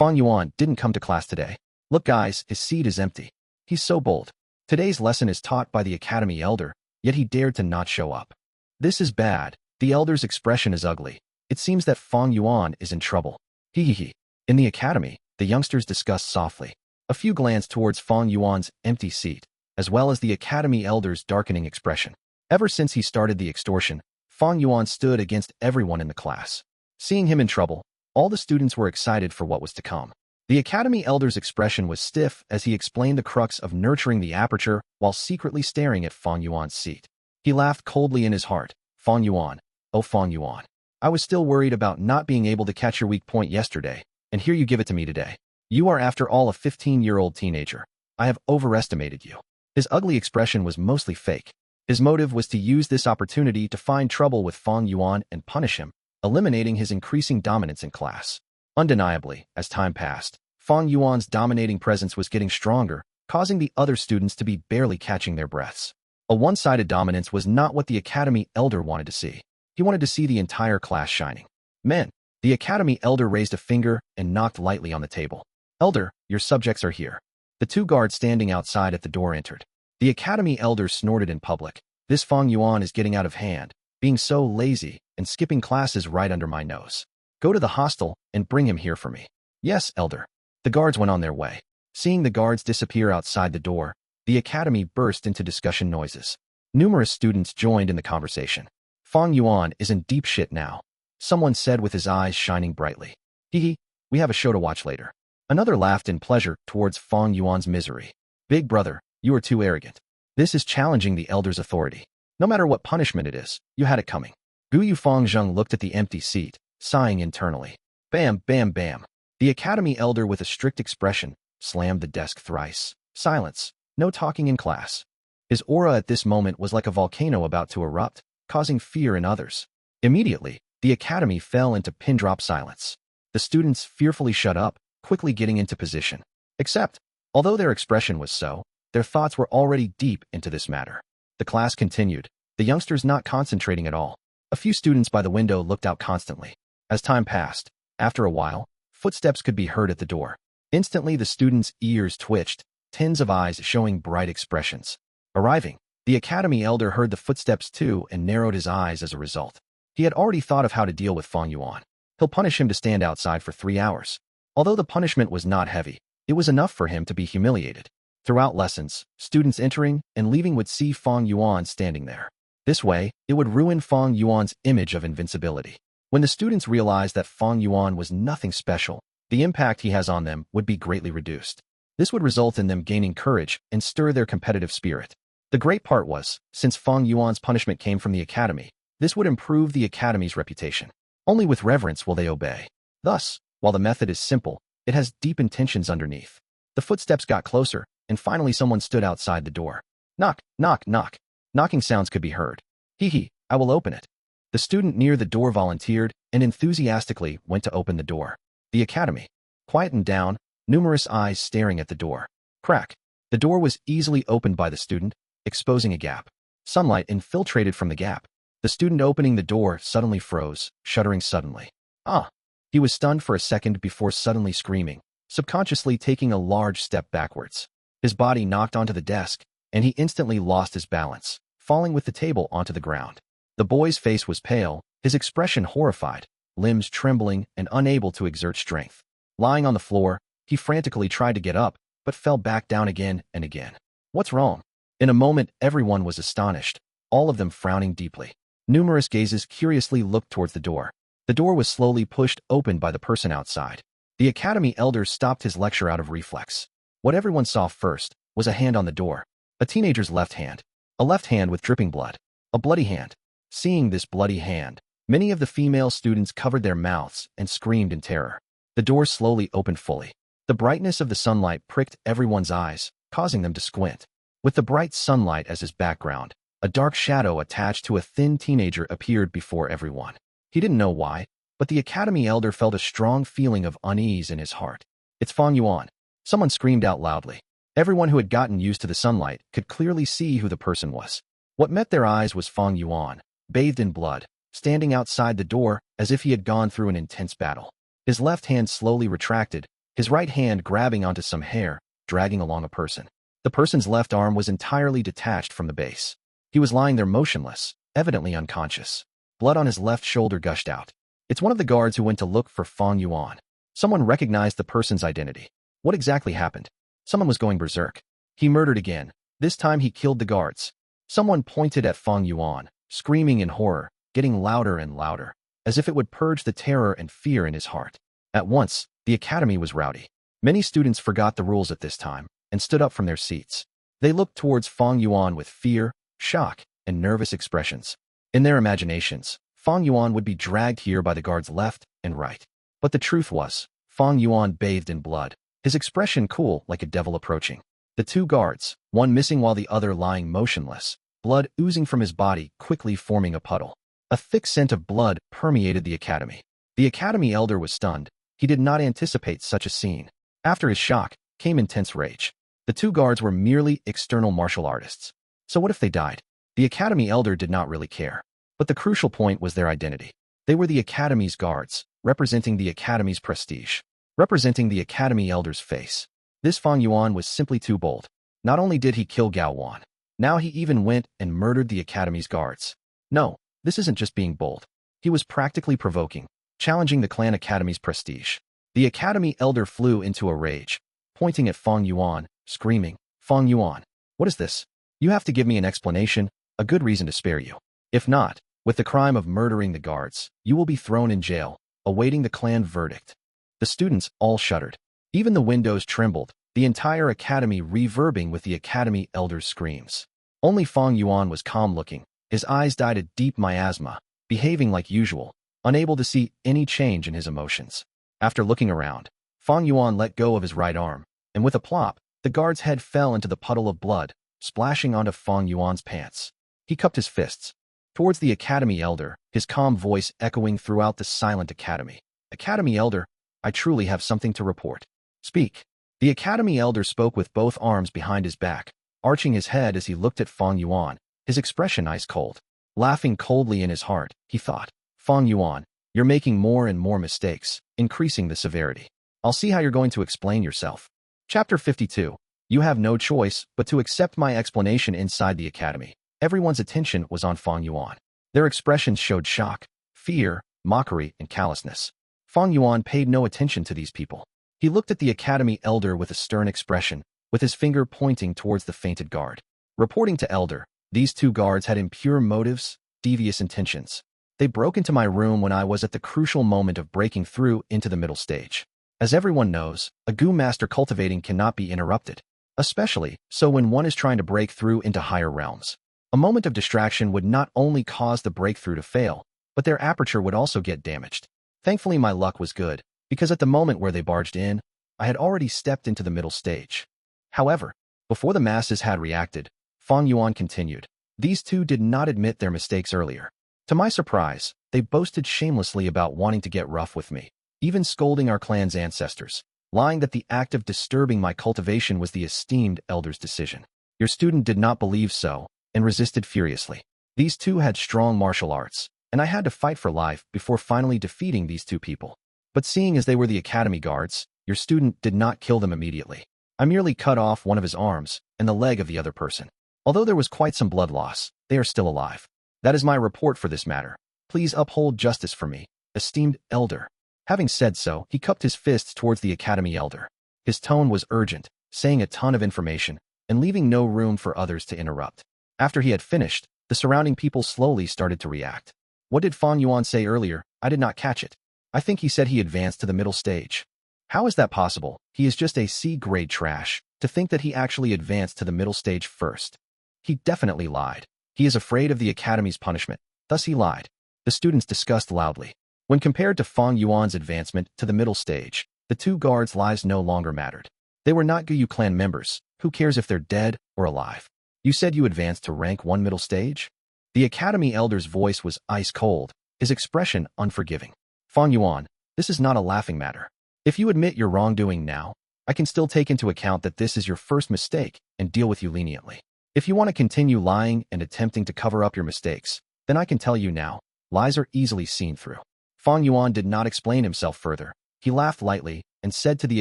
Fang Yuan didn't come to class today. Look guys, his seat is empty. He's so bold. Today's lesson is taught by the Academy Elder, yet he dared to not show up. This is bad. The Elder's expression is ugly. It seems that Fang Yuan is in trouble. He. In the Academy, the youngsters discussed softly. A few glanced towards Fang Yuan's empty seat, as well as the Academy Elder's darkening expression. Ever since he started the extortion, Fang Yuan stood against everyone in the class. Seeing him in trouble, all the students were excited for what was to come. The Academy Elder's expression was stiff as he explained the crux of nurturing the aperture while secretly staring at Fang Yuan's seat. He laughed coldly in his heart. Fang Yuan, oh Fang Yuan. I was still worried about not being able to catch your weak point yesterday, and here you give it to me today. You are after all a 15-year-old teenager. I have overestimated you. His ugly expression was mostly fake. His motive was to use this opportunity to find trouble with Fang Yuan and punish him, eliminating his increasing dominance in class. Undeniably, as time passed, Fang Yuan's dominating presence was getting stronger, causing the other students to be barely catching their breaths. A one-sided dominance was not what the Academy Elder wanted to see. He wanted to see the entire class shining. Men, the Academy Elder raised a finger and knocked lightly on the table. Elder, your subjects are here. The two guards standing outside at the door entered. The Academy Elder snorted in public. This Fang Yuan is getting out of hand, being so lazy and skipping classes right under my nose. Go to the hostel and bring him here for me. Yes, Elder. The guards went on their way. Seeing the guards disappear outside the door, the Academy burst into discussion noises. Numerous students joined in the conversation. Fang Yuan is in deep shit now, someone said with his eyes shining brightly. Hee, we have a show to watch later. Another laughed in pleasure towards Fang Yuan's misery. Big brother, you are too arrogant. This is challenging the Elder's authority. No matter what punishment it is, you had it coming. Gu Fangzheng looked at the empty seat, sighing internally. Bam, bam, bam. The Academy Elder with a strict expression slammed the desk thrice. Silence. No talking in class. His aura at this moment was like a volcano about to erupt, causing fear in others. Immediately, the Academy fell into pin-drop silence. The students fearfully shut up, quickly getting into position. Except, although their expression was so, their thoughts were already deep into this matter. The class continued, the youngsters not concentrating at all. A few students by the window looked out constantly. As time passed, after a while, footsteps could be heard at the door. Instantly the students' ears twitched, tens of eyes showing bright expressions. Arriving, the Academy Elder heard the footsteps too and narrowed his eyes as a result. He had already thought of how to deal with Fang Yuan. He'll punish him to stand outside for 3 hours. Although the punishment was not heavy, it was enough for him to be humiliated. Throughout lessons, students entering and leaving would see Fang Yuan standing there. This way, it would ruin Fang Yuan's image of invincibility. When the students realized that Fang Yuan was nothing special, the impact he has on them would be greatly reduced. This would result in them gaining courage and stir their competitive spirit. The great part was, since Fang Yuan's punishment came from the Academy, this would improve the Academy's reputation. Only with reverence will they obey. Thus, while the method is simple, it has deep intentions underneath. The footsteps got closer, and finally someone stood outside the door. Knock, knock, knock. Knocking sounds could be heard. Hee, I will open it. The student near the door volunteered and enthusiastically went to open the door. The Academy quietened down, numerous eyes staring at the door. Crack. The door was easily opened by the student, exposing a gap. Sunlight infiltrated from the gap. The student opening the door suddenly froze, shuddering suddenly. Ah! He was stunned for a second before suddenly screaming, subconsciously taking a large step backwards. His body knocked onto the desk, and he instantly lost his balance, falling with the table onto the ground. The boy's face was pale, his expression horrified, limbs trembling and unable to exert strength. Lying on the floor, he frantically tried to get up, but fell back down again and again. What's wrong? In a moment, everyone was astonished, all of them frowning deeply. Numerous gazes curiously looked towards the door. The door was slowly pushed open by the person outside. The Academy Elder stopped his lecture out of reflex. What everyone saw first was a hand on the door. A teenager's left hand. A left hand with dripping blood. A bloody hand. Seeing this bloody hand, many of the female students covered their mouths and screamed in terror. The door slowly opened fully. The brightness of the sunlight pricked everyone's eyes, causing them to squint. With the bright sunlight as his background, a dark shadow attached to a thin teenager appeared before everyone. He didn't know why, but the Academy Elder felt a strong feeling of unease in his heart. It's Fang Yuan. Someone screamed out loudly. Everyone who had gotten used to the sunlight could clearly see who the person was. What met their eyes was Fang Yuan, bathed in blood, standing outside the door as if he had gone through an intense battle. His left hand slowly retracted, his right hand grabbing onto some hair, dragging along a person. The person's left arm was entirely detached from the base. He was lying there motionless, evidently unconscious. Blood on his left shoulder gushed out. It's one of the guards who went to look for Fang Yuan. Someone recognized the person's identity. What exactly happened? Someone was going berserk. He murdered again. This time he killed the guards. Someone pointed at Fang Yuan, screaming in horror, getting louder and louder, as if it would purge the terror and fear in his heart. At once, the academy was rowdy. Many students forgot the rules at this time and stood up from their seats. They looked towards Fang Yuan with fear, shock, and nervous expressions. In their imaginations, Fang Yuan would be dragged here by the guards left and right. But the truth was, Fang Yuan bathed in blood, his expression cool like a devil approaching. The two guards, one missing while the other lying motionless, blood oozing from his body, quickly forming a puddle. A thick scent of blood permeated the academy. The academy elder was stunned. He did not anticipate such a scene. After his shock, came intense rage. The two guards were merely external martial artists. So what if they died? The academy elder did not really care. But the crucial point was their identity. They were the academy's guards, representing the academy's prestige, representing the academy elder's face. This Fang Yuan was simply too bold. Not only did he kill Gao Wan, now he even went and murdered the academy's guards. No, this isn't just being bold. He was practically provoking, challenging the clan academy's prestige. The academy elder flew into a rage, pointing at Fang Yuan, screaming, "Fang Yuan, what is this? You have to give me an explanation, a good reason to spare you. If not, with the crime of murdering the guards, you will be thrown in jail, awaiting the clan verdict." The students all shuddered. Even the windows trembled, the entire academy reverbing with the academy elder's screams. Only Fang Yuan was calm-looking, his eyes dyed a deep miasma, behaving like usual, unable to see any change in his emotions. After looking around, Fang Yuan let go of his right arm, and with a plop, the guard's head fell into the puddle of blood, splashing onto Fang Yuan's pants. He cupped his fists towards the academy elder, his calm voice echoing throughout the silent academy. "Academy elder, I truly have something to report. Speak." The academy elder spoke with both arms behind his back, arching his head as he looked at Fang Yuan, his expression ice cold. Laughing coldly in his heart, he thought, "Fang Yuan, you're making more and more mistakes, increasing the severity. I'll see how you're going to explain yourself." Chapter 52. You have no choice but to accept my explanation. Inside the academy, everyone's attention was on Fang Yuan. Their expressions showed shock, fear, mockery, and callousness. Fang Yuan paid no attention to these people. He looked at the academy elder with a stern expression, with his finger pointing towards the fainted guard. Reporting to elder, these two guards had impure motives, devious intentions. They broke into my room when I was at the crucial moment of breaking through into the middle stage. As everyone knows, a Gu master cultivating cannot be interrupted, especially so when one is trying to break through into higher realms. A moment of distraction would not only cause the breakthrough to fail, but their aperture would also get damaged. Thankfully, my luck was good, because at the moment where they barged in, I had already stepped into the middle stage. However, before the masses had reacted, Fang Yuan continued. These two did not admit their mistakes earlier. To my surprise, they boasted shamelessly about wanting to get rough with me, even scolding our clan's ancestors, lying that the act of disturbing my cultivation was the esteemed elder's decision. Your student did not believe so, and resisted furiously. These two had strong martial arts, and I had to fight for life before finally defeating these two people. But seeing as they were the academy guards, your student did not kill them immediately. I merely cut off one of his arms and the leg of the other person. Although there was quite some blood loss, they are still alive. That is my report for this matter. Please uphold justice for me, esteemed elder. Having said so, he cupped his fists towards the academy elder. His tone was urgent, saying a ton of information, and leaving no room for others to interrupt. After he had finished, the surrounding people slowly started to react. What did Fang Yuan say earlier? I did not catch it. I think he said he advanced to the middle stage. How is that possible? He is just a C-grade trash. To think that he actually advanced to the middle stage first. He definitely lied. He is afraid of the academy's punishment. Thus he lied. The students discussed loudly. When compared to Fang Yuan's advancement to the middle stage, the two guards' lives no longer mattered. They were not Gu clan members. Who cares if they're dead or alive? You said you advanced to rank 1 middle stage? The academy elder's voice was ice cold, his expression unforgiving. Fang Yuan, this is not a laughing matter. If you admit your wrongdoing now, I can still take into account that this is your first mistake and deal with you leniently. If you want to continue lying and attempting to cover up your mistakes, then I can tell you now, lies are easily seen through. Fang Yuan did not explain himself further. He laughed lightly and said to the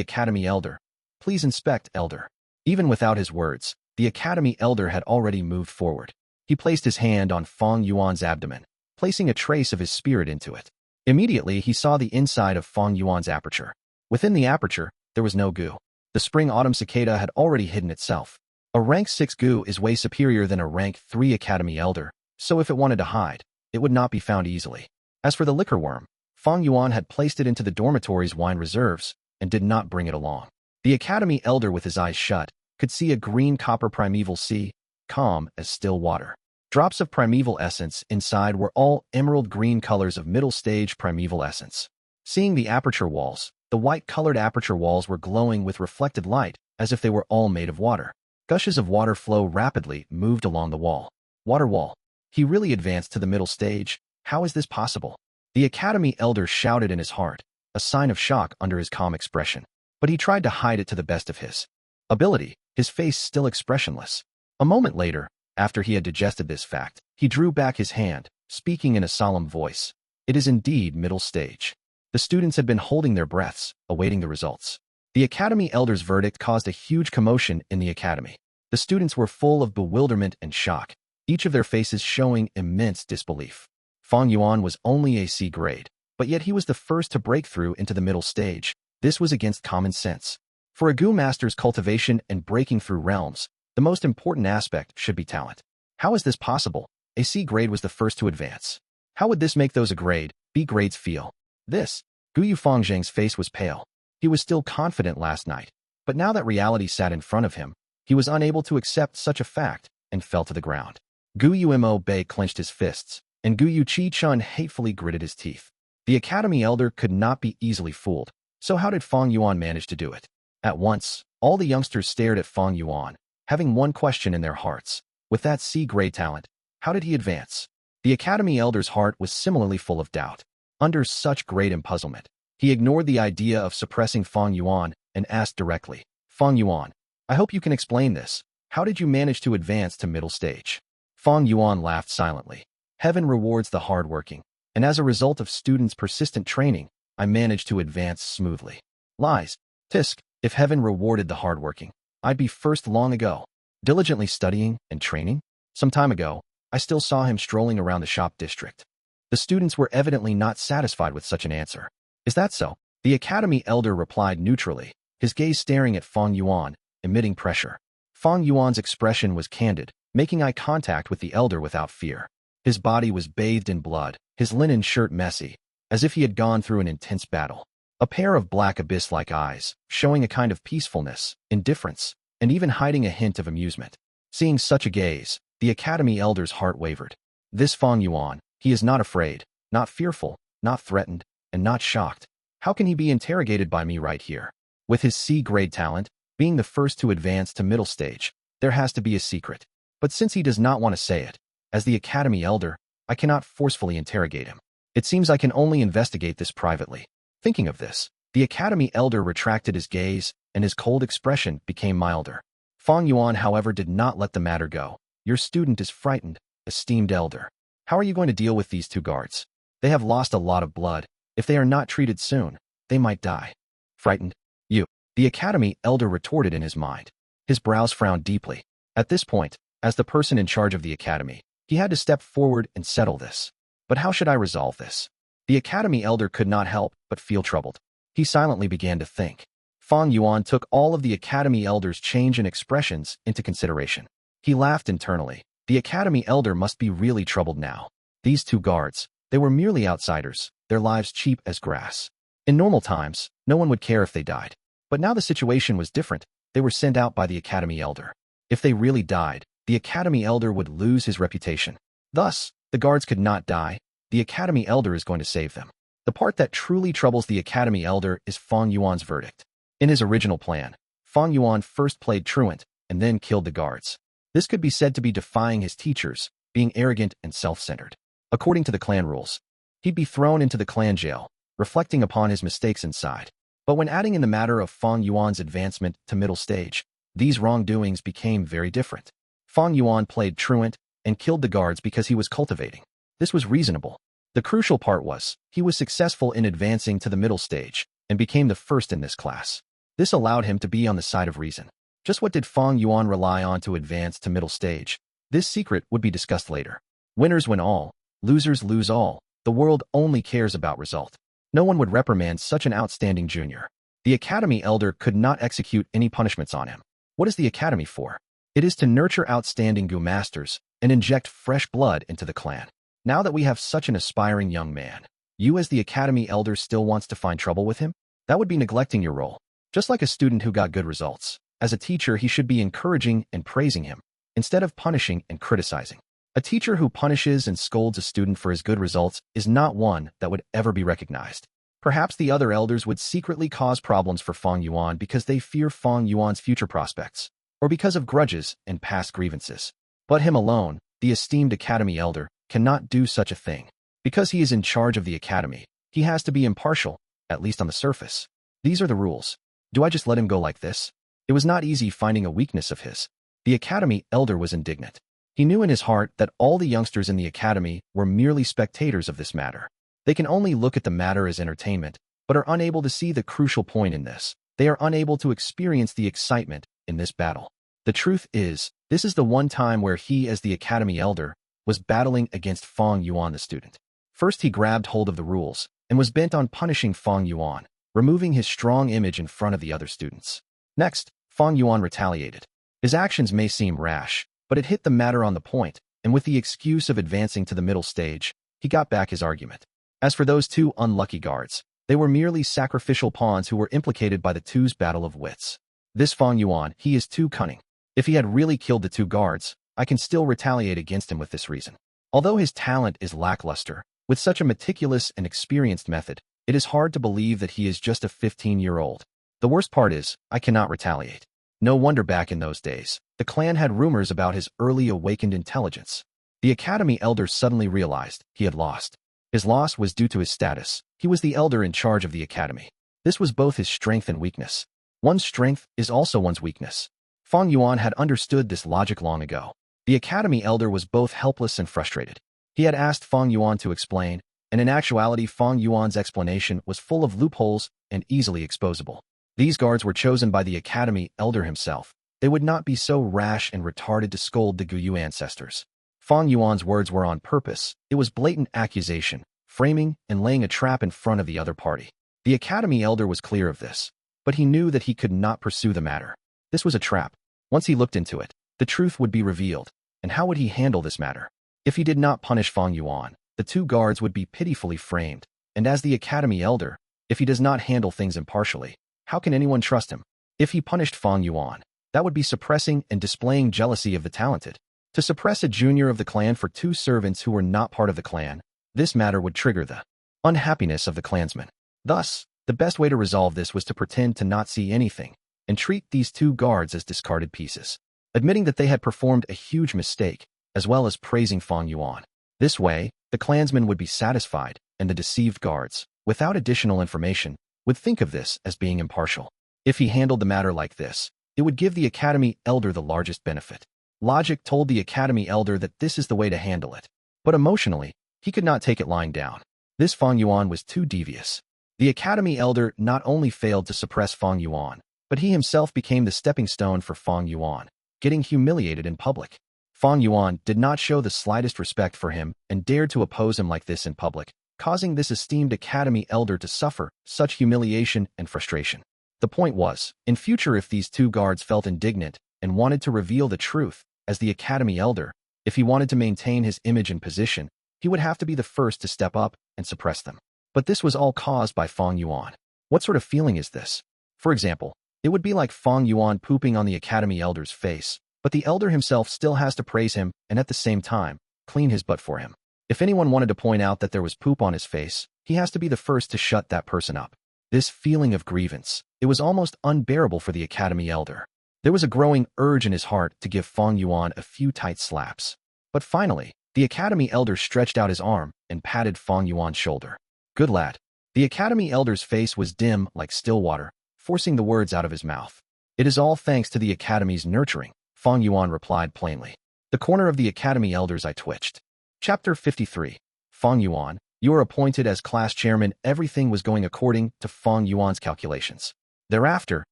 Academy Elder, "Please inspect, Elder." Even without his words, the Academy Elder had already moved forward. He placed his hand on Fang Yuan's abdomen, placing a trace of his spirit into it. Immediately, he saw the inside of Fang Yuan's aperture. Within the aperture, there was no Gu. The spring Autumn Cicada had already hidden itself. A rank 6 Gu is way superior than a rank 3 Academy Elder, so if it wanted to hide, it would not be found easily. As for the liquor worm, Fang Yuan had placed it into the dormitory's wine reserves and did not bring it along. The Academy Elder, with his eyes shut, could see a green copper primeval sea, calm as still water. Drops of primeval essence inside were all emerald green colors of middle stage primeval essence. Seeing the aperture walls, the white-colored aperture walls were glowing with reflected light as if they were all made of water. Gushes of water flow rapidly moved along the wall. Water wall. He really advanced to the middle stage. How is this possible? The Academy Elder shouted in his heart, a sign of shock under his calm expression. But he tried to hide it to the best of his ability, his face still expressionless. A moment later, after he had digested this fact, he drew back his hand, speaking in a solemn voice. It is indeed middle stage. The students had been holding their breaths, awaiting the results. The Academy Elder's verdict caused a huge commotion in the Academy. The students were full of bewilderment and shock, each of their faces showing immense disbelief. Fang Yuan was only a C grade, but yet he was the first to break through into the middle stage. This was against common sense. For a Gu master's cultivation and breaking through realms, the most important aspect should be talent. How is this possible? A C grade was the first to advance. How would this make those A grade, B grades feel? This. Gu Yufangzhang's face was pale. He was still confident last night, but now that reality sat in front of him, he was unable to accept such a fact and fell to the ground. Gu Yumo Bei clenched his fists, and Gu Yu Chi Chun hatefully gritted his teeth. The Academy Elder could not be easily fooled, so how did Fang Yuan manage to do it? At once, all the youngsters stared at Fang Yuan, having one question in their hearts. With that C-grade talent, how did he advance? The Academy Elder's heart was similarly full of doubt. Under such great empuzzlement, he ignored the idea of suppressing Fang Yuan and asked directly, "Fang Yuan, I hope you can explain this. How did you manage to advance to middle stage?" Fang Yuan laughed silently. "Heaven rewards the hardworking, and as a result of students' persistent training, I managed to advance smoothly." Lies. Tisk. If heaven rewarded the hardworking, I'd be first long ago. Diligently studying and training? Some time ago, I still saw him strolling around the shop district. The students were evidently not satisfied with such an answer. Is that so? The Academy Elder replied neutrally, his gaze staring at Fang Yuan, emitting pressure. Fang Yuan's expression was candid, making eye contact with the Elder without fear. His body was bathed in blood, his linen shirt messy, as if he had gone through an intense battle. A pair of black abyss-like eyes, showing a kind of peacefulness, indifference, and even hiding a hint of amusement. Seeing such a gaze, the Academy Elder's heart wavered. This Fang Yuan, he is not afraid, not fearful, not threatened, and not shocked. How can he be interrogated by me right here? With his C-grade talent, being the first to advance to middle stage, there has to be a secret. But since he does not want to say it, as the Academy Elder, I cannot forcefully interrogate him. It seems I can only investigate this privately. Thinking of this, the Academy Elder retracted his gaze, and his cold expression became milder. Fang Yuan, however, did not let the matter go. Your student is frightened, esteemed Elder. How are you going to deal with these two guards? They have lost a lot of blood. If they are not treated soon, they might die. Frightened? You. The Academy Elder retorted in his mind. His brows frowned deeply. At this point, as the person in charge of the Academy, he had to step forward and settle this. But how should I resolve this? The Academy Elder could not help but feel troubled. He silently began to think. Fang Yuan took all of the Academy Elder's change in expressions into consideration. He laughed internally. The Academy Elder must be really troubled now. These two guards, they were merely outsiders, their lives cheap as grass. In normal times, no one would care if they died. But now the situation was different. They were sent out by the Academy Elder. If they really died, the Academy Elder would lose his reputation. Thus, the guards could not die. The Academy Elder is going to save them. The part that truly troubles the Academy Elder is Fang Yuan's verdict. In his original plan, Fang Yuan first played truant and then killed the guards. This could be said to be defying his teachers, being arrogant and self-centered. According to the clan rules, he'd be thrown into the clan jail, reflecting upon his mistakes inside. But when adding in the matter of Fang Yuan's advancement to middle stage, these wrongdoings became very different. Fang Yuan played truant and killed the guards because he was cultivating. This was reasonable. The crucial part was, he was successful in advancing to the middle stage, and became the first in this class. This allowed him to be on the side of reason. Just what did Fang Yuan rely on to advance to middle stage? This secret would be discussed later. Winners win all, losers lose all. The world only cares about result. No one would reprimand such an outstanding junior. The Academy Elder could not execute any punishments on him. What is the Academy for? It is to nurture outstanding Gu masters and inject fresh blood into the clan. Now that we have such an aspiring young man, you as the Academy Elder still wants to find trouble with him? That would be neglecting your role. Just like a student who got good results, as a teacher he should be encouraging and praising him, instead of punishing and criticizing. A teacher who punishes and scolds a student for his good results is not one that would ever be recognized. Perhaps the other elders would secretly cause problems for Fang Yuan because they fear Fang Yuan's future prospects, or because of grudges and past grievances. But him alone, the esteemed Academy Elder, cannot do such a thing. Because he is in charge of the Academy, he has to be impartial, at least on the surface. These are the rules. Do I just let him go like this? It was not easy finding a weakness of his. The Academy Elder was indignant. He knew in his heart that all the youngsters in the Academy were merely spectators of this matter. They can only look at the matter as entertainment, but are unable to see the crucial point in this. They are unable to experience the excitement in this battle. The truth is, this is the one time where he, as the Academy Elder, was battling against Fang Yuan the student. First he grabbed hold of the rules, and was bent on punishing Fang Yuan, removing his strong image in front of the other students. Next, Fang Yuan retaliated. His actions may seem rash, but it hit the matter on the point, and with the excuse of advancing to the middle stage, he got back his argument. As for those two unlucky guards, they were merely sacrificial pawns who were implicated by the two's battle of wits. This Fang Yuan, he is too cunning. If he had really killed the two guards, I can still retaliate against him with this reason. Although his talent is lackluster, with such a meticulous and experienced method, it is hard to believe that he is just a 15-year-old. The worst part is, I cannot retaliate. No wonder back in those days, the clan had rumors about his early awakened intelligence. The Academy Elder suddenly realized he had lost. His loss was due to his status. He was the elder in charge of the Academy. This was both his strength and weakness. One's strength is also one's weakness. Fang Yuan had understood this logic long ago. The Academy Elder was both helpless and frustrated. He had asked Fang Yuan to explain, and in actuality Fang Yuan's explanation was full of loopholes and easily exposable. These guards were chosen by the Academy Elder himself. They would not be so rash and retarded to scold the Gu ancestors. Fang Yuan's words were on purpose. It was blatant accusation, framing, and laying a trap in front of the other party. The Academy Elder was clear of this, but he knew that he could not pursue the matter. This was a trap. Once he looked into it, the truth would be revealed. And how would he handle this matter? If he did not punish Fang Yuan, the two guards would be pitifully framed. And as the Academy Elder, if he does not handle things impartially, how can anyone trust him? If he punished Fang Yuan, that would be suppressing and displaying jealousy of the talented. To suppress a junior of the clan for two servants who were not part of the clan, this matter would trigger the unhappiness of the clansmen. Thus, the best way to resolve this was to pretend to not see anything, and treat these two guards as discarded pieces, admitting that they had performed a huge mistake, as well as praising Fang Yuan. This way, the clansmen would be satisfied, and the deceived guards, without additional information, would think of this as being impartial. If he handled the matter like this, it would give the Academy Elder the largest benefit. Logic told the Academy Elder that this is the way to handle it. But emotionally, he could not take it lying down. This Fang Yuan was too devious. The Academy Elder not only failed to suppress Fang Yuan, but he himself became the stepping stone for Fang Yuan, getting humiliated in public. Fang Yuan did not show the slightest respect for him and dared to oppose him like this in public, causing this esteemed Academy Elder to suffer such humiliation and frustration. The point was, in future if these two guards felt indignant and wanted to reveal the truth, as the Academy Elder, if he wanted to maintain his image and position, he would have to be the first to step up and suppress them. But this was all caused by Fang Yuan. What sort of feeling is this? For example, it would be like Fang Yuan pooping on the Academy Elder's face, but the Elder himself still has to praise him and at the same time, clean his butt for him. If anyone wanted to point out that there was poop on his face, he has to be the first to shut that person up. This feeling of grievance, it was almost unbearable for the Academy Elder. There was a growing urge in his heart to give Fang Yuan a few tight slaps. But finally, the Academy Elder stretched out his arm and patted Fang Yuan's shoulder. Good lad. The Academy Elder's face was dim like still water, forcing the words out of his mouth. It is all thanks to the Academy's nurturing, Fang Yuan replied plainly. The corner of the Academy Elder's eye twitched. Chapter 53. Fang Yuan, You were appointed as class chairman. Everything was going according to Fang Yuan's calculations. Thereafter,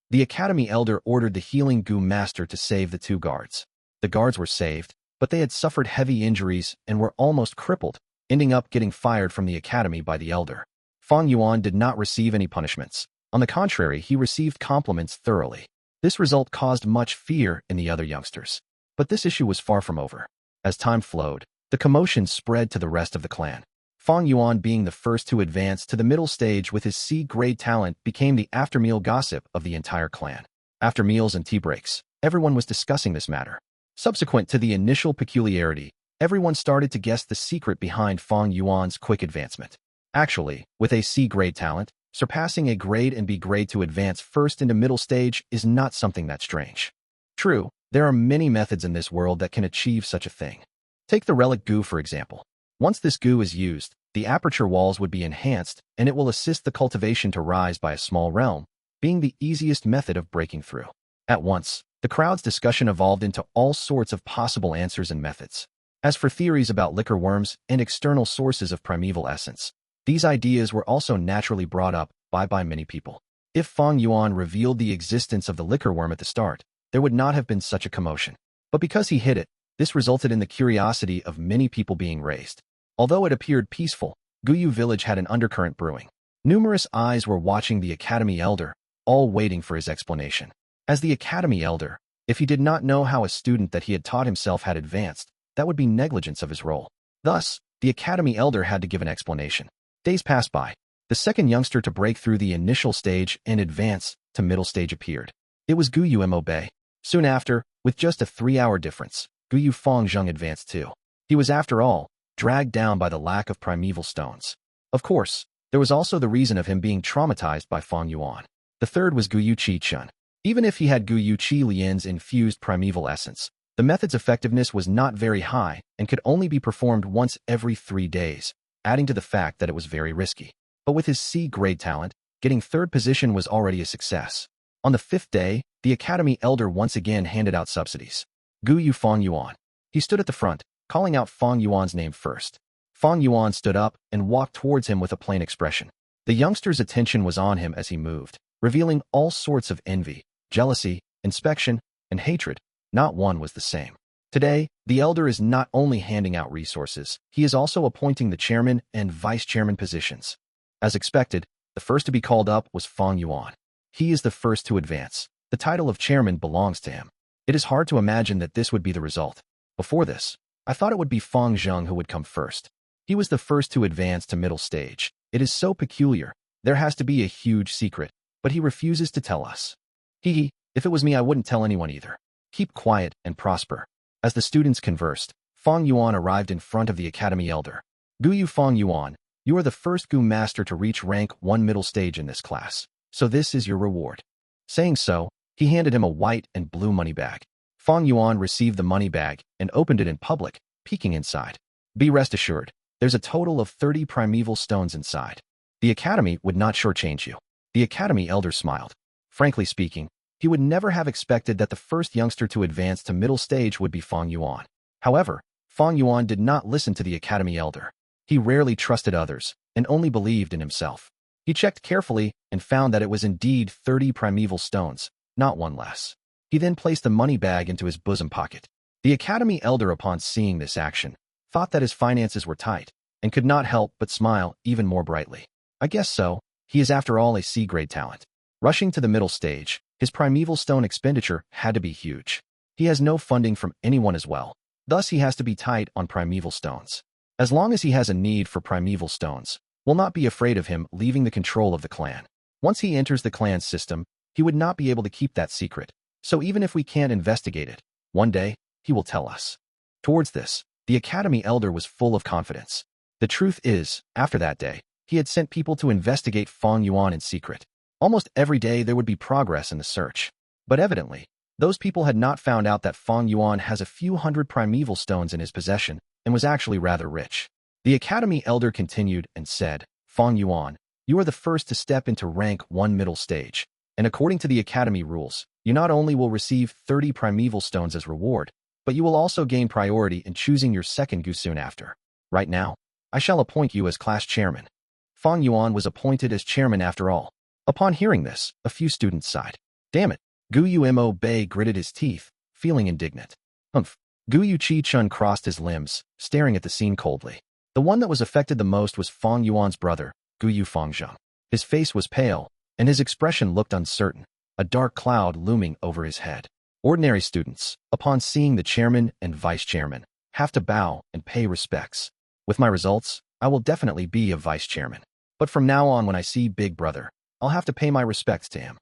the Academy Elder ordered the healing Gu master to save the 2 guards. The guards were saved, but they had suffered heavy injuries and were almost crippled, ending up getting fired from the academy by the Elder. Fang Yuan did not receive any punishments. On the contrary, he received compliments thoroughly. This result caused much fear in the other youngsters. But this issue was far from over. As time flowed, the commotion spread to the rest of the clan. Fang Yuan, being the first to advance to the middle stage with his C-grade talent, became the after-meal gossip of the entire clan. After meals and tea breaks, everyone was discussing this matter. Subsequent to the initial peculiarity, everyone started to guess the secret behind Fang Yuan's quick advancement. Actually, with a C-grade talent, surpassing a grade and B grade to advance first into middle stage is not something that strange. True, there are many methods in this world that can achieve such a thing. Take the relic Gu, for example. Once this Gu is used, the aperture walls would be enhanced, and it will assist the cultivation to rise by a small realm, being the easiest method of breaking through. At once, the crowd's discussion evolved into all sorts of possible answers and methods. As for theories about liquor worms and external sources of primeval essence, these ideas were also naturally brought up by many people. If Fang Yuan revealed the existence of the liquor worm at the start, there would not have been such a commotion. But because he hid it, this resulted in the curiosity of many people being raised. Although it appeared peaceful, Guyu village had an undercurrent brewing. Numerous eyes were watching the Academy Elder, all waiting for his explanation. As the Academy Elder, if he did not know how a student that he had taught himself had advanced, that would be negligence of his role. Thus, the Academy Elder had to give an explanation. Days passed by. The second youngster to break through the initial stage and advance to middle stage appeared. It was Guyu Mobe. Soon after, with just a 3-hour difference, Guyu Fangzheng advanced too. He was, after all, dragged down by the lack of primeval stones. Of course, there was also the reason of him being traumatized by Fang Yuan. The third was Guyu Qi Chun. Even if he had Guyu Qi Lian's infused primeval essence, the method's effectiveness was not very high and could only be performed once every 3 days, adding to the fact that it was very risky. But with his C-grade talent, getting 3rd position was already a success. On the 5th day, the Academy Elder once again handed out subsidies. Guyu Fang Yuan. He stood at the front, calling out Fang Yuan's name first. Fang Yuan stood up and walked towards him with a plain expression. The youngster's attention was on him as he moved, revealing all sorts of envy, jealousy, inspection, and hatred. Not one was the same. Today, the Elder is not only handing out resources, he is also appointing the chairman and vice chairman positions. As expected, the first to be called up was Fang Yuan. He is the first to advance. The title of chairman belongs to him. It is hard to imagine that this would be the result. Before this, I thought it would be Fang Zheng who would come first. He was the first to advance to middle stage. It is so peculiar. There has to be a huge secret, but he refuses to tell us. If it was me, I wouldn't tell anyone either. Keep quiet and prosper. As the students conversed, Fang Yuan arrived in front of the Academy Elder. Guyu Fang Yuan, you are the first Gu master to reach rank 1 middle stage in this class, so this is your reward. Saying so, he handed him a white and blue money bag. Fang Yuan received the money bag and opened it in public, peeking inside. Be rest assured, there's a total of 30 primeval stones inside. The Academy would not shortchange you. The Academy Elder smiled. Frankly speaking, he would never have expected that the first youngster to advance to middle stage would be Fang Yuan. However, Fang Yuan did not listen to the Academy Elder. He rarely trusted others and only believed in himself. He checked carefully and found that it was indeed 30 primeval stones, not one less. He then placed the money bag into his bosom pocket. The Academy Elder, upon seeing this action, thought that his finances were tight and could not help but smile even more brightly. I guess so. He is after all a C-grade talent. Rushing to the middle stage, his primeval stone expenditure had to be huge. He has no funding from anyone as well. Thus he has to be tight on primeval stones. As long as he has a need for primeval stones, we'll not be afraid of him leaving the control of the clan. Once he enters the clan's system, he would not be able to keep that secret. So even if we can't investigate it, one day, he will tell us. Towards this, the Academy Elder was full of confidence. The truth is, after that day, he had sent people to investigate Fang Yuan in secret. Almost every day there would be progress in the search. But evidently, those people had not found out that Fang Yuan has a few hundred primeval stones in his possession and was actually rather rich. The Academy Elder continued and said, Fang Yuan, you are the first to step into rank 1 middle stage. And according to the Academy rules, you not only will receive 30 primeval stones as reward, but you will also gain priority in choosing your second Gu soon after. Right now, I shall appoint you as class chairman. Fang Yuan was appointed as chairman after all. Upon hearing this, a few students sighed. Damn it. Gu Mo Bei gritted his teeth, feeling indignant. Humph. Gu Chi Chun crossed his limbs, staring at the scene coldly. The one that was affected the most was Fang Yuan's brother, Gu Fangzheng. His face was pale, and his expression looked uncertain, a dark cloud looming over his head. Ordinary students, upon seeing the chairman and vice chairman, have to bow and pay respects. With my results, I will definitely be a vice chairman. But from now on, when I see Big Brother, I'll have to pay my respects to him.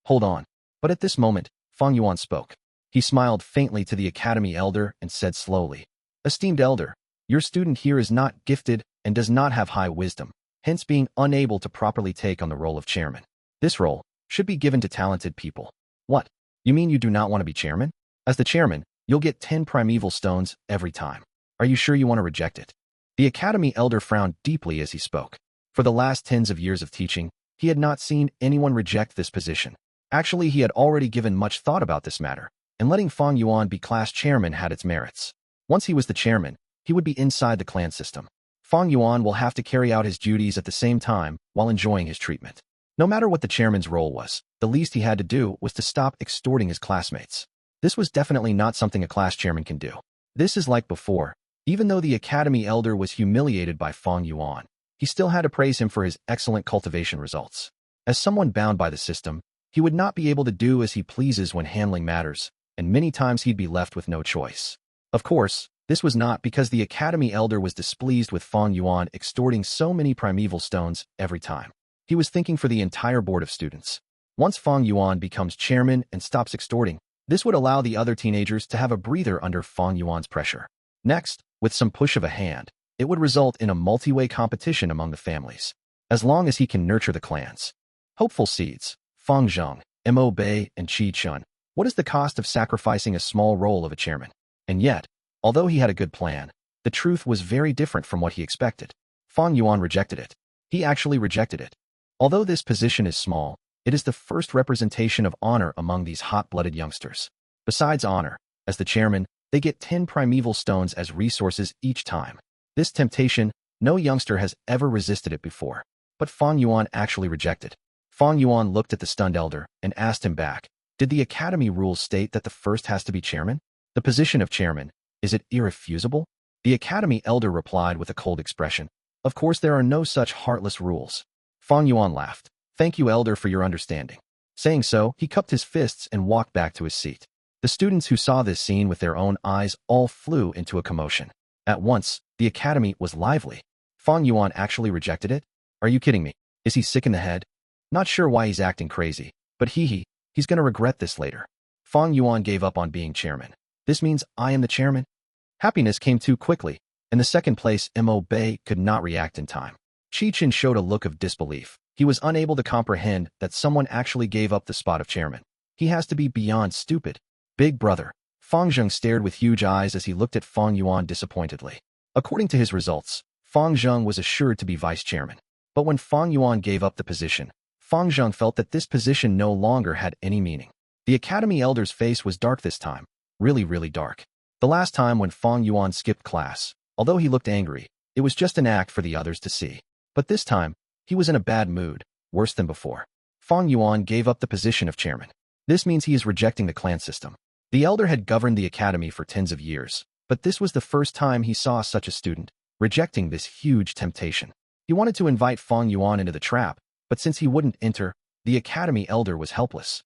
Hold on. But at this moment, Fang Yuan spoke. He smiled faintly to the academy elder and said slowly, Esteemed elder, your student here is not gifted and does not have high wisdom, hence being unable to properly take on the role of chairman. This role should be given to talented people. What? You mean you do not want to be chairman? As the chairman, you'll get 10 primeval stones every time. Are you sure you want to reject it? The academy elder frowned deeply as he spoke. For the last tens of years of teaching, he had not seen anyone reject this position. Actually, he had already given much thought about this matter, and letting Fang Yuan be class chairman had its merits. Once he was the chairman, he would be inside the clan system. Fang Yuan will have to carry out his duties at the same time while enjoying his treatment. No matter what the chairman's role was, the least he had to do was to stop extorting his classmates. This was definitely not something a class chairman can do. This is like before. Even though the academy elder was humiliated by Fang Yuan, he still had to praise him for his excellent cultivation results. As someone bound by the system, he would not be able to do as he pleases when handling matters, and many times he'd be left with no choice. Of course, this was not because the academy elder was displeased with Fang Yuan extorting so many primeval stones every time. He was thinking for the entire board of students. Once Fang Yuan becomes chairman and stops extorting, this would allow the other teenagers to have a breather under Fang Yuan's pressure. Next, with some push of a hand, it would result in a multi-way competition among the families, as long as he can nurture the clans. Hopeful seeds, Fang Zheng, Mo Bei, and Chi Chun. What is the cost of sacrificing a small role of a chairman? And yet, although he had a good plan, the truth was very different from what he expected. Fang Yuan rejected it. He actually rejected it. Although this position is small, it is the first representation of honor among these hot-blooded youngsters. Besides honor, as the chairman, they get 10 primeval stones as resources each time. This temptation, no youngster has ever resisted it before. But Fang Yuan actually rejected. Fang Yuan looked at the stunned elder and asked him back, did the academy rules state that the first has to be chairman? The position of chairman, is it irrefusable? The academy elder replied with a cold expression. Of course there are no such heartless rules. Fang Yuan laughed. Thank you, elder, for your understanding. Saying so, he cupped his fists and walked back to his seat. The students who saw this scene with their own eyes all flew into a commotion. At once, the academy was lively. Fang Yuan actually rejected it? Are you kidding me? Is he sick in the head? Not sure why he's acting crazy, but he's gonna regret this later. Fang Yuan gave up on being chairman. This means I am the chairman? Happiness came too quickly, and the second place Mo Bei could not react in time. Chi Chin showed a look of disbelief. He was unable to comprehend that someone actually gave up the spot of chairman. He has to be beyond stupid. Big brother. Fang Zheng stared with huge eyes as he looked at Fang Yuan disappointedly. According to his results, Fang Zheng was assured to be vice chairman. But when Fang Yuan gave up the position, Fang Zheng felt that this position no longer had any meaning. The academy elder's face was dark this time. Really, really dark. The last time when Fang Yuan skipped class, although he looked angry, it was just an act for the others to see. But this time, he was in a bad mood, worse than before. Fang Yuan gave up the position of chairman. This means he is rejecting the clan system. The elder had governed the academy for tens of years, but this was the first time he saw such a student, rejecting this huge temptation. He wanted to invite Fang Yuan into the trap, but since he wouldn't enter, the academy elder was helpless.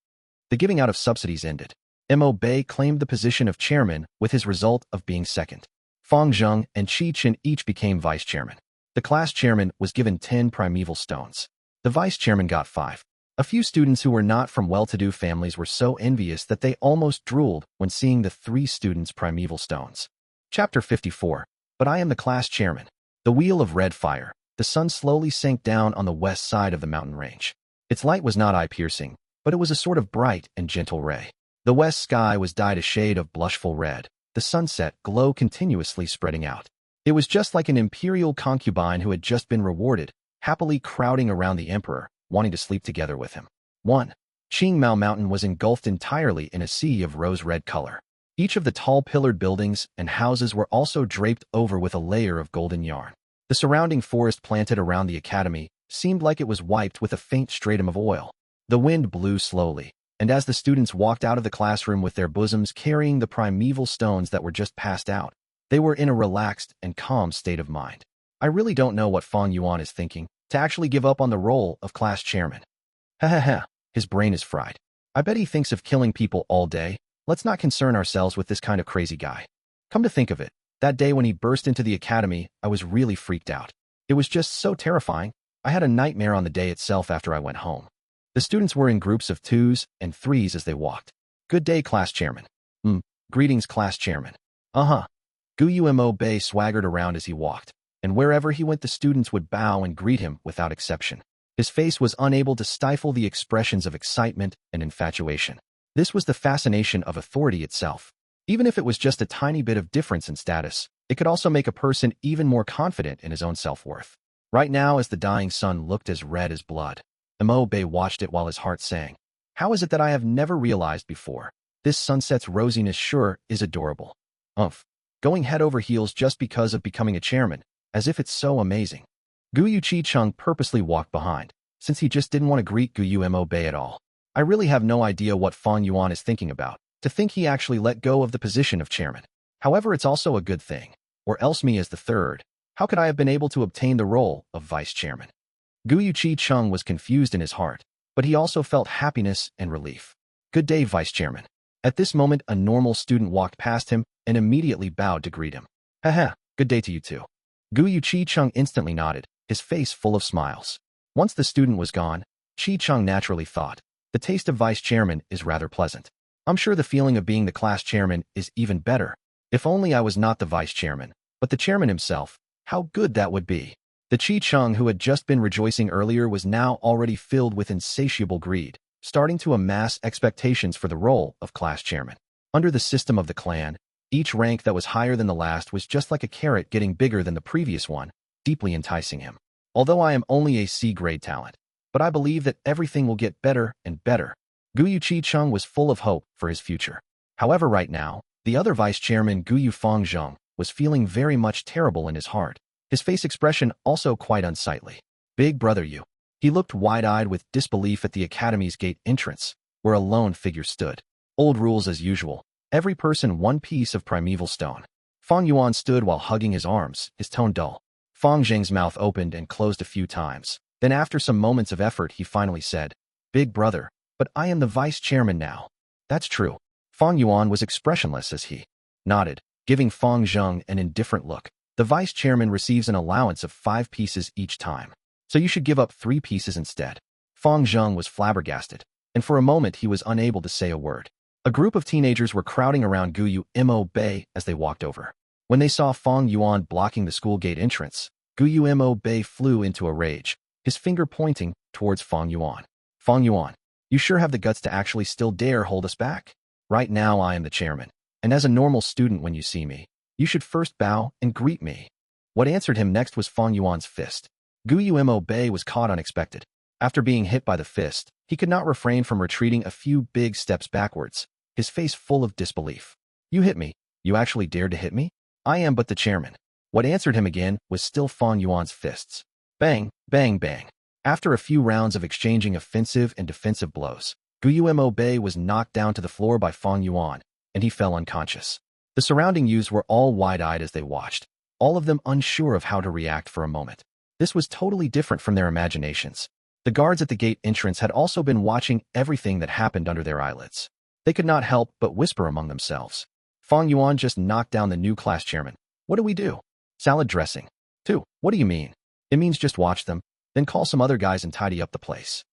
The giving out of subsidies ended. Mo Bei claimed the position of chairman with his result of being second. Fang Zheng and Chi Chin each became vice chairman. The class chairman was given 10 primeval stones. The vice chairman got 5. A few students who were not from well-to-do families were so envious that they almost drooled when seeing the 3 students' primeval stones. Chapter 54. But I am the class chairman. The wheel of red fire. The sun slowly sank down on the west side of the mountain range. Its light was not eye-piercing, but it was a sort of bright and gentle ray. The west sky was dyed a shade of blushful red, the sunset glow continuously spreading out. It was just like an imperial concubine who had just been rewarded, happily crowding around the emperor, wanting to sleep together with him. 1. Qingmao Mountain was engulfed entirely in a sea of rose-red color. Each of the tall pillared buildings and houses were also draped over with a layer of golden yarn. The surrounding forest planted around the academy seemed like it was wiped with a faint stratum of oil. The wind blew slowly, and as the students walked out of the classroom with their bosoms carrying the primeval stones that were just passed out, they were in a relaxed and calm state of mind. I really don't know what Fang Yuan is thinking, to actually give up on the role of class chairman. Ha ha ha, his brain is fried. I bet he thinks of killing people all day. Let's not concern ourselves with this kind of crazy guy. Come to think of it, that day when he burst into the academy, I was really freaked out. It was just so terrifying. I had a nightmare on the day itself after I went home. The students were in groups of 2s and 3s as they walked. Good day, class chairman. Greetings, class chairman. Gu Mo Bei swaggered around as he walked, and wherever he went the students would bow and greet him without exception. His face was unable to stifle the expressions of excitement and infatuation. This was the fascination of authority itself. Even if it was just a tiny bit of difference in status, it could also make a person even more confident in his own self-worth. Right now, as the dying sun looked as red as blood, Mo Bei watched it while his heart sang. How is it that I have never realized before? This sunset's rosiness sure is adorable. Going head over heels just because of becoming a chairman, as if it's so amazing. Gu Chi-chung purposely walked behind, since he just didn't want to greet Gu Mo Bei at all. I really have no idea what Fang Yuan is thinking about, to think he actually let go of the position of chairman. However, it's also a good thing, or else me as the third, how could I have been able to obtain the role of vice chairman? Gu Chi-chung was confused in his heart, but he also felt happiness and relief. Good day, vice chairman. At this moment, a normal student walked past him and immediately bowed to greet him. Haha, good day to you too. Gu Chi-chung instantly nodded, his face full of smiles. Once the student was gone, Chi-chung naturally thought, the taste of vice chairman is rather pleasant. I'm sure the feeling of being the class chairman is even better. If only I was not the vice chairman, but the chairman himself, how good that would be. The Chi-chung who had just been rejoicing earlier was now already filled with insatiable greed, starting to amass expectations for the role of class chairman. Under the system of the clan, each rank that was higher than the last was just like a carrot getting bigger than the previous one, deeply enticing him. Although I am only a C-grade talent, but I believe that everything will get better and better. Gu Chi-chung was full of hope for his future. However, right now, the other vice chairman Gu Fangzheng was feeling very much terrible in his heart, his face expression also quite unsightly. Big brother Yu. He looked wide-eyed with disbelief at the academy's gate entrance, where a lone figure stood. Old rules as usual. Every person one piece of primeval stone. Fang Yuan stood while hugging his arms, his tone dull. Fang Zheng's mouth opened and closed a few times. Then after some moments of effort he finally said, Big brother, but I am the vice chairman now. That's true. Fang Yuan was expressionless as he nodded, giving Fang Zheng an indifferent look. The vice chairman receives an allowance of 5 pieces each time, so you should give up 3 pieces instead. Fang Zheng was flabbergasted, and for a moment he was unable to say a word. A group of teenagers were crowding around Gu Mo Bei as they walked over. When they saw Fang Yuan blocking the school gate entrance, Gu Mo Bei flew into a rage, his finger pointing towards Fang Yuan. Fang Yuan, you sure have the guts to actually still dare hold us back? Right now I am the chairman, and as a normal student when you see me, you should first bow and greet me. What answered him next was Fang Yuan's fist. Gu Mo Bei was caught unexpected. After being hit by the fist, he could not refrain from retreating a few big steps backwards, his face full of disbelief. You hit me? You actually dared to hit me? I am but the chairman. What answered him again was still Fang Yuan's fists. Bang, bang, bang. After a few rounds of exchanging offensive and defensive blows, Gu Mo Bei was knocked down to the floor by Fang Yuan, and he fell unconscious. The surrounding youths were all wide-eyed as they watched, all of them unsure of how to react for a moment. This was totally different from their imaginations. The guards at the gate entrance had also been watching everything that happened under their eyelids. They could not help but whisper among themselves. Fang Yuan just knocked down the new class chairman. What do we do? Salad dressing. 2. What do you mean? It means just watch them, then call some other guys and tidy up the place.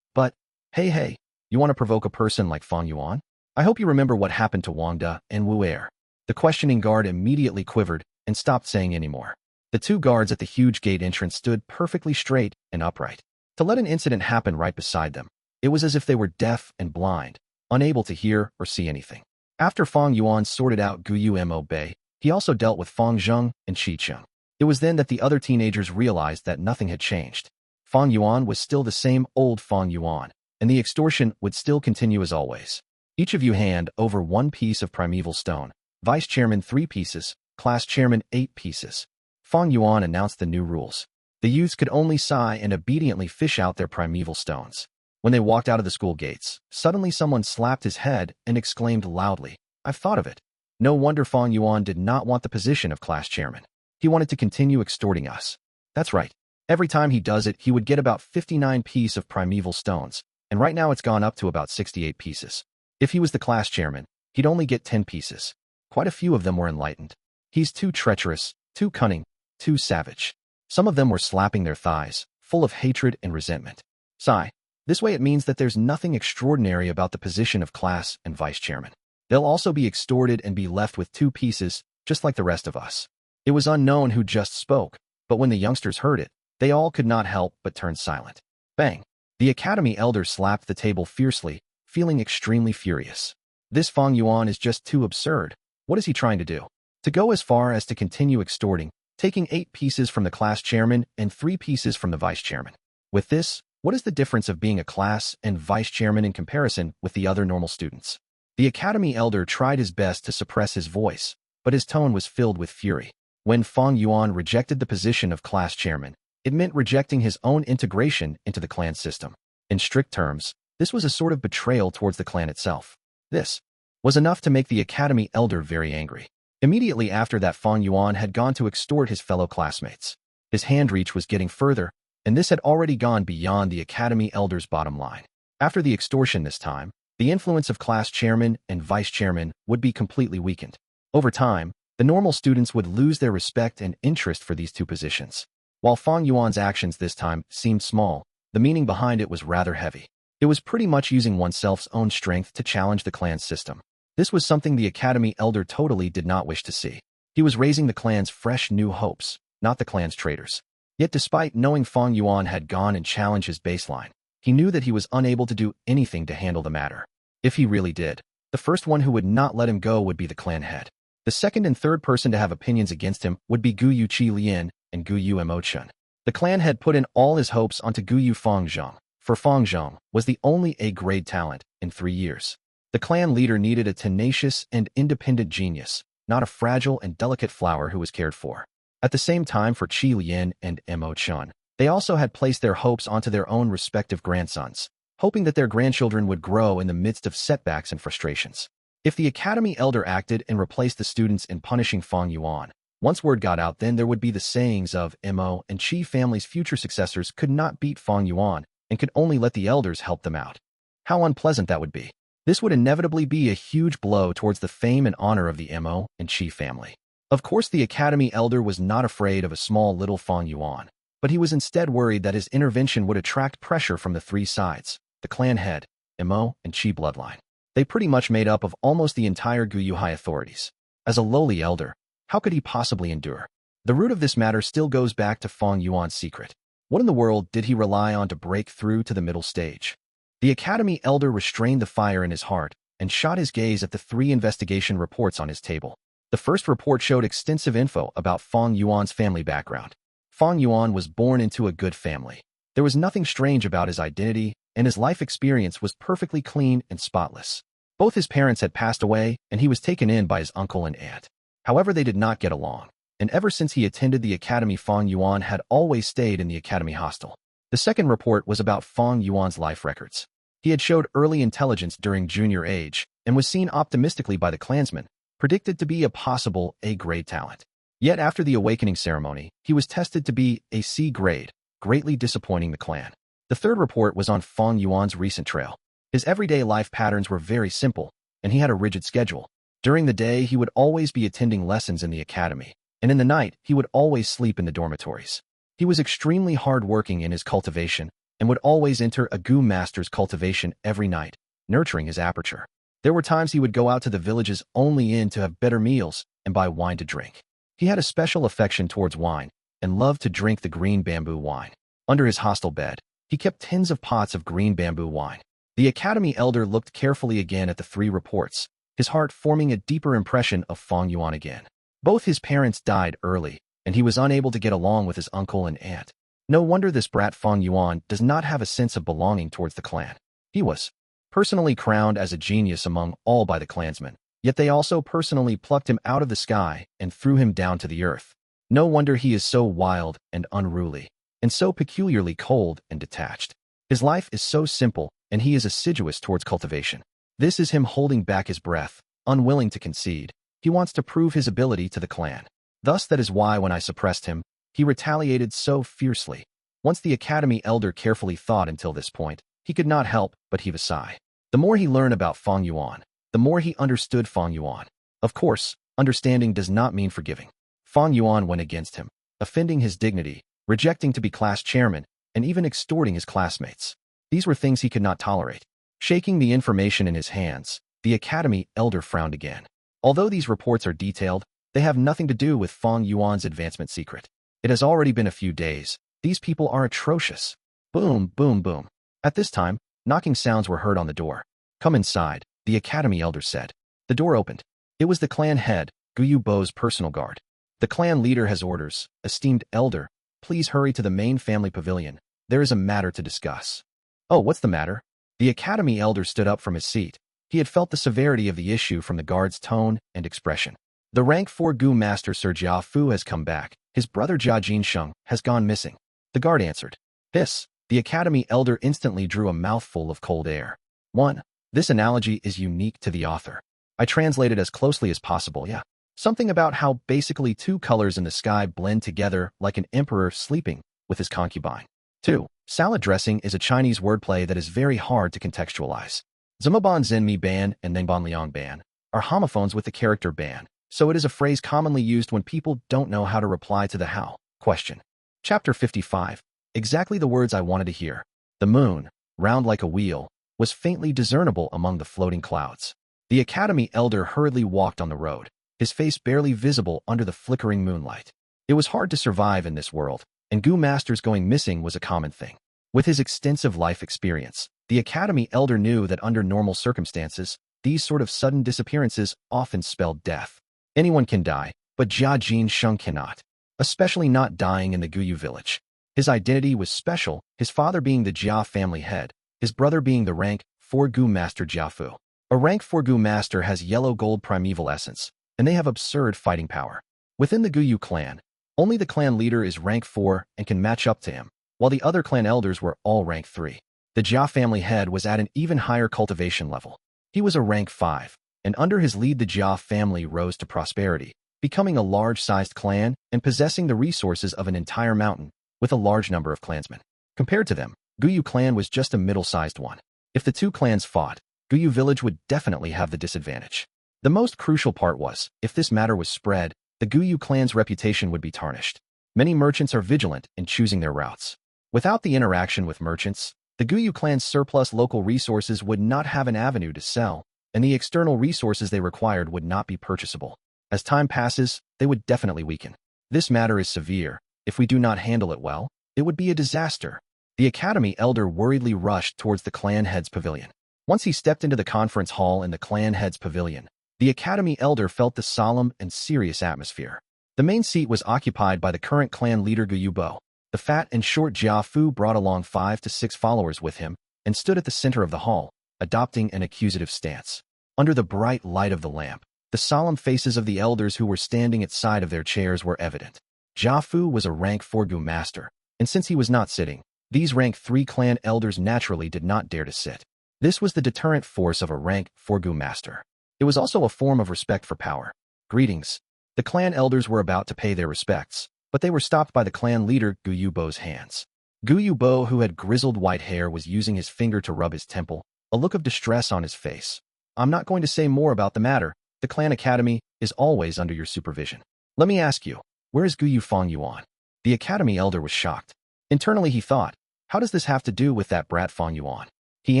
But, hey, you want to provoke a person like Fang Yuan? I hope you remember what happened to Wang De and Wu Er. The questioning guard immediately quivered and stopped saying any more. The 2 guards at the huge gate entrance stood perfectly straight and upright. To let an incident happen right beside them, it was as if they were deaf and blind, unable to hear or see anything. After Fang Yuan sorted out Gu Mo Bei, he also dealt with Fang Zheng and Chi-chung. It was then that the other teenagers realized that nothing had changed. Fang Yuan was still the same old Fang Yuan, and the extortion would still continue as always. Each of you hand over 1 piece of primeval stone, vice chairman 3 pieces, class chairman 8 pieces. Fang Yuan announced the new rules. The youths could only sigh and obediently fish out their primeval stones. When they walked out of the school gates, suddenly someone slapped his head and exclaimed loudly, "I've thought of it." No wonder Fang Yuan did not want the position of class chairman. He wanted to continue extorting us. That's right. Every time he does it, he would get about 59 pieces of primeval stones, and right now it's gone up to about 68 pieces. If he was the class chairman, he'd only get 10 pieces. Quite a few of them were enlightened. He's too treacherous, too cunning, too savage. Some of them were slapping their thighs, full of hatred and resentment. Sigh. This way it means that there's nothing extraordinary about the position of class and vice chairman. They'll also be extorted and be left with 2 pieces, just like the rest of us. It was unknown who just spoke, but when the youngsters heard it, they all could not help but turn silent. Bang! The academy elder slapped the table fiercely, feeling extremely furious. This Fang Yuan is just too absurd. What is he trying to do? To go as far as to continue extorting, taking 8 pieces from the class chairman and 3 pieces from the vice chairman. With this, what is the difference of being a class and vice chairman in comparison with the other normal students? The academy elder tried his best to suppress his voice, but his tone was filled with fury. When Fang Yuan rejected the position of class chairman, it meant rejecting his own integration into the clan system. In strict terms, this was a sort of betrayal towards the clan itself. This was enough to make the academy elder very angry. Immediately after that, Fang Yuan had gone to extort his fellow classmates. His hand reach was getting further, and this had already gone beyond the academy elder's bottom line. After the extortion this time, the influence of class chairman and vice chairman would be completely weakened. Over time, the normal students would lose their respect and interest for these 2 positions. While Fang Yuan's actions this time seemed small, the meaning behind it was rather heavy. It was pretty much using oneself's own strength to challenge the clan's system. This was something the academy elder totally did not wish to see. He was raising the clan's fresh new hopes, not the clan's traitors. Yet despite knowing Fang Yuan had gone and challenged his baseline, he knew that he was unable to do anything to handle the matter. If he really did, the first one who would not let him go would be the clan head. The second and third person to have opinions against him would be Gu Yu Qi Lian and Gu Yu Mo Chun. The clan had put in all his hopes onto Gu Yu Fang Zhong, for Fang Zhong was the only A-grade talent in 3 years. The clan leader needed a tenacious and independent genius, not a fragile and delicate flower who was cared for. At the same time, for Qi Lian and Mo Chun, they also had placed their hopes onto their own respective grandsons, hoping that their grandchildren would grow in the midst of setbacks and frustrations. If the academy elder acted and replaced the students in punishing Fang Yuan, once word got out, then there would be the sayings of Mo and Qi family's future successors could not beat Fang Yuan and could only let the elders help them out. How unpleasant that would be. This would inevitably be a huge blow towards the fame and honor of the Mo and Qi family. Of course, the academy elder was not afraid of a small little Fang Yuan, but he was instead worried that his intervention would attract pressure from the 3 sides, the clan head, Mo, and Qi bloodline. They pretty much made up of almost the entire Gu Yu high authorities. As a lowly elder, how could he possibly endure? The root of this matter still goes back to Fang Yuan's secret. What in the world did he rely on to break through to the middle stage? The academy elder restrained the fire in his heart and shot his gaze at the 3 investigation reports on his table. The first report showed extensive info about Fang Yuan's family background. Fang Yuan was born into a good family. There was nothing strange about his identity, and his life experience was perfectly clean and spotless. Both his parents had passed away, and he was taken in by his uncle and aunt. However, they did not get along, and ever since he attended the academy, Fang Yuan had always stayed in the academy hostel. The second report was about Fang Yuan's life records. He had showed early intelligence during junior age and was seen optimistically by the clansmen, predicted to be a possible A-grade talent. Yet after the awakening ceremony, he was tested to be a C grade, greatly disappointing the clan. The third report was on Fang Yuan's recent trail. His everyday life patterns were very simple, and he had a rigid schedule. During the day, he would always be attending lessons in the academy, and in the night, he would always sleep in the dormitories. He was extremely hard-working in his cultivation and would always enter a Gu master's cultivation every night, nurturing his aperture. There were times he would go out to the village's only inn to have better meals and buy wine to drink. He had a special affection towards wine and loved to drink the green bamboo wine. Under his hostel bed, he kept tins of pots of green bamboo wine. The academy elder looked carefully again at the 3 reports, his heart forming a deeper impression of Fang Yuan again. Both his parents died early, and he was unable to get along with his uncle and aunt. No wonder this brat Fang Yuan does not have a sense of belonging towards the clan. He was personally crowned as a genius among all by the clansmen, yet they also personally plucked him out of the sky and threw him down to the earth. No wonder he is so wild and unruly, and so peculiarly cold and detached. His life is so simple, and he is assiduous towards cultivation. This is him holding back his breath, unwilling to concede. He wants to prove his ability to the clan. Thus that is why when I suppressed him, he retaliated so fiercely. Once the Academy elder carefully thought until this point, he could not help but heave a sigh. The more he learned about Fang Yuan, the more he understood Fang Yuan. Of course, understanding does not mean forgiving. Fang Yuan went against him, offending his dignity, rejecting to be class chairman, and even extorting his classmates. These were things he could not tolerate. Shaking the information in his hands, the Academy elder frowned again. Although these reports are detailed, they have nothing to do with Fang Yuan's advancement secret. It has already been a few days. These people are atrocious. Boom, boom, boom. At this time, knocking sounds were heard on the door. Come inside, the Academy elder said. The door opened. It was the clan head, Gu Bo's personal guard. The clan leader has orders. Esteemed elder, please hurry to the main family pavilion. There is a matter to discuss. Oh, what's the matter? The Academy elder stood up from his seat. He had felt the severity of the issue from the guard's tone and expression. The rank 4 Gu master Sir Jia Fu has come back. His brother Jia Jinsheng has gone missing. The guard answered. Hiss. The Academy elder instantly drew a mouthful of cold air. 1. This analogy is unique to the author. I translated as closely as possible, yeah. Something about how basically two colors in the sky blend together like an emperor sleeping with his concubine. 2. Salad dressing is a Chinese wordplay that is very hard to contextualize. Zimaban Zenmi ban and Nengban Liang ban are homophones with the character ban, so it is a phrase commonly used when people don't know how to reply to the how question. Chapter 55. Exactly the words I wanted to hear. The moon, round like a wheel, was faintly discernible among the floating clouds. The Academy elder hurriedly walked on the road, his face barely visible under the flickering moonlight. It was hard to survive in this world, and Gu masters going missing was a common thing. With his extensive life experience, the Academy elder knew that under normal circumstances, these sort of sudden disappearances often spelled death. Anyone can die, but Jia Jinsheng cannot, especially not dying in the Guyu village. His identity was special, his father being the Jia family head, his brother being the rank 4 Gu master Jia Fu. A rank 4 Gu master has yellow-gold primeval essence, and they have absurd fighting power. Within the Guyu clan, only the clan leader is rank 4 and can match up to him, while the other clan elders were all rank 3. The Jia family head was at an even higher cultivation level. He was a rank 5, and under his lead the Jia family rose to prosperity, becoming a large-sized clan and possessing the resources of an entire mountain, with a large number of clansmen. Compared to them, Guyu clan was just a middle-sized one. If the two clans fought, Guyu village would definitely have the disadvantage. The most crucial part was, if this matter was spread, the Guyu clan's reputation would be tarnished. Many merchants are vigilant in choosing their routes. Without the interaction with merchants, the Guyu clan's surplus local resources would not have an avenue to sell, and the external resources they required would not be purchasable. As time passes, they would definitely weaken. This matter is severe. If we do not handle it well, it would be a disaster. The Academy elder worriedly rushed towards the clan head's pavilion. Once he stepped into the conference hall in the clan head's pavilion, the Academy elder felt the solemn and serious atmosphere. The main seat was occupied by the current clan leader Gu Bo. The fat and short Jia Fu brought along 5 to 6 followers with him and stood at the center of the hall, adopting an accusative stance. Under the bright light of the lamp, the solemn faces of the elders who were standing at side of their chairs were evident. Jia Fu was a rank 4 Gu master, and since he was not sitting, these rank 3 clan elders naturally did not dare to sit. This was the deterrent force of a rank 4 Gu master. It was also a form of respect for power. Greetings. The clan elders were about to pay their respects, but they were stopped by the clan leader Gu Bo's hands. Gu Bo, who had grizzled white hair, was using his finger to rub his temple, a look of distress on his face. I'm not going to say more about the matter. The clan academy is always under your supervision. Let me ask you, where is Gu Fang Yuan? The academy elder was shocked. Internally he thought, how does this have to do with that brat Fang Yuan? He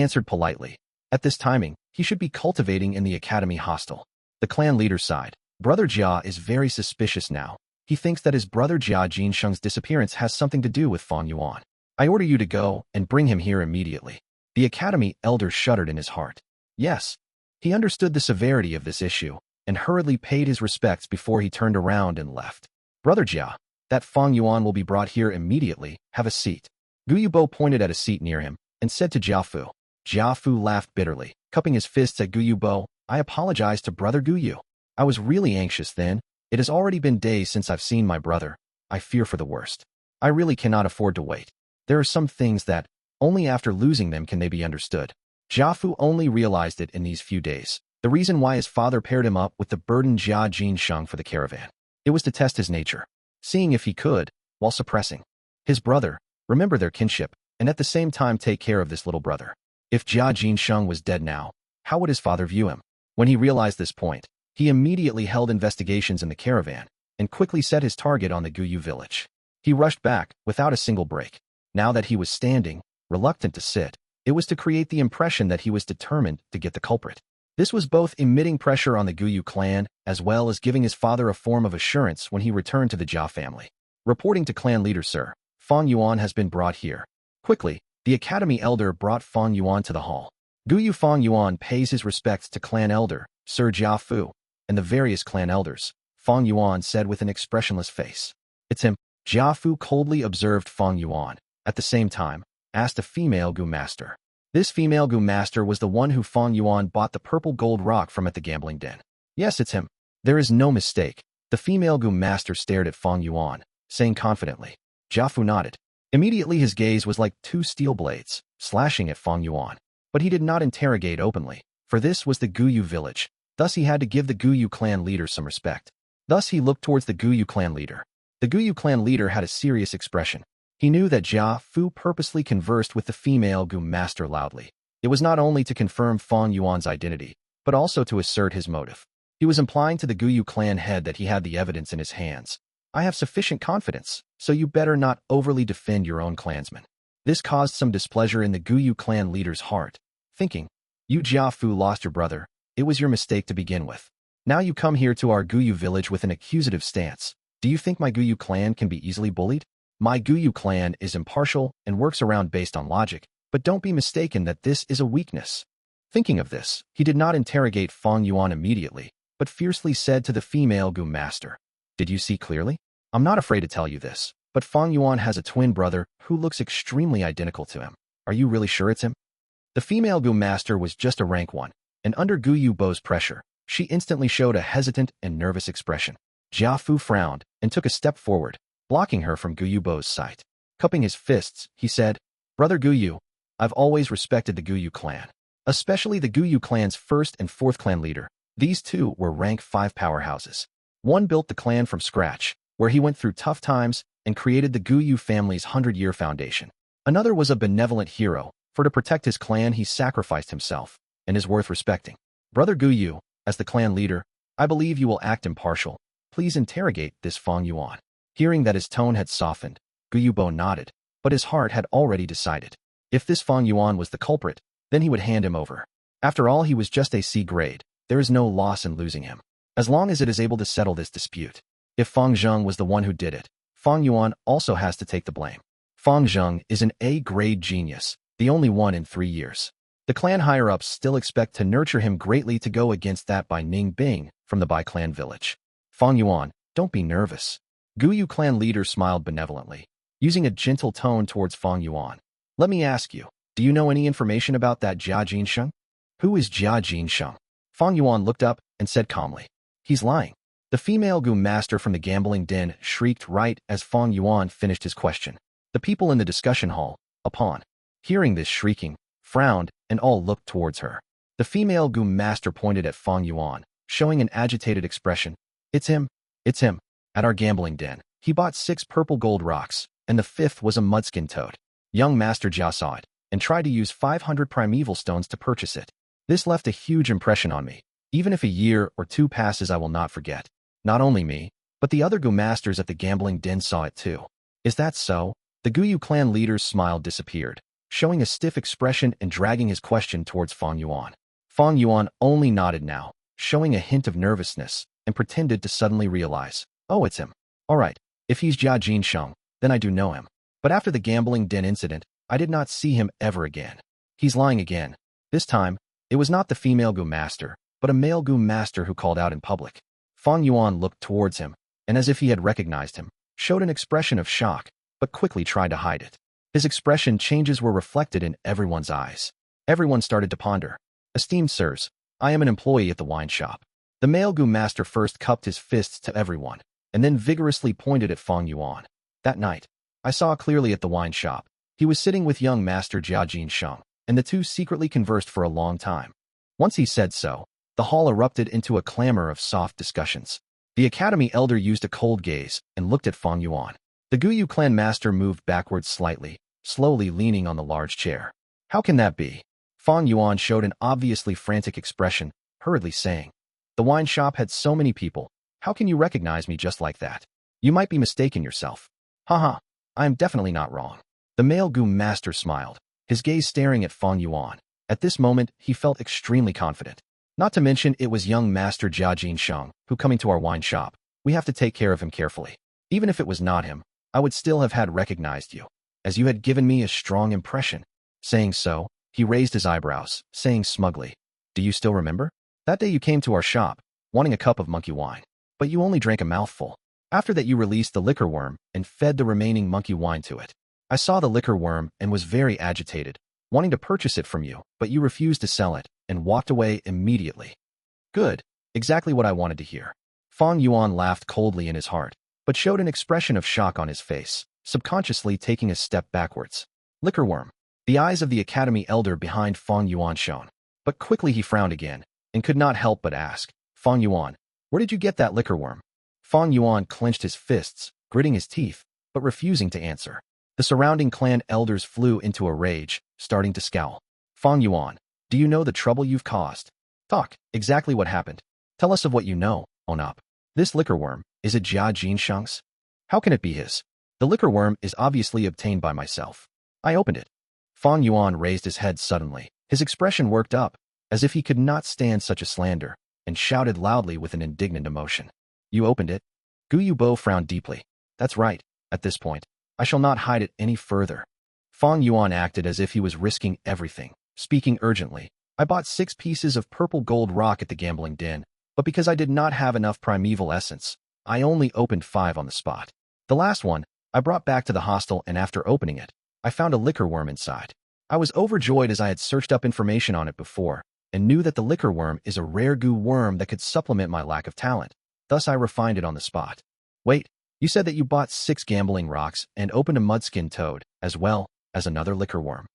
answered politely. At this timing, he should be cultivating in the academy hostel. The clan leader sighed. Brother Jia is very suspicious now. He thinks that his brother Jia Jinsheng's disappearance has something to do with Fang Yuan. I order you to go and bring him here immediately. The academy elder shuddered in his heart. Yes. He understood the severity of this issue and hurriedly paid his respects before he turned around and left. Brother Jia, that Fang Yuan will be brought here immediately. Have a seat. Gu Bo pointed at a seat near him and said to Jia Fu. Jia Fu laughed bitterly, cupping his fists at Gu Bo. I apologize to Brother Gu. I was really anxious then. It has already been days since I've seen my brother. I fear for the worst. I really cannot afford to wait. There are some things that, only after losing them can they be understood. Jiafu only realized it in these few days. The reason why his father paired him up with the burdened Jia Jinsheng for the caravan. It was to test his nature, seeing if he could, while suppressing his brother, remember their kinship, and at the same time take care of this little brother. If Jia Jinsheng was dead now, how would his father view him? When he realized this point, he immediately held investigations in the caravan and quickly set his target on the Guyu village. He rushed back without a single break. Now that he was standing, reluctant to sit, it was to create the impression that he was determined to get the culprit. This was both emitting pressure on the Guyu clan as well as giving his father a form of assurance when he returned to the Jia family. Reporting to clan leader, sir, Fang Yuan has been brought here. Quickly, the academy elder brought Fang Yuan to the hall. Guyu Fang Yuan pays his respects to clan elder, Sir Jiafu, and the various clan elders, Fang Yuan said with an expressionless face. It's him. Jiafu coldly observed Fang Yuan. At the same time, asked a female Gu master. This female Gu master was the one who Fang Yuan bought the purple gold rock from at the gambling den. Yes, it's him. There is no mistake. The female Gu master stared at Fang Yuan, saying confidently. Jiafu nodded. Immediately his gaze was like two steel blades, slashing at Fang Yuan. But he did not interrogate openly, for this was the Guyu village. Thus he had to give the Guyu clan leader some respect. Thus he looked towards the Guyu clan leader. The Guyu clan leader had a serious expression. He knew that Jia Fu purposely conversed with the female Gu master loudly. It was not only to confirm Fang Yuan's identity, but also to assert his motive. He was implying to the Guyu clan head that he had the evidence in his hands. I have sufficient confidence, so you better not overly defend your own clansmen. This caused some displeasure in the Guyu clan leader's heart, thinking, you Jia Fu lost your brother. It was your mistake to begin with. Now you come here to our Guyu village with an accusative stance. Do you think my Guyu clan can be easily bullied? My Guyu clan is impartial and works around based on logic, but don't be mistaken that this is a weakness. Thinking of this, he did not interrogate Fang Yuan immediately, but fiercely said to the female Gu master, did you see clearly? I'm not afraid to tell you this, but Fang Yuan has a twin brother who looks extremely identical to him. Are you really sure it's him? The female Gu master was just a rank 1, and under Guyu Bo's pressure, she instantly showed a hesitant and nervous expression. Jiafu frowned and took a step forward, blocking her from Guyu Bo's sight. Cupping his fists, he said, Brother Guyu, I've always respected the Guyu clan, especially the Guyu clan's 1st and 4th clan leader. These two were rank 5 powerhouses. One built the clan from scratch, where he went through tough times and created the Guyu family's 100-year foundation. Another was a benevolent hero, for to protect his clan he sacrificed himself, and is worth respecting. Brother Guyu, as the clan leader, I believe you will act impartial. Please interrogate this Fang Yuan. Hearing that his tone had softened, Guyu Bo nodded, but his heart had already decided. If this Fang Yuan was the culprit, then he would hand him over. After all, he was just a C grade. There is no loss in losing him, as long as it is able to settle this dispute. If Fang Zheng was the one who did it, Fang Yuan also has to take the blame. Fang Zheng is an A-grade genius, the only one in 3 years. The clan higher-ups still expect to nurture him greatly to go against that by Ning Bing from the Bai clan village. Fang Yuan, don't be nervous. Guyu clan leader smiled benevolently, using a gentle tone towards Fang Yuan. Let me ask you, do you know any information about that Jia Jinsheng? Who is Jia Jinsheng? Fang Yuan looked up and said calmly, he's lying. The female Gu master from the gambling den shrieked right as Fang Yuan finished his question. The people in the discussion hall, upon hearing this shrieking, frowned and all looked towards her. The female Gu master pointed at Fang Yuan, showing an agitated expression. It's him. It's him. At our gambling den, he bought 6 purple gold rocks, and the 5th was a mudskin toad. Young Master Jia saw it, and tried to use 500 primeval stones to purchase it. This left a huge impression on me. Even if a year or 2 passes, I will not forget. Not only me, but the other Gu masters at the gambling den saw it too. Is that so? The Guyu clan leader's smile disappeared, showing a stiff expression and dragging his question towards Fang Yuan. Fang Yuan only nodded now, showing a hint of nervousness, and pretended to suddenly realize, oh, it's him. All right, if he's Jia Jinsheng, then I do know him. But after the gambling den incident, I did not see him ever again. He's lying again. This time, it was not the female Gu master, but a male Gu master who called out in public. Fang Yuan looked towards him, and as if he had recognized him, showed an expression of shock, but quickly tried to hide it. His expression changes were reflected in everyone's eyes. Everyone started to ponder. Esteemed sirs, I am an employee at the wine shop. The male Gu master first cupped his fists to everyone, and then vigorously pointed at Fang Yuan. That night, I saw clearly at the wine shop. He was sitting with young Master Jia Sheng, and the two secretly conversed for a long time. Once he said so, the hall erupted into a clamor of soft discussions. The academy elder used a cold gaze and looked at Fang Yuan. The Guyu clan master moved backwards slightly, slowly leaning on the large chair. How can that be? Fang Yuan showed an obviously frantic expression, hurriedly saying, "The wine shop had so many people. How can you recognize me just like that? You might be mistaken yourself." Haha, I am definitely not wrong. The male Gu master smiled, his gaze staring at Fang Yuan. At this moment, he felt extremely confident. Not to mention it was young Master Jia Sheng, who coming to our wine shop. We have to take care of him carefully. Even if it was not him, I would still have had recognized you, as you had given me a strong impression. Saying so, he raised his eyebrows, saying smugly, "Do you still remember? That day you came to our shop, wanting a cup of monkey wine, but you only drank a mouthful. After that you released the liquor worm and fed the remaining monkey wine to it. I saw the liquor worm and was very agitated, wanting to purchase it from you, but you refused to sell it and walked away immediately." Good, exactly what I wanted to hear. Fang Yuan laughed coldly in his heart, but showed an expression of shock on his face, subconsciously taking a step backwards. Liquor worm. The eyes of the academy elder behind Fang Yuan shone, but quickly he frowned again, and could not help but ask, "Fang Yuan, where did you get that liquor worm?" Fang Yuan clenched his fists, gritting his teeth, but refusing to answer. The surrounding clan elders flew into a rage, starting to scowl. "Fang Yuan, do you know the trouble you've caused? Talk, exactly what happened. Tell us of what you know, own up. This liquor worm, is it Jia Sheng's? How can it be his? The liquor worm is obviously obtained by myself. I opened it." Fang Yuan raised his head suddenly. His expression worked up, as if he could not stand such a slander, and shouted loudly with an indignant emotion. "You opened it?" Gu Yubo frowned deeply. "That's right. At this point, I shall not hide it any further." Fang Yuan acted as if he was risking everything, speaking urgently. "I bought 6 pieces of purple gold rock at the gambling den, but because I did not have enough primeval essence, I only opened 5 on the spot. The last one, I brought back to the hostel, and after opening it, I found a liquor worm inside. I was overjoyed as I had searched up information on it before, and knew that the liquor worm is a rare Gu worm that could supplement my lack of talent. Thus I refined it on the spot." Wait, you said that you bought 6 gambling rocks and opened a mudskin toad, as well as another liquor worm.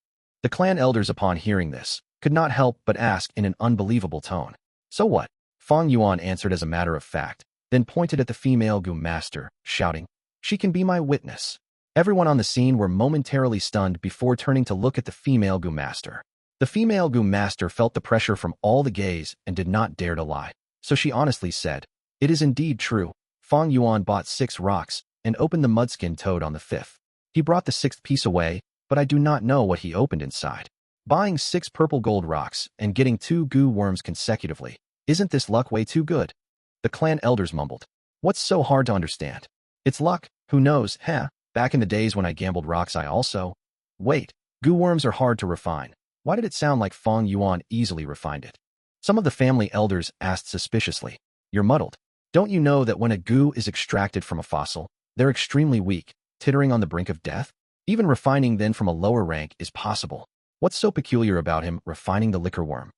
The clan elders, upon hearing this, could not help but ask in an unbelievable tone, "So what?" Fang Yuan answered as a matter of fact, then pointed at the female Gu master, shouting, "She can be my witness." Everyone on the scene were momentarily stunned before turning to look at the female Gu master. The female Gu master felt the pressure from all the gaze and did not dare to lie, so she honestly said, "It is indeed true. Fang Yuan bought 6 rocks and opened the mudskin toad on the 5th. He brought the 6th piece away, but I do not know what he opened inside. Buying 6 purple gold rocks and getting 2 Gu worms consecutively. Isn't this luck way too good?" The clan elders mumbled. "What's so hard to understand? It's luck, who knows, heh? Back in the days when I gambled rocks I also..." Wait, Gu worms are hard to refine. Why did it sound like Fang Yuan easily refined it? Some of the family elders asked suspiciously. "You're muddled. Don't you know that when a Gu is extracted from a fossil, they're extremely weak, tittering on the brink of death? Even refining then from a lower rank is possible. What's so peculiar about him refining the liquor worm?"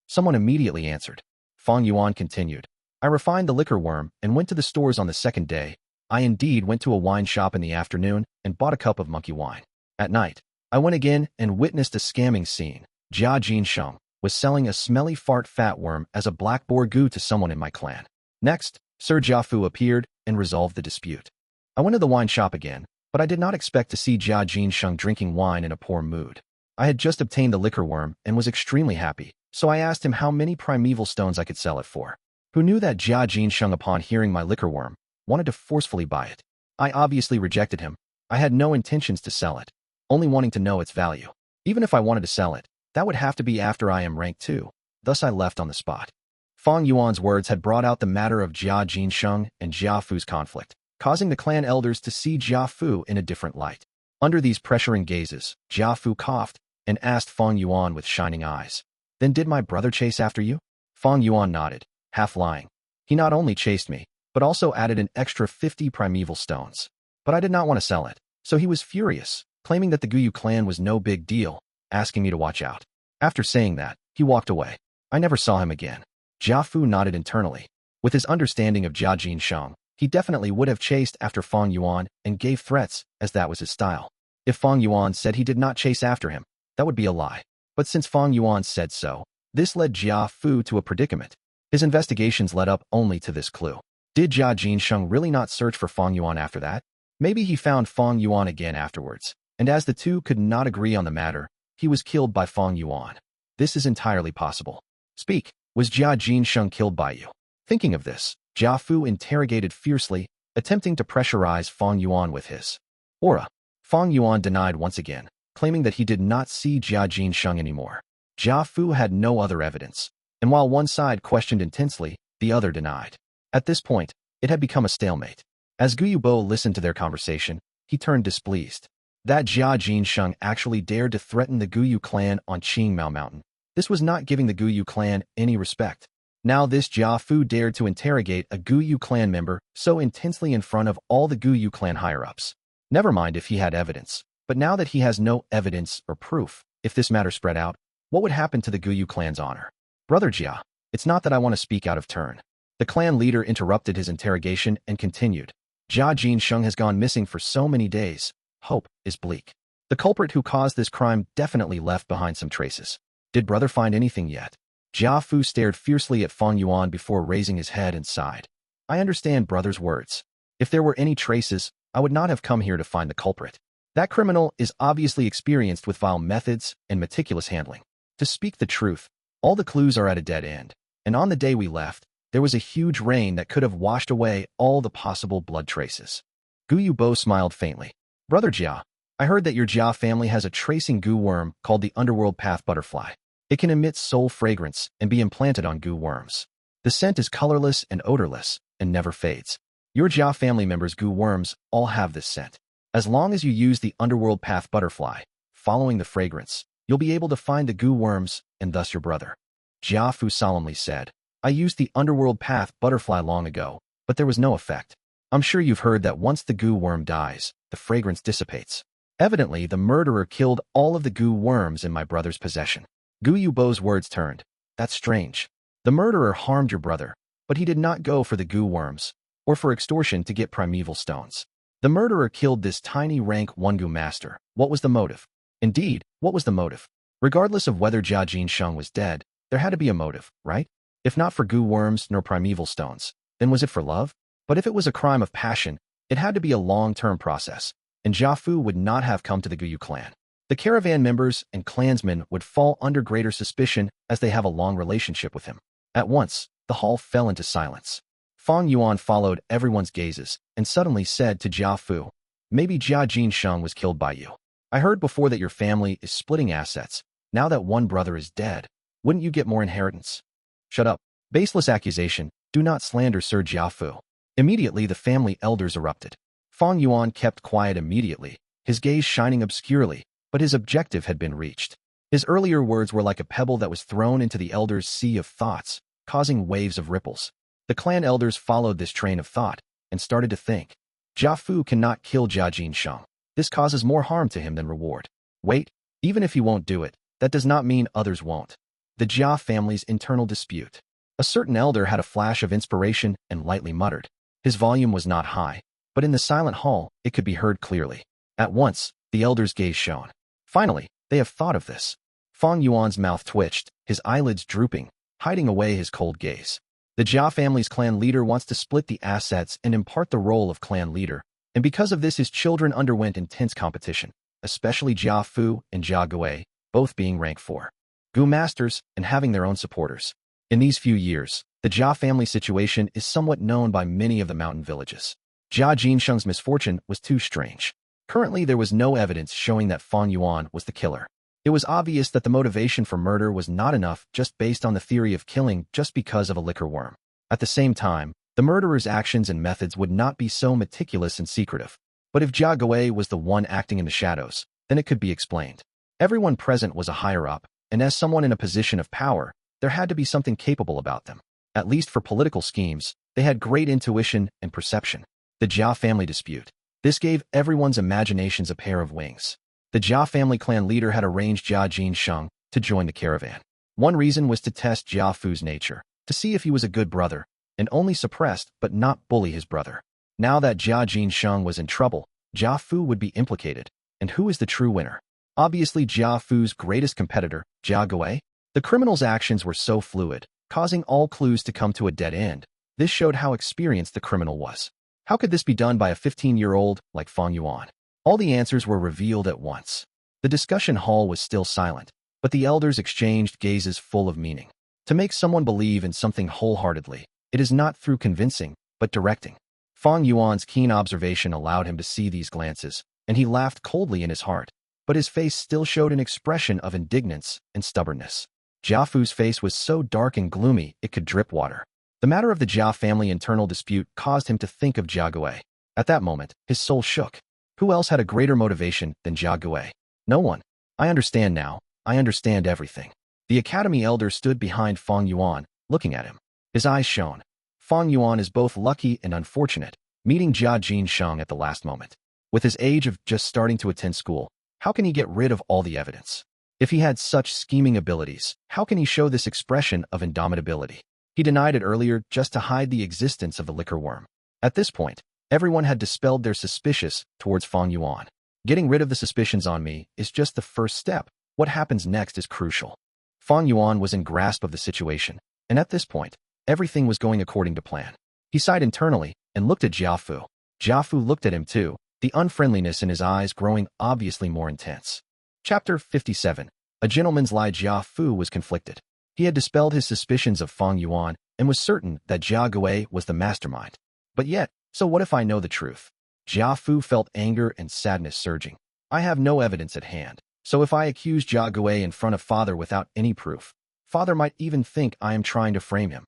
Someone immediately answered. Fang Yuan continued, "I refined the liquor worm and went to the stores on the 2nd day. I indeed went to a wine shop in the afternoon and bought a cup of monkey wine. At night, I went again and witnessed a scamming scene. Jia Sheng was selling a smelly fat worm as a black Boar Gu to someone in my clan. Next, Sir Jiafu appeared and resolved the dispute. I went to the wine shop again, but I did not expect to see Jia Sheng drinking wine in a poor mood. I had just obtained the liquor worm and was extremely happy, so I asked him how many primeval stones I could sell it for. Who knew that Jia Sheng, upon hearing my liquor worm, wanted to forcefully buy it. I obviously rejected him. I had no intentions to sell it, only wanting to know its value. Even if I wanted to sell it, that would have to be after I am rank 2. Thus I left on the spot." Fang Yuan's words had brought out the matter of Jia Sheng and Jiafu's conflict, causing the clan elders to see Jiafu in a different light. Under these pressuring gazes, Jiafu coughed and asked Fang Yuan with shining eyes, "Then did my brother chase after you?" Fang Yuan nodded, half lying. "He not only chased me, but also added an extra 50 primeval stones. But I did not want to sell it, so he was furious, claiming that the Guyu clan was no big deal, asking me to watch out. After saying that, he walked away. I never saw him again." Jiafu nodded internally. With his understanding of Jia Jinsheng, he definitely would have chased after Fang Yuan and gave threats, as that was his style. If Fang Yuan said he did not chase after him, that would be a lie. But since Fang Yuan said so, this led Jia Fu to a predicament. His investigations led up only to this clue. Did Jia Jinsheng really not search for Fang Yuan after that? Maybe he found Fang Yuan again afterwards, and as the two could not agree on the matter, he was killed by Fang Yuan. This is entirely possible. Speak, was Jia Jinsheng killed by you? Thinking of this, Jia Fu interrogated fiercely, attempting to pressurize Fang Yuan with his aura. Fang Yuan denied once again, claiming that he did not see Jia Jinsheng anymore. Jia Fu had no other evidence, and while one side questioned intensely, the other denied. At this point, it had become a stalemate. As Gu Yubo listened to their conversation, he turned displeased. That Jia Jinsheng actually dared to threaten the Guyu clan on Qingmao Mountain. This was not giving the Guyu clan any respect. Now this Jia Fu dared to interrogate a Guyu clan member so intensely in front of all the Guyu clan higher-ups. Never mind if he had evidence, but now that he has no evidence or proof, if this matter spread out, what would happen to the Guyu clan's honor? Brother Jia, it's not that I want to speak out of turn. The clan leader interrupted his interrogation and continued. Jia Jinsheng has gone missing for so many days. Hope is bleak. The culprit who caused this crime definitely left behind some traces. Did brother find anything yet? Jia Fu stared fiercely at Fang Yuan before raising his head and sighed. I understand brother's words. If there were any traces, I would not have come here to find the culprit. That criminal is obviously experienced with vile methods and meticulous handling. To speak the truth, all the clues are at a dead end, and on the day we left, there was a huge rain that could have washed away all the possible blood traces. Gu Yubo smiled faintly. Brother Jia, I heard that your Jia family has a tracing Gu worm called the Underworld Path Butterfly. It can emit soul fragrance and be implanted on Gu worms. The scent is colorless and odorless and never fades. Your Jia family members' Gu worms all have this scent. As long as you use the Underworld Path Butterfly, following the fragrance, you'll be able to find the Gu worms and thus your brother. Jia Fu solemnly said, I used the Underworld Path Butterfly long ago, but there was no effect. I'm sure you've heard that once the Gu worm dies, the fragrance dissipates. Evidently, the murderer killed all of the Gu worms in my brother's possession. Gu Yubo's words turned. That's strange. The murderer harmed your brother, but he did not go for the Gu worms, or for extortion to get primeval stones. The murderer killed this tiny rank 1 Gu master. What was the motive? Indeed, what was the motive? Regardless of whether Jia Jinsheng was dead, there had to be a motive, right? If not for Gu worms nor primeval stones, then was it for love? But if it was a crime of passion, it had to be a long-term process, and Jia Fu would not have come to the Guyu clan. The caravan members and clansmen would fall under greater suspicion as they have a long relationship with him. At once, the hall fell into silence. Fang Yuan followed everyone's gazes and suddenly said to Jia Fu, maybe Jia Jinsheng was killed by you. I heard before that your family is splitting assets. Now that one brother is dead, wouldn't you get more inheritance? Shut up. Baseless accusation. Do not slander Sir Jia Fu. Immediately, the family elders erupted. Fang Yuan kept quiet immediately, his gaze shining obscurely, but his objective had been reached. His earlier words were like a pebble that was thrown into the elders' sea of thoughts, causing waves of ripples. The clan elders followed this train of thought and started to think. Jia Fu cannot kill Jia Jinsheng. This causes more harm to him than reward. Wait, even if he won't do it, that does not mean others won't. The Jia family's internal dispute. A certain elder had a flash of inspiration and lightly muttered. His volume was not high, but in the silent hall, it could be heard clearly. At once, the elder's gaze shone. Finally, they have thought of this. Fang Yuan's mouth twitched, his eyelids drooping, hiding away his cold gaze. The Jia family's clan leader wants to split the assets and impart the role of clan leader, and because of this his children underwent intense competition, especially Jia Fu and Jia Gui, both being rank 4 Gu masters and having their own supporters. In these few years, the Jia family situation is somewhat known by many of the mountain villages. Jia Jinsheng's misfortune was too strange. Currently, there was no evidence showing that Fang Yuan was the killer. It was obvious that the motivation for murder was not enough just based on the theory of killing just because of a liquor worm. At the same time, the murderer's actions and methods would not be so meticulous and secretive. But if Jia Gui was the one acting in the shadows, then it could be explained. Everyone present was a higher-up, and as someone in a position of power, there had to be something capable about them. At least for political schemes, they had great intuition and perception. The Jia family dispute. This gave everyone's imaginations a pair of wings. The Jia family clan leader had arranged Jia Jinsheng to join the caravan. One reason was to test Jia Fu's nature, to see if he was a good brother, and only suppressed but not bully his brother. Now that Jia Jinsheng was in trouble, Jia Fu would be implicated. And who is the true winner? Obviously Jia Fu's greatest competitor, Jia Gui. The criminal's actions were so fluid, causing all clues to come to a dead end. This showed how experienced the criminal was. How could this be done by a 15-year-old like Fang Yuan? All the answers were revealed at once. The discussion hall was still silent, but the elders exchanged gazes full of meaning. To make someone believe in something wholeheartedly, it is not through convincing, but directing. Fang Yuan's keen observation allowed him to see these glances, and he laughed coldly in his heart, but his face still showed an expression of indignance and stubbornness. Jia Fu's face was so dark and gloomy it could drip water. The matter of the Jia family internal dispute caused him to think of Jia Gui. At that moment, his soul shook. Who else had a greater motivation than Jia Gui? No one. I understand now. I understand everything. The academy elder stood behind Fang Yuan, looking at him. His eyes shone. Fang Yuan is both lucky and unfortunate, meeting Jia Jinsheng at the last moment. With his age of just starting to attend school, how can he get rid of all the evidence? If he had such scheming abilities, how can he show this expression of indomitability? He denied it earlier just to hide the existence of the liquor worm. At this point, everyone had dispelled their suspicions towards Fang Yuan. Getting rid of the suspicions on me is just the first step. What happens next is crucial. Fang Yuan was in grasp of the situation, and at this point, everything was going according to plan. He sighed internally and looked at Jia Fu. Jia Fu looked at him too, the unfriendliness in his eyes growing obviously more intense. Chapter 57. A gentleman's lie. Jia Fu was conflicted. He had dispelled his suspicions of Fang Yuan and was certain that Jia Gui was the mastermind. But yet, so what if I know the truth? Jia Fu felt anger and sadness surging. I have no evidence at hand, so if I accuse Jia Gui in front of father without any proof, father might even think I am trying to frame him.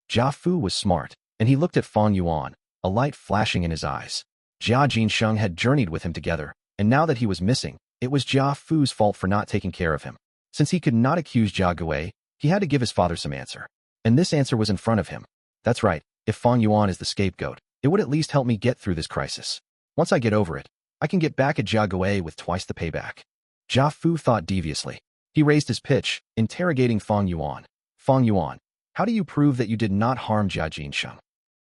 Jia Fu was smart, and he looked at Fang Yuan, a light flashing in his eyes. Jia Jinsheng had journeyed with him together, and now that he was missing, it was Jia Fu's fault for not taking care of him. Since he could not accuse Jia Gui, he had to give his father some answer. And this answer was in front of him. That's right, if Fang Yuan is the scapegoat, it would at least help me get through this crisis. Once I get over it, I can get back at Jia Gui with twice the payback. Jia Fu thought deviously. He raised his pitch, interrogating Fang Yuan. Fang Yuan, how do you prove that you did not harm Jia Jinsheng?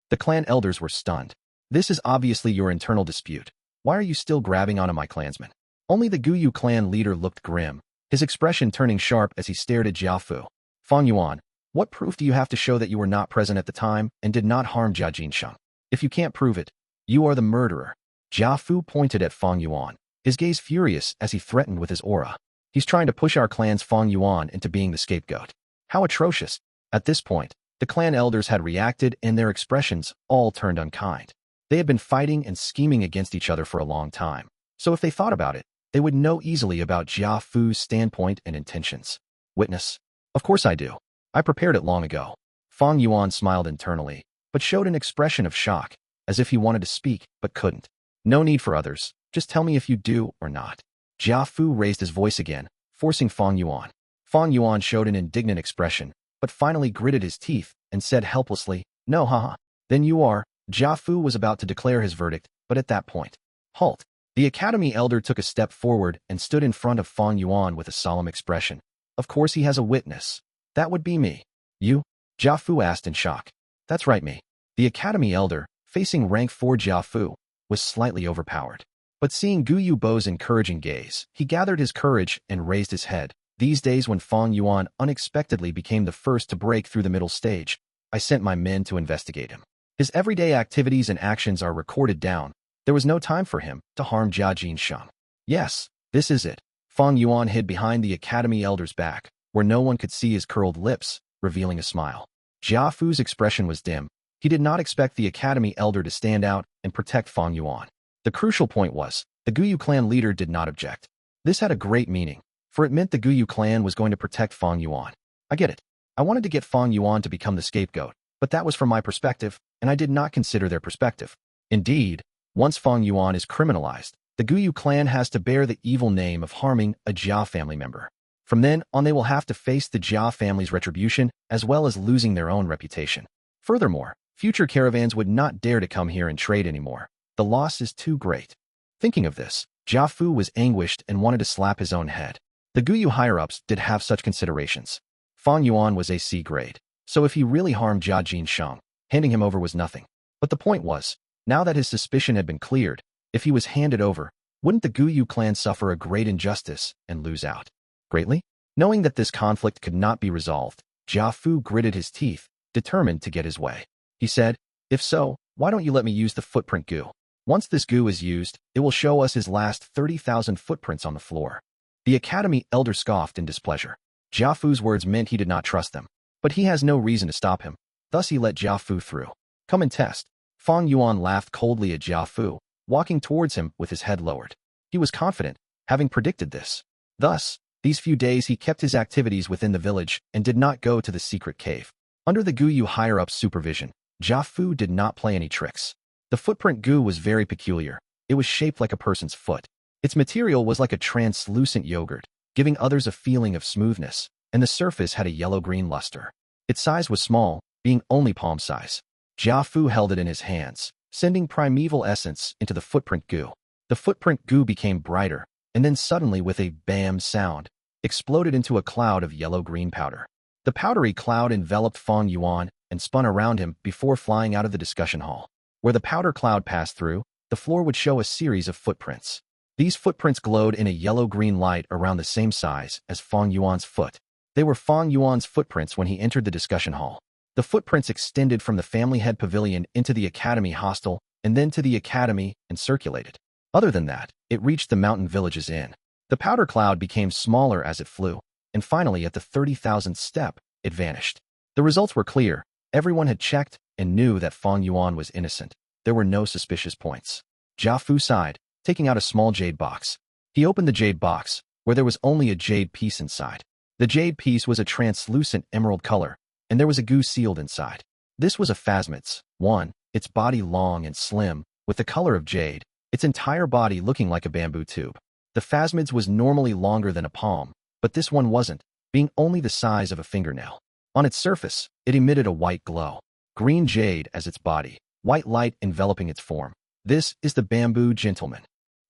The clan elders were stunned. This is obviously your internal dispute. Why are you still grabbing onto my clansmen? Only the Gu clan leader looked grim, his expression turning sharp as he stared at Jia Fu. Fang Yuan, what proof do you have to show that you were not present at the time and did not harm Jia Jinsheng? If you can't prove it, you are the murderer. Jia Fu pointed at Fang Yuan, his gaze furious as he threatened with his aura. He's trying to push our clan's Fang Yuan into being the scapegoat. How atrocious. At this point, the clan elders had reacted and their expressions all turned unkind. They had been fighting and scheming against each other for a long time, so if they thought about it, they would know easily about Jia Fu's standpoint and intentions. Witness. Of course I do. I prepared it long ago. Fang Yuan smiled internally, but showed an expression of shock, as if he wanted to speak but couldn't. No need for others. Just tell me if you do or not. Jia Fu raised his voice again, forcing Fang Yuan. Fang Yuan showed an indignant expression, but finally gritted his teeth and said helplessly, no, haha. Then you are. Jia Fu was about to declare his verdict, but at that point, halt. The academy elder took a step forward and stood in front of Fang Yuan with a solemn expression. Of course he has a witness. That would be me. You? Jia Fu asked in shock. That's right, me. The academy elder, facing rank 4 Jia Fu, was slightly overpowered. But seeing Gu Yubo's encouraging gaze, he gathered his courage and raised his head. These days when Fang Yuan unexpectedly became the first to break through the middle stage, I sent my men to investigate him. His everyday activities and actions are recorded down. There was no time for him to harm Jia Jinsheng. Yes, this is it. Fang Yuan hid behind the academy elder's back, where no one could see his curled lips, revealing a smile. Jia Fu's expression was dim. He did not expect the academy elder to stand out and protect Fang Yuan. The crucial point was, the Gu clan leader did not object. This had a great meaning, for it meant the Gu clan was going to protect Fang Yuan. I get it. I wanted to get Fang Yuan to become the scapegoat, but that was from my perspective, and I did not consider their perspective. Indeed, once Fang Yuan is criminalized, the Gu clan has to bear the evil name of harming a Jia family member. From then on they will have to face the Jia family's retribution as well as losing their own reputation. Furthermore, future caravans would not dare to come here and trade anymore. The loss is too great. Thinking of this, Jia Fu was anguished and wanted to slap his own head. The Gu higher-ups did have such considerations. Fang Yuan was a C grade, so if he really harmed Jia Jinsheng, Handing him over was nothing. But the point was, now that his suspicion had been cleared, if he was handed over, wouldn't the Gu Yu clan suffer a great injustice and lose out greatly? Knowing that this conflict could not be resolved, Jia Fu gritted his teeth, determined to get his way. He said, "If so, why don't you let me use the footprint Gu? Once this Gu is used, it will show us his last 30,000 footprints on the floor." The Academy elder scoffed in displeasure. Jia Fu's words meant he did not trust them, but he has no reason to stop him. Thus he let Jia Fu through. "Come and test." Fang Yuan laughed coldly at Jia Fu, walking towards him with his head lowered. He was confident, having predicted this. Thus, these few days he kept his activities within the village and did not go to the secret cave. Under the Gu Yu higher-up's supervision, Jia Fu did not play any tricks. The footprint Gu was very peculiar. It was shaped like a person's foot. Its material was like a translucent yogurt, giving others a feeling of smoothness, and the surface had a yellow-green luster. Its size was small, being only palm size. Jia Fu held it in his hands, sending primeval essence into the footprint Gu. The footprint Gu became brighter, and then suddenly with a bam sound, exploded into a cloud of yellow-green powder. The powdery cloud enveloped Fang Yuan and spun around him before flying out of the discussion hall. Where the powder cloud passed through, the floor would show a series of footprints. These footprints glowed in a yellow-green light around the same size as Fang Yuan's foot. They were Fang Yuan's footprints when he entered the discussion hall. The footprints extended from the family head pavilion into the academy hostel and then to the academy and circulated. Other than that, it reached the mountain village's inn. The powder cloud became smaller as it flew, and finally at the 30,000th step, it vanished. The results were clear. Everyone had checked and knew that Fang Yuan was innocent. There were no suspicious points. Jia Fu sighed, taking out a small jade box. He opened the jade box, where there was only a jade piece inside. The jade piece was a translucent emerald color, and there was a Gu sealed inside. This was a phasmid's, one, its body long and slim, with the color of jade, its entire body looking like a bamboo tube. The phasmid's was normally longer than a palm, but this one wasn't, being only the size of a fingernail. On its surface, it emitted a white glow. Green jade as its body, white light enveloping its form. This is the bamboo gentleman.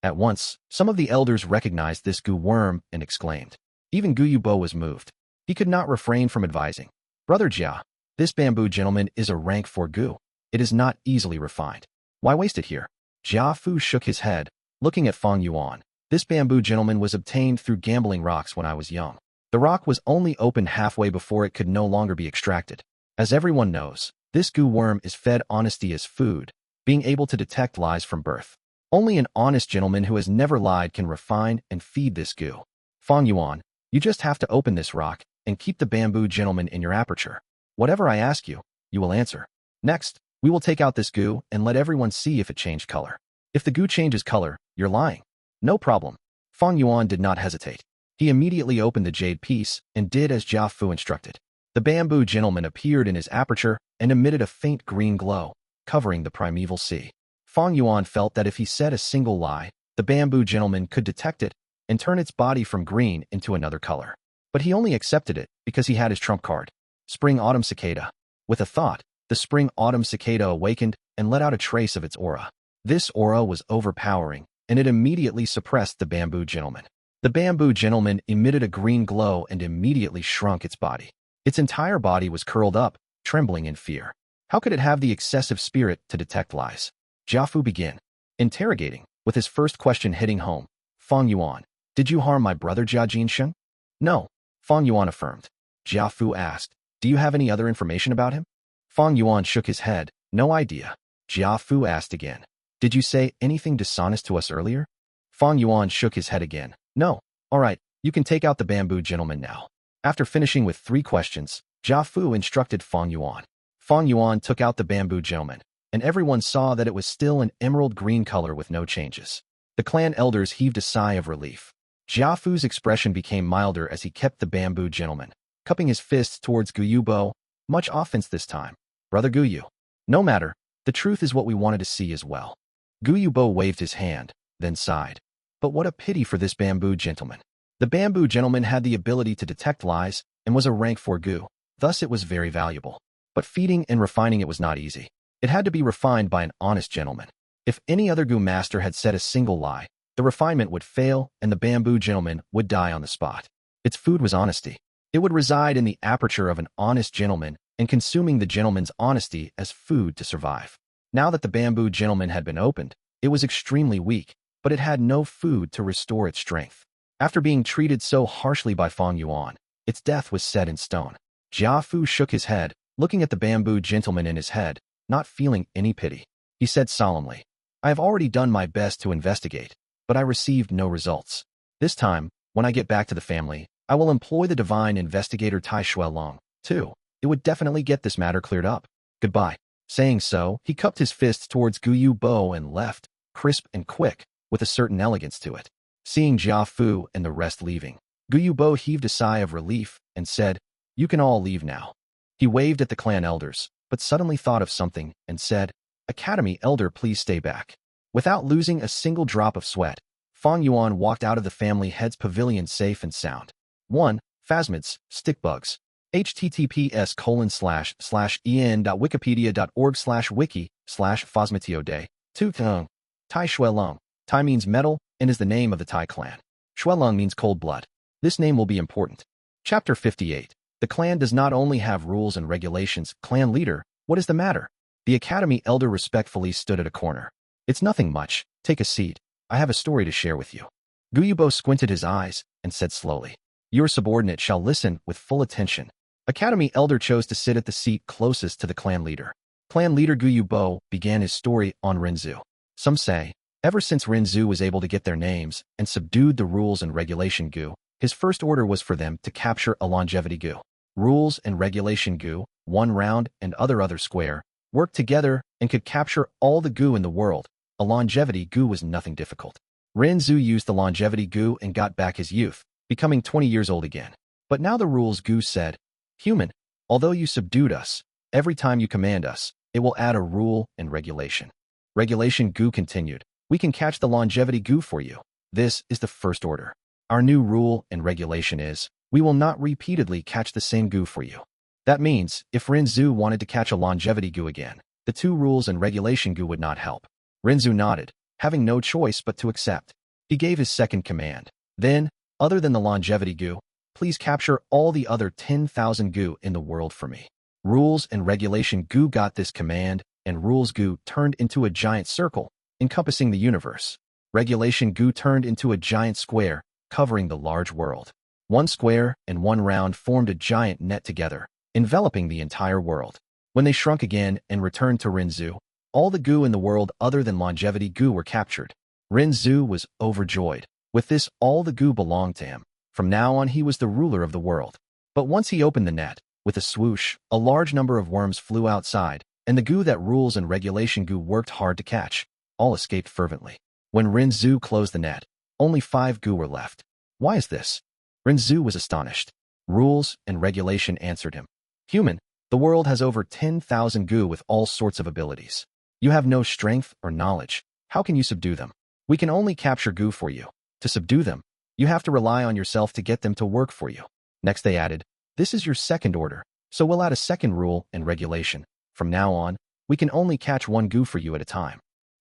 At once, some of the elders recognized this Gu worm and exclaimed. Even Gu Yubo was moved. He could not refrain from advising. "Brother Jia, this bamboo gentleman is a rank 4 Gu. It is not easily refined. Why waste it here?" Jia Fu shook his head, looking at Fang Yuan. "This bamboo gentleman was obtained through gambling rocks when I was young. The rock was only opened halfway before it could no longer be extracted. As everyone knows, this Gu worm is fed honesty as food, being able to detect lies from birth. Only an honest gentleman who has never lied can refine and feed this Gu. Fang Yuan, you just have to open this rock and keep the bamboo gentleman in your aperture. Whatever I ask you, you will answer. Next, we will take out this Gu and let everyone see if it changed color. If the Gu changes color, you're lying." "No problem." Fang Yuan did not hesitate. He immediately opened the jade piece and did as Jia Fu instructed. The bamboo gentleman appeared in his aperture and emitted a faint green glow, covering the primeval sea. Fang Yuan felt that if he said a single lie, the bamboo gentleman could detect it and turn its body from green into another color. But he only accepted it because he had his trump card. Spring Autumn Cicada. With a thought, the spring Autumn Cicada awakened and let out a trace of its aura. This aura was overpowering, and it immediately suppressed the bamboo gentleman. The bamboo gentleman emitted a green glow and immediately shrunk its body. Its entire body was curled up, trembling in fear. How could it have the excessive spirit to detect lies? Jia Fu began, interrogating, with his first question hitting home. "Fang Yuan, did you harm my brother Jia Jinsheng?" "No," Fang Yuan affirmed. Jia Fu asked, "Do you have any other information about him?" Fang Yuan shook his head. "No idea." Jia Fu asked again, "Did you say anything dishonest to us earlier?" Fang Yuan shook his head again. "No." "All right, you can take out the bamboo gentleman now." After finishing with 3 questions, Jia Fu instructed Fang Yuan. Fang Yuan took out the bamboo gentleman, and everyone saw that it was still an emerald green color with no changes. The clan elders heaved a sigh of relief. Jia Fu's expression became milder as he kept the bamboo gentleman, cupping his fists towards Gu Yubo. "Much offense this time, Brother Gu Yu. No matter, the truth is what we wanted to see as well." Gu Yubo waved his hand, then sighed. "But what a pity for this bamboo gentleman." The bamboo gentleman had the ability to detect lies and was a rank 4 Gu, thus it was very valuable. But feeding and refining it was not easy. It had to be refined by an honest gentleman. If any other Gu master had said a single lie, the refinement would fail and the bamboo gentleman would die on the spot. Its food was honesty. It would reside in the aperture of an honest gentleman and consuming the gentleman's honesty as food to survive. Now that the bamboo gentleman had been opened, it was extremely weak, but it had no food to restore its strength. After being treated so harshly by Fang Yuan, its death was set in stone. Jia Fu shook his head, looking at the bamboo gentleman in his head, not feeling any pity. He said solemnly, I have already done my best to investigate, but I received no results. This time, when I get back to the family, I will employ the divine investigator Tai Shuelong, too. It would definitely get this matter cleared up. Goodbye. Saying so, he cupped his fists towards Gu Yu Bo and left, crisp and quick, with a certain elegance to it. Seeing Jia Fu and the rest leaving, Gu Yu Bo heaved a sigh of relief and said, You can all leave now. He waved at the clan elders, but suddenly thought of something and said, Academy elder, please stay back. Without losing a single drop of sweat, Fang Yuan walked out of the family head's pavilion safe and sound. 1. Phasmids, stickbugs. https://en.wikipedia.org/wiki/phasmatio day. 2. Tai Shuelong. Tai means metal and is the name of the Tai clan. Shuelong means cold blood. This name will be important. Chapter 58. The clan does not only have rules and regulations. Clan leader, what is the matter? The academy elder respectfully stood at a corner. It's nothing much. Take a seat. I have a story to share with you. Gu Yubo squinted his eyes and said slowly, Your subordinate shall listen with full attention. Academy elder chose to sit at the seat closest to the clan leader. Clan leader Gu Yubo began his story on Rinzu. Some say, ever since Rinzu was able to get their names and subdued the rules and regulation Gu, his first order was for them to capture a longevity Gu. Rules and regulation Gu, one round and other square, worked together and could capture all the Gu in the world. A longevity Gu was nothing difficult. Rinzu used the longevity Gu and got back his youth, becoming 20 years old again. But now the rules Gu said, Human, although you subdued us, every time you command us, it will add a rule and regulation. Regulation Gu continued, We can catch the longevity Gu for you. This is the first order. Our new rule and regulation is, we will not repeatedly catch the same Gu for you. That means, if Rinzu wanted to catch a longevity Gu again, the two rules and regulation Gu would not help. Rinzu nodded, having no choice but to accept. He gave his second command. Then, other than the longevity Gu, please capture all the other 10,000 Gu in the world for me. Rules and regulation Gu got this command, and rules Gu turned into a giant circle, encompassing the universe. Regulation Gu turned into a giant square, covering the large world. One square and one round formed a giant net together, enveloping the entire world. When they shrunk again and returned to Rinzu, all the Gu in the world other than longevity Gu were captured. Rinzu was overjoyed. With this, all the Gu belonged to him. From now on, he was the ruler of the world. But once he opened the net, with a swoosh, a large number of worms flew outside, and the Gu that rules and regulation Gu worked hard to catch. All escaped fervently. When Rinzu closed the net, only 5 Gu were left. Why is this? Rinzu was astonished. Rules and regulation answered him. Human, the world has over 10,000 Gu with all sorts of abilities. You have no strength or knowledge. How can you subdue them? We can only capture Gu for you. To subdue them, you have to rely on yourself to get them to work for you. Next they added, this is your second order, so we'll add a second rule and regulation. From now on, we can only catch 1 Gu for you at a time.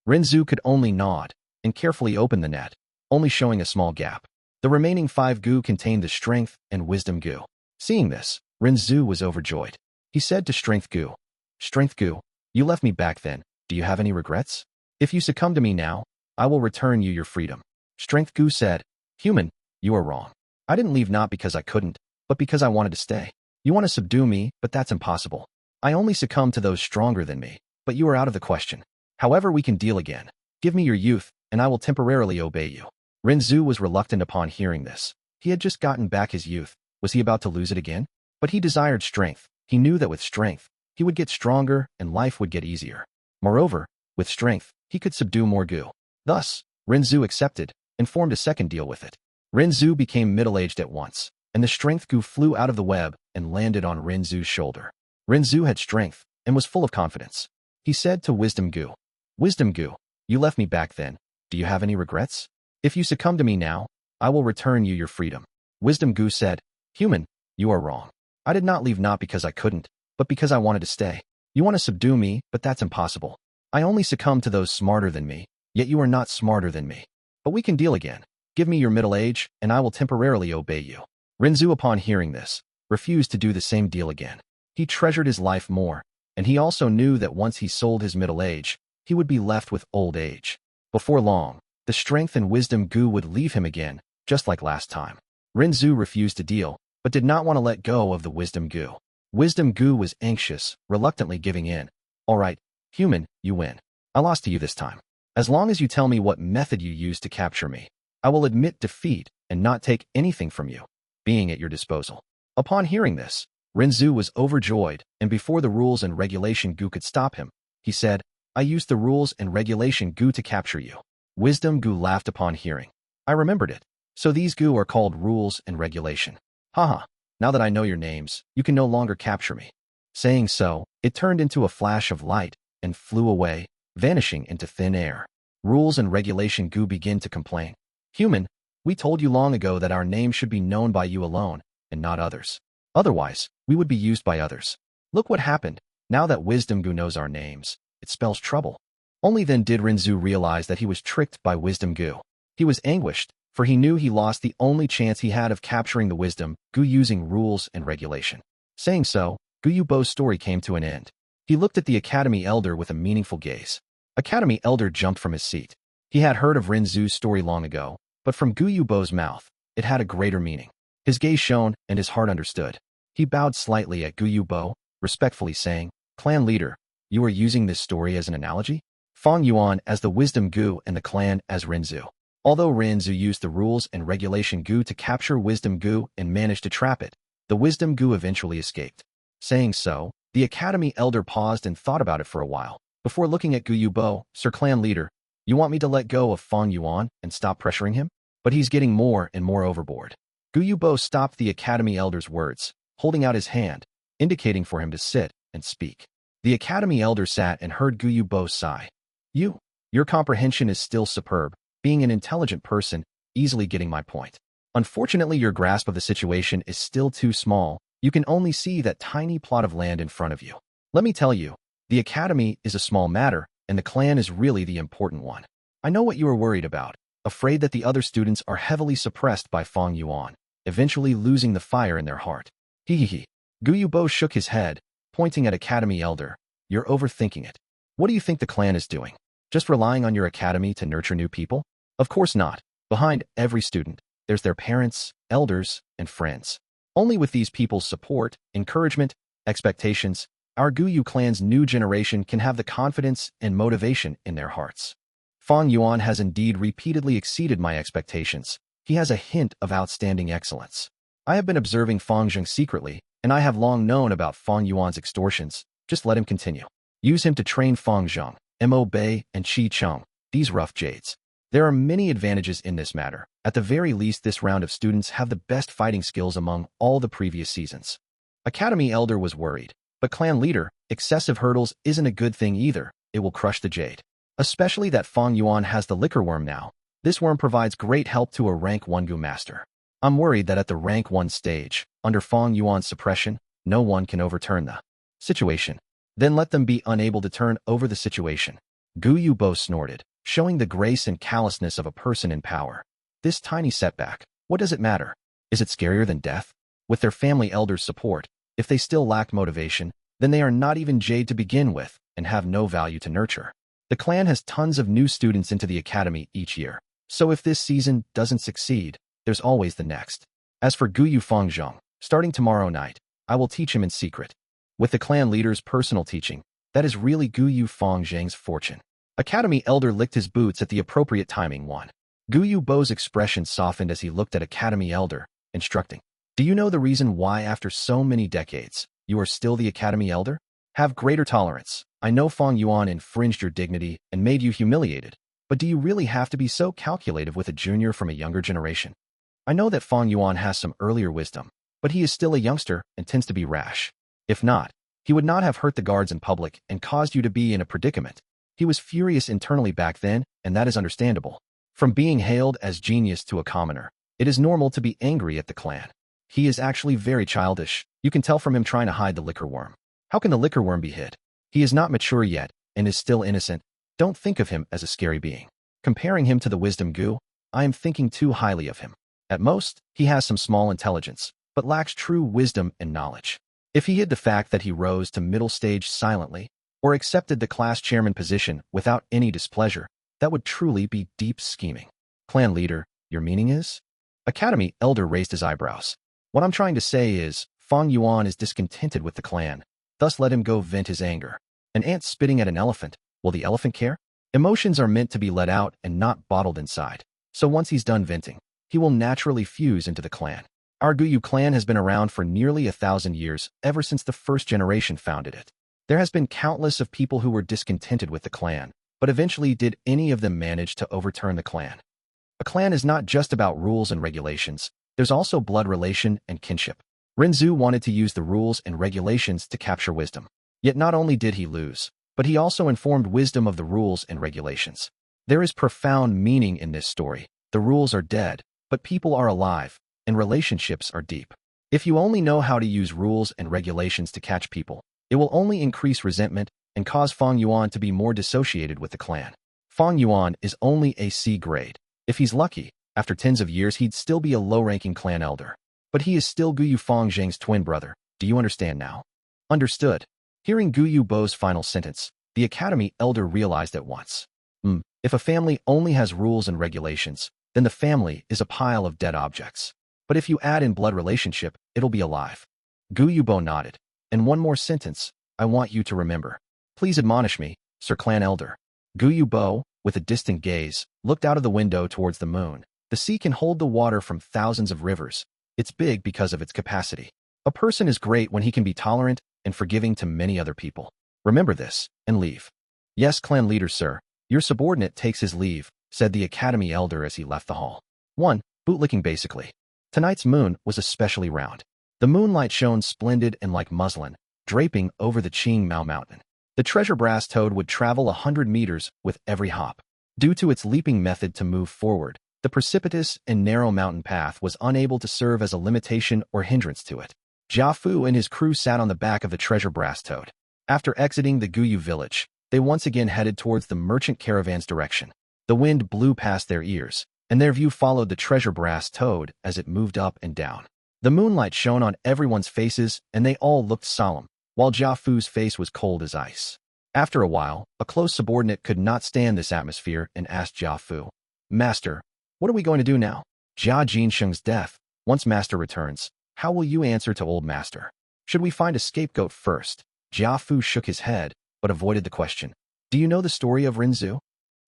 Rinzu could only nod and carefully open the net, only showing a small gap. The remaining 5 Gu contained the strength and wisdom Gu. Seeing this, Rinzu was overjoyed. He said to Strength Gu, Strength Gu, you left me back then. Do you have any regrets? If you succumb to me now, I will return you your freedom. Strength Gu said, Human, you are wrong. I didn't leave not because I couldn't, but because I wanted to stay. You want to subdue me, but that's impossible. I only succumb to those stronger than me, but you are out of the question. However, we can deal again. Give me your youth, and I will temporarily obey you. Rinzu was reluctant upon hearing this. He had just gotten back his youth. Was he about to lose it again? But he desired strength. He knew that with strength, he would get stronger and life would get easier. Moreover, with strength, he could subdue more Gu. Thus, Rinzu accepted and formed a second deal with it. Rinzu became middle-aged at once, and the strength Gu flew out of the web and landed on Rinzu's shoulder. Rinzu had strength and was full of confidence. He said to Wisdom Gu, Wisdom Gu, you left me back then. Do you have any regrets? If you succumb to me now, I will return you your freedom. Wisdom Gu said, Human, you are wrong. I did not leave not because I couldn't, but because I wanted to stay. You want to subdue me, but that's impossible. I only succumb to those smarter than me, yet you are not smarter than me. But we can deal again. Give me your middle age, and I will temporarily obey you. Rinzu, upon hearing this, refused to do the same deal again. He treasured his life more, and he also knew that once he sold his middle age, he would be left with old age. Before long, the strength and wisdom Gu would leave him again, just like last time. Renzu refused to deal, but did not want to let go of the wisdom Gu. Wisdom Gu was anxious, reluctantly giving in. All right, human, you win. I lost to you this time. As long as you tell me what method you used to capture me, I will admit defeat and not take anything from you, being at your disposal. Upon hearing this, Renzu was overjoyed, and before the rules and regulation Gu could stop him, he said, I used the rules and regulation Gu to capture you. Wisdom Gu laughed upon hearing. I remembered it. So these Gu are called rules and regulation. Haha, now that I know your names, you can no longer capture me. Saying so, it turned into a flash of light and flew away, vanishing into thin air. Rules and regulation Gu begin to complain. Human, we told you long ago that our name should be known by you alone, and not others. Otherwise, we would be used by others. Look what happened. Now that Wisdom Gu knows our names, it spells trouble. Only then did Renzu realize that he was tricked by Wisdom Gu. He was anguished, for he knew he lost the only chance he had of capturing the Wisdom Gu using rules and regulation. Saying so, Gu Yubo's story came to an end. He looked at the Academy Elder with a meaningful gaze. Academy Elder jumped from his seat. He had heard of Renzu's story long ago, but from Gu Yubo's mouth, it had a greater meaning. His gaze shone, and his heart understood. He bowed slightly at Gu Yubo, respectfully saying, Clan leader, you are using this story as an analogy? Fang Yuan as the Wisdom Gu and the clan as Renzu. Although Renzu used the rules and regulation Gu to capture Wisdom Gu and managed to trap it, the Wisdom Gu eventually escaped. Saying so, the Academy Elder paused and thought about it for a while. Before looking at Gu Yubo, Sir Clan leader, you want me to let go of Fang Yuan and stop pressuring him? But he's getting more and more overboard. Gu Yubo stopped the Academy Elder's words, holding out his hand, indicating for him to sit and speak. The Academy Elder sat and heard Gu Yubo sigh. Your comprehension is still superb, being an intelligent person, easily getting my point. Unfortunately, your grasp of the situation is still too small. You can only see that tiny plot of land in front of you. Let me tell you, the Academy is a small matter, and the clan is really the important one. I know what you are worried about, afraid that the other students are heavily suppressed by Fang Yuan, eventually losing the fire in their heart. Gu Yubo shook his head, pointing at Academy Elder. You're overthinking it. What do you think the clan is doing? Just relying on your academy to nurture new people? Of course not. Behind every student, there's their parents, elders, and friends. Only with these people's support, encouragement, expectations, our Gu clan's new generation can have the confidence and motivation in their hearts. Fang Yuan has indeed repeatedly exceeded my expectations. He has a hint of outstanding excellence. I have been observing Fang Zheng secretly, and I have long known about Fang Yuan's extortions. Just let him continue. Use him to train Fang Zheng, Mo Bei, and Qi Cheng, these rough jades. There are many advantages in this matter. At the very least, this round of students have the best fighting skills among all the previous seasons. Academy Elder was worried, but clan leader, excessive hurdles isn't a good thing either. It will crush the jade. Especially that Fang Yuan has the liquor worm now. This worm provides great help to a rank 1 Gu master. I'm worried that at the rank 1 stage, under Fang Yuan's suppression, no one can overturn the situation. Then let them be unable to turn over the situation. Gu Yubo snorted, showing the grace and callousness of a person in power. This tiny setback, what does it matter? Is it scarier than death? With their family elders' support, if they still lack motivation, then they are not even jade to begin with and have no value to nurture. The clan has tons of new students into the academy each year, so if this season doesn't succeed, there's always the next. As for Gu Yufang Zheng, starting tomorrow night, I will teach him in secret. With the clan leader's personal teaching, that is really Gu Yufang Zheng's fortune. Academy Elder licked his boots at the appropriate timing. Gu Yubo's expression softened as he looked at Academy Elder, instructing. Do you know the reason why after so many decades, you are still the Academy Elder? Have greater tolerance. I know Fang Yuan infringed your dignity and made you humiliated, but do you really have to be so calculative with a junior from a younger generation? I know that Fang Yuan has some earlier wisdom, but he is still a youngster and tends to be rash. If not, he would not have hurt the guards in public and caused you to be in a predicament. He was furious internally back then, and that is understandable. From being hailed as genius to a commoner, it is normal to be angry at the clan. He is actually very childish. You can tell from him trying to hide the liquor worm. How can the liquor worm be hid? He is not mature yet and is still innocent. Don't think of him as a scary being. Comparing him to the Wisdom Gu, I am thinking too highly of him. At most, he has some small intelligence, but lacks true wisdom and knowledge. If he hid the fact that he rose to middle stage silently, or accepted the class chairman position without any displeasure, that would truly be deep scheming. Clan leader, your meaning is? Academy elder raised his eyebrows. What I'm trying to say is, Fang Yuan is discontented with the clan, thus let him go vent his anger. An ant spitting at an elephant, will the elephant care? Emotions are meant to be let out and not bottled inside. So once he's done venting, he will naturally fuse into the clan. Our Gu clan has been around for nearly 1,000 years, ever since the first generation founded it. There has been countless of people who were discontented with the clan, but eventually did any of them manage to overturn the clan? A clan is not just about rules and regulations, there's also blood relation and kinship. Renzu wanted to use the rules and regulations to capture wisdom. Yet not only did he lose, but he also informed wisdom of the rules and regulations. There is profound meaning in this story. The rules are dead, but people are alive, and relationships are deep. If you only know how to use rules and regulations to catch people, it will only increase resentment and cause Fang Yuan to be more dissociated with the clan. Fang Yuan is only a C grade. If he's lucky, after tens of years he'd still be a low-ranking clan elder. But he is still Guyu Fang Zheng's twin brother. Do you understand now? Understood. Hearing Guyu Bo's final sentence, the academy elder realized at once. If a family only has rules and regulations, then the family is a pile of dead objects. But if you add in blood relationship, it'll be alive. Guyu Bo nodded. And one more sentence, I want you to remember. Please admonish me, Sir Clan Elder. Guyu Bo, with a distant gaze, looked out of the window towards the moon. The sea can hold the water from thousands of rivers. It's big because of its capacity. A person is great when he can be tolerant and forgiving to many other people. Remember this, and leave. Yes, clan leader, sir. Your subordinate takes his leave, said the academy elder as he left the hall. 1. Bootlicking basically. Tonight's moon was especially round. The moonlight shone splendid and like muslin, draping over the Qing Mao Mountain. The treasure brass toad would travel 100 meters with every hop. Due to its leaping method to move forward, the precipitous and narrow mountain path was unable to serve as a limitation or hindrance to it. Jia Fu and his crew sat on the back of the treasure brass toad. After exiting the Guyu village, they once again headed towards the merchant caravan's direction. The wind blew past their ears, and their view followed the treasure brass toad as it moved up and down. The moonlight shone on everyone's faces, and they all looked solemn, while Jia Fu's face was cold as ice. After a while, a close subordinate could not stand this atmosphere and asked Jia Fu, Master, what are we going to do now? Jia Jinsheng's death. Once Master returns, how will you answer to old Master? Should we find a scapegoat first? Jia Fu shook his head, but avoided the question. Do you know the story of Renzu?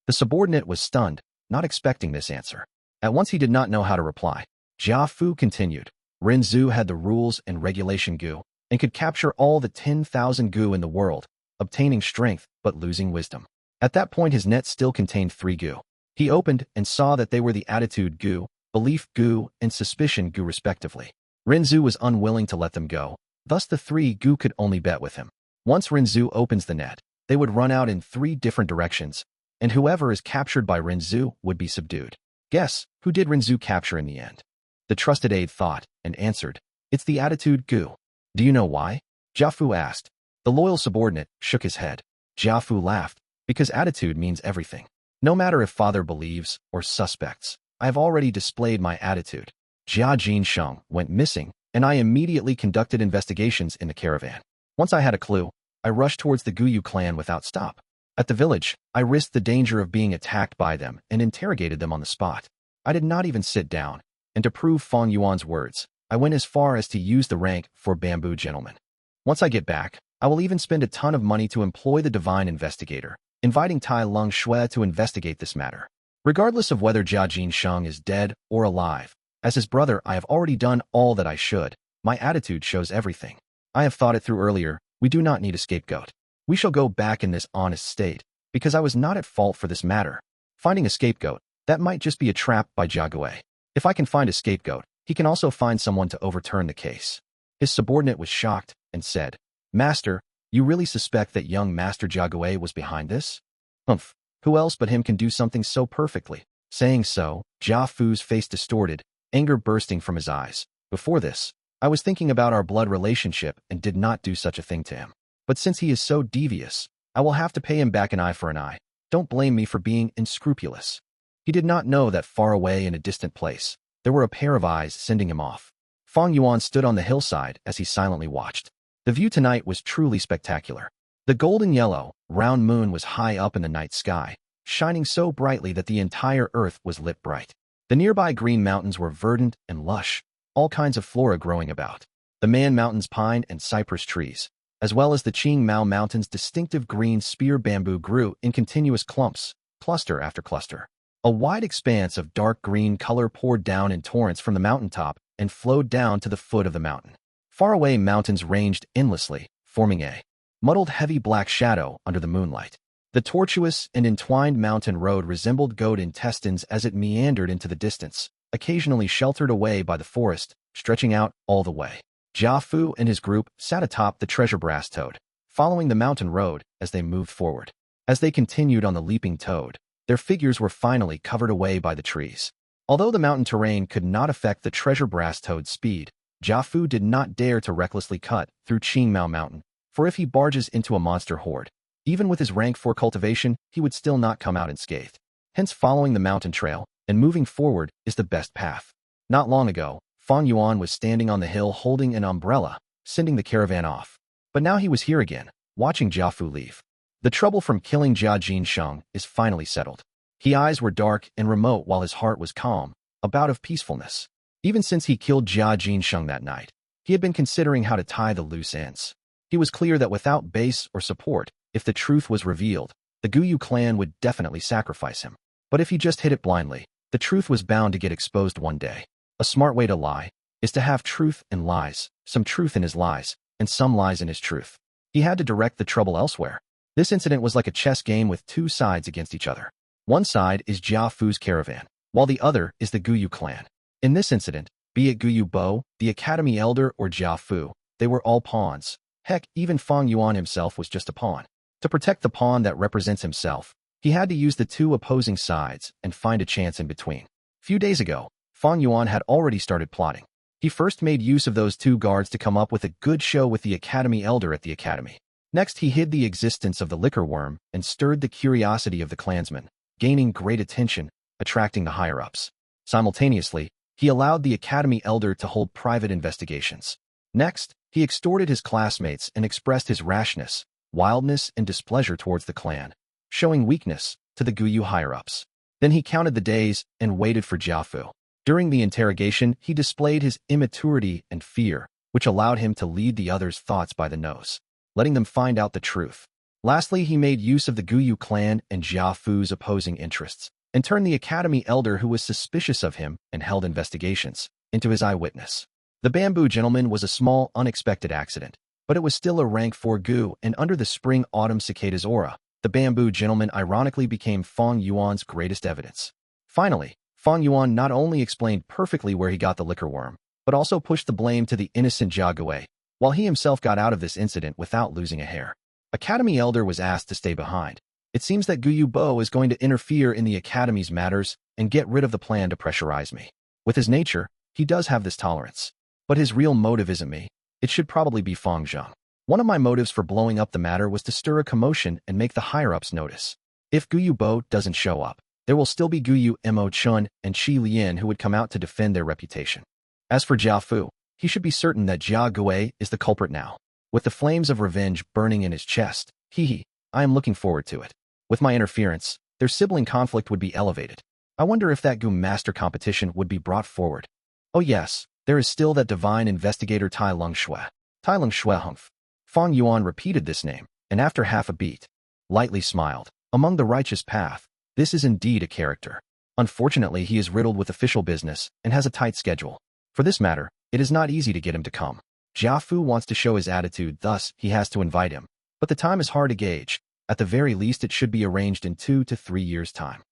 The subordinate was stunned, not expecting this answer. At once he did not know how to reply. Jia Fu continued. Renzu had the rules and regulation Gu, and could capture all the 10,000 Gu in the world, obtaining strength but losing wisdom. At that point his net still contained 3 Gu. He opened and saw that they were the attitude Gu, belief Gu, and suspicion Gu respectively. Renzu was unwilling to let them go, thus the 3 Gu could only bet with him. Once Renzu opens the net, they would run out in 3 different directions, and whoever is captured by Renzu would be subdued. Guess, who did Renzu capture in the end? The trusted aide thought, and answered, it's the attitude Gu. Do you know why? Jia Fu asked. The loyal subordinate shook his head. Jia Fu laughed, because attitude means everything. No matter if father believes or suspects, I have already displayed my attitude. Jia Jinsheng went missing, and I immediately conducted investigations in the caravan. Once I had a clue, I rushed towards the Guyu clan without stop. At the village, I risked the danger of being attacked by them and interrogated them on the spot. I did not even sit down, and to prove Fang Yuan's words, I went as far as to use the rank for bamboo gentleman. Once I get back, I will even spend a ton of money to employ the divine investigator, inviting Tai Lung Shui to investigate this matter. Regardless of whether Jia Jinsheng is dead or alive, as his brother I have already done all that I should. My attitude shows everything. I have thought it through earlier, we do not need a scapegoat. We shall go back in this honest state, because I was not at fault for this matter. Finding a scapegoat, that might just be a trap by Jia Gui. If I can find a scapegoat, he can also find someone to overturn the case. His subordinate was shocked and said, Master, you really suspect that young Master Jia Gui was behind this? Humph, who else but him can do something so perfectly? Saying so, Jia Fu's face distorted, anger bursting from his eyes. Before this, I was thinking about our blood relationship and did not do such a thing to him. But since he is so devious, I will have to pay him back an eye for an eye. Don't blame me for being unscrupulous. He did not know that far away in a distant place, there were a pair of eyes sending him off. Fang Yuan stood on the hillside as he silently watched. The view tonight was truly spectacular. The golden yellow, round moon was high up in the night sky, shining so brightly that the entire earth was lit bright. The nearby green mountains were verdant and lush, all kinds of flora growing about. The Man Mountain's pine and cypress trees, as well as the Qing Mao Mountain's distinctive green spear bamboo grew in continuous clumps, cluster after cluster. A wide expanse of dark green color poured down in torrents from the mountaintop and flowed down to the foot of the mountain. Faraway mountains ranged endlessly, forming a muddled heavy black shadow under the moonlight. The tortuous and entwined mountain road resembled goat intestines as it meandered into the distance, occasionally sheltered away by the forest, stretching out all the way. Jia Fu and his group sat atop the treasure brass toad, following the mountain road as they moved forward. As they continued on the leaping toad, their figures were finally covered away by the trees. Although the mountain terrain could not affect the treasure brass toad's speed, Jia Fu did not dare to recklessly cut through Qingmao Mountain, for if he barges into a monster horde, even with his rank 4 cultivation, he would still not come out unscathed. Hence, following the mountain trail and moving forward is the best path. Not long ago, Fang Yuan was standing on the hill holding an umbrella, sending the caravan off. But now he was here again, watching Jia Fu leave. The trouble from killing Jia Jinsheng is finally settled. His eyes were dark and remote while his heart was calm, a bout of peacefulness. Even since he killed Jia Jinsheng that night, he had been considering how to tie the loose ends. He was clear that without base or support, if the truth was revealed, the Gu clan would definitely sacrifice him. But if he just hid it blindly, the truth was bound to get exposed one day. A smart way to lie is to have truth and lies, some truth in his lies, and some lies in his truth. He had to direct the trouble elsewhere. This incident was like a chess game with two sides against each other. One side is Jia Fu's caravan, while the other is the Gu clan. In this incident, be it Gu Bo, the Academy Elder, or Jia Fu, they were all pawns. Heck, even Fang Yuan himself was just a pawn. To protect the pawn that represents himself, he had to use the two opposing sides and find a chance in between. Few days ago, Fang Yuan had already started plotting. He first made use of those two guards to come up with a good show with the Academy Elder at the Academy. Next, he hid the existence of the liquor worm and stirred the curiosity of the clansmen, gaining great attention, attracting the higher-ups. Simultaneously, he allowed the Academy Elder to hold private investigations. Next, he extorted his classmates and expressed his rashness, wildness, and displeasure towards the clan, showing weakness to the Gu higher-ups. Then he counted the days and waited for Jia Fu. During the interrogation, he displayed his immaturity and fear, which allowed him to lead the others' thoughts by the nose, letting them find out the truth. Lastly, he made use of the Gu clan and Jia Fu's opposing interests, and turned the Academy Elder, who was suspicious of him and held investigations, into his eyewitness. The bamboo gentleman was a small, unexpected accident, but it was still a rank 4 Gu, and under the spring Autumn Cicada's aura, the bamboo gentleman ironically became Fang Yuan's greatest evidence. Finally, Fang Yuan not only explained perfectly where he got the liquor worm, but also pushed the blame to the innocent Jia Gui, while he himself got out of this incident without losing a hair. Academy Elder was asked to stay behind. It seems that Gu Bo is going to interfere in the Academy's matters and get rid of the plan to pressurize me. With his nature, he does have this tolerance. But his real motive isn't me. It should probably be Fang Zheng. One of my motives for blowing up the matter was to stir a commotion and make the higher-ups notice. If Gu Bo doesn't show up, there will still be Gu Mo Chun and Qi Lian who would come out to defend their reputation. As for Jia Fu, he should be certain that Jia Gui is the culprit now. With the flames of revenge burning in his chest, I am looking forward to it. With my interference, their sibling conflict would be elevated. I wonder if that Gu master competition would be brought forward. Oh yes, there is still that divine investigator Tai Lung Shui. Tai Lung Shui Humph. Fang Yuan repeated this name, and after half a beat, lightly smiled. Among the righteous path, this is indeed a character. Unfortunately, he is riddled with official business and has a tight schedule. For this matter, it is not easy to get him to come. Jia Fu wants to show his attitude, thus he has to invite him. But the time is hard to gauge. At the very least, it should be arranged in 2 to 3 years' time.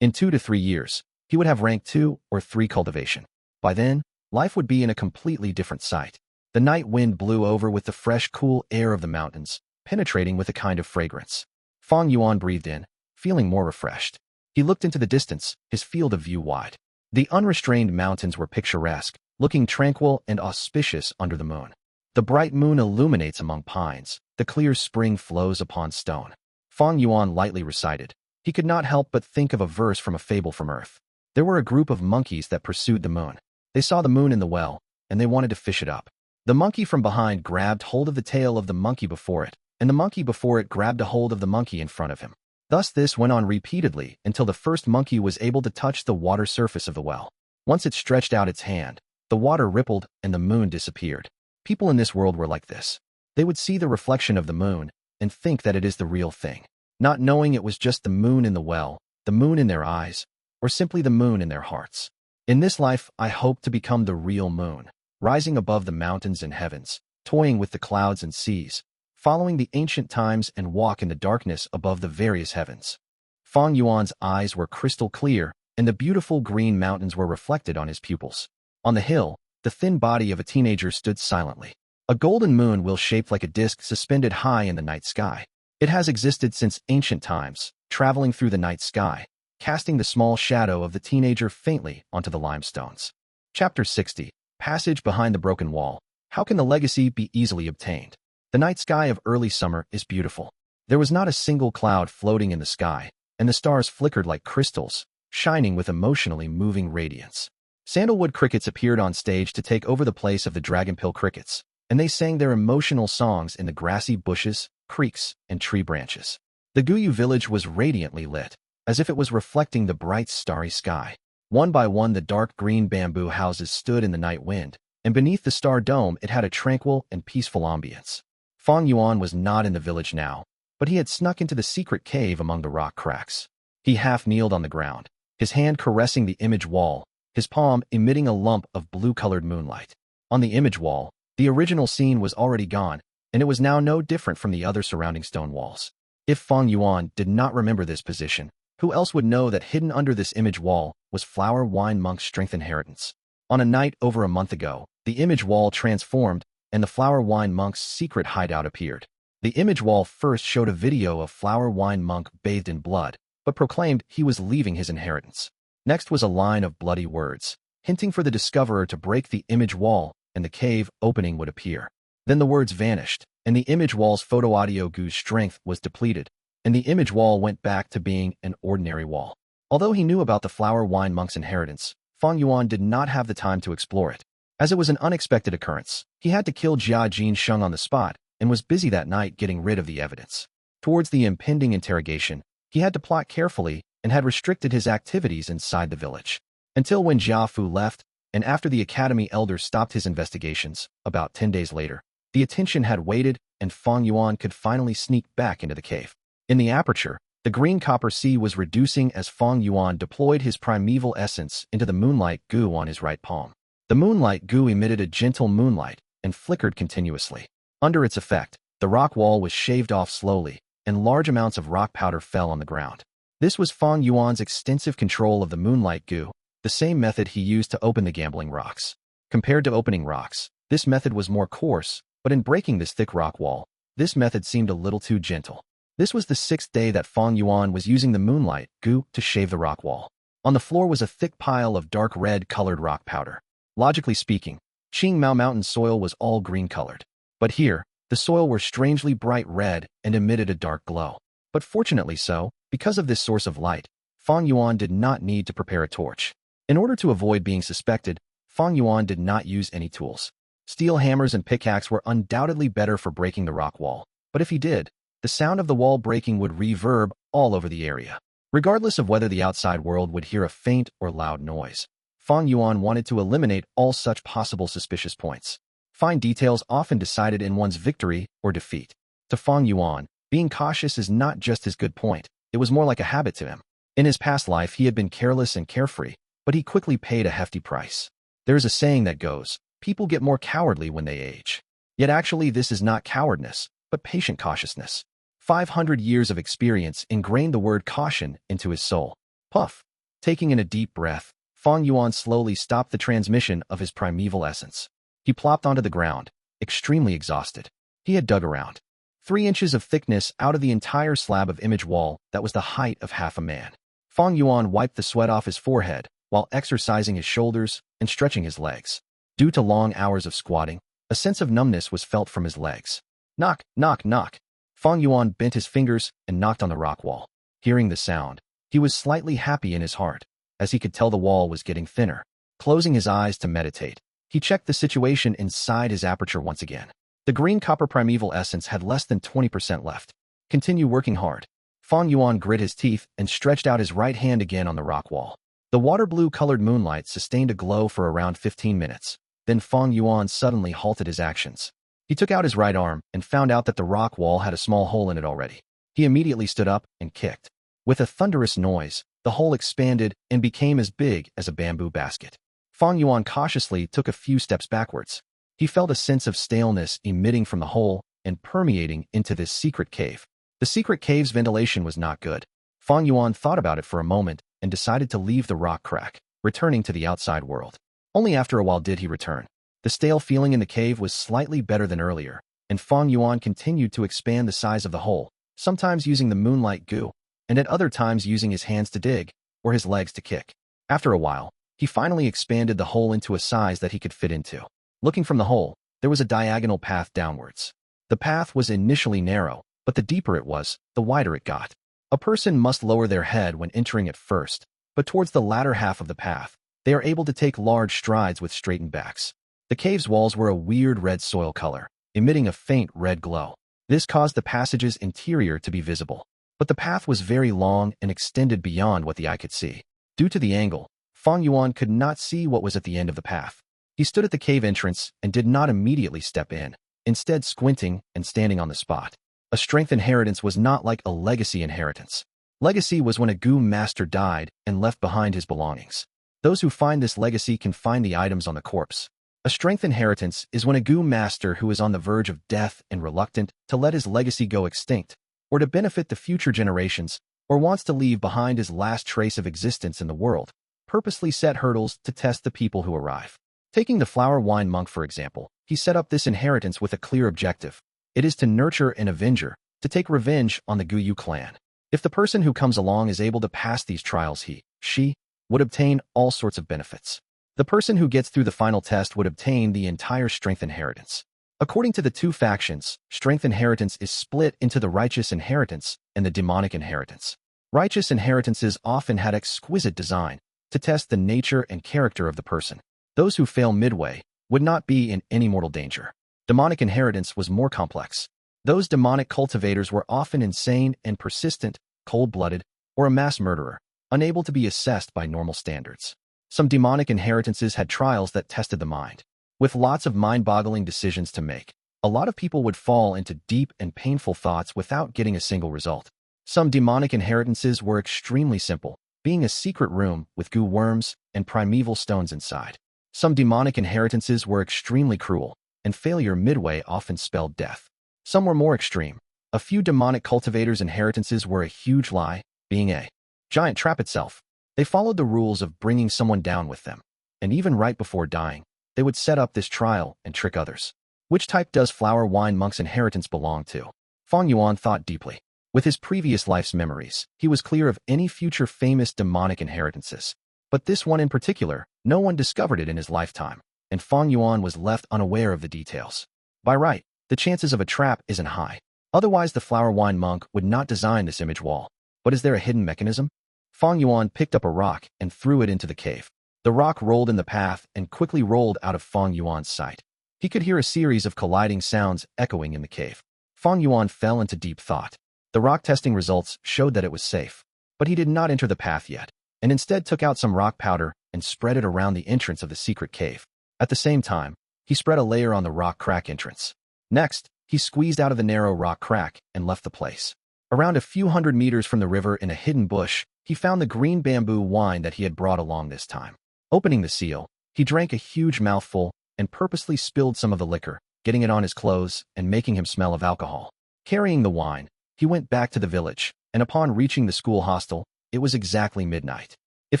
In 2 to 3 years, he would have rank 2 or 3 cultivation. By then, life would be in a completely different sight. The night wind blew over with the fresh, cool air of the mountains, penetrating with a kind of fragrance. Fang Yuan breathed in, feeling more refreshed. He looked into the distance, his field of view wide. The unrestrained mountains were picturesque, looking tranquil and auspicious under the moon. The bright moon illuminates among pines, the clear spring flows upon stone. Fang Yuan lightly recited. He could not help but think of a verse from a fable from Earth. There were a group of monkeys that pursued the moon. They saw the moon in the well, and they wanted to fish it up. The monkey from behind grabbed hold of the tail of the monkey before it, and the monkey before it grabbed a hold of the monkey in front of him. Thus this went on repeatedly until the first monkey was able to touch the water surface of the well. Once it stretched out its hand, the water rippled and the moon disappeared. People in this world were like this. They would see the reflection of the moon and think that it is the real thing, not knowing it was just the moon in the well, the moon in their eyes, or simply the moon in their hearts. In this life, I hope to become the real moon, rising above the mountains and heavens, toying with the clouds and seas, following the ancient times and walk in the darkness above the various heavens. Fang Yuan's eyes were crystal clear, and the beautiful green mountains were reflected on his pupils. On the hill, the thin body of a teenager stood silently. A golden moon will shaped like a disk suspended high in the night sky. It has existed since ancient times, traveling through the night sky, casting the small shadow of the teenager faintly onto the limestones. Chapter 60. Passage behind the broken wall. How can the legacy be easily obtained? The night sky of early summer is beautiful. There was not a single cloud floating in the sky, and the stars flickered like crystals, shining with emotionally moving radiance. Sandalwood crickets appeared on stage to take over the place of the dragonpill crickets, and they sang their emotional songs in the grassy bushes, creeks, and tree branches. The Guyu village was radiantly lit, as if it was reflecting the bright starry sky. One by one the dark green bamboo houses stood in the night wind, and beneath the star dome it had a tranquil and peaceful ambience. Fang Yuan was not in the village now, but he had snuck into the secret cave among the rock cracks. He half-kneeled on the ground, his hand caressing the image wall, his palm emitting a lump of blue-colored moonlight. On the image wall, the original scene was already gone, and it was now no different from the other surrounding stone walls. If Fang Yuan did not remember this position, who else would know that hidden under this image wall was Flower Wine Monk's strength inheritance? On a night over a month ago, the image wall transformed, and the Flower Wine Monk's secret hideout appeared. The image wall first showed a video of Flower Wine Monk bathed in blood, but proclaimed he was leaving his inheritance. Next was a line of bloody words, hinting for the discoverer to break the image wall, and the cave opening would appear. Then the words vanished, and the image wall's photo-audio Gu's strength was depleted, and the image wall went back to being an ordinary wall. Although he knew about the Flower Wine Monk's inheritance, Fang Yuan did not have the time to explore it. As it was an unexpected occurrence, he had to kill Jia Jinsheng on the spot and was busy that night getting rid of the evidence. Towards the impending interrogation, he had to plot carefully and had restricted his activities inside the village. Until when Jia Fu left, and after the academy elder stopped his investigations, about 10 days later, the attention had waited and Fang Yuan could finally sneak back into the cave. In the aperture, the green copper sea was reducing as Fang Yuan deployed his primeval essence into the Moonlight Gu on his right palm. The Moonlight Gu emitted a gentle moonlight and flickered continuously. Under its effect, the rock wall was shaved off slowly, and large amounts of rock powder fell on the ground. This was Fang Yuan's extensive control of the Moonlight Gu, the same method he used to open the gambling rocks. Compared to opening rocks, this method was more coarse, but in breaking this thick rock wall, this method seemed a little too gentle. This was the 6th day that Fang Yuan was using the Moonlight Gu to shave the rock wall. On the floor was a thick pile of dark red-colored rock powder. Logically speaking, Qing Mao Mountain soil was all green-colored. But here, the soil were strangely bright red and emitted a dark glow. But fortunately so, because of this source of light, Fang Yuan did not need to prepare a torch. In order to avoid being suspected, Fang Yuan did not use any tools. Steel hammers and pickaxe were undoubtedly better for breaking the rock wall, but if he did, the sound of the wall breaking would reverb all over the area. Regardless of whether the outside world would hear a faint or loud noise, Fang Yuan wanted to eliminate all such possible suspicious points. Fine details often decided in one's victory or defeat. To Fang Yuan, being cautious is not just his good point, it was more like a habit to him. In his past life he had been careless and carefree, but he quickly paid a hefty price. There is a saying that goes, people get more cowardly when they age. Yet actually this is not cowardice, but patient cautiousness. 500 years of experience ingrained the word caution into his soul. Puff. Taking in a deep breath, Fang Yuan slowly stopped the transmission of his primeval essence. He plopped onto the ground, extremely exhausted. He had dug around 3 inches of thickness out of the entire slab of image wall that was the height of half a man. Fang Yuan wiped the sweat off his forehead while exercising his shoulders and stretching his legs. Due to long hours of squatting, a sense of numbness was felt from his legs. Knock, knock, knock. Fang Yuan bent his fingers and knocked on the rock wall. Hearing the sound, he was slightly happy in his heart, as he could tell the wall was getting thinner. Closing his eyes to meditate, He checked the situation inside his aperture once again. The green copper primeval essence had less than 20% left. Continue working hard. Fang Yuan grit his teeth and stretched out his right hand again on the rock wall. The water blue-colored moonlight sustained a glow for around 15 minutes. Then Fang Yuan suddenly halted his actions. He took out his right arm and found out that the rock wall had a small hole in it already. He immediately stood up and kicked. With a thunderous noise, the hole expanded and became as big as a bamboo basket. Fang Yuan cautiously took a few steps backwards. He felt a sense of staleness emitting from the hole and permeating into this secret cave. The secret cave's ventilation was not good. Fang Yuan thought about it for a moment and decided to leave the rock crack, returning to the outside world. Only after a while did he return. The stale feeling in the cave was slightly better than earlier, and Fang Yuan continued to expand the size of the hole, sometimes using the Moonlight Gu, and at other times using his hands to dig or his legs to kick. After a while, he finally expanded the hole into a size that he could fit into. Looking from the hole, there was a diagonal path downwards. The path was initially narrow, but the deeper it was, the wider it got. A person must lower their head when entering at first, but towards the latter half of the path, they are able to take large strides with straightened backs. The cave's walls were a weird red soil color, emitting a faint red glow. This caused the passage's interior to be visible. But the path was very long and extended beyond what the eye could see. Due to the angle, Fang Yuan could not see what was at the end of the path. He stood at the cave entrance and did not immediately step in, instead squinting and standing on the spot. A strength inheritance was not like a legacy inheritance. Legacy was when a Gu master died and left behind his belongings. Those who find this legacy can find the items on the corpse. A strength inheritance is when a Gu master who is on the verge of death and reluctant to let his legacy go extinct, or to benefit the future generations, or wants to leave behind his last trace of existence in the world, purposely set hurdles to test the people who arrive. Taking the flower wine monk, for example, he set up this inheritance with a clear objective. It is to nurture an avenger, to take revenge on the Gu clan. If the person who comes along is able to pass these trials, she would obtain all sorts of benefits. The person who gets through the final test would obtain the entire strength inheritance. According to the two factions, strength inheritance is split into the righteous inheritance and the demonic inheritance. Righteous inheritances often had exquisite design to test the nature and character of the person. Those who fail midway would not be in any mortal danger. Demonic inheritance was more complex. Those demonic cultivators were often insane and persistent, cold-blooded, or a mass murderer, unable to be assessed by normal standards. Some demonic inheritances had trials that tested the mind. With lots of mind-boggling decisions to make, a lot of people would fall into deep and painful thoughts without getting a single result. Some demonic inheritances were extremely simple, being a secret room with Gu worms and primeval stones inside. Some demonic inheritances were extremely cruel, and failure midway often spelled death. Some were more extreme. A few demonic cultivators' inheritances were a huge lie, being a giant trap itself. They followed the rules of bringing someone down with them, and even right before dying, they would set up this trial and trick others. Which type does Flower Wine Monk's inheritance belong to? Fang Yuan thought deeply. With his previous life's memories, he was clear of any future famous demonic inheritances. But this one in particular, no one discovered it in his lifetime, and Fang Yuan was left unaware of the details. By right, the chances of a trap isn't high. Otherwise, the Flower Wine Monk would not design this image wall. But is there a hidden mechanism? Fang Yuan picked up a rock and threw it into the cave. The rock rolled in the path and quickly rolled out of Fang Yuan's sight. He could hear a series of colliding sounds echoing in the cave. Fang Yuan fell into deep thought. The rock testing results showed that it was safe, but he did not enter the path yet, and instead took out some rock powder and spread it around the entrance of the secret cave. At the same time, he spread a layer on the rock crack entrance. Next, he squeezed out of the narrow rock crack and left the place. Around a few hundred meters from the river in a hidden bush, he found the green bamboo wine that he had brought along this time. Opening the seal, he drank a huge mouthful and purposely spilled some of the liquor, getting it on his clothes and making him smell of alcohol. Carrying the wine, he went back to the village, and upon reaching the school hostel, it was exactly midnight. If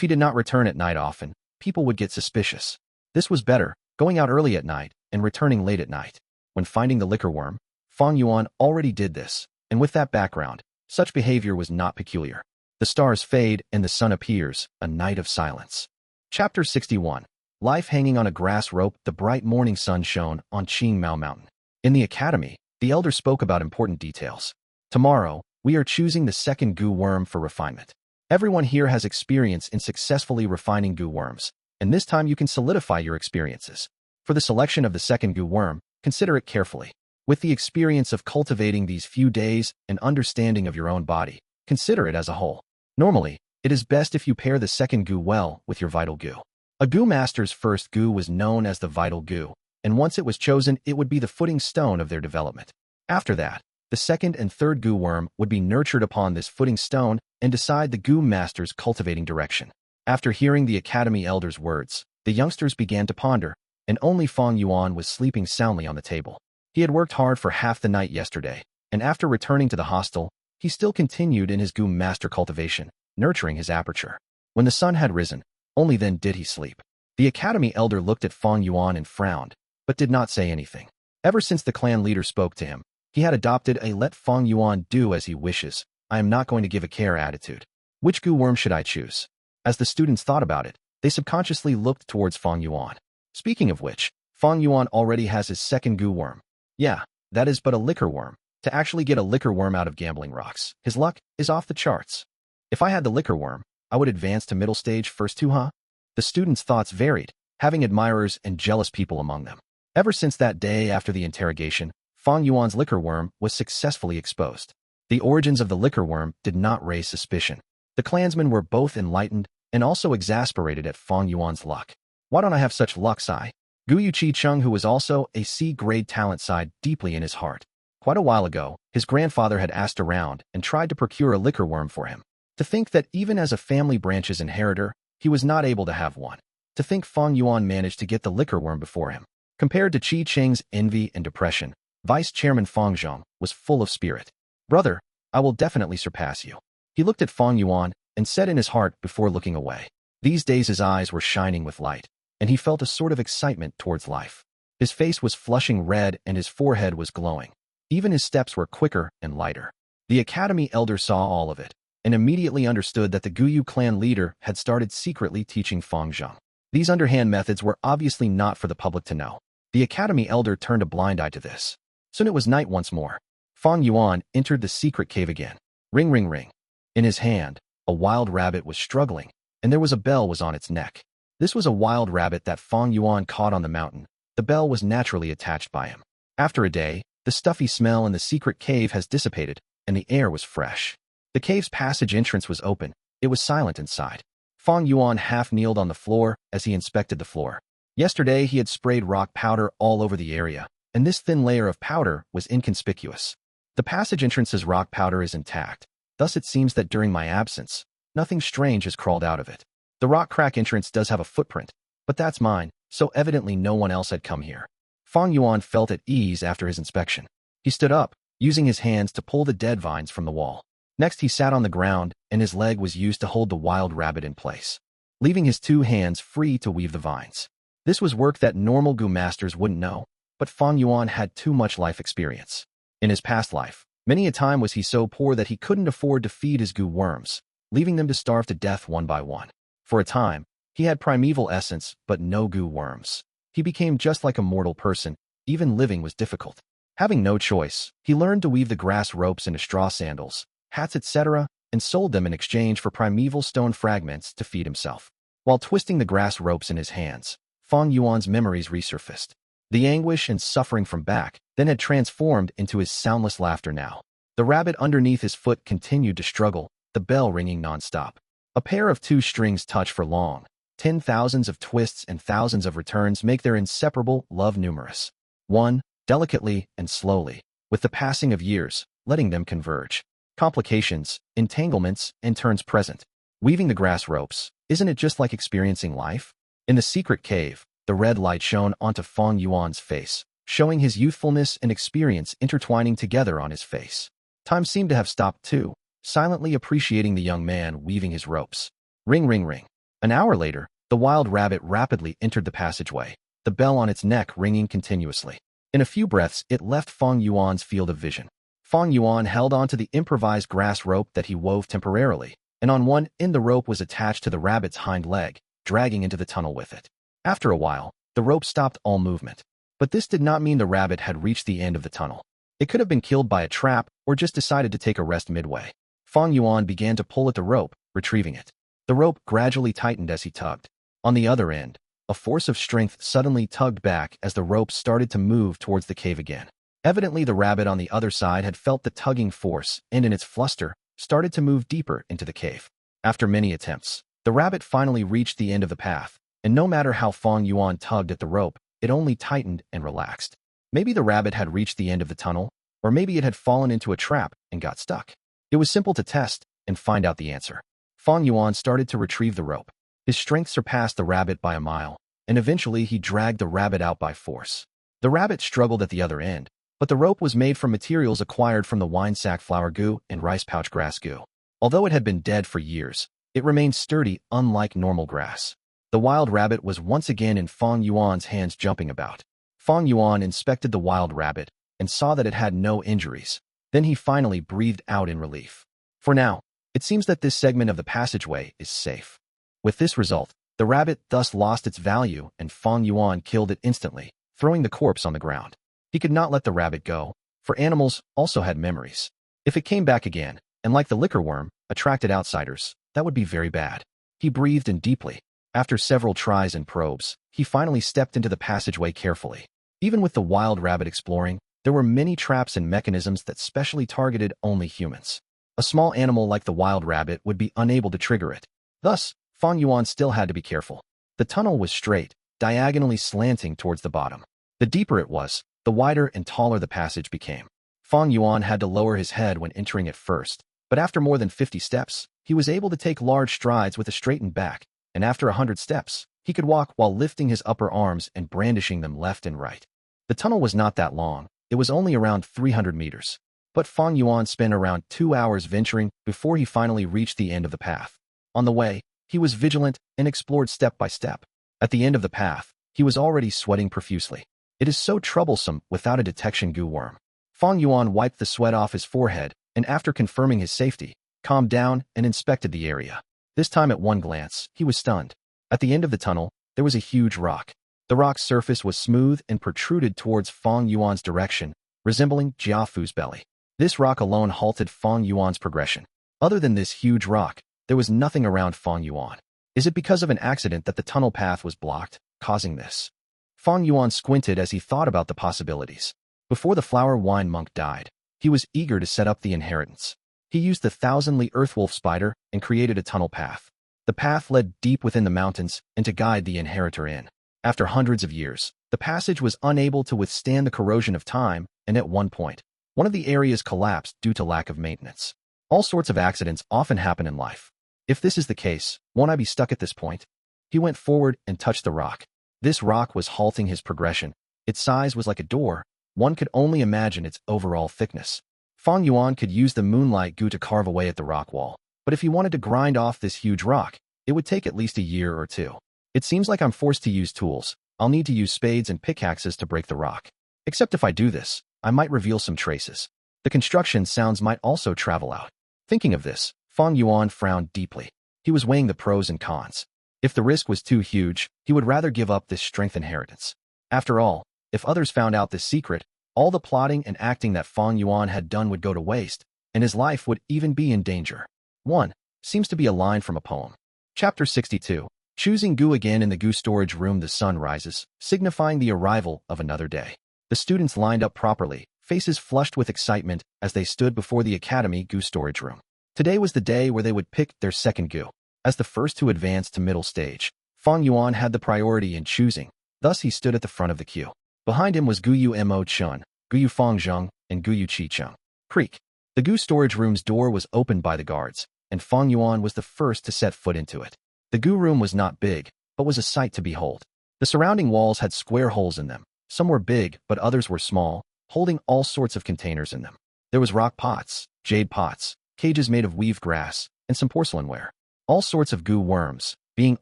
he did not return at night often, people would get suspicious. This was better, going out early at night and returning late at night. When finding the liquor worm, Fang Yuan already did this, and with that background, such behavior was not peculiar. The stars fade and the sun appears, a night of silence. Chapter 61. Life hanging on a grass rope. The bright morning sun shone on Qing Mao Mountain. In the academy, the elder spoke about important details. Tomorrow, we are choosing the second Gu worm for refinement. Everyone here has experience in successfully refining Gu worms, and this time you can solidify your experiences. For the selection of the second Gu worm, consider it carefully. With the experience of cultivating these few days and understanding of your own body, consider it as a whole. Normally, it is best if you pair the second Gu well with your vital Gu. A Gu master's first Gu was known as the vital Gu, and once it was chosen, it would be the footing stone of their development. After that, the second and third Gu worm would be nurtured upon this footing stone and decide the Gu master's cultivating direction. After hearing the Academy elder's words, the youngsters began to ponder, and only Fang Yuan was sleeping soundly on the table. He had worked hard for half the night yesterday, and after returning to the hostel, he still continued in his Gu master cultivation, nurturing his aperture. When the sun had risen, only then did he sleep. The Academy elder looked at Fang Yuan and frowned, but did not say anything. Ever since the clan leader spoke to him, he had adopted a let Fang Yuan do as he wishes, I am not going to give a care attitude. Which Gu worm should I choose? As the students thought about it, they subconsciously looked towards Fang Yuan. Speaking of which, Fang Yuan already has his second Gu worm. Yeah, that is but a liquor worm. To actually get a liquor worm out of gambling rocks, his luck is off the charts. If I had the liquor worm, I would advance to middle stage first too, huh? The students' thoughts varied, having admirers and jealous people among them. Ever since that day after the interrogation, Fang Yuan's liquor worm was successfully exposed. The origins of the liquor worm did not raise suspicion. The clansmen were both enlightened and also exasperated at Fang Yuan's luck. Why don't I have such luck, sigh? Gu Yuqi-chung, who was also a C-grade talent, sighed deeply in his heart. Quite a while ago, his grandfather had asked around and tried to procure a liquor worm for him. To think that even as a family branch's inheritor, he was not able to have one. To think Fang Yuan managed to get the liquor worm before him. Compared to Qi Cheng's envy and depression, Vice Chairman Fang Zhong was full of spirit. Brother, I will definitely surpass you. He looked at Fang Yuan and said in his heart before looking away. These days his eyes were shining with light, and he felt a sort of excitement towards life. His face was flushing red and his forehead was glowing. Even his steps were quicker and lighter. The Academy elder saw all of it, and immediately understood that the Guyu clan leader had started secretly teaching Fang Zhong. These underhand methods were obviously not for the public to know. The Academy elder turned a blind eye to this. Soon it was night once more. Fang Yuan entered the secret cave again. Ring, ring, ring. In his hand, a wild rabbit was struggling, and there was a bell was on its neck. This was a wild rabbit that Fang Yuan caught on the mountain. The bell was naturally attached by him. After a day, the stuffy smell in the secret cave has dissipated, and the air was fresh. The cave's passage entrance was open. It was silent inside. Fang Yuan half kneeled on the floor as he inspected the floor. Yesterday he had sprayed rock powder all over the area, and this thin layer of powder was inconspicuous. The passage entrance's rock powder is intact. Thus it seems that during my absence, nothing strange has crawled out of it. The rock crack entrance does have a footprint, but that's mine, so evidently no one else had come here. Fang Yuan felt at ease after his inspection. He stood up, using his hands to pull the dead vines from the wall. Next he sat on the ground, and his leg was used to hold the wild rabbit in place, leaving his two hands free to weave the vines. This was work that normal Gu masters wouldn't know, but Fang Yuan had too much life experience. In his past life, many a time was he so poor that he couldn't afford to feed his Gu worms, leaving them to starve to death one by one. For a time, he had primeval essence, but no Gu worms. He became just like a mortal person. Even living was difficult. Having no choice, he learned to weave the grass ropes into straw sandals, hats, etc., and sold them in exchange for primeval stone fragments to feed himself. While twisting the grass ropes in his hands, Fang Yuan's memories resurfaced. The anguish and suffering from back then had transformed into his soundless laughter now. The rabbit underneath his foot continued to struggle, the bell ringing non-stop. A pair of two strings touch for long. 10,000s of twists and thousands of returns make their inseparable love numerous. One, delicately and slowly, with the passing of years, letting them converge. Complications, entanglements, and turns present. Weaving the grass ropes, isn't it just like experiencing life? In the secret cave, the red light shone onto Fang Yuan's face, showing his youthfulness and experience intertwining together on his face. Time seemed to have stopped too, silently appreciating the young man weaving his ropes. Ring, ring, ring. An hour later, the wild rabbit rapidly entered the passageway, the bell on its neck ringing continuously. In a few breaths, it left Fang Yuan's field of vision. Fang Yuan held onto the improvised grass rope that he wove temporarily, and on one end the rope was attached to the rabbit's hind leg, dragging into the tunnel with it. After a while, the rope stopped all movement. But this did not mean the rabbit had reached the end of the tunnel. It could have been killed by a trap or just decided to take a rest midway. Fang Yuan began to pull at the rope, retrieving it. The rope gradually tightened as he tugged. On the other end, A force of strength suddenly tugged back as the rope started to move towards the cave again. Evidently, the rabbit on the other side had felt the tugging force and, in its fluster, started to move deeper into the cave. After many attempts, the rabbit finally reached the end of the path, and no matter how Fang Yuan tugged at the rope, it only tightened and relaxed. Maybe the rabbit had reached the end of the tunnel, or maybe it had fallen into a trap and got stuck. It was simple to test and find out the answer. Fang Yuan started to retrieve the rope. His strength surpassed the rabbit by a mile, and eventually he dragged the rabbit out by force. The rabbit struggled at the other end, but the rope was made from materials acquired from the wine sack flower gu and rice pouch grass gu. Although it had been dead for years, it remained sturdy, unlike normal grass. The wild rabbit was once again in Fang Yuan's hands, jumping about. Fang Yuan inspected the wild rabbit and saw that it had no injuries. Then he finally breathed out in relief. For now, it seems that this segment of the passageway is safe. With this result, the rabbit thus lost its value and Fang Yuan killed it instantly, throwing the corpse on the ground. He could not let the rabbit go, for animals also had memories. If it came back again, and like the liquor worm, attracted outsiders, that would be very bad. He breathed in deeply. After several tries and probes, he finally stepped into the passageway carefully. Even with the wild rabbit exploring, there were many traps and mechanisms that specially targeted only humans. A small animal like the wild rabbit would be unable to trigger it. Thus, Fang Yuan still had to be careful. The tunnel was straight, diagonally slanting towards the bottom. The deeper it was, the wider and taller the passage became. Fang Yuan had to lower his head when entering at first, but after more than 50 steps, he was able to take large strides with a straightened back, and after 100 steps, he could walk while lifting his upper arms and brandishing them left and right. The tunnel was not that long, it was only around 300 meters. But Fang Yuan spent around 2 hours venturing before he finally reached the end of the path. On the way, he was vigilant and explored step by step. At the end of the path, he was already sweating profusely. It is so troublesome without a detection gu worm. Fang Yuan wiped the sweat off his forehead and, after confirming his safety, calmed down and inspected the area. This time at one glance, he was stunned. At the end of the tunnel, there was a huge rock. The rock's surface was smooth and protruded towards Fang Yuan's direction, resembling Jiafu's belly. This rock alone halted Fang Yuan's progression. Other than this huge rock, there was nothing around Fang Yuan. Is it because of an accident that the tunnel path was blocked, causing this? Fang Yuan squinted as he thought about the possibilities. Before the flower wine monk died, he was eager to set up the inheritance. He used the 1,000-li earthwolf spider and created a tunnel path. The path led deep within the mountains and to guide the inheritor in. After hundreds of years, the passage was unable to withstand the corrosion of time, and at one point, one of the areas collapsed due to lack of maintenance. All sorts of accidents often happen in life. If this is the case, won't I be stuck at this point? He went forward and touched the rock. This rock was halting his progression. Its size was like a door. One could only imagine its overall thickness. Fang Yuan could use the Moonlight Gu to carve away at the rock wall, but if he wanted to grind off this huge rock, it would take at least a year or two. It seems like I'm forced to use tools. I'll need to use spades and pickaxes to break the rock. Except if I do this, I might reveal some traces. The construction sounds might also travel out. Thinking of this, Fang Yuan frowned deeply. He was weighing the pros and cons. If the risk was too huge, he would rather give up this strength inheritance. After all, if others found out this secret, all the plotting and acting that Fang Yuan had done would go to waste, and his life would even be in danger. 1. Seems to be a line from a poem. Chapter 62. Choosing Gu again in the Gu storage room. The sun rises, signifying the arrival of another day. The students lined up properly, faces flushed with excitement as they stood before the Academy Gu storage room. Today was the day where they would pick their second Gu. As the first to advance to middle stage, Fang Yuan had the priority in choosing, thus he stood at the front of the queue. Behind him was Gu Yu Mo Chun, Gu Yu Fang Zheng, and Gu Yu Qi Cheng. Creak. The Gu storage room's door was opened by the guards, and Fang Yuan was the first to set foot into it. The Gu room was not big, but was a sight to behold. The surrounding walls had square holes in them. Some were big, but others were small, holding all sorts of containers in them. There was rock pots, jade pots, cages made of weaved grass, and some porcelainware. All sorts of Gu worms, being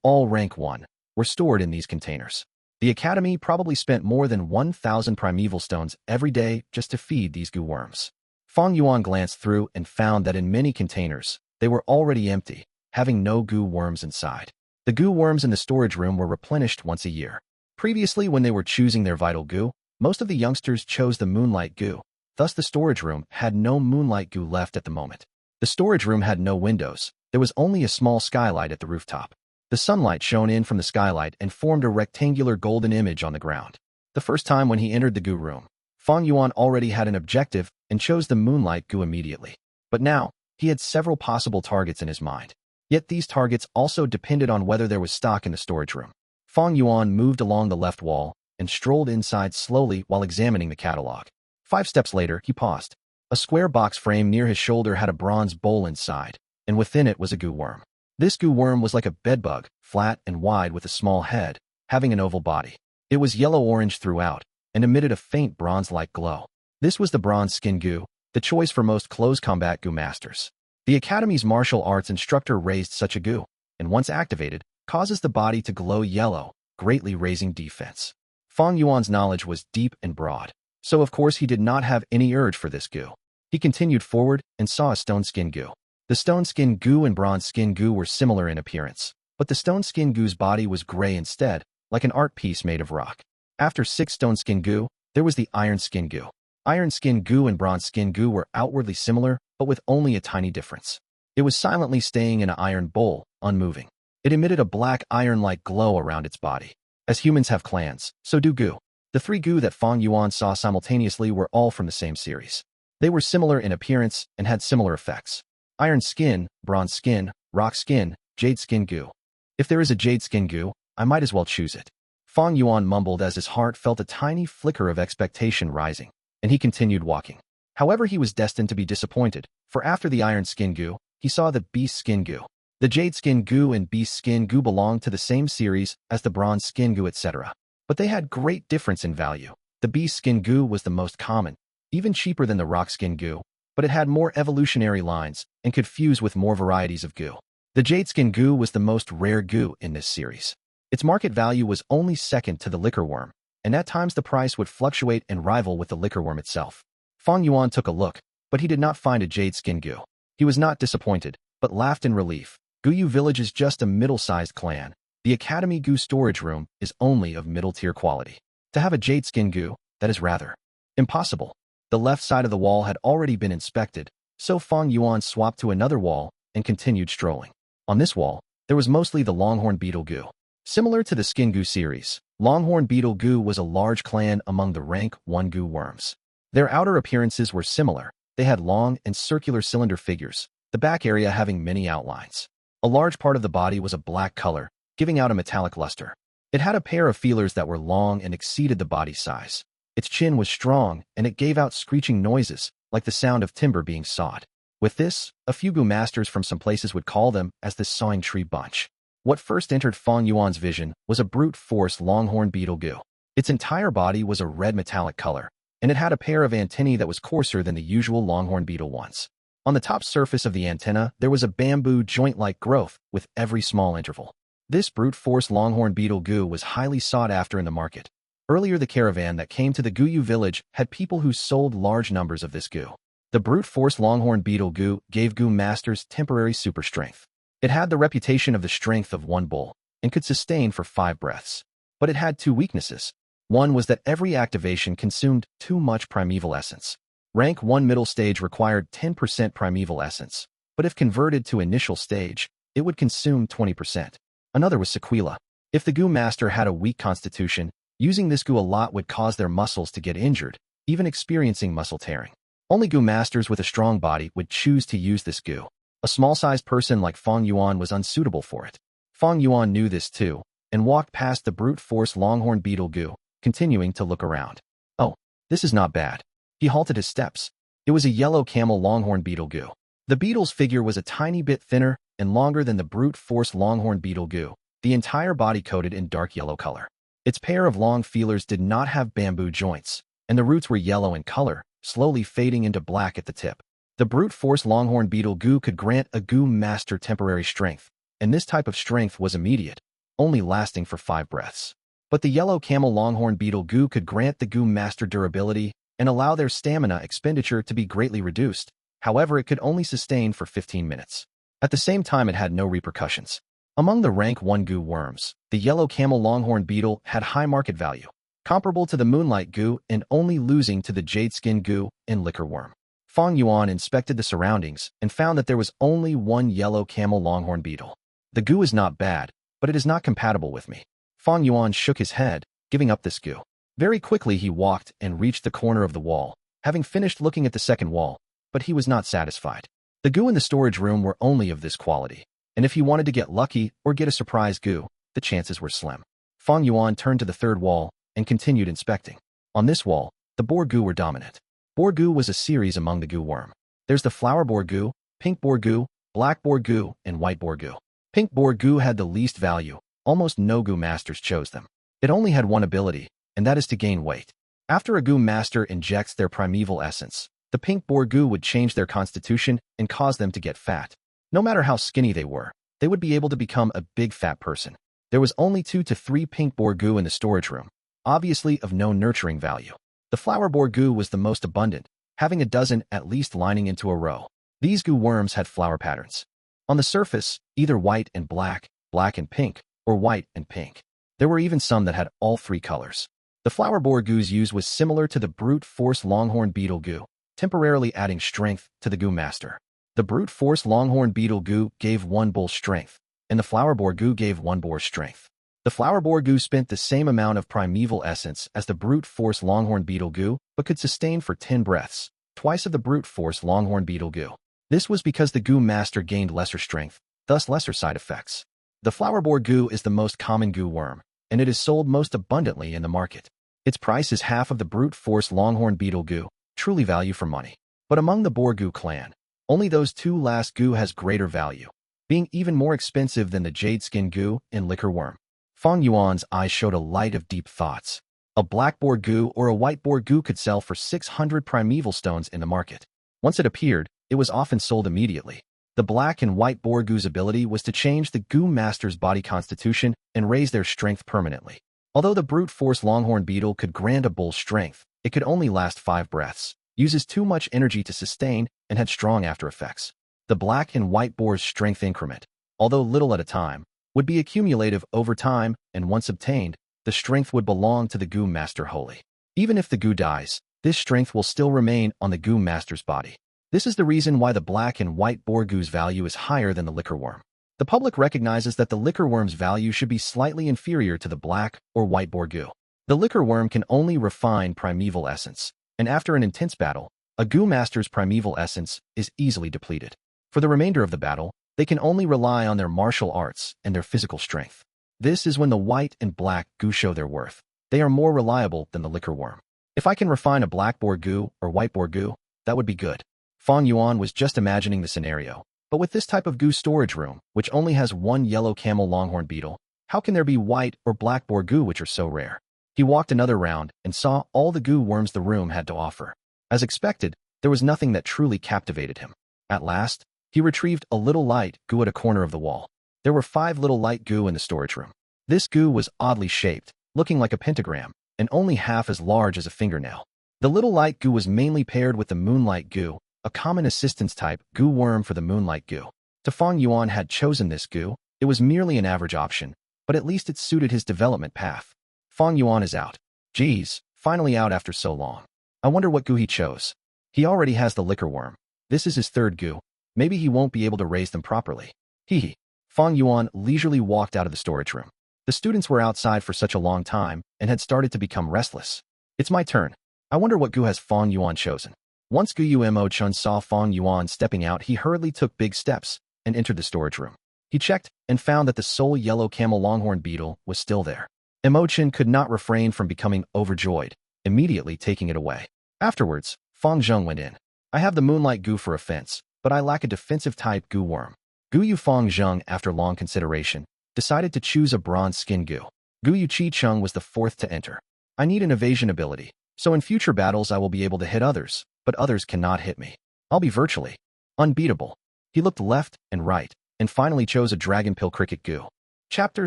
all rank 1, were stored in these containers. The Academy probably spent more than 1,000 primeval stones every day just to feed these Gu worms. Fang Yuan glanced through and found that in many containers, they were already empty, having no Gu worms inside. The Gu worms in the storage room were replenished once a year. Previously, when they were choosing their vital Gu, most of the youngsters chose the Moonlight Gu. Thus, the storage room had no Moonlight Gu left at the moment. The storage room had no windows. There was only a small skylight at the rooftop. The sunlight shone in from the skylight and formed a rectangular golden image on the ground. The first time when he entered the Gu room, Fang Yuan already had an objective and chose the Moonlight Gu immediately. But now, he had several possible targets in his mind. Yet these targets also depended on whether there was stock in the storage room. Fang Yuan moved along the left wall and strolled inside slowly while examining the catalog. 5 steps later, he paused. A square box frame near his shoulder had a bronze bowl inside, and within it was a Gu worm. This Gu worm was like a bedbug, flat and wide with a small head, having an oval body. It was yellow-orange throughout, and emitted a faint bronze-like glow. This was the Bronze Skin Gu, the choice for most close combat Gu masters. The Academy's martial arts instructor raised such a Gu, and once activated, causes the body to glow yellow, greatly raising defense. Fang Yuan's knowledge was deep and broad, so of course he did not have any urge for this Gu. He continued forward and saw a Stone Skin Gu. The Stone Skin Gu and Bronze Skin Gu were similar in appearance, but the Stone Skin Gu's body was gray instead, like an art piece made of rock. After 6 Stone Skin Gu, there was the Iron Skin Gu. Iron Skin Gu and Bronze Skin Gu were outwardly similar, but with only a tiny difference. It was silently staying in an iron bowl, unmoving. It emitted a black iron-like glow around its body. As humans have clans, so do Gu. The 3 Gu that Fang Yuan saw simultaneously were all from the same series. They were similar in appearance and had similar effects. Iron Skin, Bronze Skin, Rock Skin, Jade Skin Gu. If there is a Jade Skin Gu, I might as well choose it. Fang Yuan mumbled as his heart felt a tiny flicker of expectation rising, and he continued walking. However, he was destined to be disappointed, for after the Iron Skin Gu, he saw the Beast Skin Gu. The Jade Skin Gu and Beast Skin Gu belonged to the same series as the Bronze Skin Gu, etc. But they had great difference in value. The Beast Skin Gu was the most common, even cheaper than the Rock Skin Gu, but it had more evolutionary lines and could fuse with more varieties of Gu. The Jade Skin Gu was the most rare Gu in this series. Its market value was only second to the liquor worm, and at times the price would fluctuate and rival with the liquor worm itself. Fang Yuan took a look, but he did not find a Jade Skin Gu. He was not disappointed, but laughed in relief. Guyu Village is just a middle-sized clan. The Academy Gu storage room is only of middle-tier quality. To have a Jade Skin Gu, that is rather impossible. The left side of the wall had already been inspected, so Fang Yuan swapped to another wall and continued strolling. On this wall, there was mostly the Longhorn Beetle Gu. Similar to the Skin Gu series, Longhorn Beetle Gu was a large clan among the rank 1 Gu worms. Their outer appearances were similar. They had long and circular cylinder figures, the back area having many outlines. A large part of the body was a black color, giving out a metallic luster. It had a pair of feelers that were long and exceeded the body size. Its chin was strong, and it gave out screeching noises, like the sound of timber being sawed. With this, a few Gu masters from some places would call them as the sawing tree bunch. What first entered Fang Yuan's vision was a brute force Longhorn Beetle Gu. Its entire body was a red metallic color, and it had a pair of antennae that was coarser than the usual Longhorn Beetle ones. On the top surface of the antenna, there was a bamboo joint-like growth with every small interval. This brute force Longhorn Beetle Gu was highly sought after in the market. Earlier, the caravan that came to the Guyu village had people who sold large numbers of this Gu. The brute force Longhorn Beetle Gu gave Gu masters temporary super strength. It had the reputation of the strength of 1 bull, and could sustain for 5 breaths. But it had 2 weaknesses. One was that every activation consumed too much primeval essence. Rank 1 middle stage required 10% primeval essence, but if converted to initial stage, it would consume 20%. Another was sequela. If the Gu master had a weak constitution, using this Gu a lot would cause their muscles to get injured, even experiencing muscle tearing. Only Gu masters with a strong body would choose to use this Gu. A small-sized person like Fang Yuan was unsuitable for it. Fang Yuan knew this too, and walked past the brute force Longhorn Beetle Gu, continuing to look around. Oh, this is not bad. He halted his steps. It was a yellow camel Longhorn Beetle Gu. The beetle's figure was a tiny bit thinner and longer than the brute force Longhorn Beetle Gu, the entire body coated in dark yellow color. Its pair of long feelers did not have bamboo joints, and the roots were yellow in color, slowly fading into black at the tip. The brute force Longhorn Beetle Gu could grant a Gu master temporary strength, and this type of strength was immediate, only lasting for 5 breaths. But the yellow camel Longhorn Beetle Gu could grant the Gu master durability and allow their stamina expenditure to be greatly reduced. However, it could only sustain for 15 minutes. At the same time, it had no repercussions. Among the rank 1 Gu worms, the yellow camel Longhorn Beetle had high market value, comparable to the Moonlight Gu and only losing to the Jade Skin Gu and Liquor Worm. Fang Yuan inspected the surroundings and found that there was only 1 yellow camel Longhorn Beetle. The Gu is not bad, but it is not compatible with me. Fang Yuan shook his head, giving up this Gu. Very quickly he walked and reached the corner of the wall, having finished looking at the second wall, but he was not satisfied. The Gu in the storage room were only of this quality, and if he wanted to get lucky or get a surprise Gu, the chances were slim. Fang Yuan turned to the third wall and continued inspecting. On this wall, the Boar Gu were dominant. Boar Gu was a series among the Gu worm. There's the flower Boar Gu, pink Boar Gu, black Boar Gu, and white Boar Gu. Pink Boar Gu had the least value. Almost no Gu masters chose them. It only had one ability, and that is to gain weight. After a Gu master injects their primeval essence, the pink Boar Gu would change their constitution and cause them to get fat. No matter how skinny they were, they would be able to become a big fat person. There was only 2 to 3 pink Boar Gu in the storage room, obviously of no nurturing value. The flower Boar Gu was the most abundant, having a dozen at least lining into a row. These Gu worms had flower patterns. On the surface, either white and black, black and pink, or white and pink. There were even some that had all 3 colors. The flower Boar Gu's use was similar to the brute force longhorn beetle Gu, temporarily adding strength to the Gu master. The brute force longhorn beetle Gu gave 1 bull strength, and the flower Boar Gu gave 1 boar strength. The flower Boar Gu spent the same amount of primeval essence as the brute force longhorn beetle Gu, but could sustain for 10 breaths, twice of the brute force longhorn beetle Gu. This was because the Gu master gained lesser strength, thus lesser side effects. The flower Boar Gu is the most common Gu worm, and it is sold most abundantly in the market. Its price is half of the brute force longhorn beetle Gu, truly value for money. But among the Boar Gu clan, only those 2 last Gu has greater value, being even more expensive than the jade skin Gu and liquor worm. Fang Yuan's eyes showed a light of deep thoughts. A black Boar Gu or a white Boar Gu could sell for 600 primeval stones in the market. Once it appeared, it was often sold immediately. The black and white Boar Gu's ability was to change the Gu master's body constitution and raise their strength permanently. Although the brute force longhorn beetle could grant a bull's strength, it could only last 5 breaths, uses too much energy to sustain, and had strong after effects. The black and white Boar's strength increment, although little at a time, would be accumulative over time, and once obtained, the strength would belong to the Gu master wholly. Even if the Gu dies, this strength will still remain on the Gu master's body. This is the reason why the black and white Boar Gu's value is higher than the liquor worm. The public recognizes that the liquor worm's value should be slightly inferior to the black or white Boar Gu. The liquor worm can only refine primeval essence, and after an intense battle, a Gu master's primeval essence is easily depleted. For the remainder of the battle, they can only rely on their martial arts and their physical strength. This is when the white and black Gu show their worth. They are more reliable than the liquor worm. If I can refine a black Boar Gu or white Boar Gu, that would be good. Fang Yuan was just imagining the scenario. But with this type of Gu storage room, which only has 1 yellow camel longhorn beetle, how can there be white or black Boar Gu which are so rare? He walked another round and saw all the Gu worms the room had to offer. As expected, there was nothing that truly captivated him. At last, he retrieved a little light Gu at a corner of the wall. There were 5 little light Gu in the storage room. This Gu was oddly shaped, looking like a pentagram, and only half as large as a fingernail. The little light Gu was mainly paired with the Moonlight Gu, a common assistance type Gu worm for the Moonlight Gu. To Fang Yuan had chosen this Gu, it was merely an average option, but at least it suited his development path. Fang Yuan is out. Geez, finally out after so long. I wonder what Gu he chose. He already has the liquor worm. This is his 3rd Gu. Maybe he won't be able to raise them properly. Hee. Fang Yuan leisurely walked out of the storage room. The students were outside for such a long time and had started to become restless. It's my turn. I wonder what Gu has Fang Yuan chosen. Once Gu Mo Chun saw Fang Yuan stepping out, he hurriedly took big steps and entered the storage room. He checked and found that the sole yellow camel longhorn beetle was still there. Mo Chun could not refrain from becoming overjoyed, immediately taking it away. Afterwards, Fang Zheng went in. I have the Moonlight Gu for offense, but I lack a defensive type Gu worm. Gu Yu Fang Zheng, after long consideration, decided to choose a bronze skin Gu. Gu Yu Chi Chung was the 4th to enter. I need an evasion ability, so in future battles I will be able to hit others, but others cannot hit me. I'll be virtually unbeatable. He looked left and right, and finally chose a Dragon Pill Cricket Gu. Chapter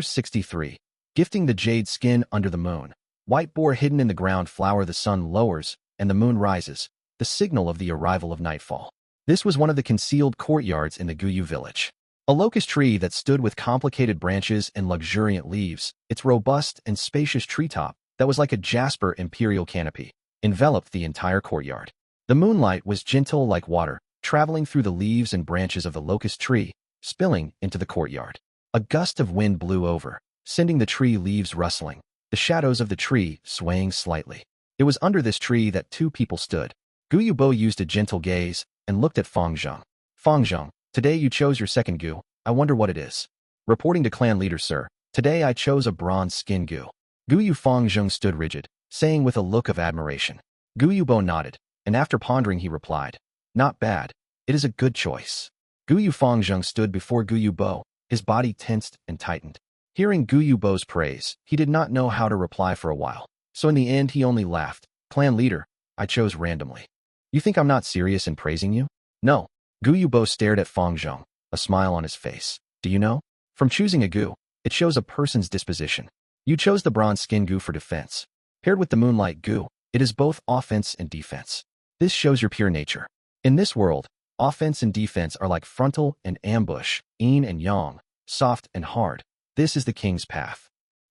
63. Gifting the Jade Skin Under the Moon. White Boar hidden in the ground flower. The sun lowers, and the moon rises, the signal of the arrival of nightfall. This was one of the concealed courtyards in the Guyu village. A locust tree that stood with complicated branches and luxuriant leaves, its robust and spacious treetop, that was like a jasper imperial canopy, enveloped the entire courtyard. The moonlight was gentle like water, traveling through the leaves and branches of the locust tree, spilling into the courtyard. A gust of wind blew over, sending the tree leaves rustling, the shadows of the tree swaying slightly. It was under this tree that two people stood. Gu Yubo used a gentle gaze and looked at Fang Zheng. Fang Zheng, today you chose your second Gu. I wonder what it is. Reporting to clan leader, sir. Today I chose a bronze skin Gu. Gu Yu Fang Zheng stood rigid, saying with a look of admiration. Gu Yubo nodded, and after pondering he replied, not bad. It is a good choice. Gu Yu Fang Zheng stood before Gu Yubo, his body tensed and tightened. Hearing Gu Yubo's praise, he did not know how to reply for a while. So in the end he only laughed. Clan leader, I chose randomly. You think I'm not serious in praising you? No. Gu Yubo stared at Fang Zheng, a smile on his face. Do you know? From choosing a Gu, it shows a person's disposition. You chose the bronze skin Gu for defense. Paired with the Moonlight Gu, it is both offense and defense. This shows your pure nature. In this world, offense and defense are like frontal and ambush, yin and yang, soft and hard. This is the king's path.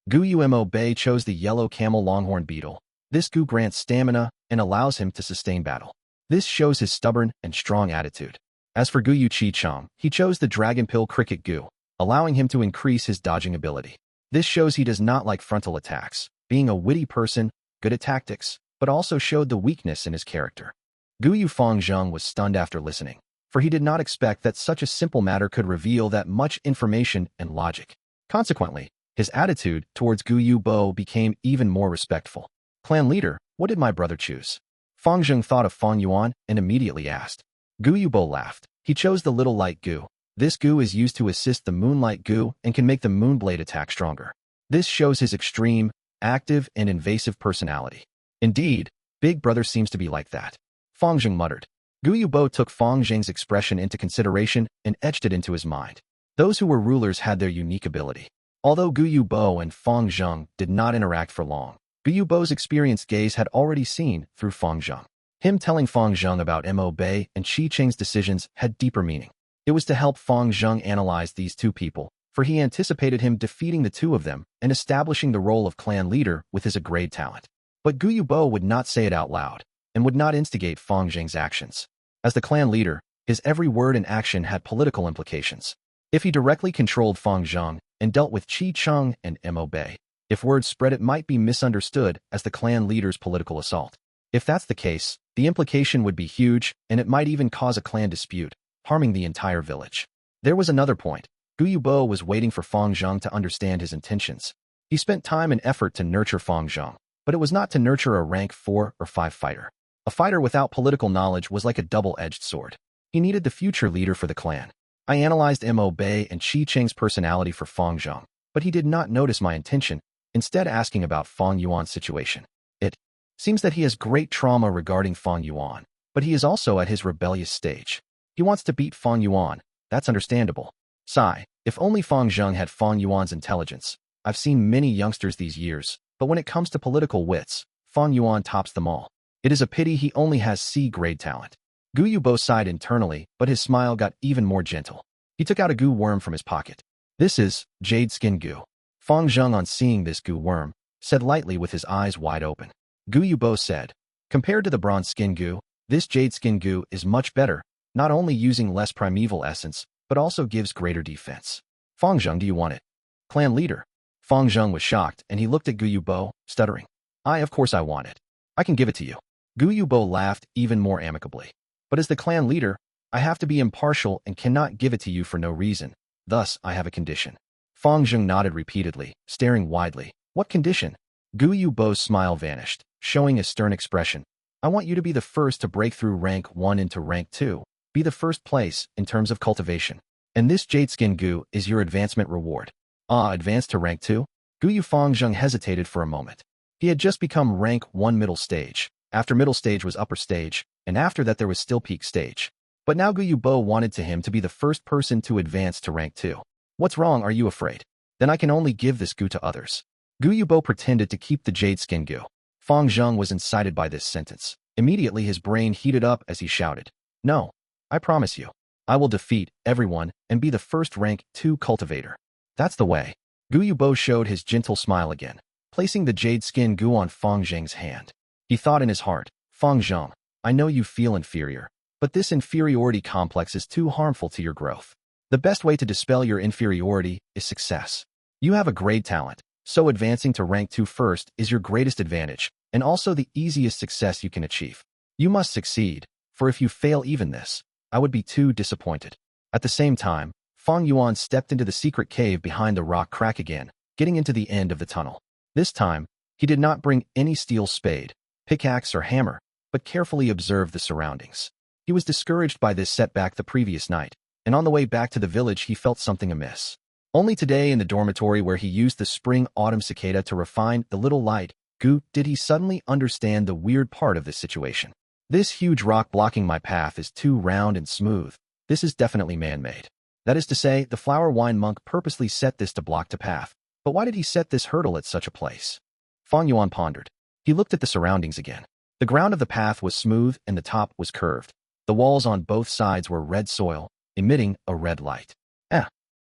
Gu Umo Bei chose the yellow camel longhorn beetle. This Gu grants stamina and allows him to sustain battle. This shows his stubborn and strong attitude. As for Gu Yu Chi Chong, he chose the dragon pill cricket Gu, allowing him to increase his dodging ability. This shows he does not like frontal attacks, being a witty person, good at tactics, but also showed the weakness in his character. Gu Yu Fang Zheng was stunned after listening, for he did not expect that such a simple matter could reveal that much information and logic. Consequently, his attitude towards Gu Yubo became even more respectful. Clan leader, what did my brother choose? Fang Zheng thought of Fang Yuan and immediately asked. Gu Yubo laughed. He chose the little light Gu. This Gu is used to assist the Moonlight Gu and can make the Moonblade attack stronger. This shows his extreme, active, and invasive personality. Indeed, Big Brother seems to be like that. Fang Zheng muttered. Gu Yubo took Fang Zheng's expression into consideration and etched it into his mind. Those who were rulers had their unique ability. Although Gu Yubo and Fang Zheng did not interact for long, Gu Yubo's experienced gaze had already seen through Fang Zheng. Him telling Fang Zheng about Mo Bei and Qi Cheng's decisions had deeper meaning. It was to help Fang Zheng analyze these two people, for he anticipated him defeating the two of them and establishing the role of clan leader with his great talent. But Gu Yubo would not say it out loud, and would not instigate Fang Zheng's actions. As the clan leader, his every word and action had political implications. If he directly controlled Fang Zheng and dealt with Qi Cheng and Mo Bei, if word spread it might be misunderstood as the clan leader's political assault. If that's the case, the implication would be huge, and it might even cause a clan dispute, harming the entire village. There was another point. Gu Yubo was waiting for Fang Zheng to understand his intentions. He spent time and effort to nurture Fang Zheng, but it was not to nurture a rank 4 or 5 fighter. A fighter without political knowledge was like a double-edged sword. He needed the future leader for the clan. I analyzed Mo Bei and Qi Cheng's personality for Fang Zheng, but he did not notice my intention, instead asking about Fang Yuan's situation. It seems that he has great trauma regarding Fang Yuan, but he is also at his rebellious stage. He wants to beat Fang Yuan. That's understandable. Sigh, if only Fang Zheng had Fang Yuan's intelligence. I've seen many youngsters these years, but when it comes to political wits, Fang Yuan tops them all. It is a pity he only has C-grade talent. Gu Yubo sighed internally, but his smile got even more gentle. He took out a Gu worm from his pocket. This is jade skin Gu. Fang Zheng, on seeing this Gu worm, said lightly with his eyes wide open. Gu Yubo said, compared to the bronze skin Gu, this jade skin Gu is much better, not only using less primeval essence, but also gives greater defense. Fang Zheng, do you want it? Clan leader. Fang Zheng was shocked, and he looked at Gu Yubo, stuttering. Of course I want it. I can give it to you. Gu Yubo laughed even more amicably. But as the clan leader, I have to be impartial and cannot give it to you for no reason. Thus, I have a condition. Fang Zheng nodded repeatedly, staring widely. What condition? Gu Yubo's smile vanished, showing a stern expression. I want you to be the first to break through rank 1 into rank 2. Be the first place in terms of cultivation. And this jade skin Gu is your advancement reward. Advance to rank 2? Gu Yu Fang Zheng hesitated for a moment. He had just become rank 1 middle stage. After middle stage was upper stage, and after that there was still peak stage. But now Gu Yubo wanted him to be the first person to advance to rank 2. What's wrong, are you afraid? Then I can only give this Gu to others. Gu Yubo pretended to keep the jade skin Gu. Fang Zheng was incited by this sentence. Immediately his brain heated up as he shouted. No, I promise you. I will defeat everyone and be the first rank 2 cultivator. That's the way. Gu Yubo showed his gentle smile again, placing the jade skin Gu on Fang Zheng's hand. He thought in his heart, Fang Zheng, I know you feel inferior, but this inferiority complex is too harmful to your growth. The best way to dispel your inferiority is success. You have a great talent, so advancing to rank 2 first is your greatest advantage, and also the easiest success you can achieve. You must succeed, for if you fail even this, I would be too disappointed. At the same time, Fang Yuan stepped into the secret cave behind the rock crack again, getting into the end of the tunnel. This time, he did not bring any steel spade, pickaxe, or hammer, but carefully observed the surroundings. He was discouraged by this setback the previous night, and on the way back to the village he felt something amiss. Only today in the dormitory where he used the spring Autumn Cicada to refine the little light Gu did he suddenly understand the weird part of this situation. This huge rock blocking my path is too round and smooth. This is definitely man-made. That is to say, the flower wine monk purposely set this to block the path. But why did he set this hurdle at such a place? Fang Yuan pondered. He looked at the surroundings again. The ground of the path was smooth and the top was curved. The walls on both sides were red soil, emitting a red light.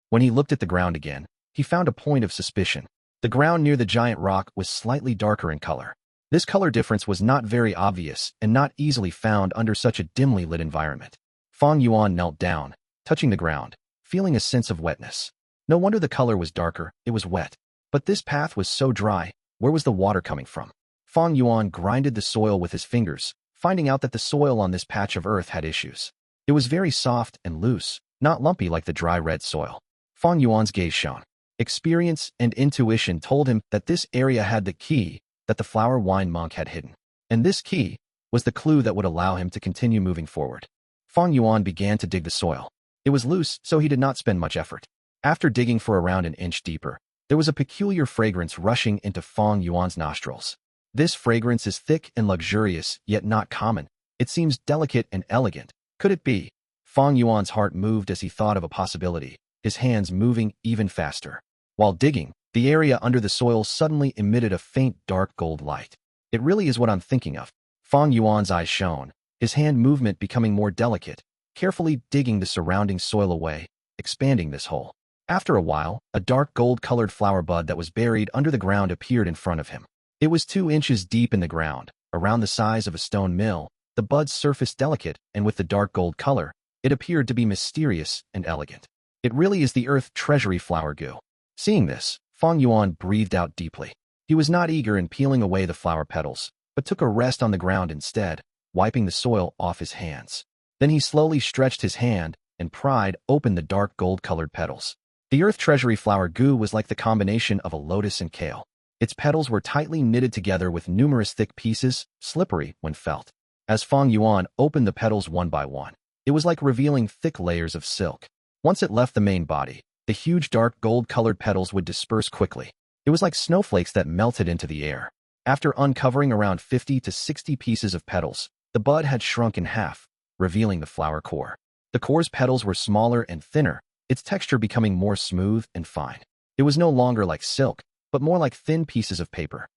When he looked at the ground again, he found a point of suspicion. The ground near the giant rock was slightly darker in color. This color difference was not very obvious and not easily found under such a dimly lit environment. Fang Yuan knelt down, touching the ground, feeling a sense of wetness. No wonder the color was darker, it was wet. But this path was so dry, where was the water coming from? Fang Yuan grinded the soil with his fingers, finding out that the soil on this patch of earth had issues. It was very soft and loose, not lumpy like the dry red soil. Fang Yuan's gaze shone. Experience and intuition told him that this area had the key that the flower wine monk had hidden. And this key was the clue that would allow him to continue moving forward. Fang Yuan began to dig the soil. It was loose, so he did not spend much effort. After digging for around an inch deeper, there was a peculiar fragrance rushing into Fang Yuan's nostrils. This fragrance is thick and luxurious, yet not common. It seems delicate and elegant. Could it be? Fang Yuan's heart moved as he thought of a possibility, his hands moving even faster. While digging, the area under the soil suddenly emitted a faint dark gold light. It really is what I'm thinking of. Fang Yuan's eyes shone, his hand movement becoming more delicate, carefully digging the surrounding soil away, expanding this hole. After a while, a dark gold-colored flower bud that was buried under the ground appeared in front of him. It was 2 inches deep in the ground, around the size of a stone mill. The bud's surface delicate, and with the dark gold color, it appeared to be mysterious and elegant. It really is the earth treasury flower Gu. Seeing this, Fang Yuan breathed out deeply. He was not eager in peeling away the flower petals, but took a rest on the ground instead, wiping the soil off his hands. Then he slowly stretched his hand and pried open the dark gold-colored petals. The earth treasury flower Gu was like the combination of a lotus and kale. Its petals were tightly knitted together with numerous thick pieces, slippery when felt. As Fang Yuan opened the petals one by one, it was like revealing thick layers of silk. Once it left the main body, the huge dark gold-colored petals would disperse quickly. It was like snowflakes that melted into the air. After uncovering around 50 to 60 pieces of petals, the bud had shrunk in half, revealing the flower core. The core's petals were smaller and thinner, its texture becoming more smooth and fine. It was no longer like silk, but more like thin pieces of paper.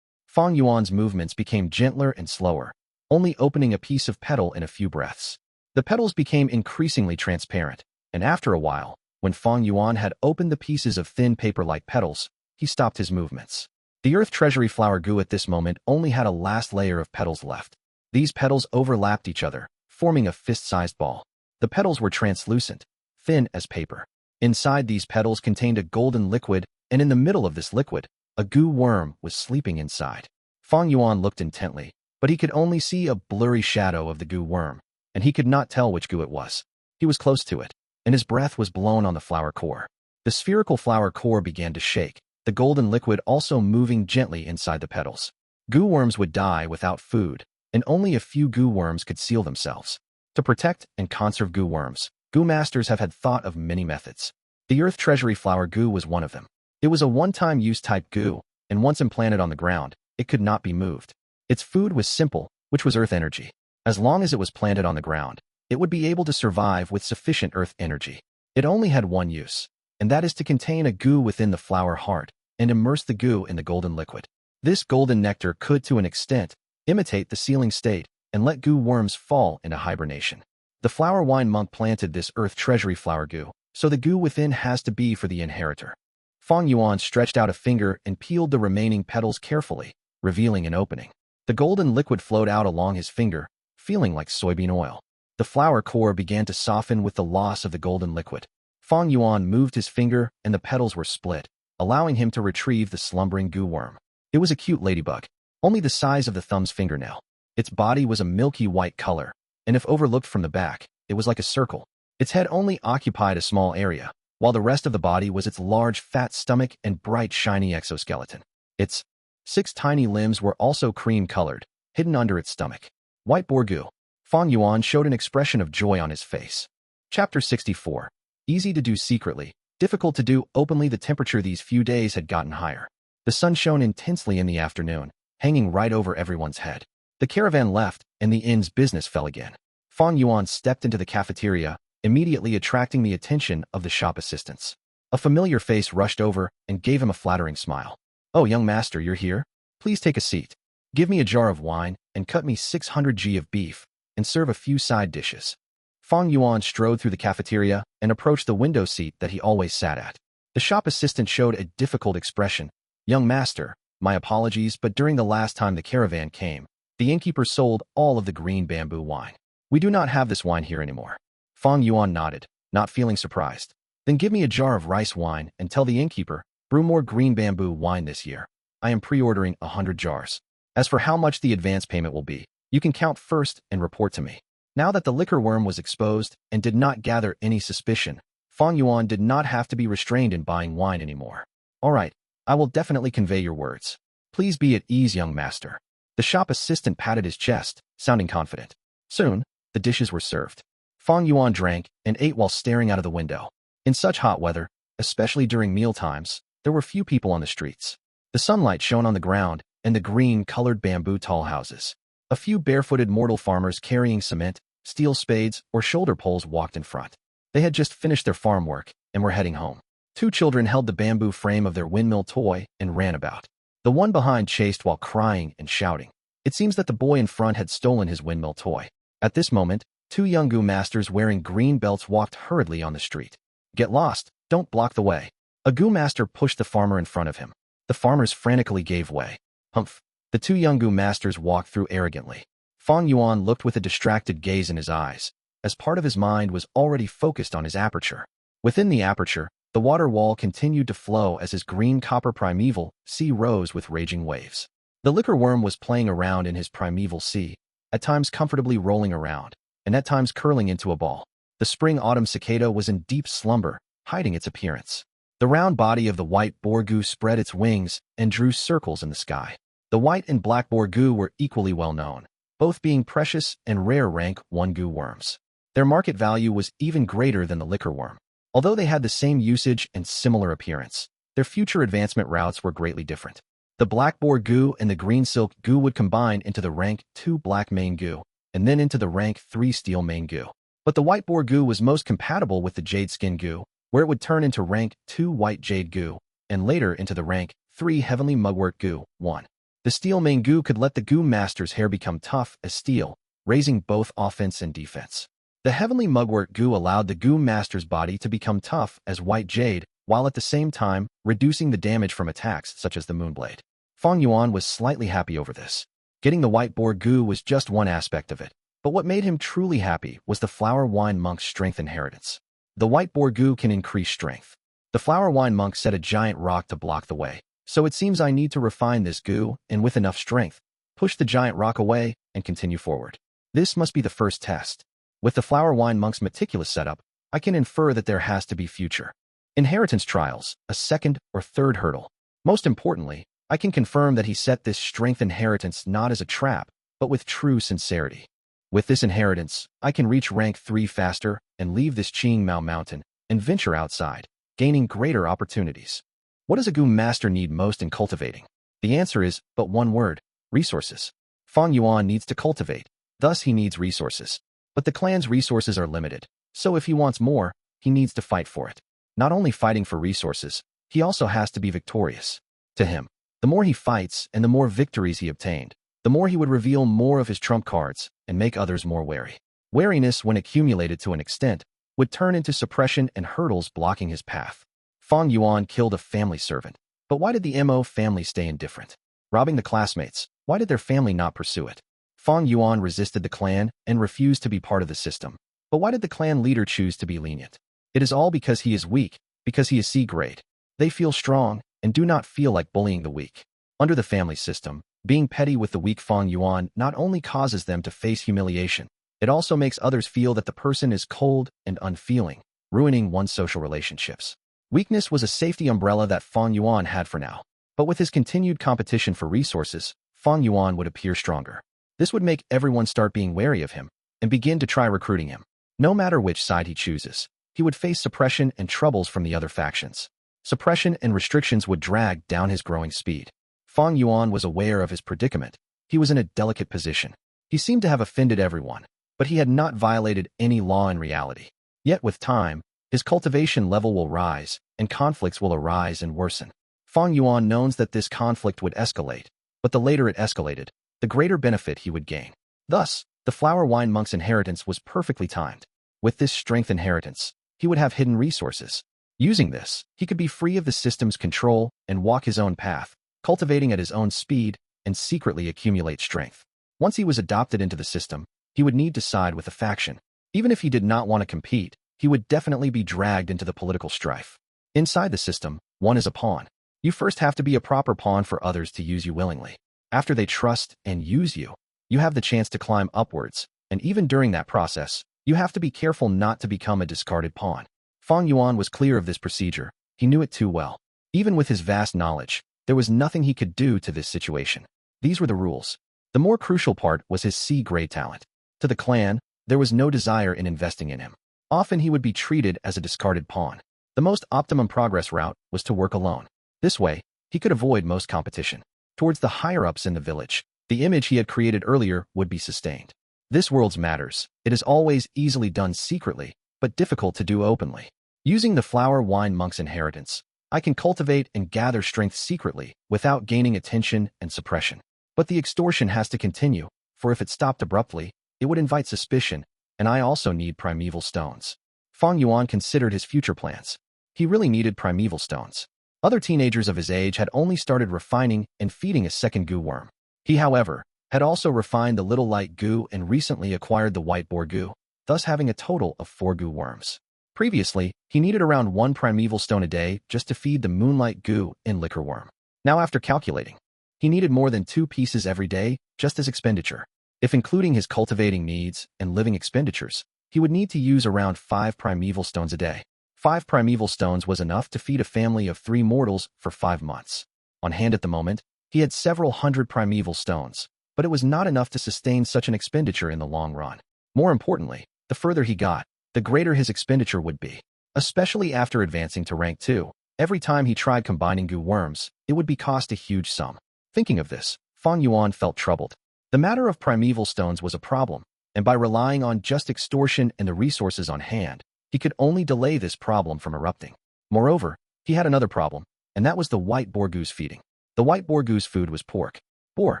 Fang Yuan's movements became gentler and slower, only opening a piece of petal in a few breaths. The petals became increasingly transparent, and after a while, when Fang Yuan had opened the pieces of thin paper-like petals, he stopped his movements. The earth treasury flower Gu at this moment only had a last layer of petals left. These petals overlapped each other, forming a fist-sized ball. The petals were translucent, thin as paper. Inside these petals contained a golden liquid, and in the middle of this liquid, a Gu worm was sleeping inside. Fang Yuan looked intently, but he could only see a blurry shadow of the Gu worm, and he could not tell which Gu it was. He was close to it, and his breath was blown on the flower core. The spherical flower core began to shake, the golden liquid also moving gently inside the petals. Gu worms would die without food, and only a few Gu worms could seal themselves. To protect and conserve Gu worms, Gu masters have had thought of many methods. The earth treasury flower Gu was one of them. It was a one-time use type Gu, and once implanted on the ground, it could not be moved. Its food was simple, which was earth energy. As long as it was planted on the ground, it would be able to survive with sufficient earth energy. It only had one use, and that is to contain a Gu within the flower heart and immerse the Gu in the golden liquid. This golden nectar could, to an extent, imitate the sealing state and let Gu worms fall into hibernation. The flower wine monk planted this earth treasury flower Gu, so the Gu within has to be for the inheritor. Fang Yuan stretched out a finger and peeled the remaining petals carefully, revealing an opening. The golden liquid flowed out along his finger, feeling like soybean oil. The flower core began to soften with the loss of the golden liquid. Fang Yuan moved his finger and the petals were split, allowing him to retrieve the slumbering goo worm. It was a cute ladybug, only the size of the thumb's fingernail. Its body was a milky white color, and if overlooked from the back, it was like a circle. Its head only occupied a small area, while the rest of the body was its large, fat stomach and bright, shiny exoskeleton. Its 6 tiny limbs were also cream-colored, hidden under its stomach. White Boar Gu. Fang Yuan showed an expression of joy on his face. Chapter 64. Easy to do secretly, difficult to do openly. The temperature these few days had gotten higher. The sun shone intensely in the afternoon, hanging right over everyone's head. The caravan left, and the inn's business fell again. Fang Yuan stepped into the cafeteria, immediately attracting the attention of the shop assistants. A familiar face rushed over and gave him a flattering smile. "Oh, young master, you're here? Please take a seat. Give me a jar of wine and cut me 600 g of beef, and serve a few side dishes." Fang Yuan strode through the cafeteria and approached the window seat that he always sat at. The shop assistant showed a difficult expression. "Young master, my apologies, but during the last time the caravan came, the innkeeper sold all of the green bamboo wine. We do not have this wine here anymore." Fang Yuan nodded, not feeling surprised. "Then give me a jar of rice wine and tell the innkeeper, brew more green bamboo wine this year. I am pre-ordering 100 jars. As for how much the advance payment will be, you can count first and report to me." Now that the liquor worm was exposed and did not gather any suspicion, Fang Yuan did not have to be restrained in buying wine anymore. "All right, I will definitely convey your words. Please be at ease, young master." The shop assistant patted his chest, sounding confident. Soon, the dishes were served. Fang Yuan drank and ate while staring out of the window. In such hot weather, especially during mealtimes, there were few people on the streets. The sunlight shone on the ground and the green-colored bamboo tall houses. A few barefooted mortal farmers carrying cement, steel spades, or shoulder poles walked in front. They had just finished their farm work and were heading home. 2 children held the bamboo frame of their windmill toy and ran about. The one behind chased while crying and shouting. It seems that the boy in front had stolen his windmill toy. At this moment, 2 young Gu masters wearing green belts walked hurriedly on the street. "Get lost, don't block the way." A Gu master pushed the farmer in front of him. The farmers frantically gave way. "Humph." The 2 young Gu masters walked through arrogantly. Fang Yuan looked with a distracted gaze in his eyes, as part of his mind was already focused on his aperture. Within the aperture, the water wall continued to flow as his green copper primeval sea rose with raging waves. The liquor worm was playing around in his primeval sea, at times comfortably rolling around, and at times curling into a ball. The spring Autumn Cicada was in deep slumber, hiding its appearance. The round body of the white Boar Gu spread its wings and drew circles in the sky. The white and black Boar Gu were equally well known, both being precious and rare rank 1 Gu worms. Their market value was even greater than the liquor worm. Although they had the same usage and similar appearance, their future advancement routes were greatly different. The black Boar Gu and the green silk Gu would combine into the rank 2 black mane Gu, and then into the rank 3 steel mane Gu. But the white Boar Gu was most compatible with the jade skin Gu, where it would turn into rank 2 white jade Gu, and later into the rank 3 heavenly mugwort Gu, 1. The steel mane Gu could let the Gu master's hair become tough as steel, raising both offense and defense. The heavenly mugwort Gu allowed the Gu master's body to become tough as white jade, while at the same time reducing the damage from attacks such as the moonblade. Fang Yuan was slightly happy over this. Getting the white Boar Gu was just one aspect of it, but what made him truly happy was the flower wine monk's strength inheritance. The white Boar Gu can increase strength. The flower wine monk set a giant rock to block the way, so it seems I need to refine this Gu and with enough strength, push the giant rock away and continue forward. This must be the first test. With the flower wine monk's meticulous setup, I can infer that there has to be future inheritance trials, a second or third hurdle. Most importantly, I can confirm that he set this strength inheritance not as a trap, but with true sincerity. With this inheritance, I can reach rank 3 faster and leave this Qing Mao mountain and venture outside, gaining greater opportunities. What does a Gu master need most in cultivating? The answer is but one word: resources. Fang Yuan needs to cultivate, thus he needs resources. But the clan's resources are limited, so if he wants more, he needs to fight for it. Not only fighting for resources, he also has to be victorious. To him, the more he fights and the more victories he obtained, the more he would reveal more of his trump cards and make others more wary. Wariness, when accumulated to an extent, would turn into suppression and hurdles blocking his path. Fang Yuan killed a family servant, but why did the Mo family stay indifferent? Robbing the classmates, why did their family not pursue it? Fang Yuan resisted the clan and refused to be part of the system, but why did the clan leader choose to be lenient? It is all because he is weak, because he is C grade. They feel strong and do not feel like bullying the weak. Under the family system, being petty with the weak Fang Yuan not only causes them to face humiliation, it also makes others feel that the person is cold and unfeeling, ruining one's social relationships. Weakness was a safety umbrella that Fang Yuan had for now. But with his continued competition for resources, Fang Yuan would appear stronger. This would make everyone start being wary of him and begin to try recruiting him. No matter which side he chooses, he would face suppression and troubles from the other factions. Suppression and restrictions would drag down his growing speed. Fang Yuan was aware of his predicament. He was in a delicate position. He seemed to have offended everyone, but he had not violated any law in reality. Yet with time, his cultivation level will rise, and conflicts will arise and worsen. Fang Yuan knows that this conflict would escalate, but the later it escalated, the greater benefit he would gain. Thus, the flower wine monk's inheritance was perfectly timed. With this strength inheritance, he would have hidden resources. Using this, he could be free of the system's control and walk his own path, cultivating at his own speed and secretly accumulate strength. Once he was adopted into the system, he would need to side with a faction. Even if he did not want to compete, he would definitely be dragged into the political strife. Inside the system, one is a pawn. You first have to be a proper pawn for others to use you willingly. After they trust and use you, you have the chance to climb upwards, and even during that process, you have to be careful not to become a discarded pawn. Fang Yuan was clear of this procedure. He knew it too well. Even with his vast knowledge, there was nothing he could do to this situation. These were the rules. The more crucial part was his C-grade talent. To the clan, there was no desire in investing in him. Often he would be treated as a discarded pawn. The most optimum progress route was to work alone. This way, he could avoid most competition. Towards the higher-ups in the village, the image he had created earlier would be sustained. This world's matters. It is always easily done secretly, but difficult to do openly. Using the flower wine monk's inheritance, I can cultivate and gather strength secretly without gaining attention and suppression. But the extortion has to continue, for if it stopped abruptly, it would invite suspicion, and I also need primeval stones. Fang Yuan considered his future plans. He really needed primeval stones. Other teenagers of his age had only started refining and feeding a second Gu worm. He, however, had also refined the little light Gu and recently acquired the white Boar Gu, thus having a total of 4 Gu worms. Previously, he needed around 1 primeval stone a day just to feed the Moonlight Gu and liquor worm. Now after calculating, he needed more than 2 pieces every day just as expenditure. If including his cultivating needs and living expenditures, he would need to use around 5 primeval stones a day. 5 primeval stones was enough to feed a family of 3 mortals for 5 months. On hand at the moment, he had several hundred primeval stones, but it was not enough to sustain such an expenditure in the long run. More importantly, the further he got, the greater his expenditure would be. Especially after advancing to rank 2, every time he tried combining Gu worms, it would be cost a huge sum. Thinking of this, Fang Yuan felt troubled. The matter of primeval stones was a problem, and by relying on just extortion and the resources on hand, he could only delay this problem from erupting. Moreover, he had another problem, and that was the white Boar Gu's feeding. The white Boar Gu's food was pork. Boar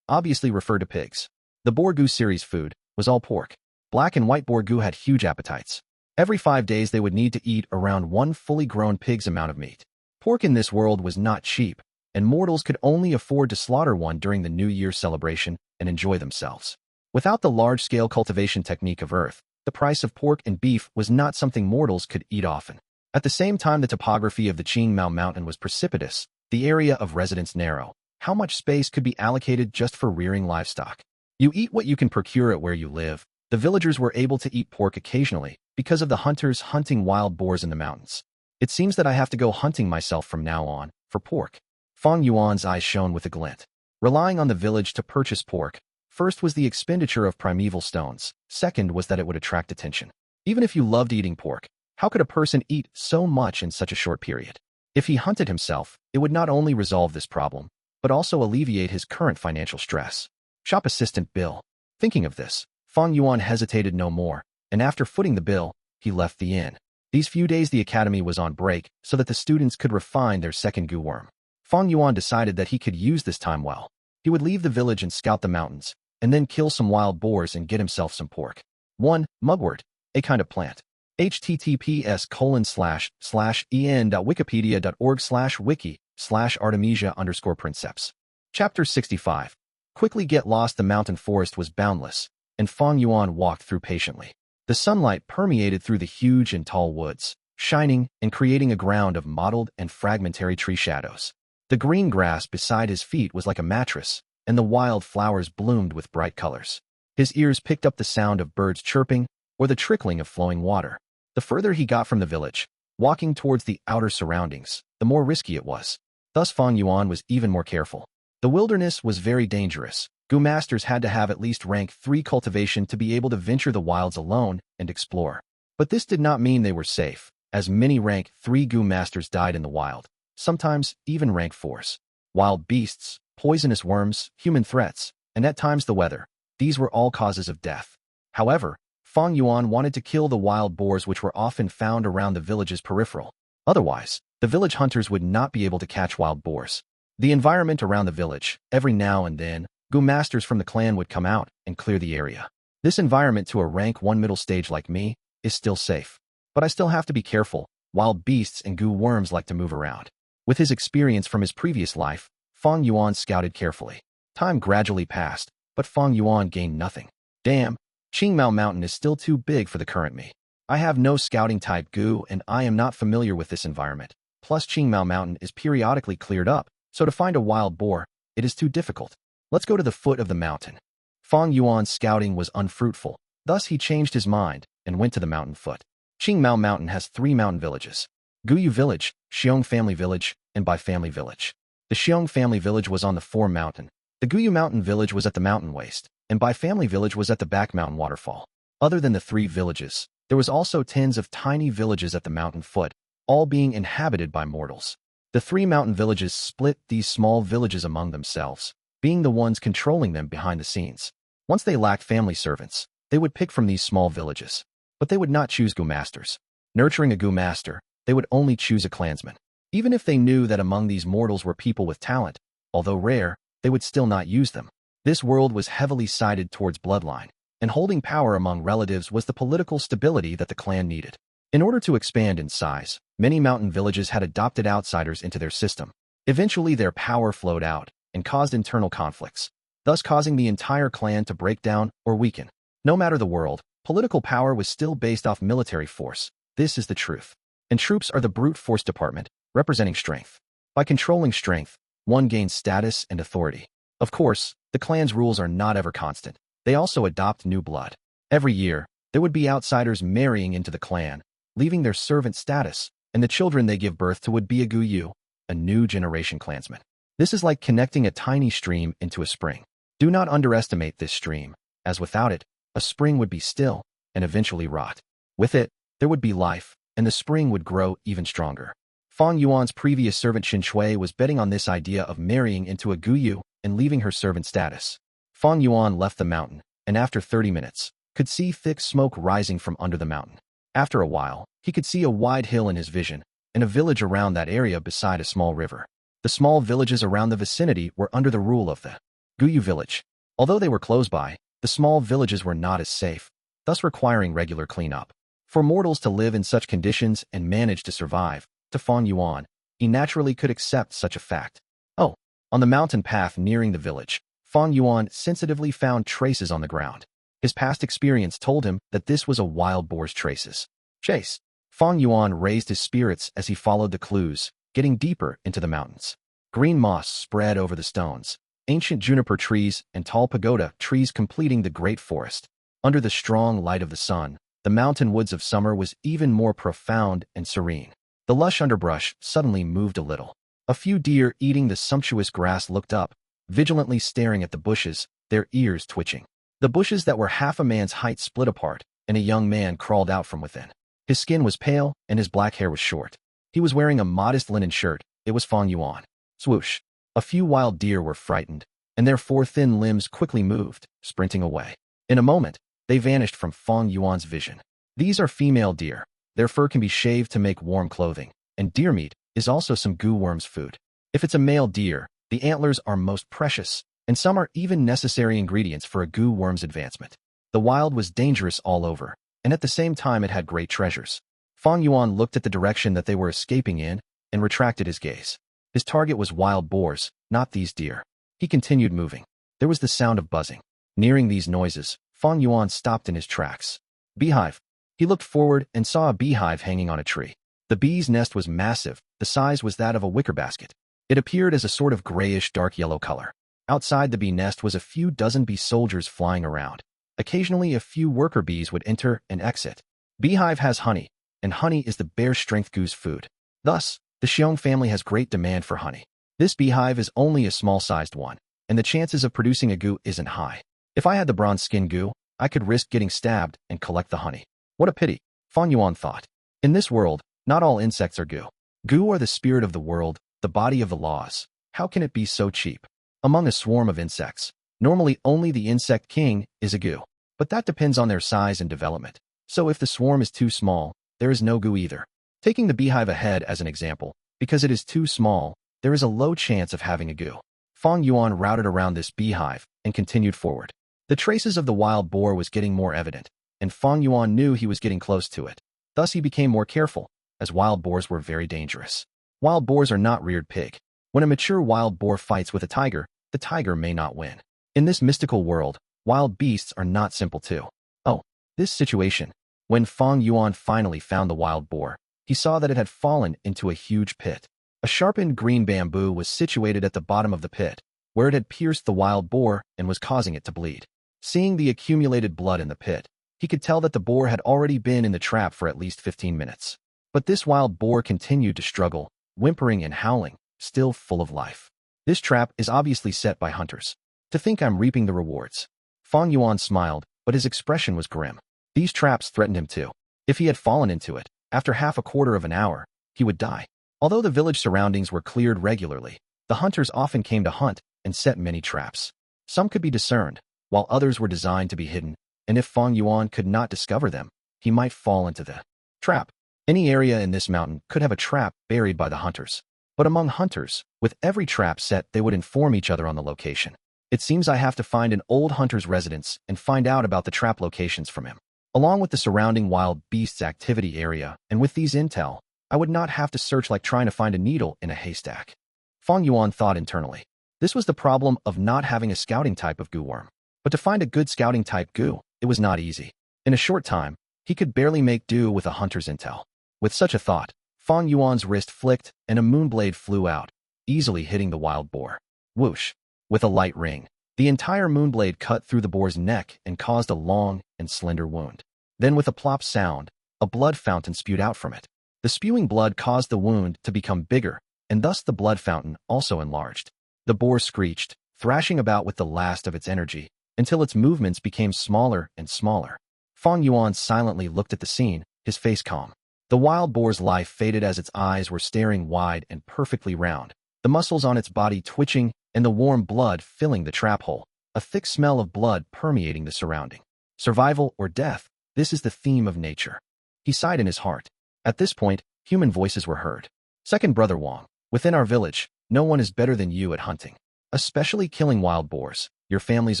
obviously referred to pigs. The Boar Gu series food was all pork. Black and white Boar Gu had huge appetites. Every 5 days they would need to eat around 1 fully grown pig's amount of meat. Pork in this world was not cheap, and mortals could only afford to slaughter one during the New Year celebration and enjoy themselves. Without the large-scale cultivation technique of Earth, the price of pork and beef was not something mortals could eat often. At the same time, the topography of the Qingmao Mountain was precipitous, the area of residence narrow. How much space could be allocated just for rearing livestock? You eat what you can procure at where you live. The villagers were able to eat pork occasionally because of the hunters hunting wild boars in the mountains. It seems that I have to go hunting myself from now on for pork. Fang Yuan's eyes shone with a glint. Relying on the village to purchase pork, first was the expenditure of primeval stones, second was that it would attract attention. Even if you loved eating pork, how could a person eat so much in such a short period? If he hunted himself, it would not only resolve this problem, but also alleviate his current financial stress. Shop assistant bill. Thinking of this, Fang Yuan hesitated no more, and after footing the bill, he left the inn. These few days the academy was on break so that the students could refine their second Gu worm. Fang Yuan decided that he could use this time well. He would leave the village and scout the mountains, and then kill some wild boars and get himself some pork. 1. Mugwort, a kind of plant. https://en.wikipedia.org/wiki/artemisia_princeps. Chapter 65. Quickly get lost. The mountain forest was boundless, and Fang Yuan walked through patiently. The sunlight permeated through the huge and tall woods, shining and creating a ground of mottled and fragmentary tree shadows. The green grass beside his feet was like a mattress, and the wild flowers bloomed with bright colors. His ears picked up the sound of birds chirping or the trickling of flowing water. The further he got from the village, walking towards the outer surroundings, the more risky it was. Thus Fang Yuan was even more careful. The wilderness was very dangerous. Gu masters had to have at least rank 3 cultivation to be able to venture the wilds alone and explore. But this did not mean they were safe, as many rank 3 Gu masters died in the wild, sometimes even rank 4s. Wild beasts, poisonous worms, human threats, and at times the weather. These were all causes of death. However, Fang Yuan wanted to kill the wild boars which were often found around the village's peripheral. Otherwise, the village hunters would not be able to catch wild boars. The environment around the village, every now and then, Gu masters from the clan would come out and clear the area. This environment to a rank 1 middle stage like me is still safe. But I still have to be careful. Wild beasts and Gu worms like to move around. With his experience from his previous life, Fang Yuan scouted carefully. Time gradually passed, but Fang Yuan gained nothing. Damn, Qingmao Mountain is still too big for the current me. I have no scouting type Gu and I am not familiar with this environment. Plus Qingmao Mountain is periodically cleared up, so to find a wild boar, it is too difficult. Let's go to the foot of the mountain. Fang Yuan's scouting was unfruitful, thus he changed his mind and went to the mountain foot. Qingmao Mountain has 3 mountain villages: Guyu Village, Xiong Family Village, and Bai Family Village. The Xiong Family Village was on the fore mountain. The Guyu Mountain Village was at the mountain waist, and Bai Family Village was at the back mountain waterfall. Other than the 3 villages, there was also tens of tiny villages at the mountain foot, all being inhabited by mortals. The 3 mountain villages split these small villages among themselves, being the ones controlling them behind the scenes. Once they lacked family servants, they would pick from these small villages. But they would not choose Gu masters. Nurturing a Gu master, they would only choose a clansman. Even if they knew that among these mortals were people with talent, although rare, they would still not use them. This world was heavily sided towards bloodline, and holding power among relatives was the political stability that the clan needed. In order to expand in size, many mountain villages had adopted outsiders into their system. Eventually their power flowed out and caused internal conflicts, thus causing the entire clan to break down or weaken. No matter the world, political power was still based off military force. This is the truth. And troops are the brute force department, representing strength. By controlling strength, one gains status and authority. Of course, the clan's rules are not ever constant. They also adopt new blood. Every year, there would be outsiders marrying into the clan, leaving their servant status, and the children they give birth to would be a Guyu, a new generation clansman. This is like connecting a tiny stream into a spring. Do not underestimate this stream, as without it, a spring would be still and eventually rot. With it, there would be life, and the spring would grow even stronger. Fang Yuan's previous servant Xin Shui was betting on this idea of marrying into a Guyu and leaving her servant status. Fang Yuan left the mountain, and after 30 minutes, could see thick smoke rising from under the mountain. After a while, he could see a wide hill in his vision, and a village around that area beside a small river. The small villages around the vicinity were under the rule of the Guyu village. Although they were close by, the small villages were not as safe, thus requiring regular cleanup. For mortals to live in such conditions and manage to survive, to Fang Yuan, he naturally could accept such a fact. Oh, on the mountain path nearing the village, Fang Yuan sensitively found traces on the ground. His past experience told him that this was a wild boar's traces. Chase. Fang Yuan raised his spirits as he followed the clues, getting deeper into the mountains. Green moss spread over the stones, ancient juniper trees and tall pagoda trees completing the great forest. Under the strong light of the sun, the mountain woods of summer was even more profound and serene. The lush underbrush suddenly moved a little. A few deer eating the sumptuous grass looked up, vigilantly staring at the bushes, their ears twitching. The bushes that were half a man's height split apart, and a young man crawled out from within. His skin was pale, and his black hair was short. He was wearing a modest linen shirt. It was Fang Yuan. Swoosh. A few wild deer were frightened, and their 4 thin limbs quickly moved, sprinting away. In a moment, they vanished from Fang Yuan's vision. These are female deer. Their fur can be shaved to make warm clothing, and deer meat is also some Gu worm's food. If it's a male deer, the antlers are most precious, and some are even necessary ingredients for a Gu worm's advancement. The wild was dangerous all over, and at the same time it had great treasures. Fang Yuan looked at the direction that they were escaping in, and retracted his gaze. His target was wild boars, not these deer. He continued moving. There was the sound of buzzing. Nearing these noises, Fang Yuan stopped in his tracks. Beehive. He looked forward and saw a beehive hanging on a tree. The bee's nest was massive, the size was that of a wicker basket. It appeared as a sort of grayish dark yellow color. Outside the bee nest was a few dozen bee soldiers flying around. Occasionally a few worker bees would enter and exit. Beehive has honey, and honey is the bear strength gu's food. Thus, the Xiong family has great demand for honey. This beehive is only a small-sized one, and the chances of producing a gu isn't high. If I had the bronze skin gu, I could risk getting stabbed and collect the honey. What a pity, Fang Yuan thought. In this world, not all insects are gu. Gu are the spirit of the world, the body of the laws. How can it be so cheap? Among a swarm of insects, normally only the insect king is a gu. But that depends on their size and development. So if the swarm is too small, there is no gu either. Taking the beehive ahead as an example, because it is too small, there is a low chance of having a gu. Fang Yuan routed around this beehive and continued forward. The traces of the wild boar was getting more evident, and Fang Yuan knew he was getting close to it. Thus he became more careful, as wild boars were very dangerous. Wild boars are not reared pig. When a mature wild boar fights with a tiger, the tiger may not win. In this mystical world, wild beasts are not simple too. Oh, this situation. When Fang Yuan finally found the wild boar, he saw that it had fallen into a huge pit. A sharpened green bamboo was situated at the bottom of the pit, where it had pierced the wild boar and was causing it to bleed. Seeing the accumulated blood in the pit, he could tell that the boar had already been in the trap for at least 15 minutes. But this wild boar continued to struggle, whimpering and howling, still full of life. This trap is obviously set by hunters. To think I'm reaping the rewards. Fang Yuan smiled, but his expression was grim. These traps threatened him too. If he had fallen into it, after half a quarter of an hour, he would die. Although the village surroundings were cleared regularly, the hunters often came to hunt and set many traps. Some could be discerned, while others were designed to be hidden, and if Fang Yuan could not discover them, he might fall into the trap. Any area in this mountain could have a trap buried by the hunters. But among hunters, with every trap set, they would inform each other on the location. It seems I have to find an old hunter's residence and find out about the trap locations from him. Along with the surrounding wild beasts activity area, and with these intel, I would not have to search like trying to find a needle in a haystack. Fang Yuan thought internally. This was the problem of not having a scouting type of gu worm. But to find a good scouting type gu, it was not easy. In a short time, he could barely make do with a hunter's intel. With such a thought, Fang Yuan's wrist flicked and a moonblade flew out, easily hitting the wild boar. Whoosh! With a light ring, the entire moonblade cut through the boar's neck and caused a long and slender wound. Then with a plop sound, a blood fountain spewed out from it. The spewing blood caused the wound to become bigger, and thus the blood fountain also enlarged. The boar screeched, thrashing about with the last of its energy, until its movements became smaller and smaller. Fang Yuan silently looked at the scene, his face calm. The wild boar's life faded as its eyes were staring wide and perfectly round, the muscles on its body twitching and the warm blood filling the trap hole, a thick smell of blood permeating the surrounding. Survival or death, this is the theme of nature. He sighed in his heart. At this point, human voices were heard. Second brother Wang, within our village, no one is better than you at hunting. Especially killing wild boars. Your family's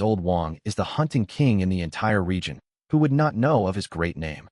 old Wang is the hunting king in the entire region. Who would not know of his great name?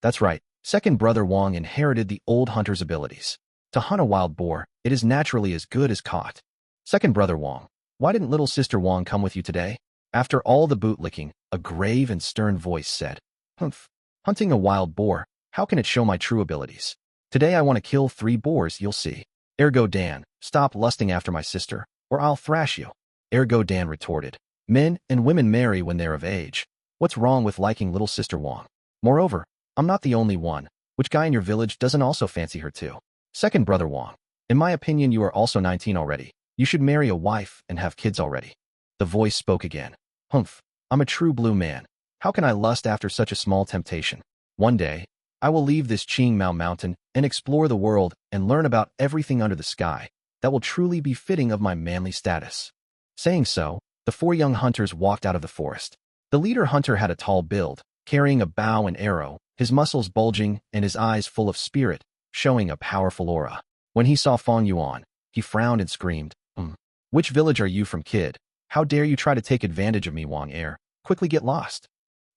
That's right. Second brother Wang inherited the old hunter's abilities. To hunt a wild boar, it is naturally as good as caught. Second brother Wang, why didn't little sister Wang come with you today? After all the bootlicking, a grave and stern voice said, Humph, hunting a wild boar, how can it show my true abilities? Today I want to kill 3 boars, you'll see. Ergo Dan, stop lusting after my sister, or I'll thrash you. Ergo Dan retorted, men and women marry when they're of age. What's wrong with liking little sister Wang? Moreover, I'm not the only one. Which guy in your village doesn't also fancy her too? Second brother Wang, in my opinion you are also 19 already. You should marry a wife and have kids already. The voice spoke again. Humph, I'm a true blue man. How can I lust after such a small temptation? One day, I will leave this Qingmao mountain and explore the world and learn about everything under the sky that will truly be fitting of my manly status. Saying so, the 4 young hunters walked out of the forest. The leader hunter had a tall build, carrying a bow and arrow, his muscles bulging and his eyes full of spirit, showing a powerful aura. When he saw Fang Yuan, he frowned and screamed, Which village are you from, kid? How dare you try to take advantage of me, Wang Er? Quickly get lost.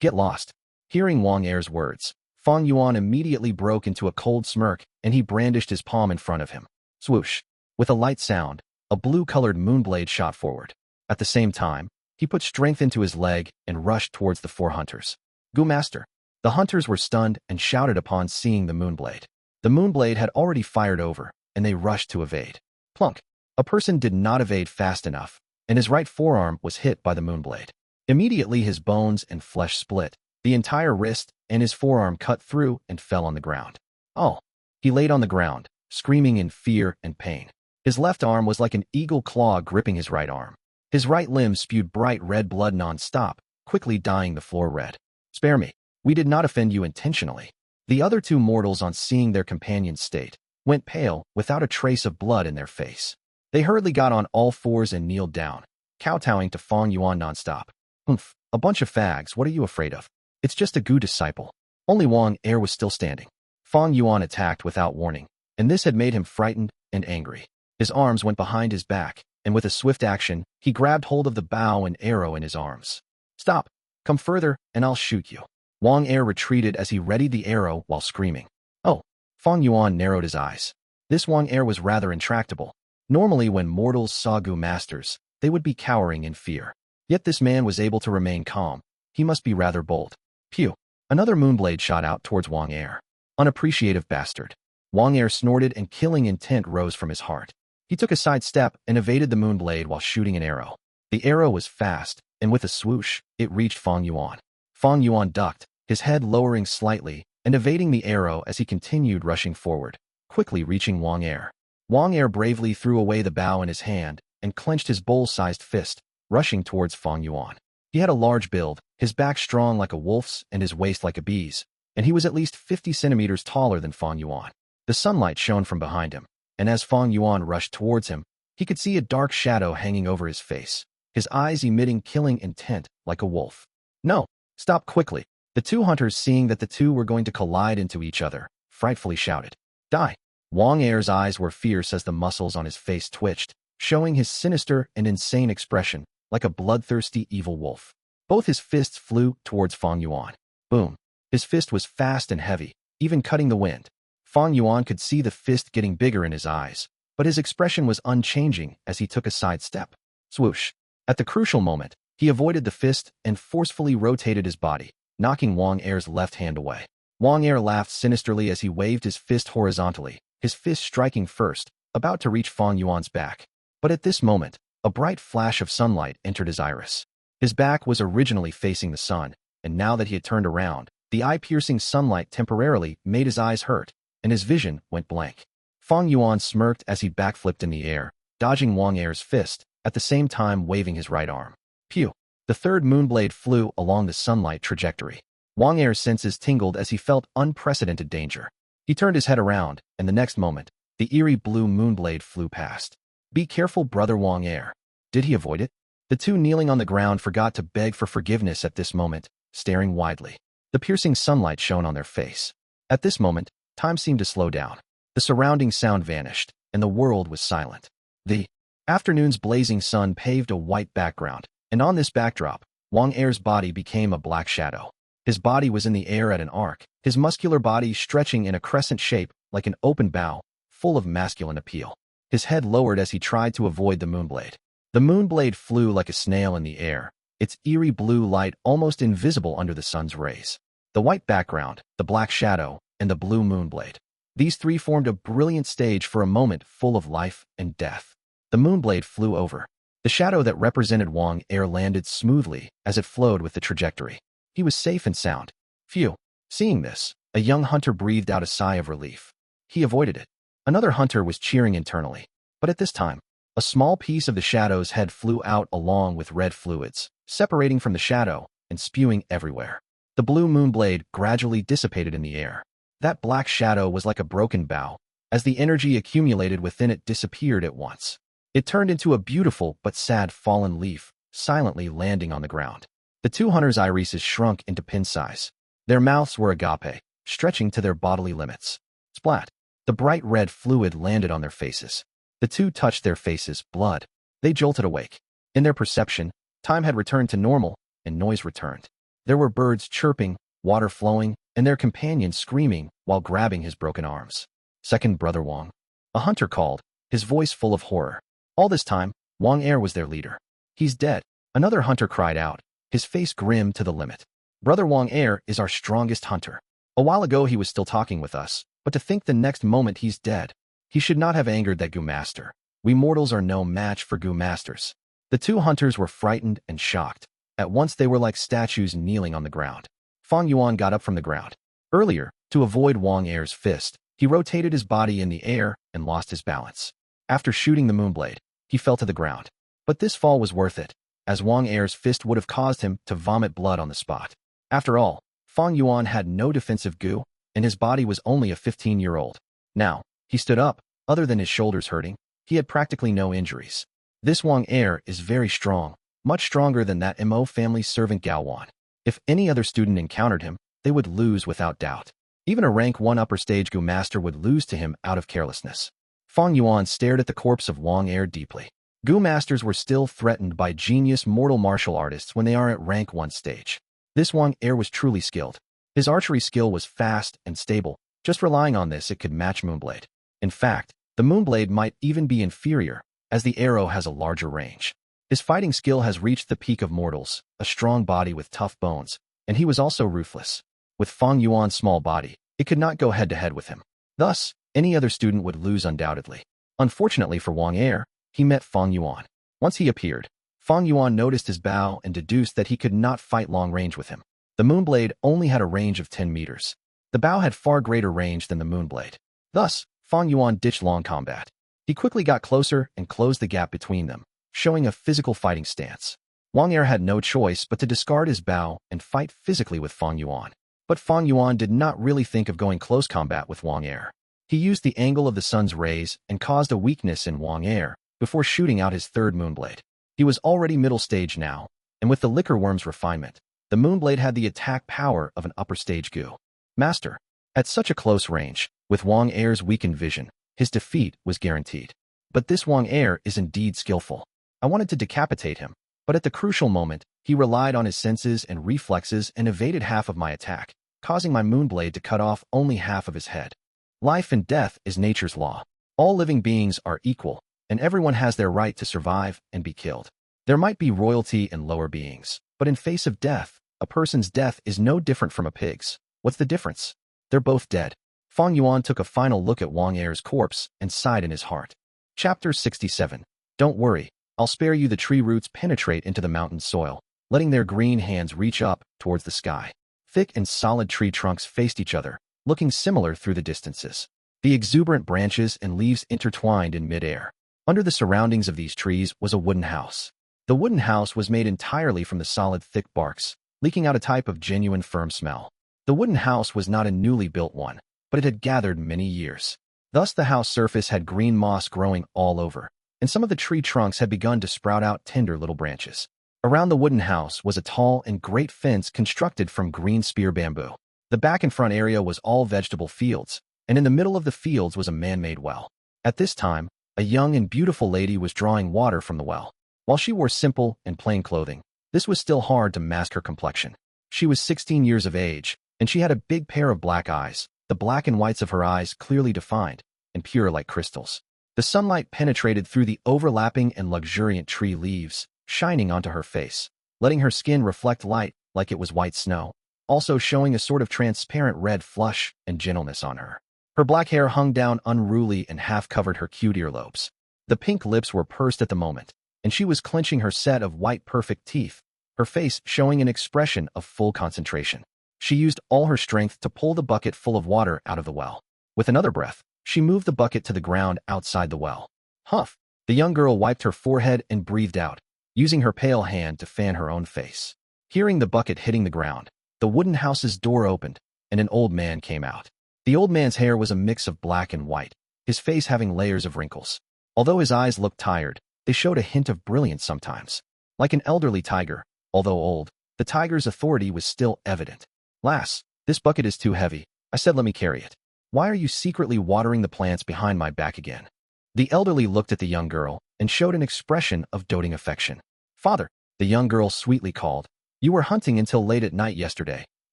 Get lost. Hearing Wang Er's words, Fang Yuan immediately broke into a cold smirk and he brandished his palm in front of him. Swoosh. With a light sound, a blue-colored moonblade shot forward. At the same time, he put strength into his leg and rushed towards the 4 hunters. Gu Master. The hunters were stunned and shouted upon seeing the moonblade. The Moonblade had already fired over, and they rushed to evade. Plunk! A person did not evade fast enough, and his right forearm was hit by the Moonblade. Immediately his bones and flesh split, the entire wrist and his forearm cut through and fell on the ground. Oh! He laid on the ground, screaming in fear and pain. His left arm was like an eagle claw gripping his right arm. His right limb spewed bright red blood non-stop, quickly dyeing the floor red. Spare me. We did not offend you intentionally. The other two mortals, on seeing their companion's state, went pale without a trace of blood in their face. They hurriedly got on all fours and kneeled down, kowtowing to Fang Yuan non-stop. Humph, a bunch of fags, what are you afraid of? It's just a Gu disciple. Only Wang Er was still standing. Fang Yuan attacked without warning, and this had made him frightened and angry. His arms went behind his back, and with a swift action, he grabbed hold of the bow and arrow in his arms. Stop! Come further, and I'll shoot you. Wang Er retreated as he readied the arrow while screaming. Oh! Fang Yuan narrowed his eyes. This Wang Er was rather intractable. Normally when mortals saw Gu masters, they would be cowering in fear. Yet this man was able to remain calm. He must be rather bold. Pew! Another Moonblade shot out towards Wang Er. Unappreciative bastard. Wang Er snorted and killing intent rose from his heart. He took a side step and evaded the Moonblade while shooting an arrow. The arrow was fast, and with a swoosh, it reached Fang Yuan. Fang Yuan ducked, his head lowering slightly, and evading the arrow as he continued rushing forward, quickly reaching Wang Er. Wang Er bravely threw away the bow in his hand and clenched his bowl-sized fist, rushing towards Fang Yuan. He had a large build, his back strong like a wolf's and his waist like a bee's, and he was at least 50 centimeters taller than Fang Yuan. The sunlight shone from behind him, and as Fang Yuan rushed towards him, he could see a dark shadow hanging over his face, his eyes emitting killing intent like a wolf. No! Stop quickly! The two hunters, seeing that the two were going to collide into each other, frightfully shouted. Die! Wang Er's eyes were fierce as the muscles on his face twitched, showing his sinister and insane expression, like a bloodthirsty evil wolf. Both his fists flew towards Fang Yuan. Boom! His fist was fast and heavy, even cutting the wind. Fang Yuan could see the fist getting bigger in his eyes, but his expression was unchanging as he took a side step. Swoosh! At the crucial moment, he avoided the fist and forcefully rotated his body, knocking Wang Er's left hand away. Wang Er laughed sinisterly as he waved his fist horizontally, his fist striking first, about to reach Fang Yuan's back. But at this moment, a bright flash of sunlight entered his iris. His back was originally facing the sun, and now that he had turned around, the eye-piercing sunlight temporarily made his eyes hurt, and his vision went blank. Fang Yuan smirked as he backflipped in the air, dodging Wang Er's fist, at the same time waving his right arm. Pew! The third Moonblade flew along the sunlight trajectory. Wang Er's senses tingled as he felt unprecedented danger. He turned his head around, and the next moment, the eerie blue Moonblade flew past. Be careful, brother Wang Er. Did he avoid it? The two kneeling on the ground forgot to beg for forgiveness at this moment, staring widely. The piercing sunlight shone on their face. At this moment, time seemed to slow down. The surrounding sound vanished, and the world was silent. The afternoon's blazing sun paved a white background, and on this backdrop, Wang Er's body became a black shadow. His body was in the air at an arc, his muscular body stretching in a crescent shape like an open bow, full of masculine appeal. His head lowered as he tried to avoid the Moonblade. The Moonblade flew like a snail in the air, its eerie blue light almost invisible under the sun's rays. The white background, the black shadow, and the blue Moonblade. These three formed a brilliant stage for a moment full of life and death. The Moonblade flew over. The shadow that represented Wang Er landed smoothly as it flowed with the trajectory. He was safe and sound. Phew! Seeing this, a young hunter breathed out a sigh of relief. He avoided it. Another hunter was cheering internally. But at this time, a small piece of the shadow's head flew out along with red fluids, separating from the shadow and spewing everywhere. The blue Moonblade gradually dissipated in the air. That black shadow was like a broken bough, as the energy accumulated within it disappeared at once. It turned into a beautiful but sad fallen leaf, silently landing on the ground. The two hunters' irises shrunk into pin size. Their mouths were agape, stretching to their bodily limits. Splat! The bright red fluid landed on their faces. The two touched their faces, blood. They jolted awake. In their perception, time had returned to normal, and noise returned. There were birds chirping, water flowing, and their companion screaming while grabbing his broken arms. Second brother Wang. A hunter called, his voice full of horror. All this time, Wang Er was their leader. He's dead. Another hunter cried out, his face grim to the limit. Brother Wang Er is our strongest hunter. A while ago he was still talking with us, But to think the next moment he's dead. He should not have angered that Gu master. We mortals are no match for Gu masters. The two hunters were frightened and shocked. At once they were like statues kneeling on the ground. Fang Yuan got up from the ground. Earlier, to avoid Wang Er's fist, he rotated his body in the air and lost his balance. After shooting the moonblade, he fell to the ground. But this fall was worth it, as Wang Er's fist would have caused him to vomit blood on the spot. After all, Fang Yuan had no defensive Gu, and his body was only a 15-year-old. Now, he stood up. Other than his shoulders hurting, he had practically no injuries. This Wang Er is very strong, much stronger than that Mo family's servant Gao Wan. If any other student encountered him, they would lose without doubt. Even a rank 1 upper stage Gu master would lose to him out of carelessness. Fang Yuan stared at the corpse of Wang Er deeply. Gu masters were still threatened by genius mortal martial artists when they are at rank 1 stage. This Wang Er was truly skilled. His archery skill was fast and stable. Just relying on this, it could match Moonblade. In fact, the Moonblade might even be inferior, as the arrow has a larger range. His fighting skill has reached the peak of mortals, a strong body with tough bones, and he was also ruthless. With Fang Yuan's small body, it could not go head-to-head with him. Thus, any other student would lose undoubtedly. Unfortunately for Wang Er, he met Fang Yuan. Once he appeared, Fang Yuan noticed his bow and deduced that he could not fight long range with him. The Moonblade only had a range of 10 meters. The bow had far greater range than the Moonblade. Thus, Fang Yuan ditched long combat. He quickly got closer and closed the gap between them, showing a physical fighting stance. Wang Er had no choice but to discard his bow and fight physically with Fang Yuan. But Fang Yuan did not really think of going close combat with Wang Er. He used the angle of the sun's rays and caused a weakness in Wang Er before shooting out his third Moonblade. He was already middle stage now, and with the liquor worm's refinement, the Moonblade had the attack power of an upper stage Gu master. At such a close range, with Wang Er's weakened vision, his defeat was guaranteed. But this Wang Er is indeed skillful. I wanted to decapitate him, but at the crucial moment, he relied on his senses and reflexes and evaded half of my attack, causing my Moonblade to cut off only half of his head. Life and death is nature's law. All living beings are equal, and everyone has their right to survive and be killed. There might be royalty and lower beings, but in face of death, a person's death is no different from a pig's. What's the difference? They're both dead. Fang Yuan took a final look at Wang Er's corpse and sighed in his heart. Chapter 67. Don't worry, I'll spare you. The tree roots penetrate into the mountain soil, letting their green hands reach up towards the sky. Thick and solid tree trunks faced each other, looking similar through the distances. The exuberant branches and leaves intertwined in mid-air. Under the surroundings of these trees was a wooden house. The wooden house was made entirely from the solid thick barks, leaking out a type of genuine firm smell. The wooden house was not a newly built one, but it had gathered many years. Thus the house surface had green moss growing all over, and some of the tree trunks had begun to sprout out tender little branches. Around the wooden house was a tall and great fence constructed from green spear bamboo. The back and front area was all vegetable fields, and in the middle of the fields was a man-made well. At this time, a young and beautiful lady was drawing water from the well. While she wore simple and plain clothing, this was still hard to mask her complexion. She was 16 years of age, and she had a big pair of black eyes, the black and whites of her eyes clearly defined, and pure like crystals. The sunlight penetrated through the overlapping and luxuriant tree leaves, shining onto her face, letting her skin reflect light like it was white snow, also showing a sort of transparent red flush and gentleness on her. Her black hair hung down unruly and half covered her cute earlobes. The pink lips were pursed at the moment, and she was clenching her set of white perfect teeth, her face showing an expression of full concentration. She used all her strength to pull the bucket full of water out of the well. With another breath, she moved the bucket to the ground outside the well. Huff! The young girl wiped her forehead and breathed out, using her pale hand to fan her own face. Hearing the bucket hitting the ground, the wooden house's door opened, and an old man came out. The old man's hair was a mix of black and white, his face having layers of wrinkles. Although his eyes looked tired, they showed a hint of brilliance sometimes. Like an elderly tiger, although old, the tiger's authority was still evident. Lass, this bucket is too heavy. I said let me carry it. Why are you secretly watering the plants behind my back again? The elderly looked at the young girl and showed an expression of doting affection. Father, the young girl sweetly called. You were hunting until late at night yesterday.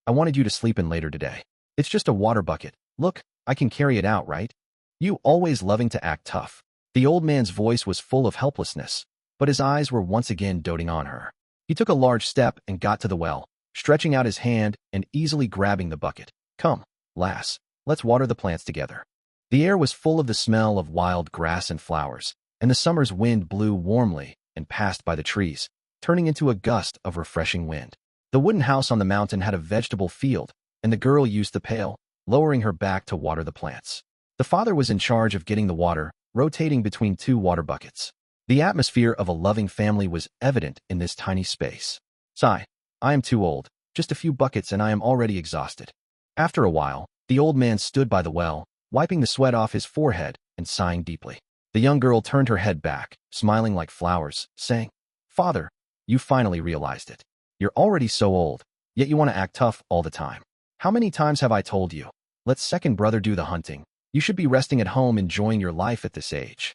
I wanted you to sleep in later today. It's just a water bucket. Look, I can carry it out, right? You always loving to act tough. The old man's voice was full of helplessness, but his eyes were once again doting on her. He took a large step and got to the well, stretching out his hand and easily grabbing the bucket. Come, lass, let's water the plants together. The air was full of the smell of wild grass and flowers, and the summer's wind blew warmly and passed by the trees, turning into a gust of refreshing wind. The wooden house on the mountain had a vegetable field, and the girl used the pail, lowering her back to water the plants. The father was in charge of getting the water, rotating between two water buckets. The atmosphere of a loving family was evident in this tiny space. Sigh, I am too old, just a few buckets and I am already exhausted. After a while, the old man stood by the well, wiping the sweat off his forehead and sighing deeply. The young girl turned her head back, smiling like flowers, saying, "Father, you finally realized it. You're already so old, yet you want to act tough all the time. How many times have I told you? Let second brother do the hunting. You should be resting at home enjoying your life at this age."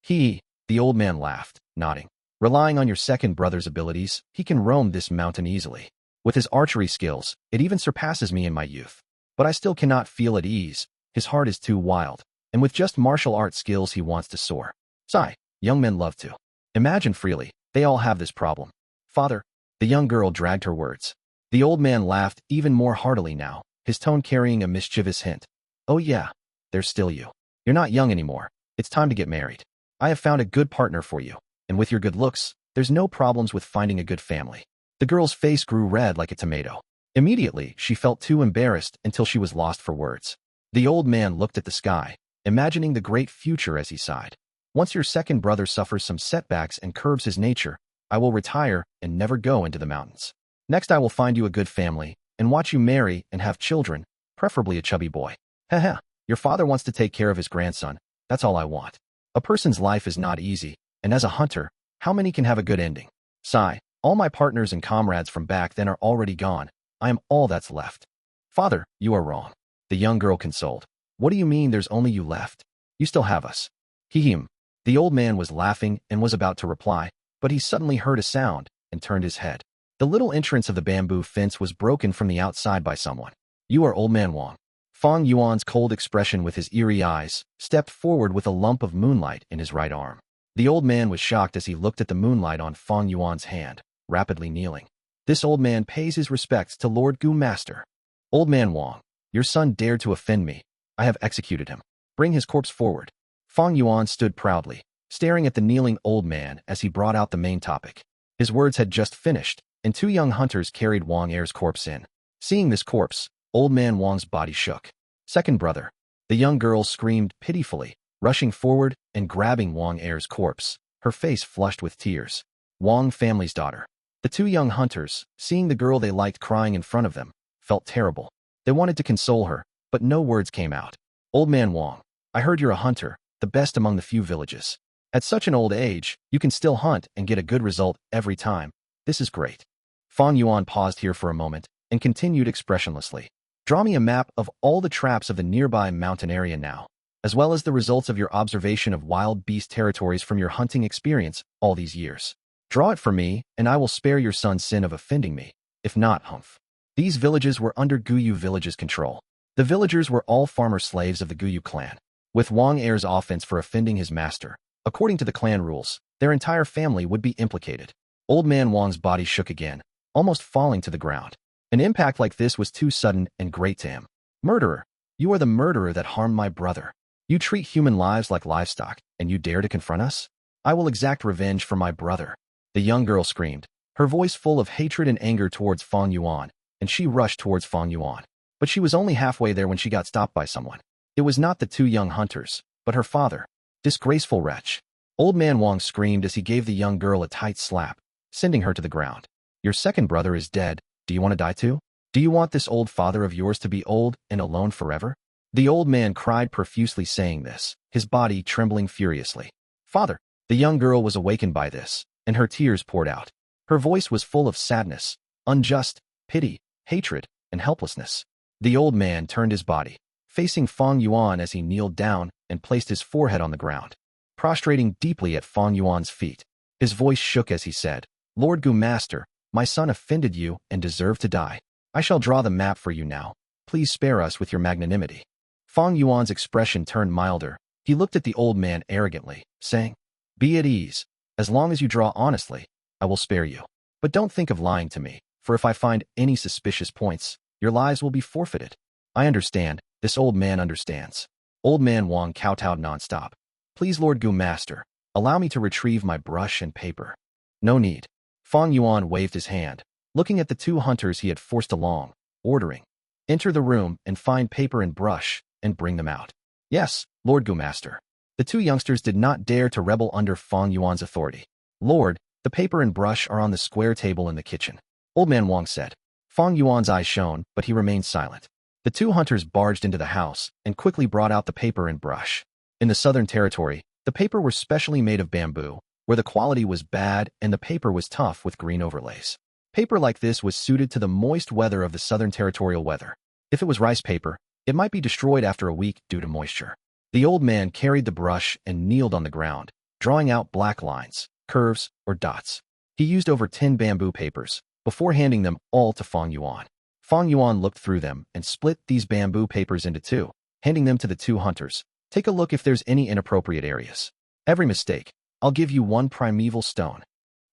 The old man laughed, nodding. "Relying on your second brother's abilities, he can roam this mountain easily. With his archery skills, it even surpasses me in my youth. But I still cannot feel at ease. His heart is too wild, and with just martial art skills he wants to soar. Sigh, young men love to imagine freely. They all have this problem. Father," the young girl dragged her words. The old man laughed even more heartily now, his tone carrying a mischievous hint. "Oh yeah, there's still you. You're not young anymore. It's time to get married. I have found a good partner for you, and with your good looks, there's no problems with finding a good family." The girl's face grew red like a tomato. Immediately, she felt too embarrassed until she was lost for words. The old man looked at the sky, imagining the great future as he sighed. "Once your second brother suffers some setbacks and curbs his nature, I will retire and never go into the mountains. Next I will find you a good family, and watch you marry and have children, preferably a chubby boy. Haha, your father wants to take care of his grandson, that's all I want. A person's life is not easy, and as a hunter, how many can have a good ending? Sigh, all my partners and comrades from back then are already gone. I am all that's left." "Father, you are wrong," the young girl consoled. "What do you mean there's only you left? You still have us." Him. The old man was laughing and was about to reply, but he suddenly heard a sound and turned his head. The little entrance of the bamboo fence was broken from the outside by someone. "You are Old Man Wang." Fang Yuan's cold expression with his eerie eyes stepped forward with a lump of moonlight in his right arm. The old man was shocked as he looked at the moonlight on Fang Yuan's hand, rapidly kneeling. "This old man pays his respects to Lord Gu Master." "Old Man Wang, your son dared to offend me. I have executed him. Bring his corpse forward." Fang Yuan stood proudly, staring at the kneeling old man as he brought out the main topic. His words had just finished, and two young hunters carried Wang Er's corpse in. Seeing this corpse, Old Man Wang's body shook. "Second brother," the young girl screamed pitifully, rushing forward and grabbing Wang Er's corpse, her face flushed with tears. Wang family's daughter. The two young hunters, seeing the girl they liked crying in front of them, felt terrible. They wanted to console her, but no words came out. "Old Man Wang, I heard you're a hunter, the best among the few villages. At such an old age, you can still hunt and get a good result every time. This is great." Fang Yuan paused here for a moment and continued expressionlessly. "Draw me a map of all the traps of the nearby mountain area now, as well as the results of your observation of wild beast territories from your hunting experience all these years. Draw it for me, and I will spare your son's sin of offending me. If not, humph." These villages were under Guyu village's control. The villagers were all farmer slaves of the Guyu clan. With Wang Er's offense for offending his master, according to the clan rules, their entire family would be implicated. Old Man Wang's body shook again, almost falling to the ground. An impact like this was too sudden and great to him. "Murderer, you are the murderer that harmed my brother. You treat human lives like livestock, and you dare to confront us? I will exact revenge for my brother." The young girl screamed, her voice full of hatred and anger towards Fang Yuan, and she rushed towards Fang Yuan. But she was only halfway there when she got stopped by someone. It was not the two young hunters, but her father. "Disgraceful wretch." Old Man Wang screamed as he gave the young girl a tight slap, sending her to the ground. "Your second brother is dead. Do you want to die too? Do you want this old father of yours to be old and alone forever?" The old man cried profusely saying this, his body trembling furiously. "Father!" The young girl was awakened by this, and her tears poured out. Her voice was full of sadness, unjust, pity, hatred, and helplessness. The old man turned his body, facing Fang Yuan as he kneeled down and placed his forehead on the ground, prostrating deeply at Fang Yuan's feet. His voice shook as he said, "Lord Gu Master, my son offended you and deserved to die. I shall draw the map for you now. Please spare us with your magnanimity." Fang Yuan's expression turned milder. He looked at the old man arrogantly, saying, "Be at ease. As long as you draw honestly, I will spare you. But don't think of lying to me, for if I find any suspicious points, your lives will be forfeited." "I understand. This old man understands. Old man Wang kowtowed nonstop. Please, Lord Gu Master, allow me to retrieve my brush and paper. No need. Fang Yuan waved his hand, looking at the two hunters he had forced along, ordering. Enter the room and find paper and brush, and bring them out. Yes, Lord Gu Master. The two youngsters did not dare to rebel under Fang Yuan's authority. Lord, the paper and brush are on the square table in the kitchen. Old man Wang said. Fang Yuan's eyes shone, but he remained silent. The two hunters barged into the house and quickly brought out the paper and brush. In the southern territory, the paper was specially made of bamboo, where the quality was bad and the paper was tough with green overlays. Paper like this was suited to the moist weather of the southern territorial weather. If it was rice paper, it might be destroyed after a week due to moisture. The old man carried the brush and kneeled on the ground, drawing out black lines, curves, or dots. He used over 10 bamboo papers, before handing them all to Fang Yuan. Fang Yuan looked through them and split these bamboo papers into two, handing them to the two hunters. Take a look if there's any inappropriate areas. Every mistake, I'll give you one primeval stone.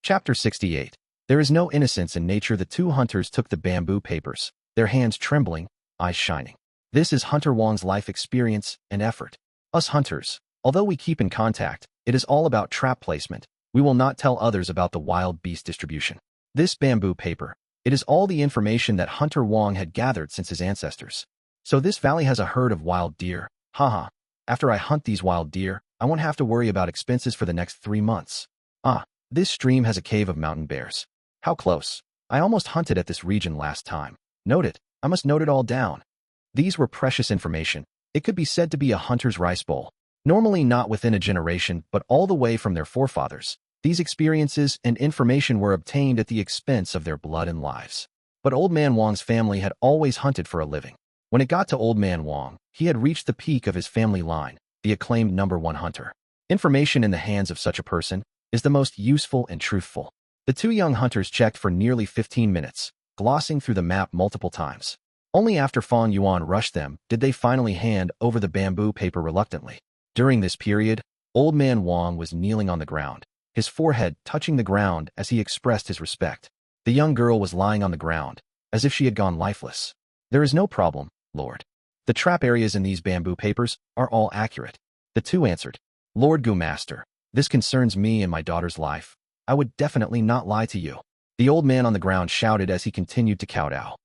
Chapter 68. There is no innocence in nature. The two hunters took the bamboo papers, their hands trembling, eyes shining. This is Hunter Wang's life experience and effort. Us hunters, although we keep in contact, it is all about trap placement. We will not tell others about the wild beast distribution. This bamboo paper, it is all the information that Hunter Wang had gathered since his ancestors. So this valley has a herd of wild deer. Haha. After I hunt these wild deer, I won't have to worry about expenses for the next 3 months. Ah, this stream has a cave of mountain bears. How close. I almost hunted at this region last time. Note it. I must note it all down. These were precious information. It could be said to be a hunter's rice bowl. Normally not within a generation, but all the way from their forefathers. These experiences and information were obtained at the expense of their blood and lives. But Old Man Wang's family had always hunted for a living. When it got to Old Man Wang, he had reached the peak of his family line, the acclaimed #1 hunter. Information in the hands of such a person is the most useful and truthful. The two young hunters checked for nearly 15 minutes, glossing through the map multiple times. Only after Fang Yuan rushed them did they finally hand over the bamboo paper reluctantly. During this period, Old Man Wang was kneeling on the ground, his forehead touching the ground as he expressed his respect. The young girl was lying on the ground, as if she had gone lifeless. There is no problem, Lord. The trap areas in these bamboo papers are all accurate. The two answered. Lord Gu Master, this concerns me and my daughter's life. I would definitely not lie to you. The old man on the ground shouted as he continued to kowtow.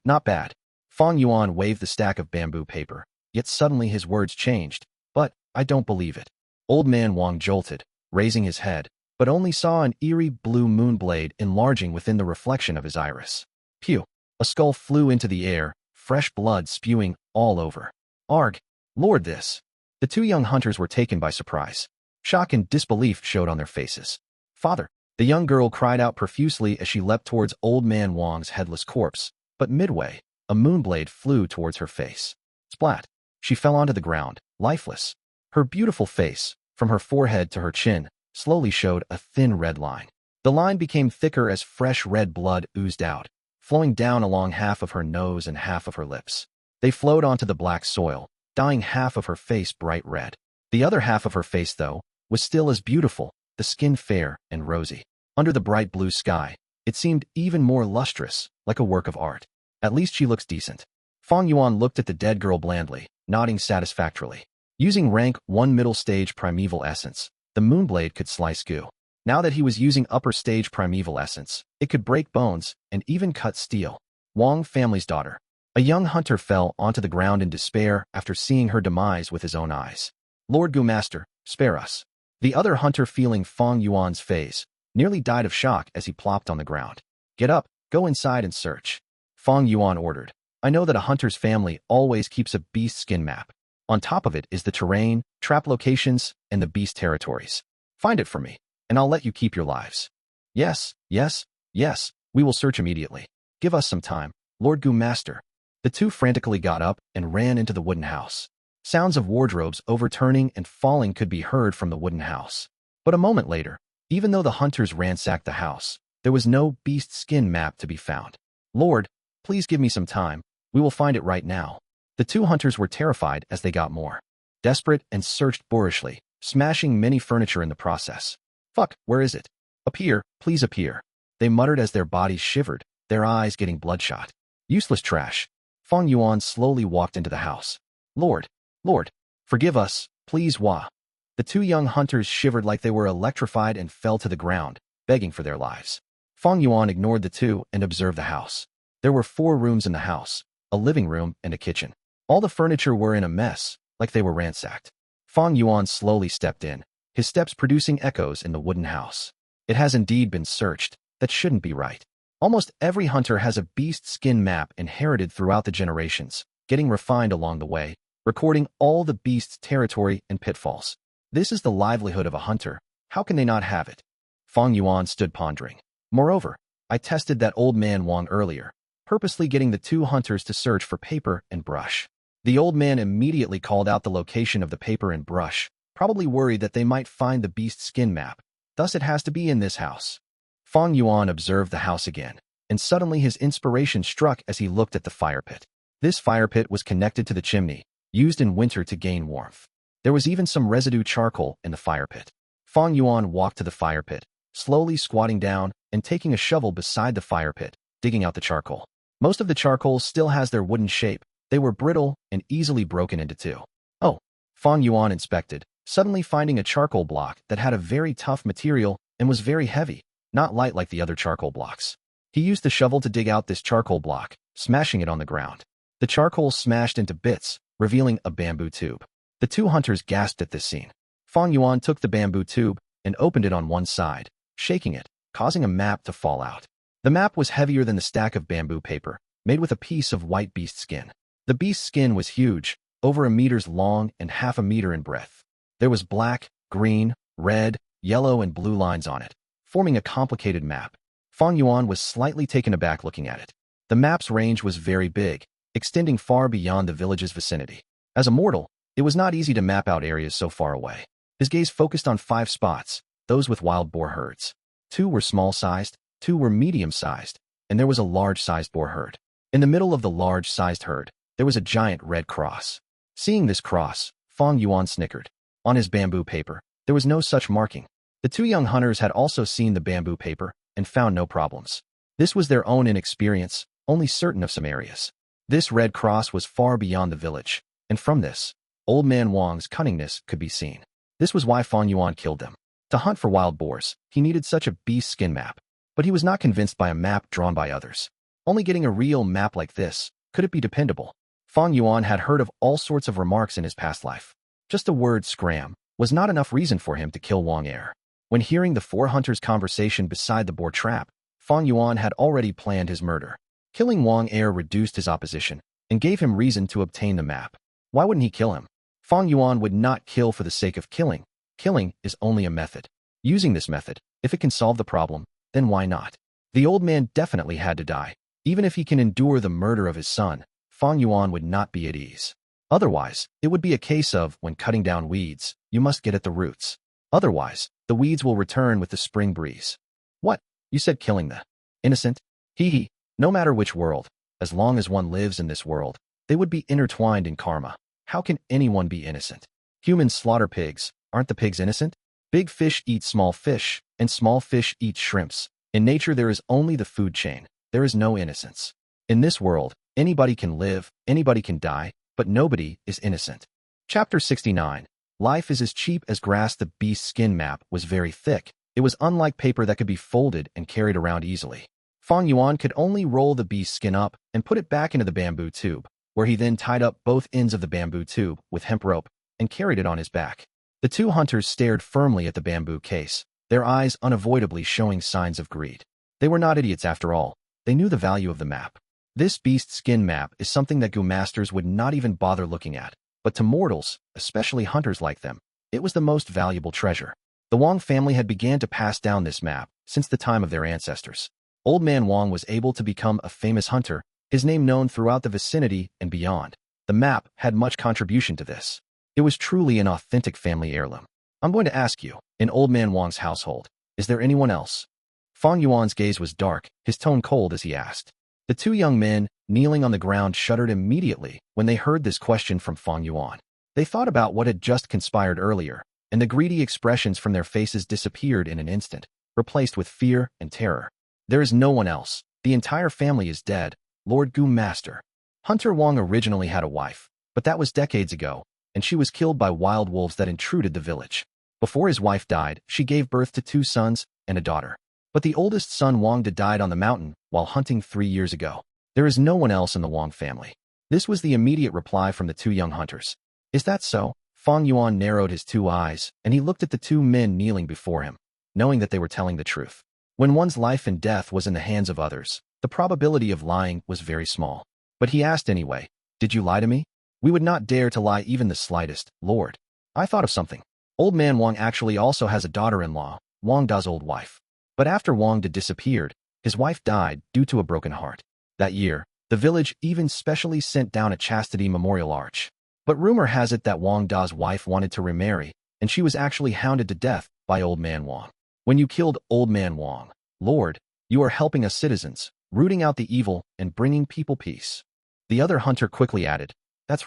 Not bad. Fang Yuan waved the stack of bamboo paper, yet suddenly his words changed. But I don't believe it. Old Man Wang jolted, raising his head, but only saw an eerie blue moonblade enlarging within the reflection of his iris. Pew! A skull flew into the air, fresh blood spewing all over. Arg! Lord, this! The two young hunters were taken by surprise. Shock and disbelief showed on their faces. Father! The young girl cried out profusely as she leapt towards Old Man Wang's headless corpse, but midway, a moonblade flew towards her face. Splat! She fell onto the ground, lifeless. Her beautiful face, from her forehead to her chin, slowly showed a thin red line. The line became thicker as fresh red blood oozed out, flowing down along half of her nose and half of her lips. They flowed onto the black soil, dyeing half of her face bright red. The other half of her face, though, was still as beautiful, the skin fair and rosy. Under the bright blue sky, it seemed even more lustrous, like a work of art. At least she looks decent. Fang Yuan looked at the dead girl blandly, nodding satisfactorily. Using rank 1 middle stage primeval essence, the moonblade could slice Gu. Now that he was using upper stage primeval essence, it could break bones and even cut steel. Wang family's daughter. A young hunter fell onto the ground in despair after seeing her demise with his own eyes. Lord Gu Master, spare us. The other hunter, feeling Fang Yuan's phase, nearly died of shock as he plopped on the ground. Get up, go inside and search. Fang Yuan ordered. I know that a hunter's family always keeps a beast skin map. On top of it is the terrain, trap locations, and the beast territories. Find it for me, and I'll let you keep your lives. Yes, yes, yes, we will search immediately. Give us some time, Lord Gu Master. The two frantically got up and ran into the wooden house. Sounds of wardrobes overturning and falling could be heard from the wooden house. But a moment later, even though the hunters ransacked the house, there was no beast skin map to be found. Lord, please give me some time. We will find it right now. The two hunters were terrified as they got more desperate and searched boorishly, smashing many furniture in the process. Fuck, where is it? Appear, please appear. They muttered as their bodies shivered, their eyes getting bloodshot. Useless trash. Fang Yuan slowly walked into the house. Lord, Lord, forgive us, please Wah. The two young hunters shivered like they were electrified and fell to the ground, begging for their lives. Fang Yuan ignored the two and observed the house. There were 4 rooms in the house, a living room and a kitchen. All the furniture were in a mess, like they were ransacked. Fang Yuan slowly stepped in, his steps producing echoes in the wooden house. It has indeed been searched. That shouldn't be right. Almost every hunter has a beast skin map inherited throughout the generations, getting refined along the way, recording all the beast's territory and pitfalls. This is the livelihood of a hunter. How can they not have it? Fang Yuan stood pondering. Moreover, I tested that old man Wang earlier, purposely getting the 2 hunters to search for paper and brush. The old man immediately called out the location of the paper and brush, probably worried that they might find the beast skin map. Thus it has to be in this house. Fang Yuan observed the house again, and suddenly his inspiration struck as he looked at the fire pit. This fire pit was connected to the chimney, used in winter to gain warmth. There was even some residue charcoal in the fire pit. Fang Yuan walked to the fire pit, slowly squatting down and taking a shovel beside the fire pit, digging out the charcoal. Most of the charcoal still has their wooden shape. They were brittle and easily broken into 2. Oh, Fang Yuan inspected, suddenly finding a charcoal block that had a very tough material and was very heavy, not light like the other charcoal blocks. He used the shovel to dig out this charcoal block, smashing it on the ground. The charcoal smashed into bits, revealing a bamboo tube. The 2 hunters gasped at this scene. Fang Yuan took the bamboo tube and opened it on one side, shaking it, causing a map to fall out. The map was heavier than the stack of bamboo paper, made with a piece of white beast skin. The beast's skin was huge, over 1 meter long and half a meter in breadth. There was black, green, red, yellow, and blue lines on it, forming a complicated map. Fang Yuan was slightly taken aback looking at it. The map's range was very big, extending far beyond the village's vicinity. As a mortal, it was not easy to map out areas so far away. His gaze focused on 5 spots, those with wild boar herds. 2 were small-sized, 2 were medium-sized, and there was a large-sized boar herd. In the middle of the large-sized herd, there was a giant red cross. Seeing this cross, Fang Yuan snickered. On his bamboo paper, there was no such marking. The 2 young hunters had also seen the bamboo paper and found no problems. This was their own inexperience, only certain of some areas. This red cross was far beyond the village, and from this, Old Man Wang's cunningness could be seen. This was why Fang Yuan killed them. To hunt for wild boars, he needed such a beast skin map, but he was not convinced by a map drawn by others. Only getting a real map like this, could it be dependable? Fang Yuan had heard of all sorts of remarks in his past life. Just the word scram was not enough reason for him to kill Wang Er. When hearing the 4 hunters' conversation beside the boar trap, Fang Yuan had already planned his murder. Killing Wang Er reduced his opposition and gave him reason to obtain the map. Why wouldn't he kill him? Fang Yuan would not kill for the sake of killing. Killing is only a method. Using this method, if it can solve the problem, then why not? The old man definitely had to die. Even if he can endure the murder of his son, Fang Yuan would not be at ease. Otherwise, it would be a case of, when cutting down weeds, you must get at the roots. Otherwise, the weeds will return with the spring breeze. What? You said killing the innocent? Hee. No matter which world, as long as one lives in this world, they would be intertwined in karma. How can anyone be innocent? Humans slaughter pigs. Aren't the pigs innocent? Big fish eat small fish, and small fish eat shrimps. In nature there is only the food chain. There is no innocence. In this world, anybody can live, anybody can die, but nobody is innocent. Chapter 69. Life is as cheap as grass. The beast skin map was very thick. It was unlike paper that could be folded and carried around easily. Fang Yuan could only roll the beast skin up and put it back into the bamboo tube, where he then tied up both ends of the bamboo tube with hemp rope and carried it on his back. The 2 hunters stared firmly at the bamboo case, their eyes unavoidably showing signs of greed. They were not idiots after all. They knew the value of the map. This beast skin map is something that Gu masters would not even bother looking at, but to mortals, especially hunters like them, it was the most valuable treasure. The Wang family had began to pass down this map since the time of their ancestors. Old Man Wang was able to become a famous hunter, his name known throughout the vicinity and beyond. The map had much contribution to this. It was truly an authentic family heirloom. I'm going to ask you, in Old Man Wang's household, is there anyone else? Fang Yuan's gaze was dark, his tone cold as he asked. The 2 young men, kneeling on the ground, shuddered immediately when they heard this question from Fang Yuan. They thought about what had just conspired earlier, and the greedy expressions from their faces disappeared in an instant, replaced with fear and terror. There is no one else. The entire family is dead, Lord Gu Master. Hunter Wang originally had a wife, But that was decades ago, and she was killed by wild wolves that intruded the village. Before his wife died, she gave birth to 2 sons and a daughter. But the oldest son Wang Da died on the mountain while hunting 3 years ago. There is no one else in the Wang family. This was the immediate reply from the 2 young hunters. Is that so? Fang Yuan narrowed his 2 eyes, and he looked at the 2 men kneeling before him, knowing that they were telling the truth. When one's life and death was in the hands of others, the probability of lying was very small. But he asked anyway, "Did you lie to me?" "We would not dare to lie even the slightest, Lord." "I thought of something. Old man Wang actually also has a daughter-in-law, Wang Da's old wife. But after Wang Da disappeared, his wife died due to a broken heart. That year, the village even specially sent down a chastity memorial arch. But rumor has it that Wang Da's wife wanted to remarry, and she was actually hounded to death by Old Man Wang. When you killed Old Man Wang, Lord, you are helping us citizens, rooting out the evil and bringing people peace." The other hunter quickly added, That's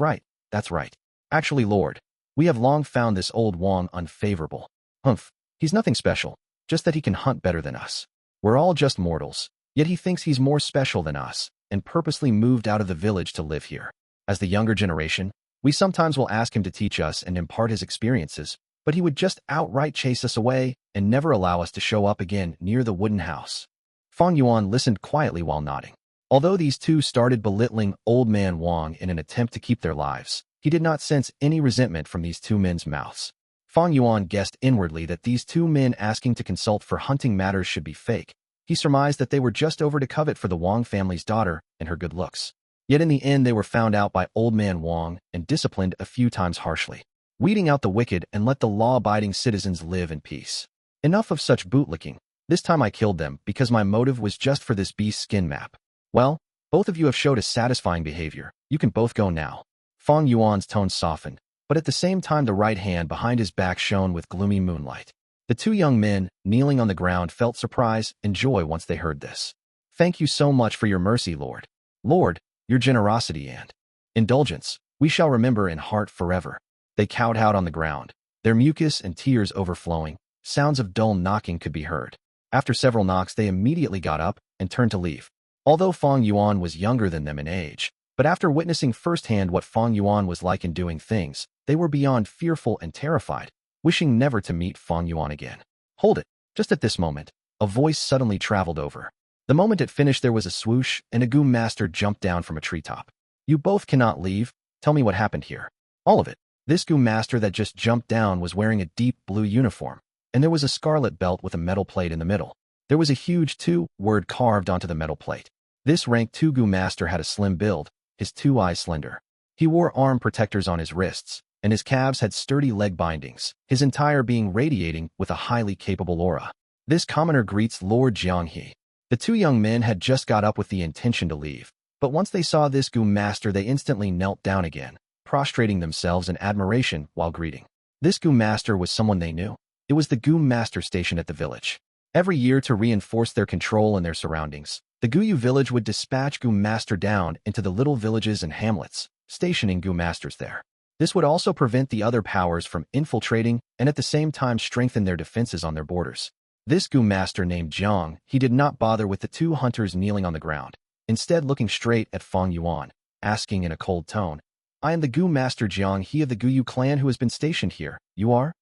right. Actually, Lord, we have long found this old Wang unfavorable. Humph, he's nothing special, just that he can hunt better than us. We're all just mortals, yet he thinks he's more special than us, and purposely moved out of the village to live here. As the younger generation, we sometimes will ask him to teach us and impart his experiences, but he would just outright chase us away and never allow us to show up again near the wooden house. Fang Yuan listened quietly while nodding. Although these 2 started belittling Old Man Wang in an attempt to keep their lives, he did not sense any resentment from these 2 men's mouths. Fang Yuan guessed inwardly that these 2 men asking to consult for hunting matters should be fake. He surmised that they were just over to covet for the Wang family's daughter and her good looks. Yet in the end they were found out by Old Man Wang and disciplined a few times harshly. Weeding out the wicked and let the law-abiding citizens live in peace. Enough of such bootlicking. This time I killed them because my motive was just for this beast's skin map. Well, both of you have showed a satisfying behavior. You can both go now. Fang Yuan's tone softened, but at the same time the right hand behind his back shone with gloomy moonlight. The 2 young men, kneeling on the ground, felt surprise and joy once they heard this. "Thank you so much for your mercy, Lord. Lord, your generosity and indulgence, we shall remember in heart forever." They kowtowed on the ground, their mucus and tears overflowing. Sounds of dull knocking could be heard. After several knocks they immediately got up and turned to leave. Although Fang Yuan was younger than them in age, but after witnessing firsthand what Fang Yuan was like in doing things, they were beyond fearful and terrified, wishing never to meet Fang Yuan again. Hold it! Just at this moment, a voice suddenly traveled over. The moment it finished there was a swoosh, and a Gu master jumped down from a treetop. "You both cannot leave. Tell me what happened here. All of it." This Gu master that just jumped down was wearing a deep blue uniform, and there was a scarlet belt with a metal plate in the middle. There was a huge 2 word carved onto the metal plate. This rank 2 Gu master had a slim build, his 2 eyes slender. He wore arm protectors on his wrists, and his calves had sturdy leg bindings, his entire being radiating with a highly capable aura. This commoner greets Lord Jianghe. The 2 young men had just got up with the intention to leave, but once they saw this Gu master they instantly knelt down again, prostrating themselves in admiration while greeting. This Gu master was someone they knew. It was the Gu master stationed at the village. Every year to reinforce their control in their surroundings, the Guyu village would dispatch Gu master down into the little villages and hamlets, stationing Gu masters there. This would also prevent the other powers from infiltrating and at the same time strengthen their defenses on their borders. This Gu master named Jiang, he did not bother with the 2 hunters kneeling on the ground, instead looking straight at Fang Yuan, asking in a cold tone, "I am the Gu master Jiang He of the Guyu clan who has been stationed here. You are?"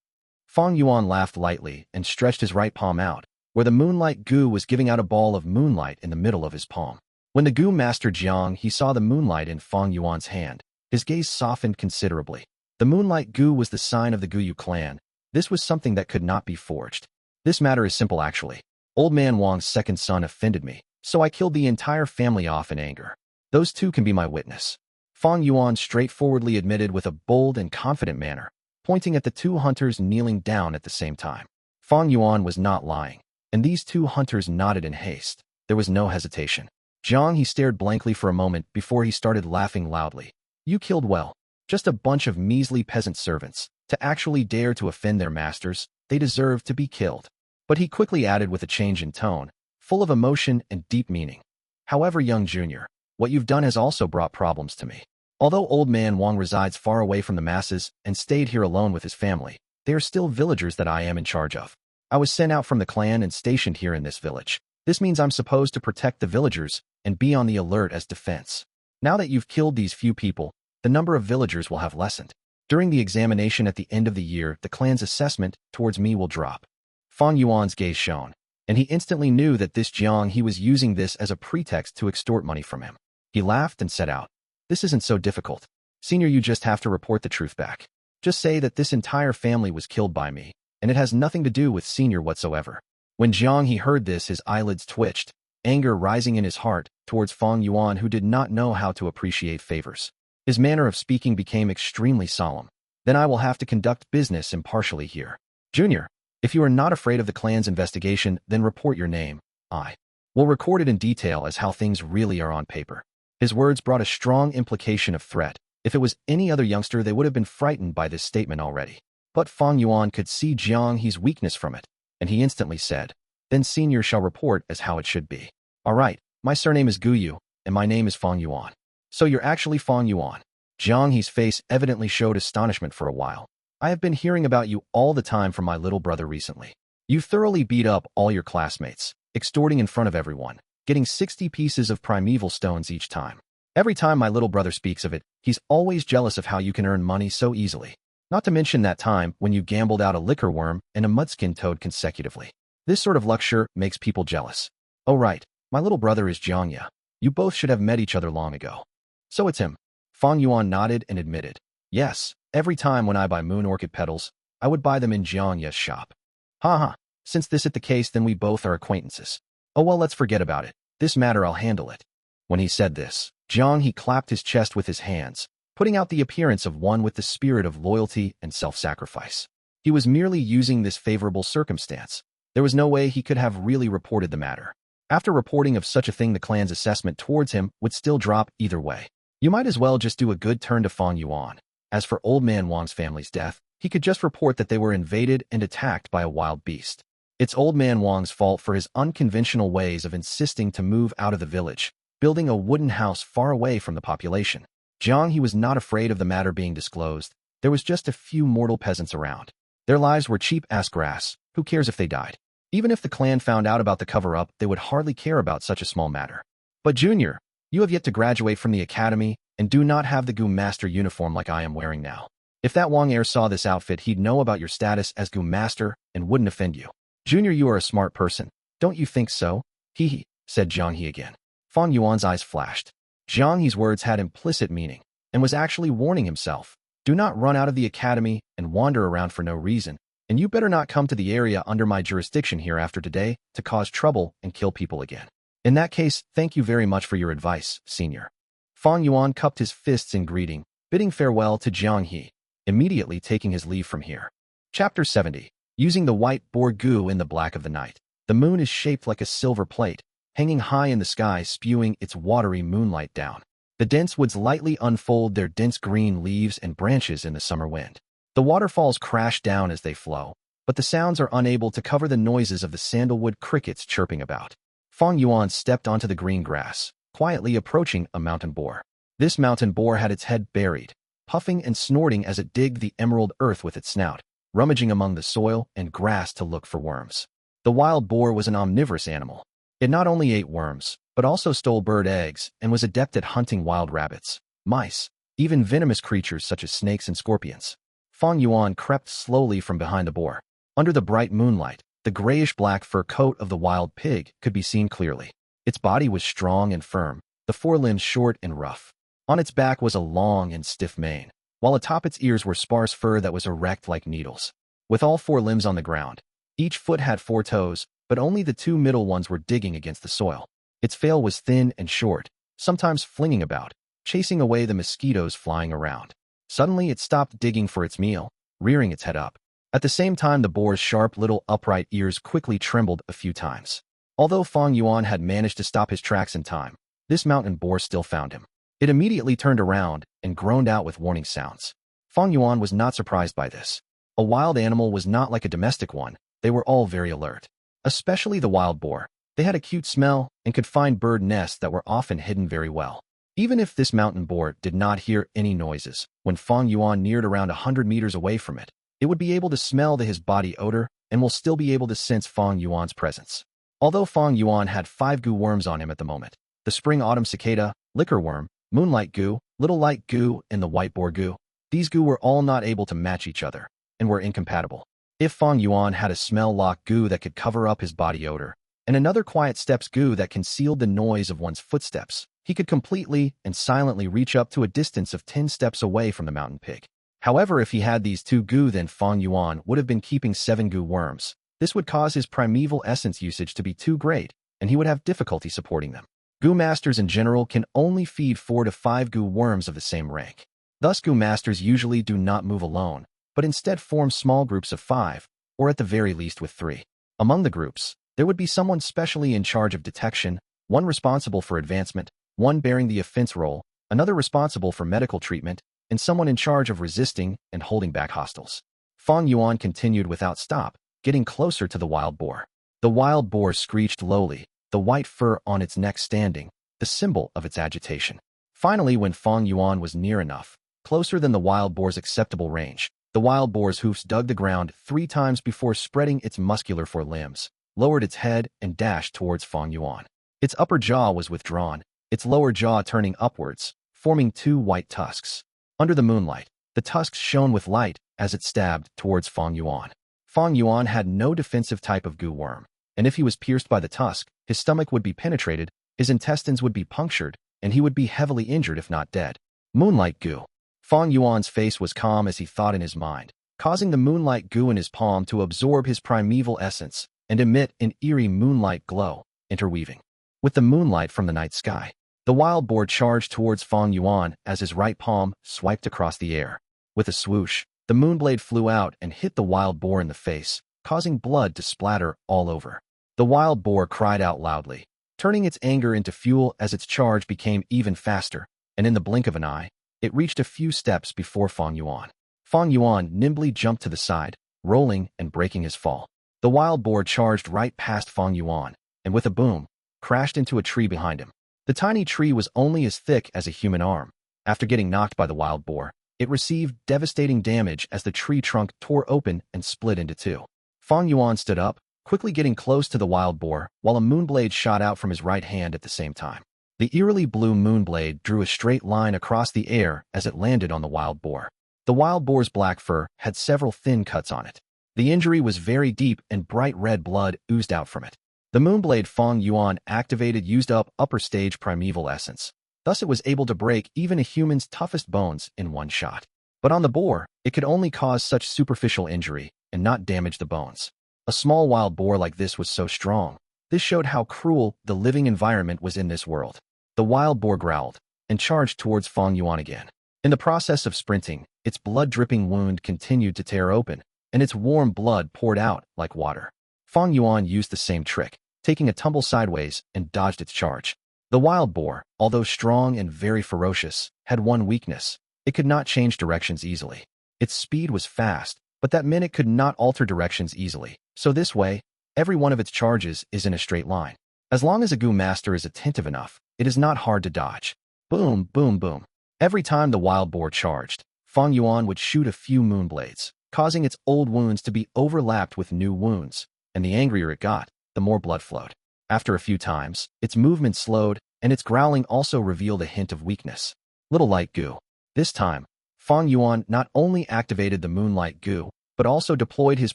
Fang Yuan laughed lightly and stretched his right palm out, where the Moonlight Gu was giving out a ball of moonlight in the middle of his palm. When the Gu master Jiang he saw the moonlight in Fang Yuan's hand, his gaze softened considerably. The Moonlight Gu was the sign of the Guyu clan. This was something that could not be forged. "This matter is simple actually. Old Man Wang's second son offended me, so I killed the entire family off in anger. Those 2 can be my witness." Fang Yuan straightforwardly admitted with a bold and confident manner, pointing at the 2 hunters kneeling down at the same time. Fang Yuan was not lying, and these 2 hunters nodded in haste. There was no hesitation. Jiang he stared blankly for a moment before he started laughing loudly. "You killed well. Just a bunch of measly peasant servants. To actually dare to offend their masters, they deserve to be killed." But he quickly added with a change in tone, full of emotion and deep meaning. "However, young junior, what you've done has also brought problems to me. Although Old Man Wang resides far away from the masses and stayed here alone with his family, they are still villagers that I am in charge of. I was sent out from the clan and stationed here in this village. This means I'm supposed to protect the villagers and be on the alert as defense. Now that you've killed these few people, the number of villagers will have lessened. During the examination at the end of the year, the clan's assessment towards me will drop. Fang Yuan's gaze shone, and he instantly knew that this Jiang he was using this as a pretext to extort money from him. He laughed and set out. This isn't so difficult. Senior, you just have to report the truth back. Just say that this entire family was killed by me, and it has nothing to do with Senior whatsoever. When Jiang he heard this, his eyelids twitched, anger rising in his heart towards Fang Yuan, who did not know how to appreciate favors. His manner of speaking became extremely solemn. Then I will have to conduct business impartially here. Junior, if you are not afraid of the clan's investigation, then report your name. I will record it in detail as how things really are on paper. His words brought a strong implication of threat. If it was any other youngster, they would have been frightened by this statement already. But Fang Yuan could see Jiang He's weakness from it, and he instantly said, then Senior shall report as how it should be. All right, my surname is Gu, and my name is Fang Yuan. So you're actually Fang Yuan. Jiang He's face evidently showed astonishment for a while. I have been hearing about you all the time from my little brother recently. You thoroughly beat up all your classmates, extorting in front of everyone, getting 60 pieces of primeval stones each time. Every time my little brother speaks of it, he's always jealous of how you can earn money so easily. Not to mention that time when you gambled out a liquor worm and a mudskin toad consecutively. This sort of luck sure makes people jealous. Oh right, my little brother is Jiangya. You both should have met each other long ago. So it's him. Fang Yuan nodded and admitted. Yes, every time when I buy moon orchid petals, I would buy them in Jiangya's shop. Haha, since this is the case, then we both are acquaintances. Oh well, let's forget about it. This matter I'll handle it. When he said this, Jiang he clapped his chest with his hands, putting out the appearance of one with the spirit of loyalty and self-sacrifice. He was merely using this favorable circumstance. There was no way he could have really reported the matter. After reporting of such a thing, the clan's assessment towards him would still drop either way. You might as well just do a good turn to Fang Yuan. As for Old Man Wang's family's death, he could just report that they were invaded and attacked by a wild beast. It's Old Man Wang's fault for his unconventional ways of insisting to move out of the village, building a wooden house far away from the population. Jiang he was not afraid of the matter being disclosed. There was just a few mortal peasants around. Their lives were cheap-ass grass. Who cares if they died? Even if the clan found out about the cover-up, they would hardly care about such a small matter. But Junior, you have yet to graduate from the academy and do not have the Gu Master uniform like I am wearing now. If that Wang heir saw this outfit, he'd know about your status as Gu Master and wouldn't offend you. Junior, you are a smart person. Don't you think so? Hee, said Jiang He again. Fang Yuan's eyes flashed. Jiang He's words had implicit meaning and was actually warning himself. Do not run out of the academy and wander around for no reason, and you better not come to the area under my jurisdiction here after today to cause trouble and kill people again. In that case, thank you very much for your advice, Senior. Fang Yuan cupped his fists in greeting, bidding farewell to Jiang He, immediately taking his leave from here. Chapter 70. Using the white Boar Gu in the black of the night. The moon is shaped like a silver plate, hanging high in the sky, spewing its watery moonlight down. The dense woods lightly unfold their dense green leaves and branches in the summer wind. The waterfalls crash down as they flow, but the sounds are unable to cover the noises of the sandalwood crickets chirping about. Fang Yuan stepped onto the green grass, quietly approaching a mountain boar. This mountain boar had its head buried, puffing and snorting as it digged the emerald earth with its snout, rummaging among the soil and grass to look for worms. The wild boar was an omnivorous animal. It not only ate worms, but also stole bird eggs and was adept at hunting wild rabbits, mice, even venomous creatures such as snakes and scorpions. Fang Yuan crept slowly from behind the boar. Under the bright moonlight, the grayish-black fur coat of the wild pig could be seen clearly. Its body was strong and firm, the forelimbs short and rough. On its back was a long and stiff mane, while atop its ears were sparse fur that was erect like needles. With all four limbs on the ground, each foot had 4 toes, but only the 2 middle ones were digging against the soil. Its tail was thin and short, sometimes flinging about, chasing away the mosquitoes flying around. Suddenly it stopped digging for its meal, rearing its head up. At the same time, the boar's sharp little upright ears quickly trembled a few times. Although Fang Yuan had managed to stop his tracks in time, this mountain boar still found him. It immediately turned around and groaned out with warning sounds. Fang Yuan was not surprised by this. A wild animal was not like a domestic one. They were all very alert. Especially the wild boar. They had a cute smell and could find bird nests that were often hidden very well. Even if this mountain boar did not hear any noises, when Fang Yuan neared around 100 meters away from it, it would be able to smell his body odor and will still be able to sense Fang Yuan's presence. Although Fang Yuan had 5 Gu worms on him at the moment, the spring Autumn Cicada, liquor worm, Moonlight Gu, Little Light Gu and the White Boar Gu. These Gu were all not able to match each other and were incompatible. If Fang Yuan had a smell lock Gu that could cover up his body odor, and another quiet steps Gu that concealed the noise of one's footsteps, he could completely and silently reach up to a distance of 10 steps away from the mountain pig. However, if he had these 2 Gu, then Fang Yuan would have been keeping 7 Gu worms. This would cause his primeval essence usage to be too great, and he would have difficulty supporting them. Gu masters in general can only feed 4 to 5 Gu worms of the same rank. Thus, Gu masters usually do not move alone, but instead form small groups of 5, or at the very least with 3. Among the groups, there would be someone specially in charge of detection, one responsible for advancement, one bearing the offense role, another responsible for medical treatment, and someone in charge of resisting and holding back hostiles. Fang Yuan continued without stop, getting closer to the wild boar. The wild boar screeched lowly, the white fur on its neck standing, the symbol of its agitation. Finally, when Fang Yuan was near enough, closer than the wild boar's acceptable range, the wild boar's hoofs dug the ground 3 times before spreading its muscular forelimbs, lowered its head, and dashed towards Fang Yuan. Its upper jaw was withdrawn, its lower jaw turning upwards, forming 2 white tusks. Under the moonlight, the tusks shone with light as it stabbed towards Fang Yuan. Fang Yuan had no defensive type of Gu worm, and if he was pierced by the tusk, his stomach would be penetrated, his intestines would be punctured, and he would be heavily injured if not dead. Moonlight Gu. Fang Yuan's face was calm as he thought in his mind, causing the Moonlight Gu in his palm to absorb his primeval essence and emit an eerie moonlight glow, interweaving with the moonlight from the night sky. The wild boar charged towards Fang Yuan as his right palm swiped across the air. With a swoosh, the moonblade flew out and hit the wild boar in the face, causing blood to splatter all over. The wild boar cried out loudly, turning its anger into fuel as its charge became even faster, and in the blink of an eye, it reached a few steps before Fang Yuan. Fang Yuan nimbly jumped to the side, rolling and breaking his fall. The wild boar charged right past Fang Yuan, and with a boom, crashed into a tree behind him. The tiny tree was only as thick as a human arm. After getting knocked by the wild boar, it received devastating damage as the tree trunk tore open and split into 2. Fang Yuan stood up, quickly getting close to the wild boar, while a moonblade shot out from his right hand at the same time. The eerily blue moonblade drew a straight line across the air as it landed on the wild boar. The wild boar's black fur had several thin cuts on it. The injury was very deep and bright red blood oozed out from it. The moonblade Fang Yuan activated used up upper stage primeval essence. Thus it was able to break even a human's toughest bones in one shot. But on the boar, it could only cause such superficial injury and not damage the bones. A small wild boar like this was so strong. This showed how cruel the living environment was in this world. The wild boar growled and charged towards Fang Yuan again. In the process of sprinting, its blood-dripping wound continued to tear open, and its warm blood poured out like water. Fang Yuan used the same trick, taking a tumble sideways and dodged its charge. The wild boar, although strong and very ferocious, had one weakness. It could not change directions easily. Its speed was fast, but that meant it could not alter directions easily. So this way, every one of its charges is in a straight line. As long as a Gu master is attentive enough, it is not hard to dodge. Boom, boom, boom. Every time the wild boar charged, Fang Yuan would shoot a few moonblades, causing its old wounds to be overlapped with new wounds, and the angrier it got, the more blood flowed. After a few times, its movement slowed, and its growling also revealed a hint of weakness. Little Light Gu. This time, Fang Yuan not only activated the Moonlight Gu, but also deployed his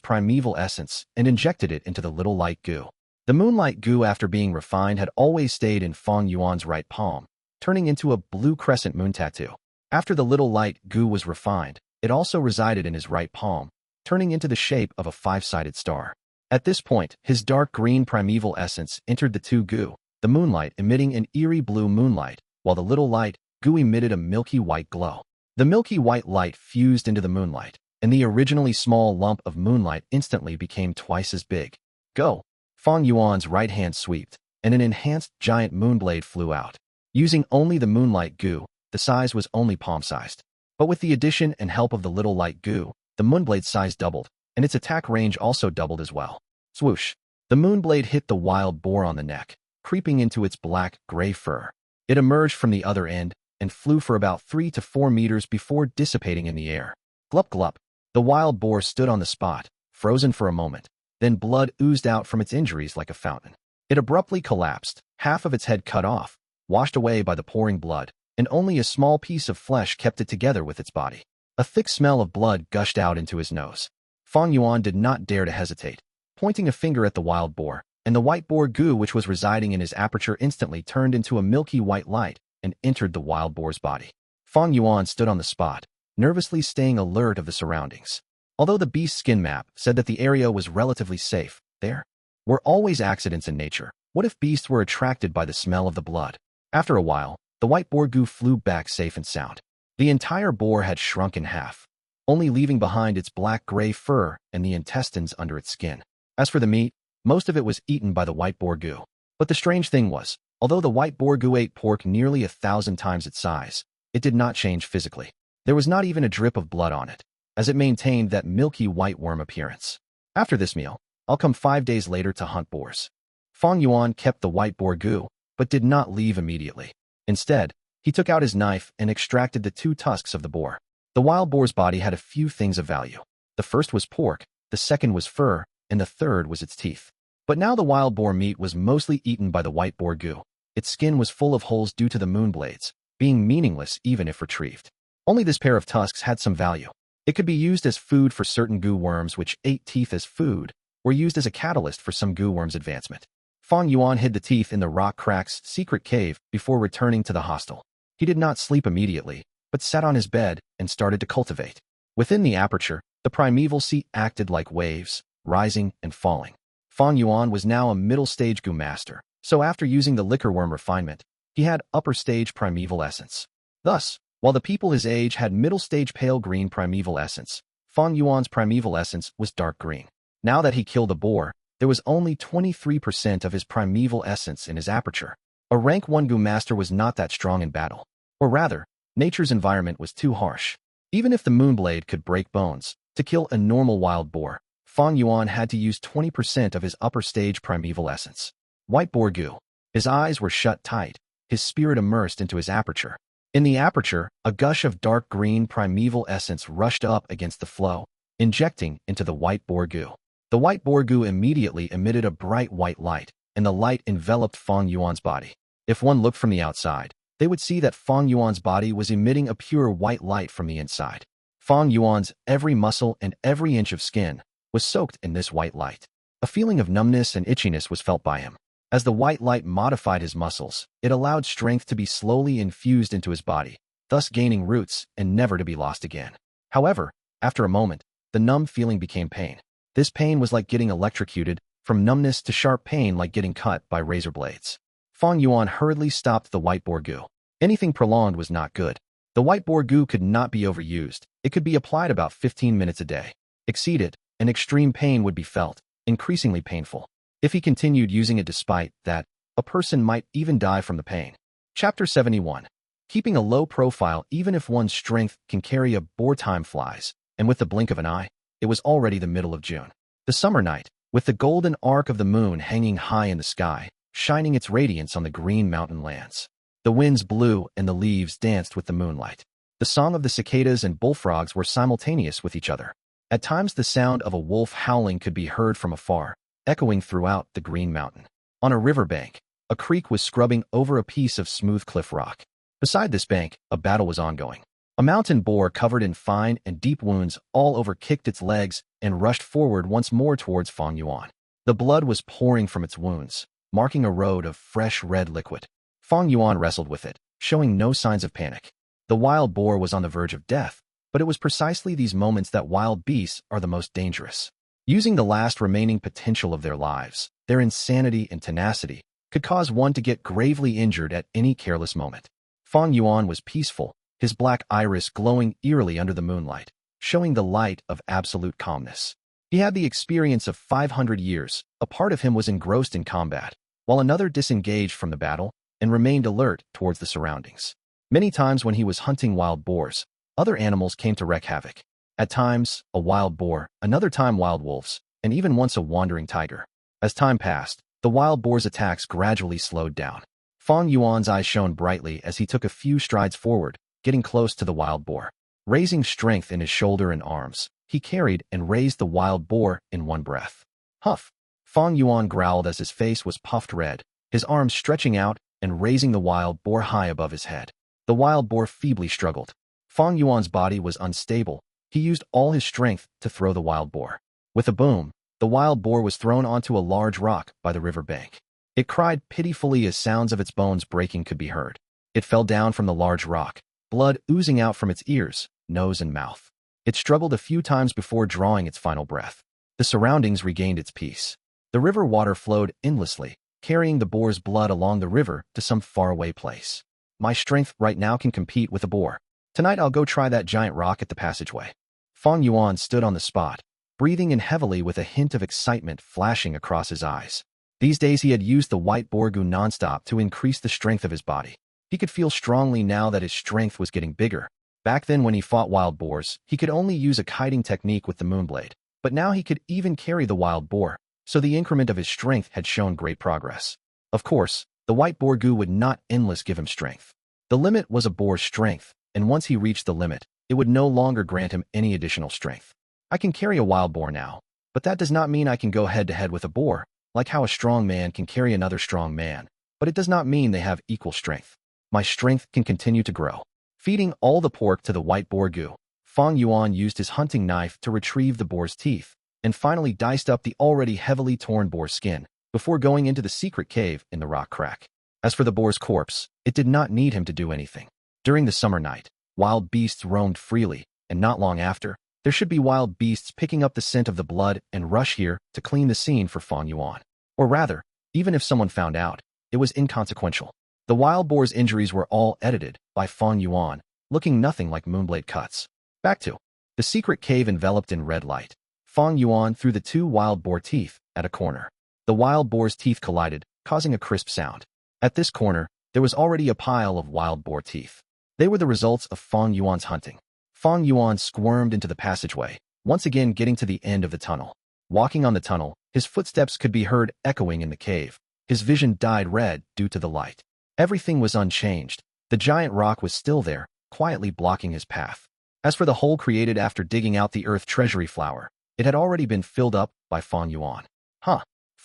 primeval essence and injected it into the Little Light Gu. The Moonlight Gu, after being refined, had always stayed in Fang Yuan's right palm, turning into a blue crescent moon tattoo. After the Little Light Gu was refined, it also resided in his right palm, turning into the shape of a 5-sided star. At this point, his dark green primeval essence entered the 2 Gu, the moonlight emitting an eerie blue moonlight, while the Little Light Gu emitted a milky white glow. The milky white light fused into the moonlight, and the originally small lump of moonlight instantly became twice as big. Go! Fang Yuan's right hand swept, and an enhanced giant moonblade flew out. Using only the Moonlight Gu, the size was only palm-sized. But with the addition and help of the Little Light Gu, the moonblade's size doubled, and its attack range also doubled as well. Swoosh! The moonblade hit the wild boar on the neck, creeping into its black-gray fur. It emerged from the other end and flew for about 3 to 4 meters before dissipating in the air. Glup glup! The wild boar stood on the spot, frozen for a moment. Then blood oozed out from its injuries like a fountain. It abruptly collapsed, half of its head cut off, washed away by the pouring blood, and only a small piece of flesh kept it together with its body. A thick smell of blood gushed out into his nose. Fang Yuan did not dare to hesitate, pointing a finger at the wild boar, and the white boar Gu which was residing in his aperture instantly turned into a milky white light and entered the wild boar's body. Fang Yuan stood on the spot, nervously staying alert of the surroundings. Although the beast's skin map said that the area was relatively safe, there were always accidents in nature. What if beasts were attracted by the smell of the blood? After a while, the white boar Gu flew back safe and sound. The entire boar had shrunk in half, only leaving behind its black-gray fur and the intestines under its skin. As for the meat, most of it was eaten by the white boar Gu. But the strange thing was, although the white boar Gu ate pork nearly 1,000 times its size, it did not change physically. There was not even a drip of blood on it, as it maintained that milky white worm appearance. After this meal, I'll come 5 days later to hunt boars. Fang Yuan kept the white boar Gu, but did not leave immediately. Instead, he took out his knife and extracted the 2 tusks of the boar. The wild boar's body had a few things of value. The first was pork, the second was fur, and the third was its teeth. But now the wild boar meat was mostly eaten by the white boar Gu. Its skin was full of holes due to the moon blades, being meaningless even if retrieved. Only this pair of tusks had some value. It could be used as food for certain Gu worms which ate teeth as food, or used as a catalyst for some Gu worms' advancement. Fang Yuan hid the teeth in the rock crack's secret cave before returning to the hostel. He did not sleep immediately, but sat on his bed and started to cultivate. Within the aperture, the primeval sea acted like waves, rising and falling. Fang Yuan was now a middle-stage Gu master, so after using the liquor worm refinement, he had upper-stage primeval essence. Thus, while the people his age had middle-stage pale green primeval essence, Fang Yuan's primeval essence was dark green. Now that he killed a boar, there was only 23% of his primeval essence in his aperture. A rank 1 Gu master was not that strong in battle. Or rather, nature's environment was too harsh. Even if the moonblade could break bones, to kill a normal wild boar, Fang Yuan had to use 20% of his upper stage primeval essence. White boar Gu. His eyes were shut tight, his spirit immersed into his aperture. In the aperture, a gush of dark green primeval essence rushed up against the flow, injecting into the white boar Gu. The white boar Gu immediately emitted a bright white light, and the light enveloped Fang Yuan's body. If one looked from the outside, they would see that Fang Yuan's body was emitting a pure white light from the inside. Fang Yuan's every muscle and every inch of skin was soaked in this white light. A feeling of numbness and itchiness was felt by him. As the white light modified his muscles, it allowed strength to be slowly infused into his body, thus gaining roots and never to be lost again. However, after a moment, the numb feeling became pain. This pain was like getting electrocuted, from numbness to sharp pain like getting cut by razor blades. Fang Yuan hurriedly stopped the white boar Gu. Anything prolonged was not good. The white boar Gu could not be overused. It could be applied about 15 minutes a day. Exceed it, and extreme pain would be felt, increasingly painful. If he continued using it despite that, a person might even die from the pain. Chapter 71. Keeping a low profile even if one's strength can carry a boar time flies, and with the blink of an eye, it was already the middle of June. The summer night, with the golden arc of the moon hanging high in the sky, shining its radiance on the green mountain lands. The winds blew and the leaves danced with the moonlight. The song of the cicadas and bullfrogs were simultaneous with each other. At times the sound of a wolf howling could be heard from afar, echoing throughout the green mountain. On a riverbank, a creek was scrubbing over a piece of smooth cliff rock. Beside this bank, a battle was ongoing. A mountain boar covered in fine and deep wounds all over kicked its legs and rushed forward once more towards Fang Yuan. The blood was pouring from its wounds, marking a road of fresh red liquid. Fang Yuan wrestled with it, showing no signs of panic. The wild boar was on the verge of death, but it was precisely these moments that wild beasts are the most dangerous. Using the last remaining potential of their lives, their insanity and tenacity could cause one to get gravely injured at any careless moment. Fang Yuan was peaceful, his black iris glowing eerily under the moonlight, showing the light of absolute calmness. He had the experience of 500 years. A part of him was engrossed in combat, while another disengaged from the battle and remained alert towards the surroundings. Many times when he was hunting wild boars, other animals came to wreak havoc. At times, a wild boar, another time wild wolves, and even once a wandering tiger. As time passed, the wild boar's attacks gradually slowed down. Fang Yuan's eyes shone brightly as he took a few strides forward, getting close to the wild boar. Raising strength in his shoulder and arms, he carried and raised the wild boar in one breath. Huff! Fang Yuan growled as his face was puffed red, his arms stretching out and raising the wild boar high above his head. The wild boar feebly struggled. Fang Yuan's body was unstable. He used all his strength to throw the wild boar. With a boom, the wild boar was thrown onto a large rock by the river bank. It cried pitifully as sounds of its bones breaking could be heard. It fell down from the large rock, blood oozing out from its ears, nose and mouth. It struggled a few times before drawing its final breath. The surroundings regained its peace. The river water flowed endlessly, carrying the boar's blood along the river to some faraway place. My strength right now can compete with a boar. Tonight I'll go try that giant rock at the passageway. Fang Yuan stood on the spot, breathing in heavily with a hint of excitement flashing across his eyes. These days he had used the white boar gu nonstop to increase the strength of his body. He could feel strongly now that his strength was getting bigger. Back then when he fought wild boars, he could only use a kiting technique with the moonblade, but now he could even carry the wild boar, so the increment of his strength had shown great progress. Of course, the white boar gu would not endless give him strength. The limit was a boar's strength, and once he reached the limit, it would no longer grant him any additional strength. I can carry a wild boar now, but that does not mean I can go head-to-head with a boar, like how a strong man can carry another strong man, but it does not mean they have equal strength. My strength can continue to grow. Feeding all the pork to the white boar gu, Fang Yuan used his hunting knife to retrieve the boar's teeth, and finally diced up the already heavily torn boar's skin, before going into the secret cave in the rock crack. As for the boar's corpse, it did not need him to do anything. During the summer night, wild beasts roamed freely, and not long after, there should be wild beasts picking up the scent of the blood and rush here to clean the scene for Fang Yuan. Or rather, even if someone found out, it was inconsequential. The wild boar's injuries were all edited by Fang Yuan, looking nothing like moonblade cuts. Back to the secret cave enveloped in red light. Fang Yuan threw the two wild boar teeth at a corner. The wild boar's teeth collided, causing a crisp sound. At this corner, there was already a pile of wild boar teeth. They were the results of Fang Yuan's hunting. Fang Yuan squirmed into the passageway, once again getting to the end of the tunnel. Walking on the tunnel, his footsteps could be heard echoing in the cave. His vision dyed red due to the light. Everything was unchanged. The giant rock was still there, quietly blocking his path. As for the hole created after digging out the earth treasury flower, it had already been filled up by Fang Yuan.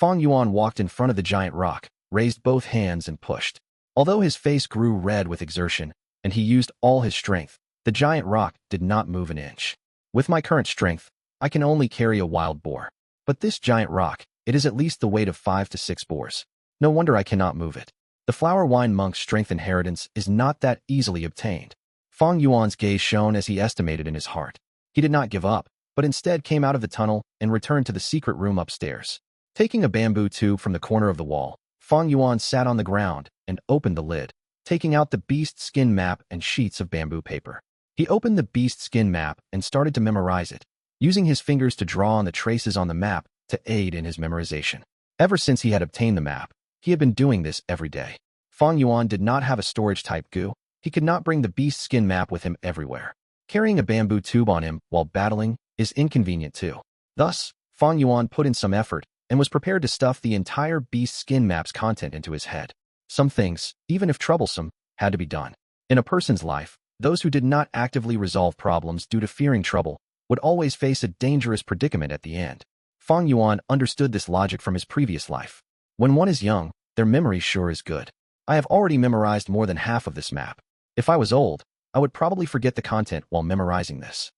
Fang Yuan walked in front of the giant rock, raised both hands and pushed. Although his face grew red with exertion, and he used all his strength, the giant rock did not move an inch. With my current strength, I can only carry a wild boar. But this giant rock, it is at least the weight of 5 to 6 boars. No wonder I cannot move it. The flower wine monk's strength inheritance is not that easily obtained. Fang Yuan's gaze shone as he estimated in his heart. He did not give up, but instead came out of the tunnel and returned to the secret room upstairs. Taking a bamboo tube from the corner of the wall, Fang Yuan sat on the ground and opened the lid, taking out the beast skin map and sheets of bamboo paper. He opened the beast skin map and started to memorize it, using his fingers to draw on the traces on the map to aid in his memorization. Ever since he had obtained the map, he had been doing this every day. Fang Yuan did not have a storage-type gu. He could not bring the beast skin map with him everywhere. Carrying a bamboo tube on him while battling is inconvenient too. Thus, Fang Yuan put in some effort and was prepared to stuff the entire beast skin map's content into his head. Some things, even if troublesome, had to be done. In a person's life, those who did not actively resolve problems due to fearing trouble would always face a dangerous predicament at the end. Fang Yuan understood this logic from his previous life. When one is young, their memory sure is good. I have already memorized more than half of this map. If I was old, I would probably forget the content while memorizing this.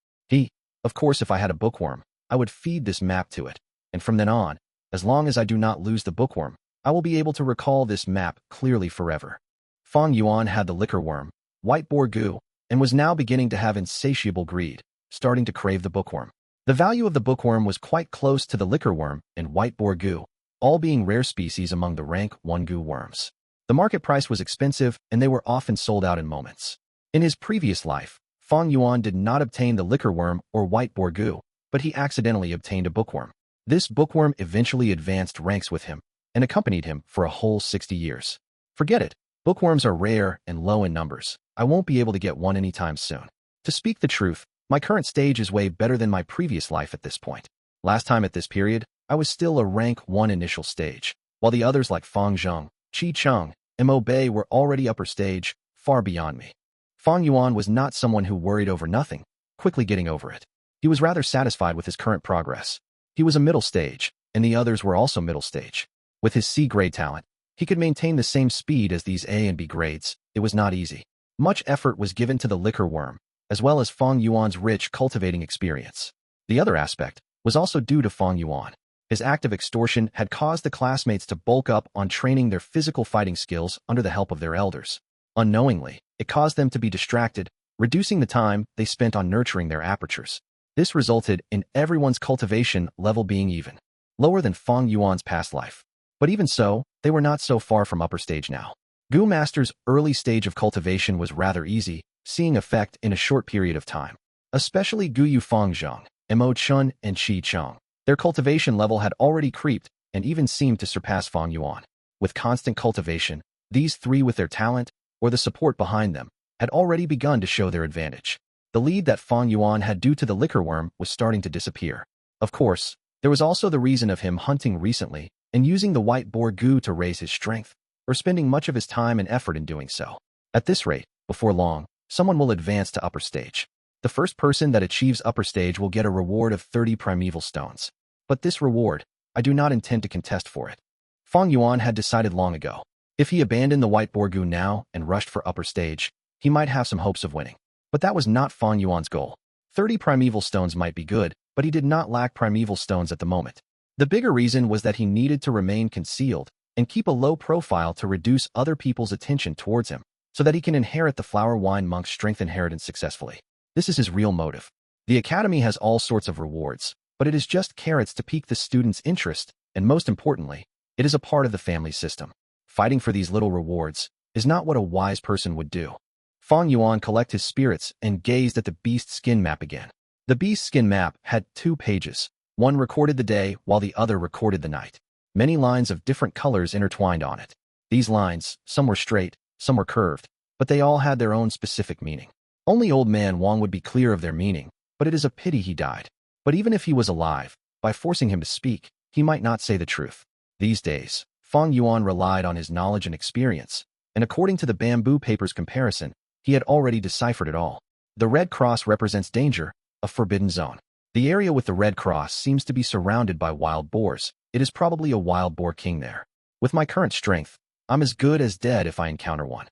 Of course, if I had a bookworm, I would feed this map to it, and from then on, as long as I do not lose the bookworm, I will be able to recall this map clearly forever. Fang Yuan had the liquor worm, white boar gu, and was now beginning to have insatiable greed, starting to crave the bookworm. The value of the bookworm was quite close to the liquor worm and white boar gu, all being rare species among the rank 1 gu worms. The market price was expensive, and they were often sold out in moments. In his previous life, Fang Yuan did not obtain the liquor worm or white boar gu, but he accidentally obtained a bookworm. This bookworm eventually advanced ranks with him and accompanied him for a whole 60 years. Forget it. Bookworms are rare and low in numbers. I won't be able to get one anytime soon. To speak the truth, my current stage is way better than my previous life at this point. Last time at this period, I was still a rank 1 initial stage, while the others like Fang Zheng, Qi Cheng, and Mo Bei were already upper stage, far beyond me. Fang Yuan was not someone who worried over nothing, quickly getting over it. He was rather satisfied with his current progress. He was a middle stage, and the others were also middle stage. With his C grade talent, he could maintain the same speed as these A and B grades. It was not easy. Much effort was given to the liquor worm, as well as Fang Yuan's rich cultivating experience. The other aspect was also due to Fang Yuan. His act of extortion had caused the classmates to bulk up on training their physical fighting skills under the help of their elders. Unknowingly, it caused them to be distracted, reducing the time they spent on nurturing their apertures. This resulted in everyone's cultivation level being even lower than Fang Yuan's past life. But even so, they were not so far from upper stage now. Gu Master's early stage of cultivation was rather easy, seeing effect in a short period of time. Especially Gu Yufang Zheng, Mo Chun, and Qi Cheng. Their cultivation level had already creeped and even seemed to surpass Fang Yuan. With constant cultivation, these three with their talent, or the support behind them, had already begun to show their advantage. The lead that Fang Yuan had due to the liquor worm was starting to disappear. Of course, there was also the reason of him hunting recently and using the white boar Gu to raise his strength, or spending much of his time and effort in doing so. At this rate, before long, someone will advance to upper stage. The first person that achieves upper stage will get a reward of 30 primeval stones. But this reward, I do not intend to contest for it. Fang Yuan had decided long ago. If he abandoned the white boar Gu now and rushed for upper stage, he might have some hopes of winning. But that was not Fang Yuan's goal. 30 primeval stones might be good, but he did not lack primeval stones at the moment. The bigger reason was that he needed to remain concealed and keep a low profile to reduce other people's attention towards him, so that he can inherit the flower wine monk's strength inheritance successfully. This is his real motive. The academy has all sorts of rewards, but it is just carrots to pique the student's interest, and most importantly, it is a part of the family system. Fighting for these little rewards is not what a wise person would do. Fang Yuan collected his spirits and gazed at the beast skin map again. The beast skin map had 2 pages. One recorded the day while the other recorded the night. Many lines of different colors intertwined on it. These lines, some were straight, some were curved, but they all had their own specific meaning. Only Old Man Wang would be clear of their meaning, but it is a pity he died. But even if he was alive, by forcing him to speak, he might not say the truth. These days, Fang Yuan relied on his knowledge and experience, and according to the bamboo paper's comparison, he had already deciphered it all. The red cross represents danger, a forbidden zone. The area with the red cross seems to be surrounded by wild boars. It is probably a wild boar king there. With my current strength, I'm as good as dead if I encounter one.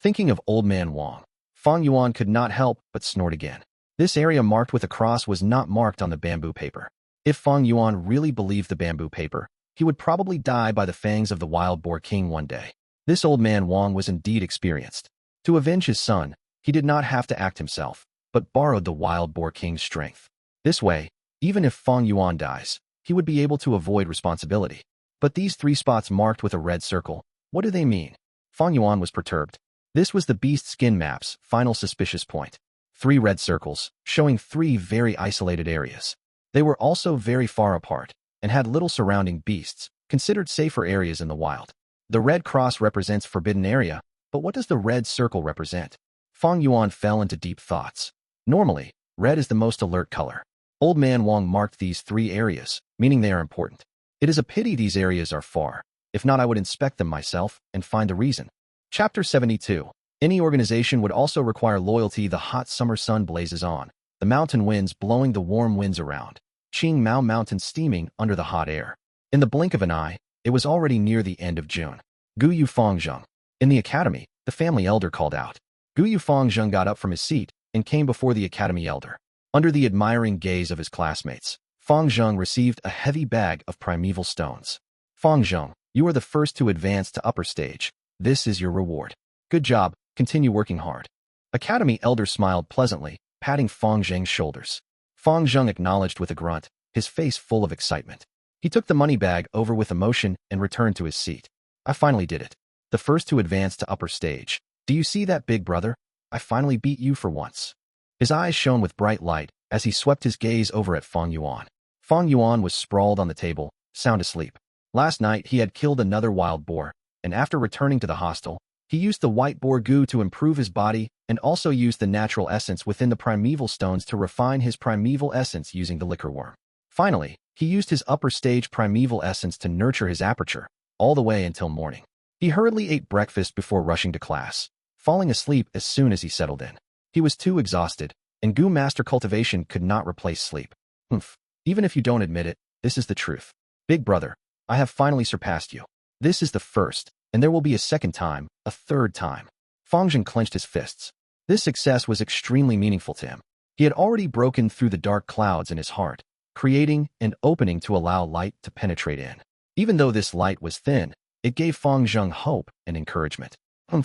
Thinking of Old Man Wang, Fang Yuan could not help but snort again. This area marked with a cross was not marked on the bamboo paper. If Fang Yuan really believed the bamboo paper, he would probably die by the fangs of the wild boar king one day. This Old Man Wang was indeed experienced. To avenge his son, he did not have to act himself, but borrowed the wild boar king's strength. This way, even if Fang Yuan dies, he would be able to avoid responsibility. But these 3 spots marked with a red circle, what do they mean? Fang Yuan was perturbed. This was the beast skin map's final suspicious point. 3 red circles, showing 3 very isolated areas. They were also very far apart, and had little surrounding beasts, considered safer areas in the wild. The red cross represents forbidden area, but what does the red circle represent? Fang Yuan fell into deep thoughts. Normally, red is the most alert color. Old Man Wang marked these 3 areas, meaning they are important. It is a pity these areas are far. If not, I would inspect them myself and find the reason. Chapter 72. Any organization would also require loyalty. The hot summer sun blazes on, the mountain winds blowing the warm winds around. Qing Mao Mountain steaming under the hot air. In the blink of an eye, it was already near the end of June. Gu Yufang Zheng. In the academy, the family elder called out. Gu Yufang Zheng got up from his seat and came before the academy elder. Under the admiring gaze of his classmates, Fang Zheng received a heavy bag of primeval stones. Fang Zheng, you are the first to advance to upper stage. This is your reward. Good job, continue working hard. Academy elder smiled pleasantly, patting Fang Zheng's shoulders. Fang Zheng acknowledged with a grunt, his face full of excitement. He took the money bag over with emotion and returned to his seat. I finally did it. The first to advance to upper stage. Do you see that, big brother? I finally beat you for once. His eyes shone with bright light as he swept his gaze over at Fang Yuan. Fang Yuan was sprawled on the table, sound asleep. Last night he had killed another wild boar, and after returning to the hostel, he used the white boar Gu to improve his body and also used the natural essence within the primeval stones to refine his primeval essence using the liquor worm. Finally, he used his upper stage primeval essence to nurture his aperture, all the way until morning. He hurriedly ate breakfast before rushing to class, falling asleep as soon as he settled in. He was too exhausted, and Gu Master cultivation could not replace sleep. Even if you don't admit it, this is the truth. Big brother, I have finally surpassed you. This is the first, and there will be a second time, a third time. Fang Yuan clenched his fists. This success was extremely meaningful to him. He had already broken through the dark clouds in his heart, creating an opening to allow light to penetrate in. Even though this light was thin, it gave Fang Yuan hope and encouragement. I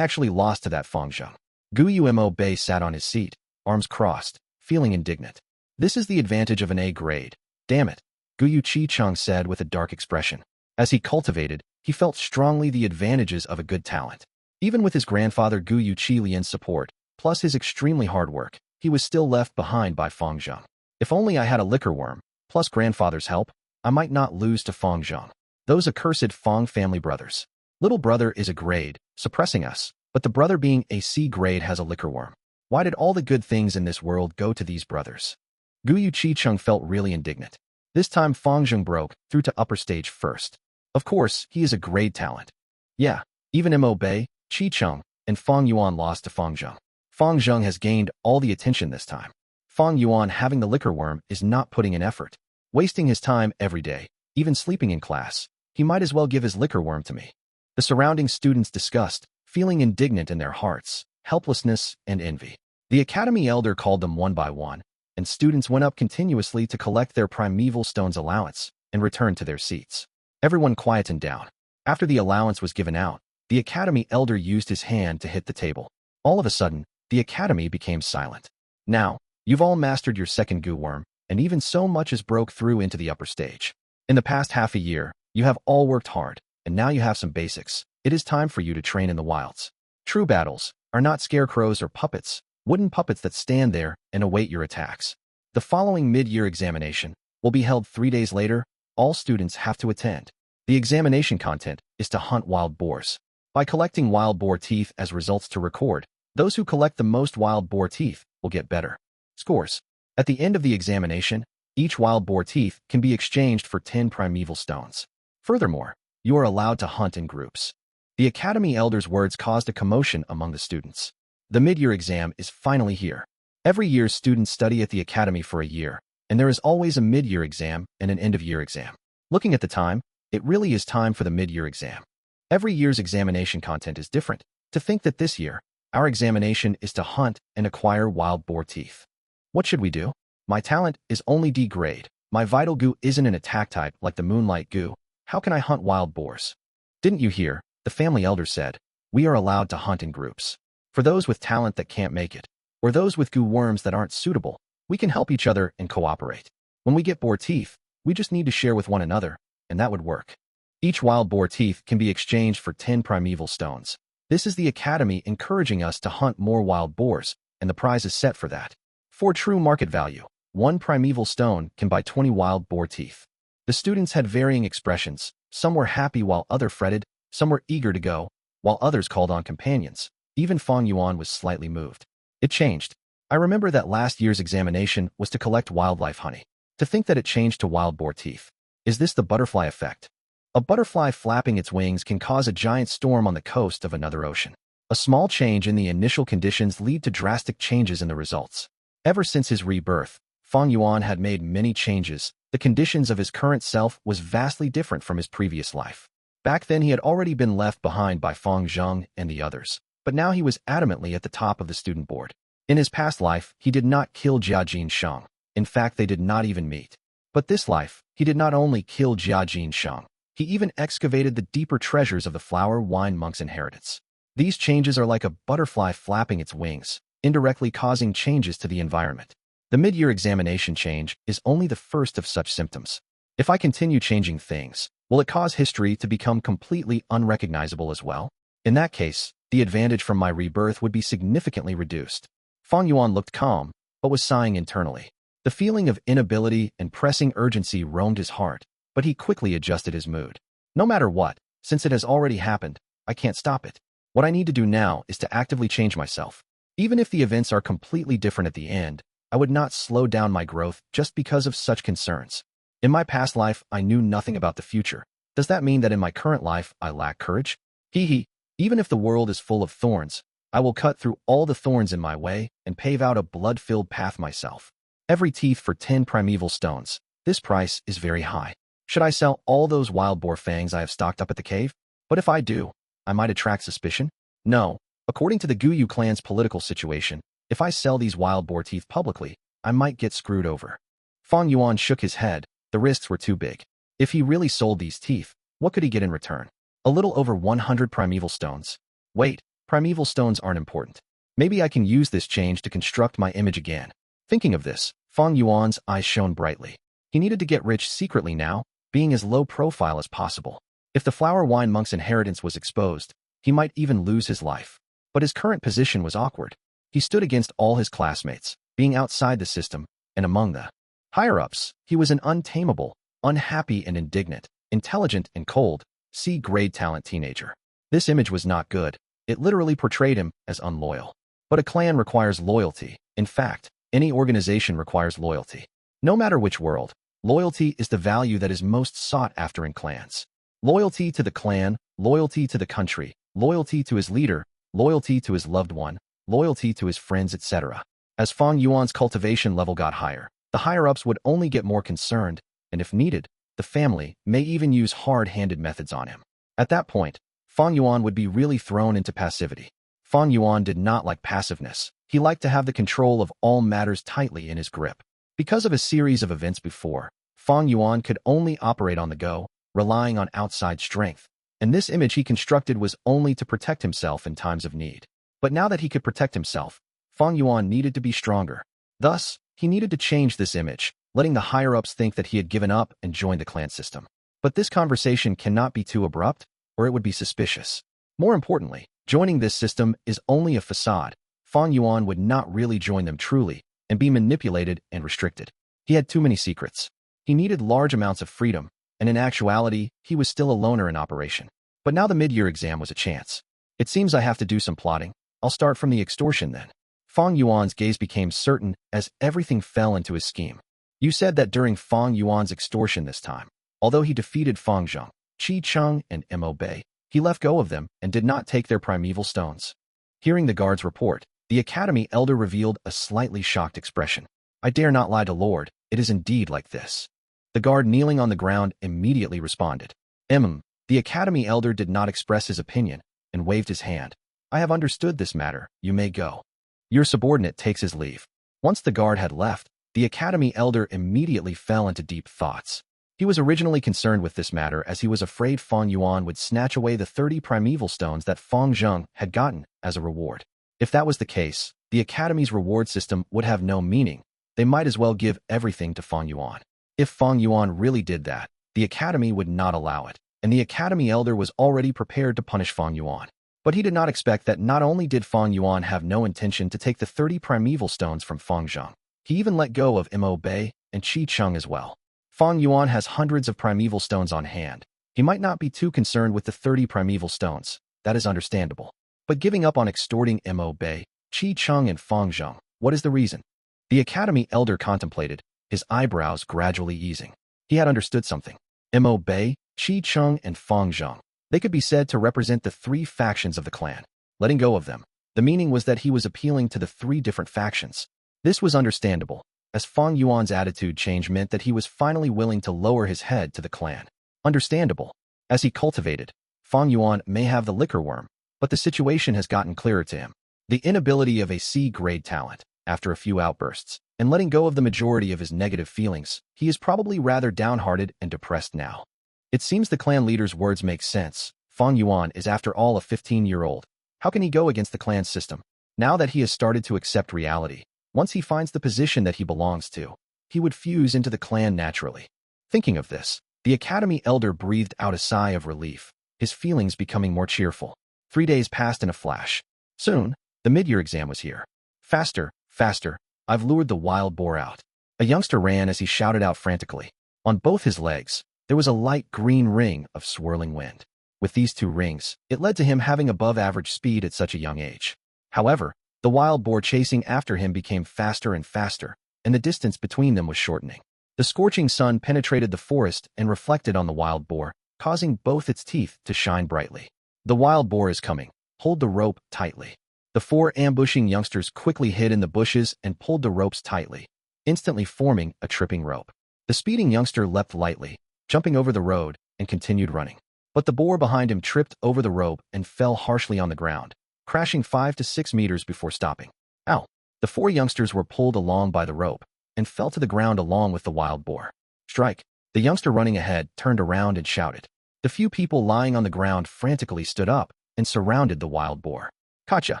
actually lost to that Fang Yuan. Gu Yumo Bei sat on his seat, arms crossed, feeling indignant. This is the advantage of an A grade. Damn it, Gu Yu Chi Chung said with a dark expression. As he cultivated, he felt strongly the advantages of a good talent. Even with his grandfather Gu Yu Chi Lian's support, plus his extremely hard work, he was still left behind by Fang Yuan. If only I had a liquor worm, plus grandfather's help, I might not lose to Fang Yuan. Those accursed Fang family brothers. Little brother is a grade, suppressing us, but the brother being a C grade has a liquor worm. Why did all the good things in this world go to these brothers? Gu Yu Chi Chung felt really indignant. This time Fang Yuan broke through to upper stage first. Of course, he is a grade talent. Yeah, even Mo Bei, Chi Chung, and Fang Yuan lost to Fang Yuan. Fang Yuan has gained all the attention this time. Fang Yuan having the liquor worm is not putting in effort, wasting his time every day, even sleeping in class. He might as well give his liquor worm to me. The surrounding students discussed, feeling indignant in their hearts, helplessness, and envy. The academy elder called them one by one, and students went up continuously to collect their primeval stones allowance and return to their seats. Everyone quietened down. After the allowance was given out, the academy elder used his hand to hit the table. All of a sudden, the academy became silent. Now, you've all mastered your second Gu worm, and even so much as broke through into the upper stage. In the past half a year, you have all worked hard, and now you have some basics. It is time for you to train in the wilds. True battles are not scarecrows or puppets, wooden puppets that stand there and await your attacks. The following mid-year examination will be held 3 days later. All students have to attend. The examination content is to hunt wild boars. By collecting wild boar teeth as results to record, those who collect the most wild boar teeth will get better scores. At the end of the examination, each wild boar teeth can be exchanged for 10 primeval stones. Furthermore, you are allowed to hunt in groups. The academy elder's words caused a commotion among the students. The mid-year exam is finally here. Every year students study at the academy for a year, and there is always a mid-year exam and an end-of-year exam. Looking at the time, it really is time for the mid-year exam. Every year's examination content is different. To think that this year, our examination is to hunt and acquire wild boar teeth. What should we do? My talent is only D grade. My vital Gu isn't an attack type like the Moonlight Gu. How can I hunt wild boars? Didn't you hear? The family elder said, we are allowed to hunt in groups. For those with talent that can't make it, or those with Gu worms that aren't suitable, we can help each other and cooperate. When we get boar teeth, we just need to share with one another, and that would work. Each wild boar teeth can be exchanged for 10 primeval stones. This is the academy encouraging us to hunt more wild boars, and the prize is set for that. For true market value, 1 primeval stone can buy 20 wild boar teeth. The students had varying expressions. Some were happy while others fretted, some were eager to go, while others called on companions. Even Fang Yuan was slightly moved. It changed. I remember that last year's examination was to collect wildlife honey. To think that it changed to wild boar teeth. Is this the butterfly effect? A butterfly flapping its wings can cause a giant storm on the coast of another ocean. A small change in the initial conditions lead to drastic changes in the results. Ever since his rebirth, Fang Yuan had made many changes. The conditions of his current self was vastly different from his previous life. Back then he had already been left behind by Fang Yuan and the others, but now he was adamantly at the top of the student board. In his past life, he did not kill Jiajin Shang. In fact, they did not even meet. But this life, he did not only kill Jiajin Shang, he even excavated the deeper treasures of the flower wine monk's inheritance. These changes are like a butterfly flapping its wings, indirectly causing changes to the environment. The mid-year examination change is only the first of such symptoms. If I continue changing things, will it cause history to become completely unrecognizable as well? In that case, the advantage from my rebirth would be significantly reduced. Fang Yuan looked calm, but was sighing internally. The feeling of inability and pressing urgency roamed his heart, but he quickly adjusted his mood. No matter what, since it has already happened, I can't stop it. What I need to do now is to actively change myself. Even if the events are completely different at the end, I would not slow down my growth just because of such concerns. In my past life, I knew nothing about the future. Does that mean that in my current life, I lack courage? Even if the world is full of thorns, I will cut through all the thorns in my way and pave out a blood-filled path myself. Every teeth for 10 primeval stones. This price is very high. Should I sell all those wild boar fangs I have stocked up at the cave? But if I do, I might attract suspicion. No, According to the Guyu clan's political situation, if I sell these wild boar teeth publicly, I might get screwed over. Fang Yuan shook his head. The risks were too big. If he really sold these teeth, what could he get in return? A little over 100 primeval stones. Wait, primeval stones aren't important. Maybe I can use this change to construct my image again. Thinking of this, Fang Yuan's eyes shone brightly. He needed to get rich secretly now, being as low profile as possible. If the flower wine monk's inheritance was exposed, he might even lose his life. But his current position was awkward. He stood against all his classmates, being outside the system, and among the higher-ups, he was an untamable, unhappy and indignant, intelligent and cold, C-grade talent teenager. This image was not good. It literally portrayed him as unloyal. But a clan requires loyalty. In fact, any organization requires loyalty. No matter which world, loyalty is the value that is most sought after in clans. Loyalty to the clan, loyalty to the country, loyalty to his leader, loyalty to his loved one, loyalty to his friends, etc. As Fang Yuan's cultivation level got higher, the higher-ups would only get more concerned, and if needed, the family may even use hard-handed methods on him. At that point, Fang Yuan would be really thrown into passivity. Fang Yuan did not like passiveness. He liked to have the control of all matters tightly in his grip. Because of a series of events before, Fang Yuan could only operate on the go, relying on outside strength, and this image he constructed was only to protect himself in times of need. But now that he could protect himself, Fang Yuan needed to be stronger. Thus, he needed to change this image, letting the higher-ups think that he had given up and joined the clan system. But this conversation cannot be too abrupt, or it would be suspicious. More importantly, joining this system is only a facade. Fang Yuan would not really join them truly and be manipulated and restricted. He had too many secrets. He needed large amounts of freedom, and in actuality, he was still a loner in operation. But now the mid-year exam was a chance. It seems I have to do some plotting. I'll start from the extortion then. Fang Yuan's gaze became certain as everything fell into his scheme. You said that during Fang Yuan's extortion this time, although he defeated Fang Zheng, Qi Cheng, and Mo Bei, he left go of them and did not take their primeval stones. Hearing the guard's report, the academy elder revealed a slightly shocked expression. I dare not lie to Lord, it is indeed like this. The guard kneeling on the ground immediately responded. The academy elder did not express his opinion and waved his hand. I have understood this matter, you may go. Your subordinate takes his leave. Once the guard had left, the academy elder immediately fell into deep thoughts. He was originally concerned with this matter as he was afraid Fang Yuan would snatch away the 30 primeval stones that Fang Zheng had gotten as a reward. If that was the case, the academy's reward system would have no meaning. They might as well give everything to Fang Yuan. If Fang Yuan really did that, the academy would not allow it, and the academy elder was already prepared to punish Fang Yuan. But he did not expect that not only did Fang Yuan have no intention to take the 30 primeval stones from Fang Zheng, he even let go of Mo Bei and Qi Cheng as well. Fang Yuan has hundreds of primeval stones on hand. He might not be too concerned with the 30 primeval stones. That is understandable. But giving up on extorting Mo Bei, Qi Cheng, and Fang Zheng, what is the reason? The academy elder contemplated, his eyebrows gradually easing. He had understood something. Mo Bei, Qi Cheng, and Fang Zheng. They could be said to represent the 3 factions of the clan. Letting go of them, the meaning was that he was appealing to the 3 different factions. This was understandable, as Fang Yuan's attitude change meant that he was finally willing to lower his head to the clan. Understandable. As he cultivated, Fang Yuan may have the liquor worm, but the situation has gotten clearer to him. The inability of a C-grade talent, after a few outbursts, and letting go of the majority of his negative feelings, he is probably rather downhearted and depressed now. It seems the clan leader's words make sense. Fang Yuan is after all a 15-year-old. How can he go against the clan's system? Now that he has started to accept reality, once he finds the position that he belongs to, he would fuse into the clan naturally. Thinking of this, the academy elder breathed out a sigh of relief, his feelings becoming more cheerful. 3 days passed in a flash. Soon, the mid-year exam was here. Faster, faster, I've lured the wild boar out. A youngster ran as he shouted out frantically. On both his legs, there was a light green ring of swirling wind. With these 2 rings, it led to him having above-average speed at such a young age. However, the wild boar chasing after him became faster and faster, and the distance between them was shortening. The scorching sun penetrated the forest and reflected on the wild boar, causing both its teeth to shine brightly. The wild boar is coming. Hold the rope tightly. The 4 ambushing youngsters quickly hid in the bushes and pulled the ropes tightly, instantly forming a tripping rope. The speeding youngster leapt lightly, jumping over the road, and continued running. But the boar behind him tripped over the rope and fell harshly on the ground. crashing 5 to 6 meters before stopping. Ow! The 4 youngsters were pulled along by the rope and fell to the ground along with the wild boar. Strike! The youngster running ahead turned around and shouted. The few people lying on the ground frantically stood up and surrounded the wild boar. Gotcha!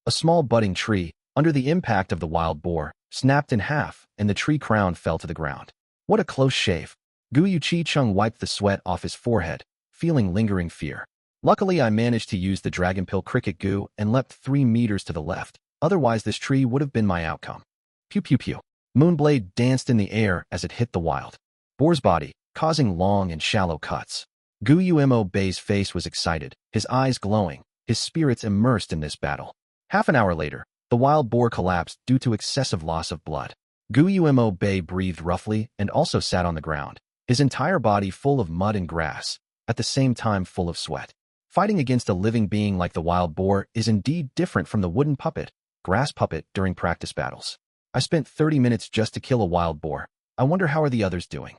A small budding tree, under the impact of the wild boar, snapped in half and the tree crown fell to the ground. What a close shave! Gu Chi-chung wiped the sweat off his forehead, feeling lingering fear. Luckily, I managed to use the Dragon Pill Cricket Gu and leapt 3 meters to the left, otherwise this tree would have been my outcome. Pew pew pew. Moonblade danced in the air as it hit the wild boar's body, causing long and shallow cuts. Gu Umo Bei's face was excited, his eyes glowing, his spirits immersed in this battle. Half an hour later, the wild boar collapsed due to excessive loss of blood. Gu Umo Bei breathed roughly and also sat on the ground, his entire body full of mud and grass, at the same time full of sweat. Fighting against a living being like the wild boar is indeed different from the wooden puppet, grass puppet during practice battles. I spent 30 minutes just to kill a wild boar. I wonder how are the others doing.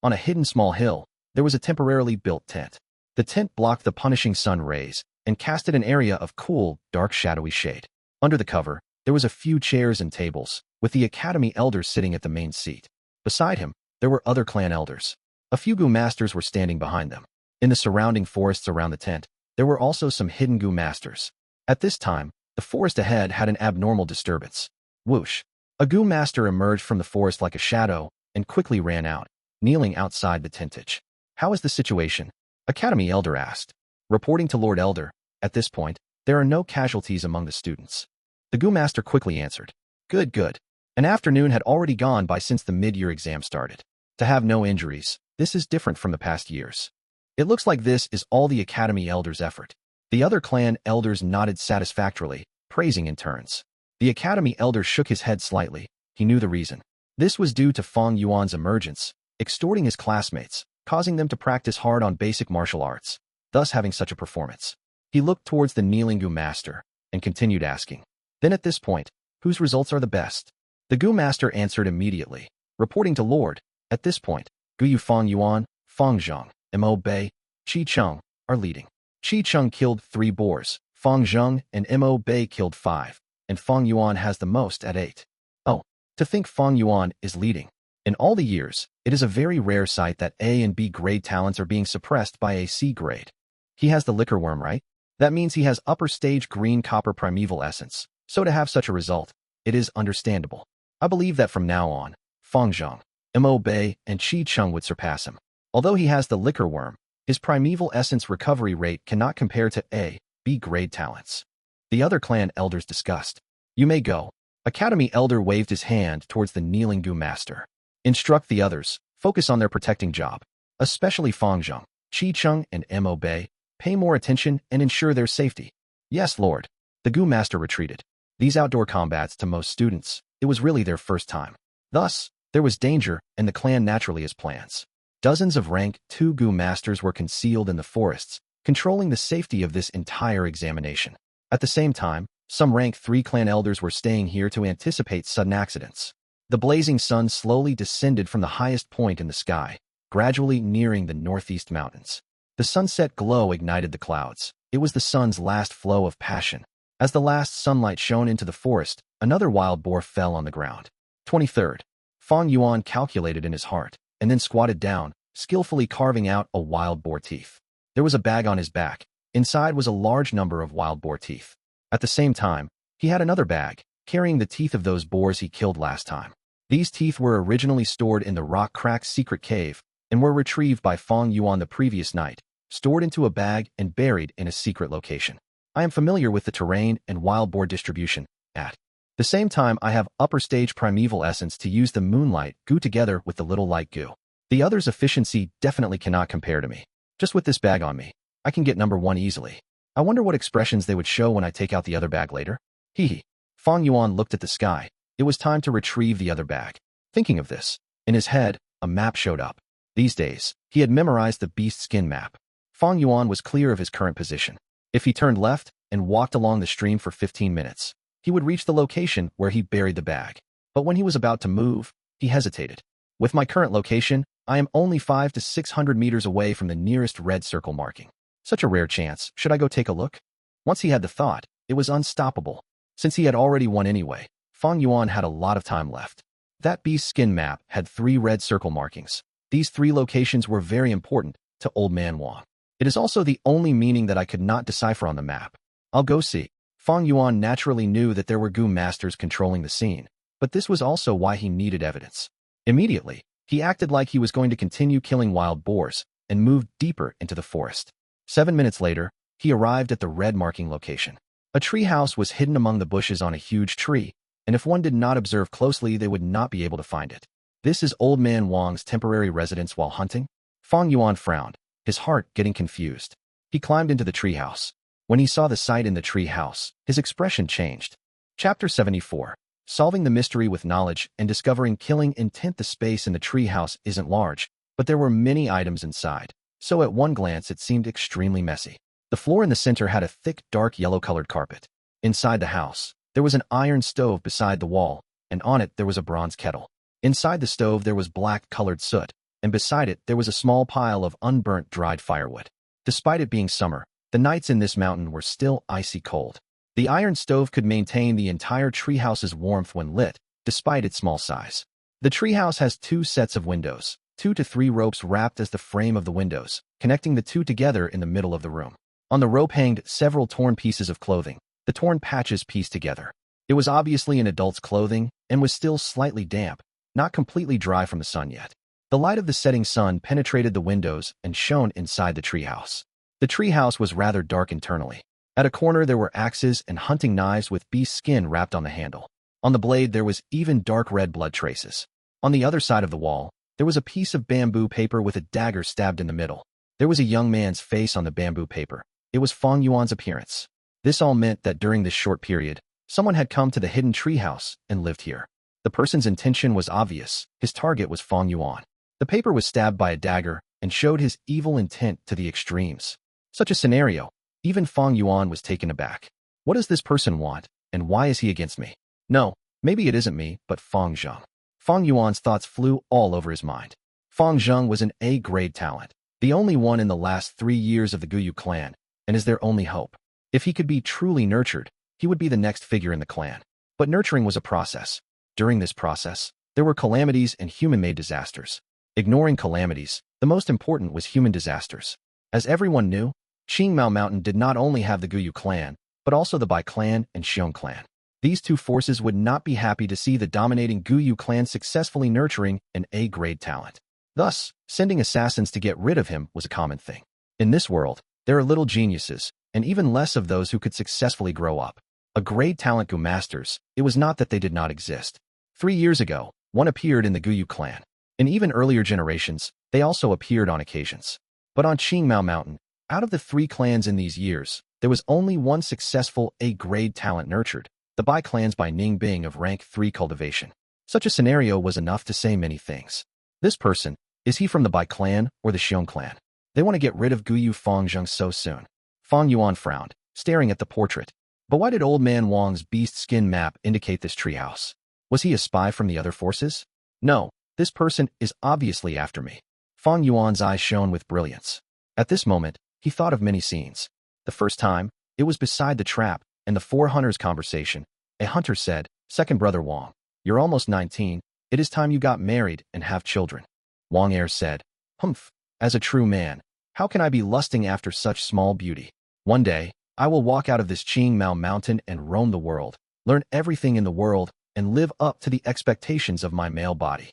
On a hidden small hill, there was a temporarily built tent. The tent blocked the punishing sun rays and casted an area of cool, dark shadowy shade. Under the cover, there was a few chairs and tables, with the academy elders sitting at the main seat. Beside him, there were other clan elders. A few Gu masters were standing behind them. In the surrounding forests around the tent, there were also some hidden Gu masters. At this time, the forest ahead had an abnormal disturbance. Whoosh! A Gu master emerged from the forest like a shadow and quickly ran out, kneeling outside the tentage. How is the situation? Academy Elder asked. Reporting to Lord Elder, at this point, there are no casualties among the students. The Gu master quickly answered. Good, good. An afternoon had already gone by since the mid-year exam started. To have no injuries, this is different from the past years. It looks like this is all the Academy Elder's effort. The other clan elders nodded satisfactorily, praising in turns. The Academy Elder shook his head slightly. He knew the reason. This was due to Fang Yuan's emergence, extorting his classmates, causing them to practice hard on basic martial arts, thus having such a performance. He looked towards the kneeling Gu master and continued asking. Then at this point, whose results are the best? The Gu master answered immediately, reporting to Lord. At this point, Gu Fang Yuan, Fang Zhang, Mo Bei, Qi Chung are leading. Qi Chung killed 3 boars, Fang Zhang and Mo Bei killed 5, and Fang Yuan has the most at 8. Oh, to think Fang Yuan is leading. In all the years, it is a very rare sight that A and B grade talents are being suppressed by a C grade. He has the liquor worm, right? That means he has upper stage green copper primeval essence, so to have such a result, it is understandable. I believe that from now on, Fang Zhang, Mo Bei, and Qi Chung would surpass him. Although he has the liquor worm, his primeval essence recovery rate cannot compare to A, B grade talents. The other clan elders discussed. You may go. Academy Elder waved his hand towards the kneeling Gu master. Instruct the others, focus on their protecting job. Especially Fang Zhang, Qi Chung, and Mo Bei, pay more attention and ensure their safety. Yes, Lord. The Gu master retreated. These outdoor combats, to most students, it was really their first time. Thus, there was danger, and the clan naturally has plans. Dozens of rank 2 Gu masters were concealed in the forests, controlling the safety of this entire examination. At the same time, some rank 3 clan elders were staying here to anticipate sudden accidents. The blazing sun slowly descended from the highest point in the sky, gradually nearing the northeast mountains. The sunset glow ignited the clouds. It was the sun's last flow of passion. As the last sunlight shone into the forest, another wild boar fell on the ground. 23rd. Fang Yuan calculated in his heart, and then squatted down, skillfully carving out a wild boar teeth. There was a bag on his back. Inside was a large number of wild boar teeth. At the same time, he had another bag, carrying the teeth of those boars he killed last time. These teeth were originally stored in the rock crack's secret cave, and were retrieved by Fang Yuan the previous night, stored into a bag and buried in a secret location. I am familiar with the terrain and wild boar distribution. At the same time, I have upper stage primeval essence to use the Moonlight Gu together with the Little Light Gu. The other's efficiency definitely cannot compare to me. Just with this bag on me, I can get number 1 easily. I wonder what expressions they would show when I take out the other bag later. Hee hee. Fang Yuan looked at the sky. It was time to retrieve the other bag. Thinking of this, in his head, a map showed up. These days, he had memorized the beast skin map. Fang Yuan was clear of his current position. If he turned left and walked along the stream for 15 minutes, he would reach the location where he buried the bag. But when he was about to move, he hesitated. With my current location, I am only 500 to 600 meters away from the nearest red circle marking. Such a rare chance. Should I go take a look? Once he had the thought, It was unstoppable. Since he had already won anyway, Fang Yuan had a lot of time left. That beast skin map had 3 red circle markings. These 3 locations were very important to Old Man Wang. It is also the only meaning that I could not decipher on the map. I'll go see. Fang Yuan naturally knew that there were Gu masters controlling the scene, but this was also why he needed evidence. Immediately, he acted like he was going to continue killing wild boars and moved deeper into the forest. 7 minutes later, he arrived at the red marking location. A tree house was hidden among the bushes on a huge tree, and if one did not observe closely, they would not be able to find it. This is Old Man Wang's temporary residence while hunting? Fang Yuan frowned, his heart getting confused. He climbed into the treehouse. When he saw the sight in the tree house, his expression changed. Chapter 74. Solving the mystery with knowledge and discovering killing intent. The space in the tree house isn't large, but there were many items inside, so at one glance it seemed extremely messy. The floor in the center had a thick, dark yellow-colored carpet. Inside the house, there was an iron stove beside the wall, and on it there was a bronze kettle. Inside the stove there was black-colored soot, and beside it there was a small pile of unburnt dried firewood. Despite it being summer, the nights in this mountain were still icy cold. The iron stove could maintain the entire treehouse's warmth when lit, despite its small size. The treehouse has 2 sets of windows, 2 to 3 ropes wrapped as the frame of the windows, connecting the 2 together in the middle of the room. On the rope hanged several torn pieces of clothing, the torn patches pieced together. It was obviously an adult's clothing and was still slightly damp, not completely dry from the sun yet. The light of the setting sun penetrated the windows and shone inside the treehouse. The treehouse was rather dark internally. At a corner there were axes and hunting knives with beast skin wrapped on the handle. On the blade there was even dark red blood traces. On the other side of the wall, there was a piece of bamboo paper with a dagger stabbed in the middle. There was a young man's face on the bamboo paper. It was Fang Yuan's appearance. This all meant that during this short period, someone had come to the hidden treehouse and lived here. The person's intention was obvious. His target was Fang Yuan. The paper was stabbed by a dagger and showed his evil intent to the extremes. Such a scenario, even Fang Yuan was taken aback. What does this person want, and why is he against me? No, maybe it isn't me, but Fang Zheng. Fang Yuan's thoughts flew all over his mind. Fang Zheng was an A-grade talent, the only one in the last 3 years of the Gu clan, and is their only hope. If he could be truly nurtured, he would be the next figure in the clan. But nurturing was a process. During this process, there were calamities and human-made disasters. Ignoring calamities, the most important was human disasters. As everyone knew, Qingmao Mountain did not only have the Gu clan, but also the Bai clan and Xiong clan. These 2 forces would not be happy to see the dominating Gu clan successfully nurturing an A-grade talent. Thus, sending assassins to get rid of him was a common thing. In this world, there are little geniuses, and even less of those who could successfully grow up. A grade talent Gu masters, it was not that they did not exist. 3 years ago, one appeared in the Gu clan. In even earlier generations, they also appeared on occasions. But on Qingmao Mountain, out of the 3 clans in these years, there was only one successful A-grade talent nurtured, the Bai clans by Ning Bing of rank 3 cultivation. Such a scenario was enough to say many things. This person, is he from the Bai clan or the Xiong clan? They want to get rid of Gu Fang Zheng so soon. Fang Yuan frowned, staring at the portrait. But why did Old Man Wang's beast skin map indicate this treehouse? Was he a spy from the other forces? No, this person is obviously after me. Fang Yuan's eyes shone with brilliance. At this moment, he thought of many scenes. The first time, it was beside the trap and the 4 hunters' conversation. A hunter said, "Second brother Wang, you're almost 19. It is time you got married and have children." Wang Er said, "Humph, as a true man, how can I be lusting after such small beauty? One day, I will walk out of this Qingmao mountain and roam the world, learn everything in the world, and live up to the expectations of my male body."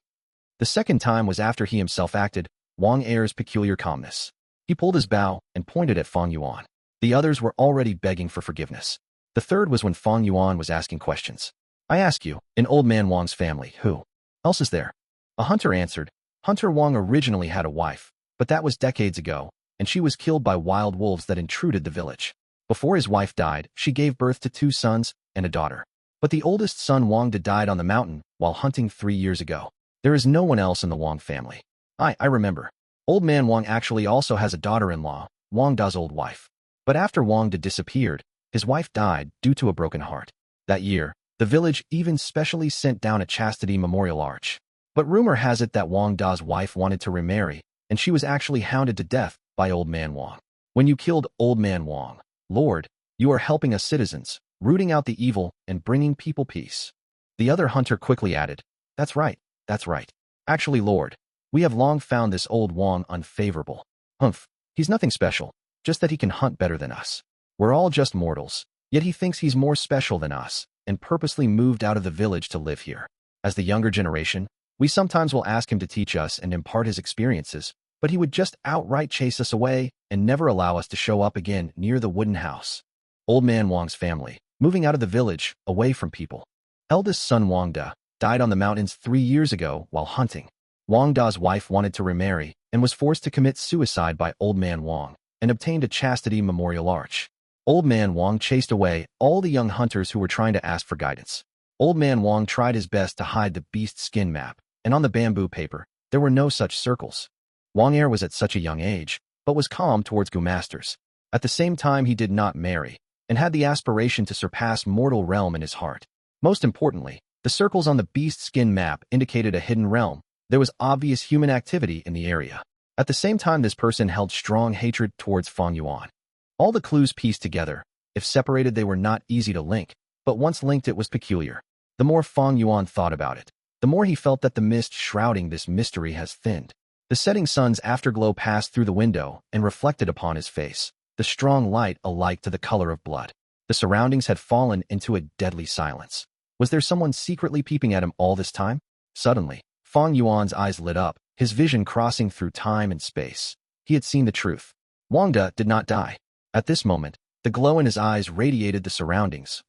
The second time was after he himself acted, Wang Er's peculiar calmness. He pulled his bow and pointed at Fang Yuan. The others were already begging for forgiveness. The third was when Fang Yuan was asking questions. "I ask you, in Old Man Wang's family, who else is there?" A hunter answered. Hunter Wang originally had a wife, but that was decades ago, and she was killed by wild wolves that intruded the village. Before his wife died, she gave birth to 2 sons and a daughter. But the oldest son Wang Da died on the mountain while hunting 3 years ago. There is no one else in the Wang family. I remember. Old Man Wang actually also has a daughter-in-law, Wang Da's old wife. But after Wang Da disappeared, his wife died due to a broken heart. That year, the village even specially sent down a chastity memorial arch. But rumor has it that Wang Da's wife wanted to remarry, and she was actually hounded to death by Old Man Wang. When you killed Old Man Wang, Lord, you are helping us citizens, rooting out the evil and bringing people peace. The other hunter quickly added, That's right, that's right. Actually, Lord, we have long found this old Wang unfavorable. Humph, he's nothing special, just that he can hunt better than us. We're all just mortals, yet he thinks he's more special than us, and purposely moved out of the village to live here. As the younger generation, we sometimes will ask him to teach us and impart his experiences, but he would just outright chase us away and never allow us to show up again near the wooden house. Old Man Wang's family, moving out of the village, away from people. Eldest son Wang Da died on the mountains 3 years ago while hunting. Wang Da's wife wanted to remarry and was forced to commit suicide by Old Man Wang and obtained a chastity memorial arch. Old Man Wang chased away all the young hunters who were trying to ask for guidance. Old Man Wang tried his best to hide the beast skin map, and on the bamboo paper, there were no such circles. Wang Er was at such a young age, but was calm towards Gu masters. At the same time, he did not marry, and had the aspiration to surpass mortal realm in his heart. Most importantly, the circles on the beast skin map indicated a hidden realm. There was obvious human activity in the area. At the same time, this person held strong hatred towards Fang Yuan. All the clues pieced together. If separated, they were not easy to link, but once linked, it was peculiar. The more Fang Yuan thought about it, the more he felt that the mist shrouding this mystery has thinned. The setting sun's afterglow passed through the window and reflected upon his face, the strong light alike to the color of blood. The surroundings had fallen into a deadly silence. Was there someone secretly peeping at him all this time? Suddenly, Fang Yuan's eyes lit up, his vision crossing through time and space. He had seen the truth. Wang Da did not die. At this moment, the glow in his eyes radiated the surroundings.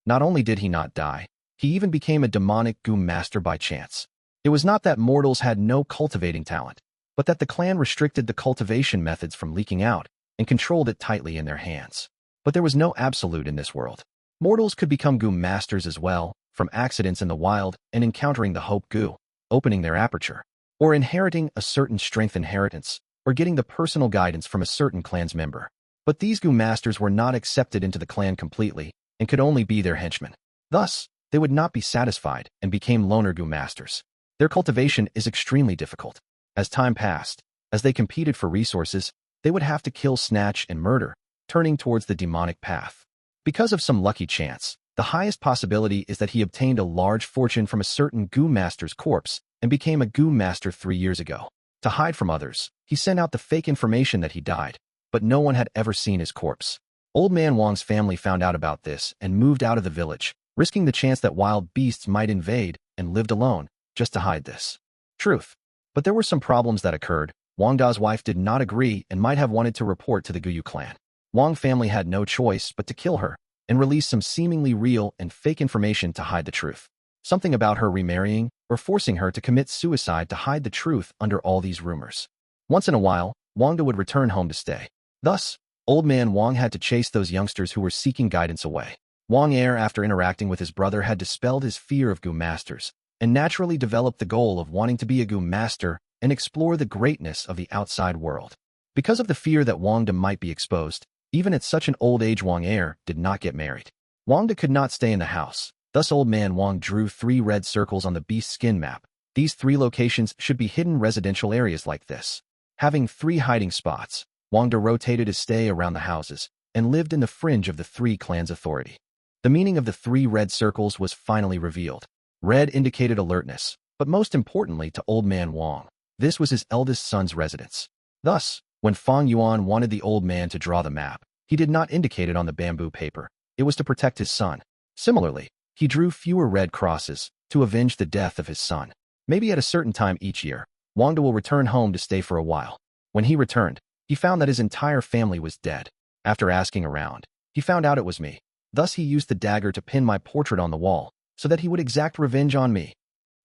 Not only did he not die, he even became a demonic Gu master by chance. It was not that mortals had no cultivating talent, but that the clan restricted the cultivation methods from leaking out and controlled it tightly in their hands. But there was no absolute in this world. Mortals could become Gu masters as well, from accidents in the wild and encountering the Hope Gu, opening their aperture, or inheriting a certain strength inheritance, or getting the personal guidance from a certain clan's member. But these Gu masters were not accepted into the clan completely and could only be their henchmen. Thus, they would not be satisfied and became loner Gu masters. Their cultivation is extremely difficult. As time passed, as they competed for resources, they would have to kill, snatch, and murder, turning towards the demonic path. Because of some lucky chance, the highest possibility is that he obtained a large fortune from a certain Gu master's corpse and became a Gu master 3 years ago. To hide from others, he sent out the fake information that he died, but no one had ever seen his corpse. Old Man Wang's family found out about this and moved out of the village, risking the chance that wild beasts might invade, and lived alone, just to hide this truth. But there were some problems that occurred. Wang Da's wife did not agree and might have wanted to report to the Guyu clan. Wang family had no choice but to kill her and release some seemingly real and fake information to hide the truth. Something about her remarrying or forcing her to commit suicide to hide the truth under all these rumors. Once in a while, Wang Da would return home to stay. Thus, Old Man Wang had to chase those youngsters who were seeking guidance away. Wang Er, after interacting with his brother, had dispelled his fear of Gu masters and naturally developed the goal of wanting to be a Gu master and explore the greatness of the outside world. Because of the fear that Wang Da might be exposed, even at such an old age, Wang Er did not get married. Wang Da could not stay in the house. Thus, Old Man Wang drew 3 red circles on the beast skin map. These 3 locations should be hidden residential areas like this. Having 3 hiding spots, Wang Da rotated his stay around the houses and lived in the fringe of the 3 clans' authority. The meaning of the 3 red circles was finally revealed. Red indicated alertness, but most importantly to Old Man Wang, this was his eldest son's residence. Thus, when Fang Yuan wanted the old man to draw the map, he did not indicate it on the bamboo paper. It was to protect his son. Similarly, he drew fewer red crosses to avenge the death of his son. Maybe at a certain time each year, Wang Da will return home to stay for a while. When he returned, he found that his entire family was dead. After asking around, he found out it was me. Thus, he used the dagger to pin my portrait on the wall so that he would exact revenge on me.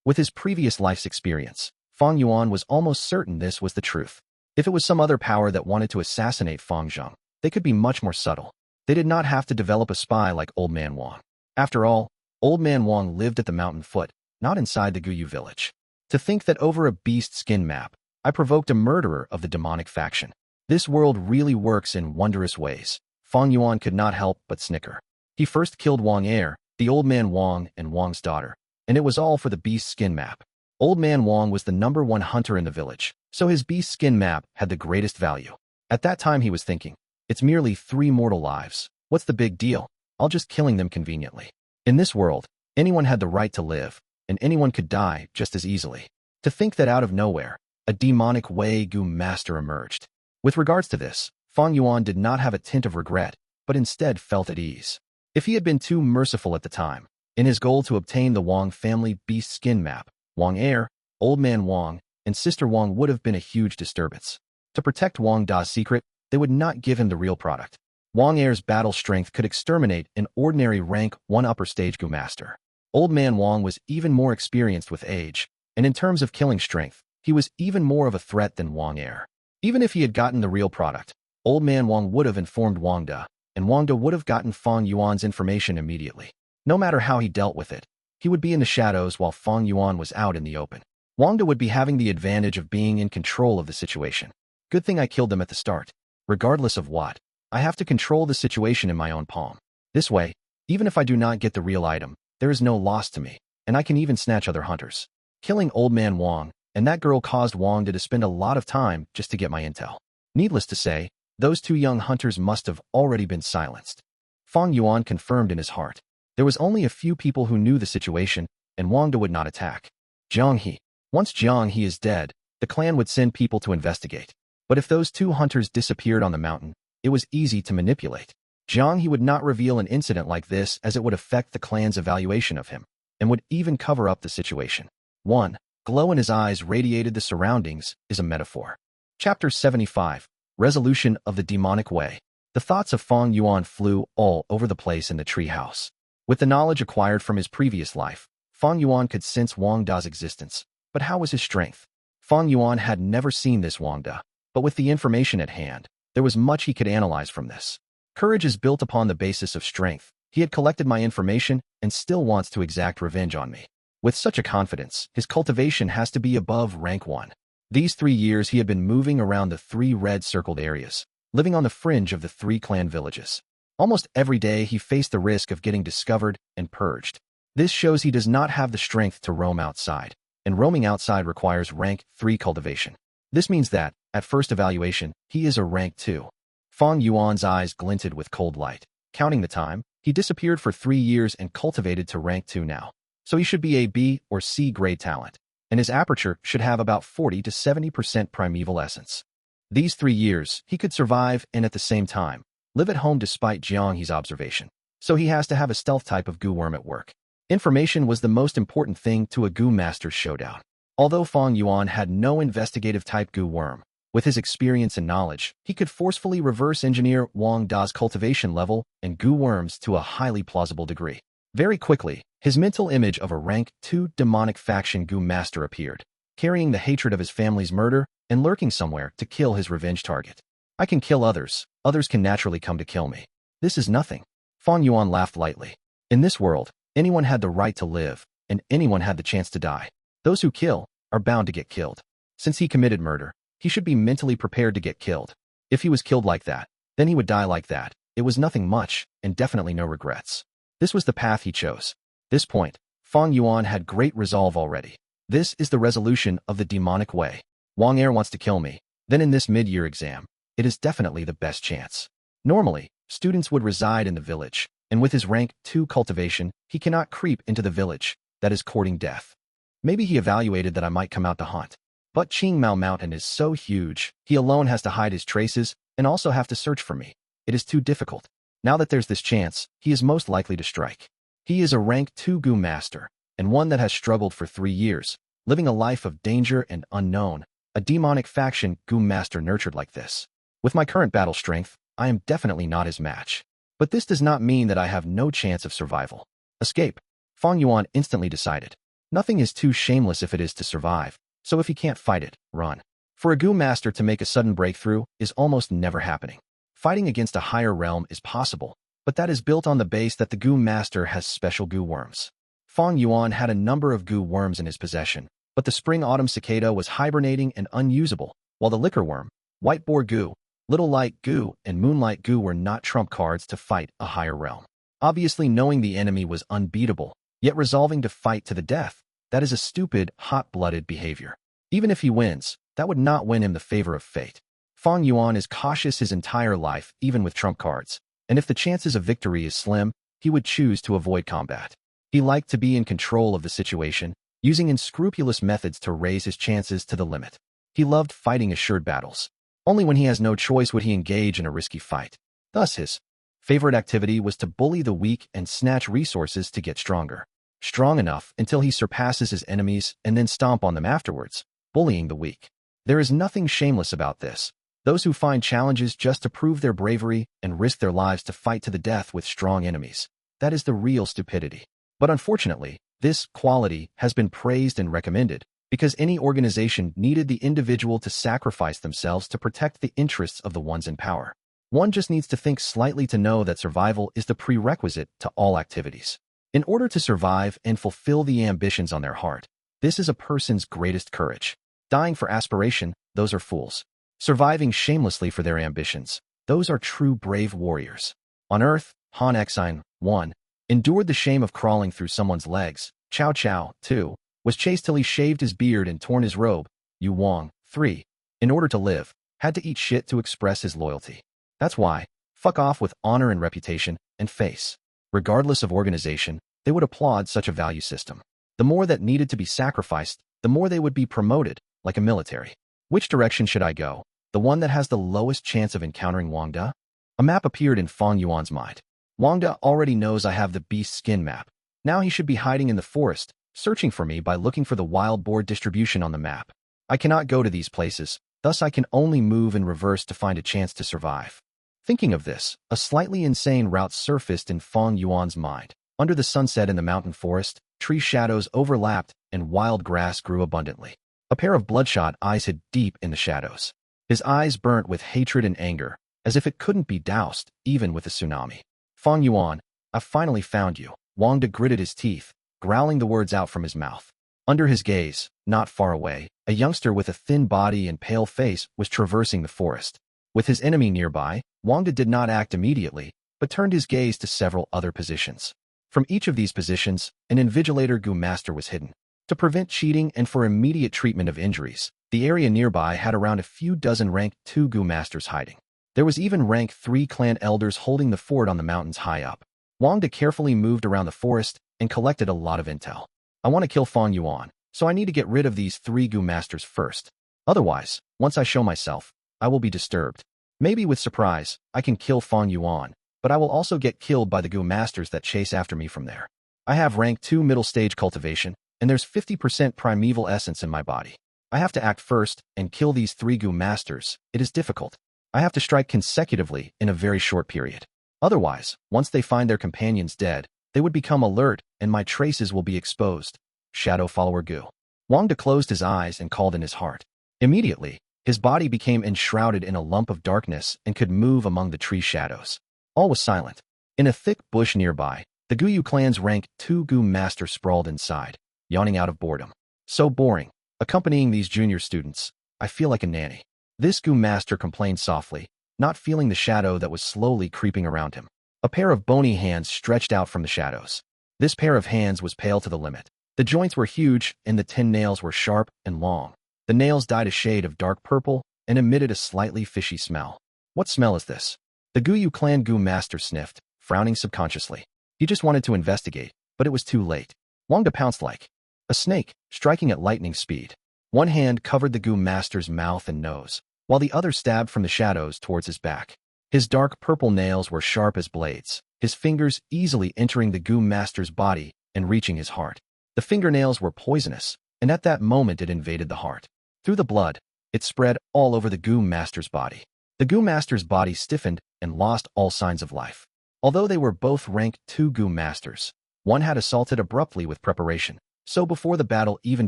With his previous life's experience, Fang Yuan was almost certain this was the truth. If it was some other power that wanted to assassinate Fang Zheng, they could be much more subtle. They did not have to develop a spy like Old Man Wang. After all, Old Man Wang lived at the mountain foot, not inside the Guyu village. To think that over a beast skin map, I provoked a murderer of the demonic faction. This world really works in wondrous ways. Fang Yuan could not help but snicker. He first killed Wang Er, the Old Man Wang, and Wang's daughter, and it was all for the beast skin map. Old Man Wang was the #1 hunter in the village, so his beast skin map had the greatest value. At that time he was thinking, it's merely 3 mortal lives. What's the big deal? I'll just killing them conveniently. In this world, anyone had the right to live, and anyone could die just as easily. To think that out of nowhere, a demonic Gu master emerged. With regards to this, Fang Yuan did not have a tint of regret, but instead felt at ease. If he had been too merciful at the time, in his goal to obtain the Wang family beast skin map, Wang heir, Old Man Wang, and Sister Wang would have been a huge disturbance. To protect Wang Da's secret, they would not give him the real product. Wang heir's battle strength could exterminate an ordinary rank 1 upper stage Gu master. Old Man Wang was even more experienced with age, and in terms of killing strength, he was even more of a threat than Wang heir. Even if he had gotten the real product, Old Man Wang would have informed Wang Da, and Wang Da would have gotten Fang Yuan's information immediately. No matter how he dealt with it, he would be in the shadows while Fang Yuan was out in the open. Wang Da would be having the advantage of being in control of the situation. Good thing I killed them at the start. Regardless of what, I have to control the situation in my own palm. This way, even if I do not get the real item, there is no loss to me, and I can even snatch other hunters. Killing Old Man Wang and that girl caused Wang Da to spend a lot of time just to get my intel. Needless to say, those 2 young hunters must have already been silenced. Fang Yuan confirmed in his heart. There was only a few people who knew the situation, and Wang Da would not attack. Jiang He. Once Jiang He is dead, the clan would send people to investigate. But if those 2 hunters disappeared on the mountain, it was easy to manipulate. Jiang He would not reveal an incident like this as it would affect the clan's evaluation of him, and would even cover up the situation. 1. Glow in his eyes radiated the surroundings is a metaphor. Chapter 75. Resolution of the Demonic Way. The thoughts of Fang Yuan flew all over the place in the treehouse. With the knowledge acquired from his previous life, Fang Yuan could sense Wang Da's existence. But how was his strength? Fang Yuan had never seen this Wang Da, but with the information at hand, there was much he could analyze from this. Courage is built upon the basis of strength. He had collected my information and still wants to exact revenge on me. With such a confidence, his cultivation has to be above rank 1. These 3 years he had been moving around the 3 red-circled areas, living on the fringe of the 3 clan villages. Almost every day he faced the risk of getting discovered and purged. This shows he does not have the strength to roam outside, and roaming outside requires rank 3 cultivation. This means that, at first evaluation, he is a rank 2. Fang Yuan's eyes glinted with cold light. Counting the time, he disappeared for 3 years and cultivated to rank 2 now. So he should be a B or C grade talent, and his aperture should have about 40 to 70% primeval essence. These 3 years, he could survive and at the same time, live at home despite Jiang He's observation. So he has to have a stealth type of Gu worm at work. Information was the most important thing to a Gu master's showdown. Although Fang Yuan had no investigative type Gu worm, with his experience and knowledge, he could forcefully reverse engineer Wang Da's cultivation level and Gu worms to a highly plausible degree. Very quickly, his mental image of a rank 2 demonic faction Gu master appeared, carrying the hatred of his family's murder and lurking somewhere to kill his revenge target. I can kill others, others can naturally come to kill me. This is nothing. Fang Yuan laughed lightly. In this world, anyone had the right to live, and anyone had the chance to die. Those who kill are bound to get killed. Since he committed murder, he should be mentally prepared to get killed. If he was killed like that, then he would die like that. It was nothing much, and definitely no regrets. This was the path he chose. This point, Fang Yuan had great resolve already. This is the resolution of the demonic way. Wang heir wants to kill me. Then in this mid-year exam, it is definitely the best chance. Normally, students would reside in the village, and with his rank 2 cultivation, he cannot creep into the village, that is courting death. Maybe he evaluated that I might come out to hunt. But Qingmao Mountain is so huge, he alone has to hide his traces and also have to search for me. It is too difficult. Now that there's this chance, he is most likely to strike. He is a rank 2 Gu master, and one that has struggled for 3 years, living a life of danger and unknown, a demonic faction Gu master nurtured like this. With my current battle strength, I am definitely not his match. But this does not mean that I have no chance of survival. Escape. Fang Yuan instantly decided. Nothing is too shameless if it is to survive, so if he can't fight it, run. For a Gu master to make a sudden breakthrough is almost never happening. Fighting against a higher realm is possible, but that is built on the base that the Gu master has special Gu worms. Fang Yuan had a number of Gu worms in his possession, but the spring Autumn Cicada was hibernating and unusable, while the liquor worm, White Boar Gu, Little Light Gu, and Moonlight Gu were not trump cards to fight a higher realm. Obviously knowing the enemy was unbeatable, yet resolving to fight to the death, that is a stupid, hot-blooded behavior. Even if he wins, that would not win him the favor of fate. Fang Yuan is cautious his entire life, even with trump cards, and if the chances of victory is slim, he would choose to avoid combat. He liked to be in control of the situation, using unscrupulous methods to raise his chances to the limit. He loved fighting assured battles. Only when he has no choice would he engage in a risky fight. Thus his favorite activity was to bully the weak and snatch resources to get stronger. Strong enough until he surpasses his enemies and then stomp on them afterwards, bullying the weak. There is nothing shameless about this. Those who find challenges just to prove their bravery and risk their lives to fight to the death with strong enemies. That is the real stupidity. But unfortunately, this quality has been praised and recommended because any organization needed the individual to sacrifice themselves to protect the interests of the ones in power. One just needs to think slightly to know that survival is the prerequisite to all activities. In order to survive and fulfill the ambitions on their heart, this is a person's greatest courage. Dying for aspiration, those are fools. Surviving shamelessly for their ambitions, those are true brave warriors. On Earth, Han Xine, 1, endured the shame of crawling through someone's legs. Cao Cao, 2, was chased till he shaved his beard and torn his robe. Yu Wang, 3, in order to live, had to eat shit to express his loyalty. That's why, fuck off with honor and reputation, and face. Regardless of organization, they would applaud such a value system. The more that needed to be sacrificed, the more they would be promoted, like a military. Which direction should I go? The one that has the lowest chance of encountering Wang De? A map appeared in Fang Yuan's mind. Wang De already knows I have the beast skin map. Now he should be hiding in the forest, searching for me by looking for the wild boar distribution on the map. I cannot go to these places, thus I can only move in reverse to find a chance to survive. Thinking of this, a slightly insane route surfaced in Fang Yuan's mind. Under the sunset in the mountain forest, tree shadows overlapped and wild grass grew abundantly. A pair of bloodshot eyes hid deep in the shadows. His eyes burnt with hatred and anger, as if it couldn't be doused, even with a tsunami. Fang Yuan, I've finally found you. Wang De gritted his teeth, growling the words out from his mouth. Under his gaze, not far away, a youngster with a thin body and pale face was traversing the forest. With his enemy nearby, Wang De did not act immediately, but turned his gaze to several other positions. From each of these positions, an Invigilator Gu master was hidden. To prevent cheating and for immediate treatment of injuries, the area nearby had around a few dozen rank 2 Gu masters hiding. There was even rank 3 clan elders holding the fort on the mountains high up. Wang De carefully moved around the forest and collected a lot of intel. I want to kill Fang Yuan, so I need to get rid of these 3 Gu masters first. Otherwise, once I show myself, I will be disturbed. Maybe with surprise, I can kill Fang Yuan, but I will also get killed by the Gu masters that chase after me from there. I have rank 2 middle stage cultivation, and there's 50% primeval essence in my body. I have to act first and kill these 3 Gu masters. It is difficult. I have to strike consecutively in a very short period. Otherwise, once they find their companions dead, they would become alert and my traces will be exposed. Shadow Follower Gu. Wang De closed his eyes and called in his heart. Immediately, his body became enshrouded in a lump of darkness and could move among the tree shadows. All was silent. In a thick bush nearby, the Guyu clan's rank 2 Gu master sprawled inside, yawning out of boredom. So boring. Accompanying these junior students, I feel like a nanny. This Gu master complained softly, not feeling the shadow that was slowly creeping around him. A pair of bony hands stretched out from the shadows. This pair of hands was pale to the limit. The joints were huge and the 10 nails were sharp and long. The nails dyed a shade of dark purple and emitted a slightly fishy smell. What smell is this? The Guyu clan Gu master sniffed, frowning subconsciously. He just wanted to investigate, but it was too late. Wang De pounced like a snake, striking at lightning speed. One hand covered the Gu master's mouth and nose, while the other stabbed from the shadows towards his back. His dark purple nails were sharp as blades, his fingers easily entering the Gu master's body and reaching his heart. The fingernails were poisonous, and at that moment it invaded the heart. Through the blood, it spread all over the Gu master's body. The Gu master's body stiffened and lost all signs of life. Although they were both rank 2 Gu masters, one had assaulted abruptly with preparation, so before the battle even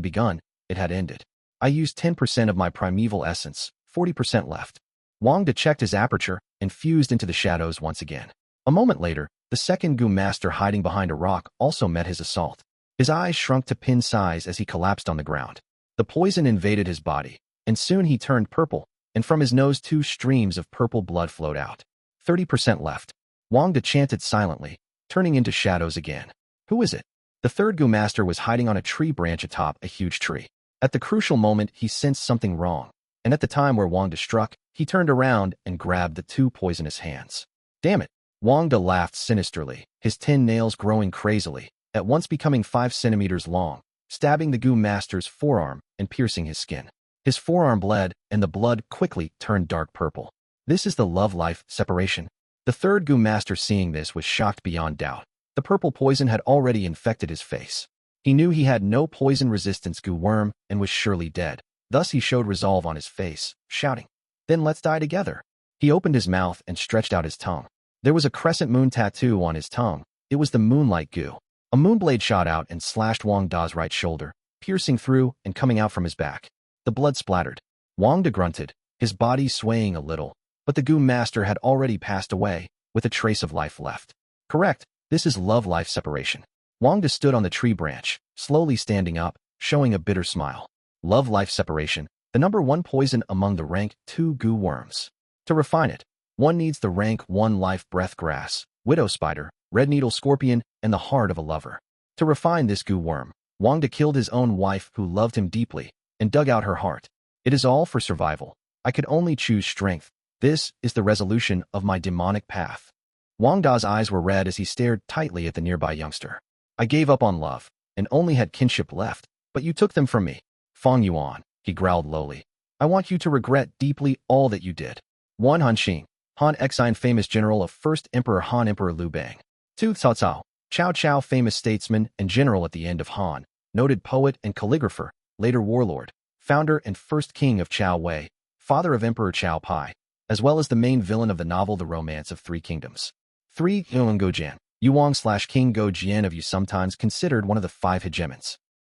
begun, it had ended. I used 10% of my primeval essence, 40% left. Wang De checked his aperture and fused into the shadows once again. A moment later, the second Gu master hiding behind a rock also met his assault. His eyes shrunk to pin size as he collapsed on the ground. The poison invaded his body, and soon he turned purple, and from his nose 2 streams of purple blood flowed out. 30% left. Wang De chanted silently, turning into shadows again. Who is it? The third Gu master was hiding on a tree branch atop a huge tree. At the crucial moment, he sensed something wrong, and at the time where Wang De struck, he turned around and grabbed the 2 poisonous hands. Damn it! Wang De laughed sinisterly, his 10 nails growing crazily, at once becoming 5 centimeters long, stabbing the Gu master's forearm and piercing his skin. His forearm bled, and the blood quickly turned dark purple. This is the love-life separation. The third Gu master, seeing this, was shocked beyond doubt. The purple poison had already infected his face. He knew he had no poison resistance Gu worm and was surely dead. Thus he showed resolve on his face, shouting, "Then let's die together." He opened his mouth and stretched out his tongue. There was a crescent moon tattoo on his tongue. It was the Moonlight Gu. A moonblade shot out and slashed Wang Da's right shoulder, piercing through and coming out from his back. The blood splattered. Wang Da grunted, his body swaying a little, but the Gu master had already passed away, with a trace of life left. Correct, this is love-life separation. Wang Da stood on the tree branch, slowly standing up, showing a bitter smile. Love-life separation, the number 1 poison among the rank 2 Gu worms. To refine it, one needs the rank 1 life breath grass, widow spider, red needle scorpion, and the heart of a lover. To refine this Gu worm, Wang Da killed his own wife who loved him deeply, and dug out her heart. It is all for survival. I could only choose strength. This is the resolution of my demonic path. Wang Da's eyes were red as he stared tightly at the nearby youngster. I gave up on love, and only had kinship left, but you took them from me. Fang Yuan, he growled lowly. I want you to regret deeply all that you did. 1. Han Xing, Han Exine, famous general of First Emperor Han Emperor Liu Bang. 2. Cao Cao, Cao Cao, famous statesman and general at the end of Han, noted poet and calligrapher, later warlord, founder and first king of Chao Wei, father of Emperor Chao Pai, as well as the main villain of the novel The Romance of Three Kingdoms. 3. Yuan Gojian, Yuang/King Gojian of Yu, sometimes considered one of the 5 hegemons.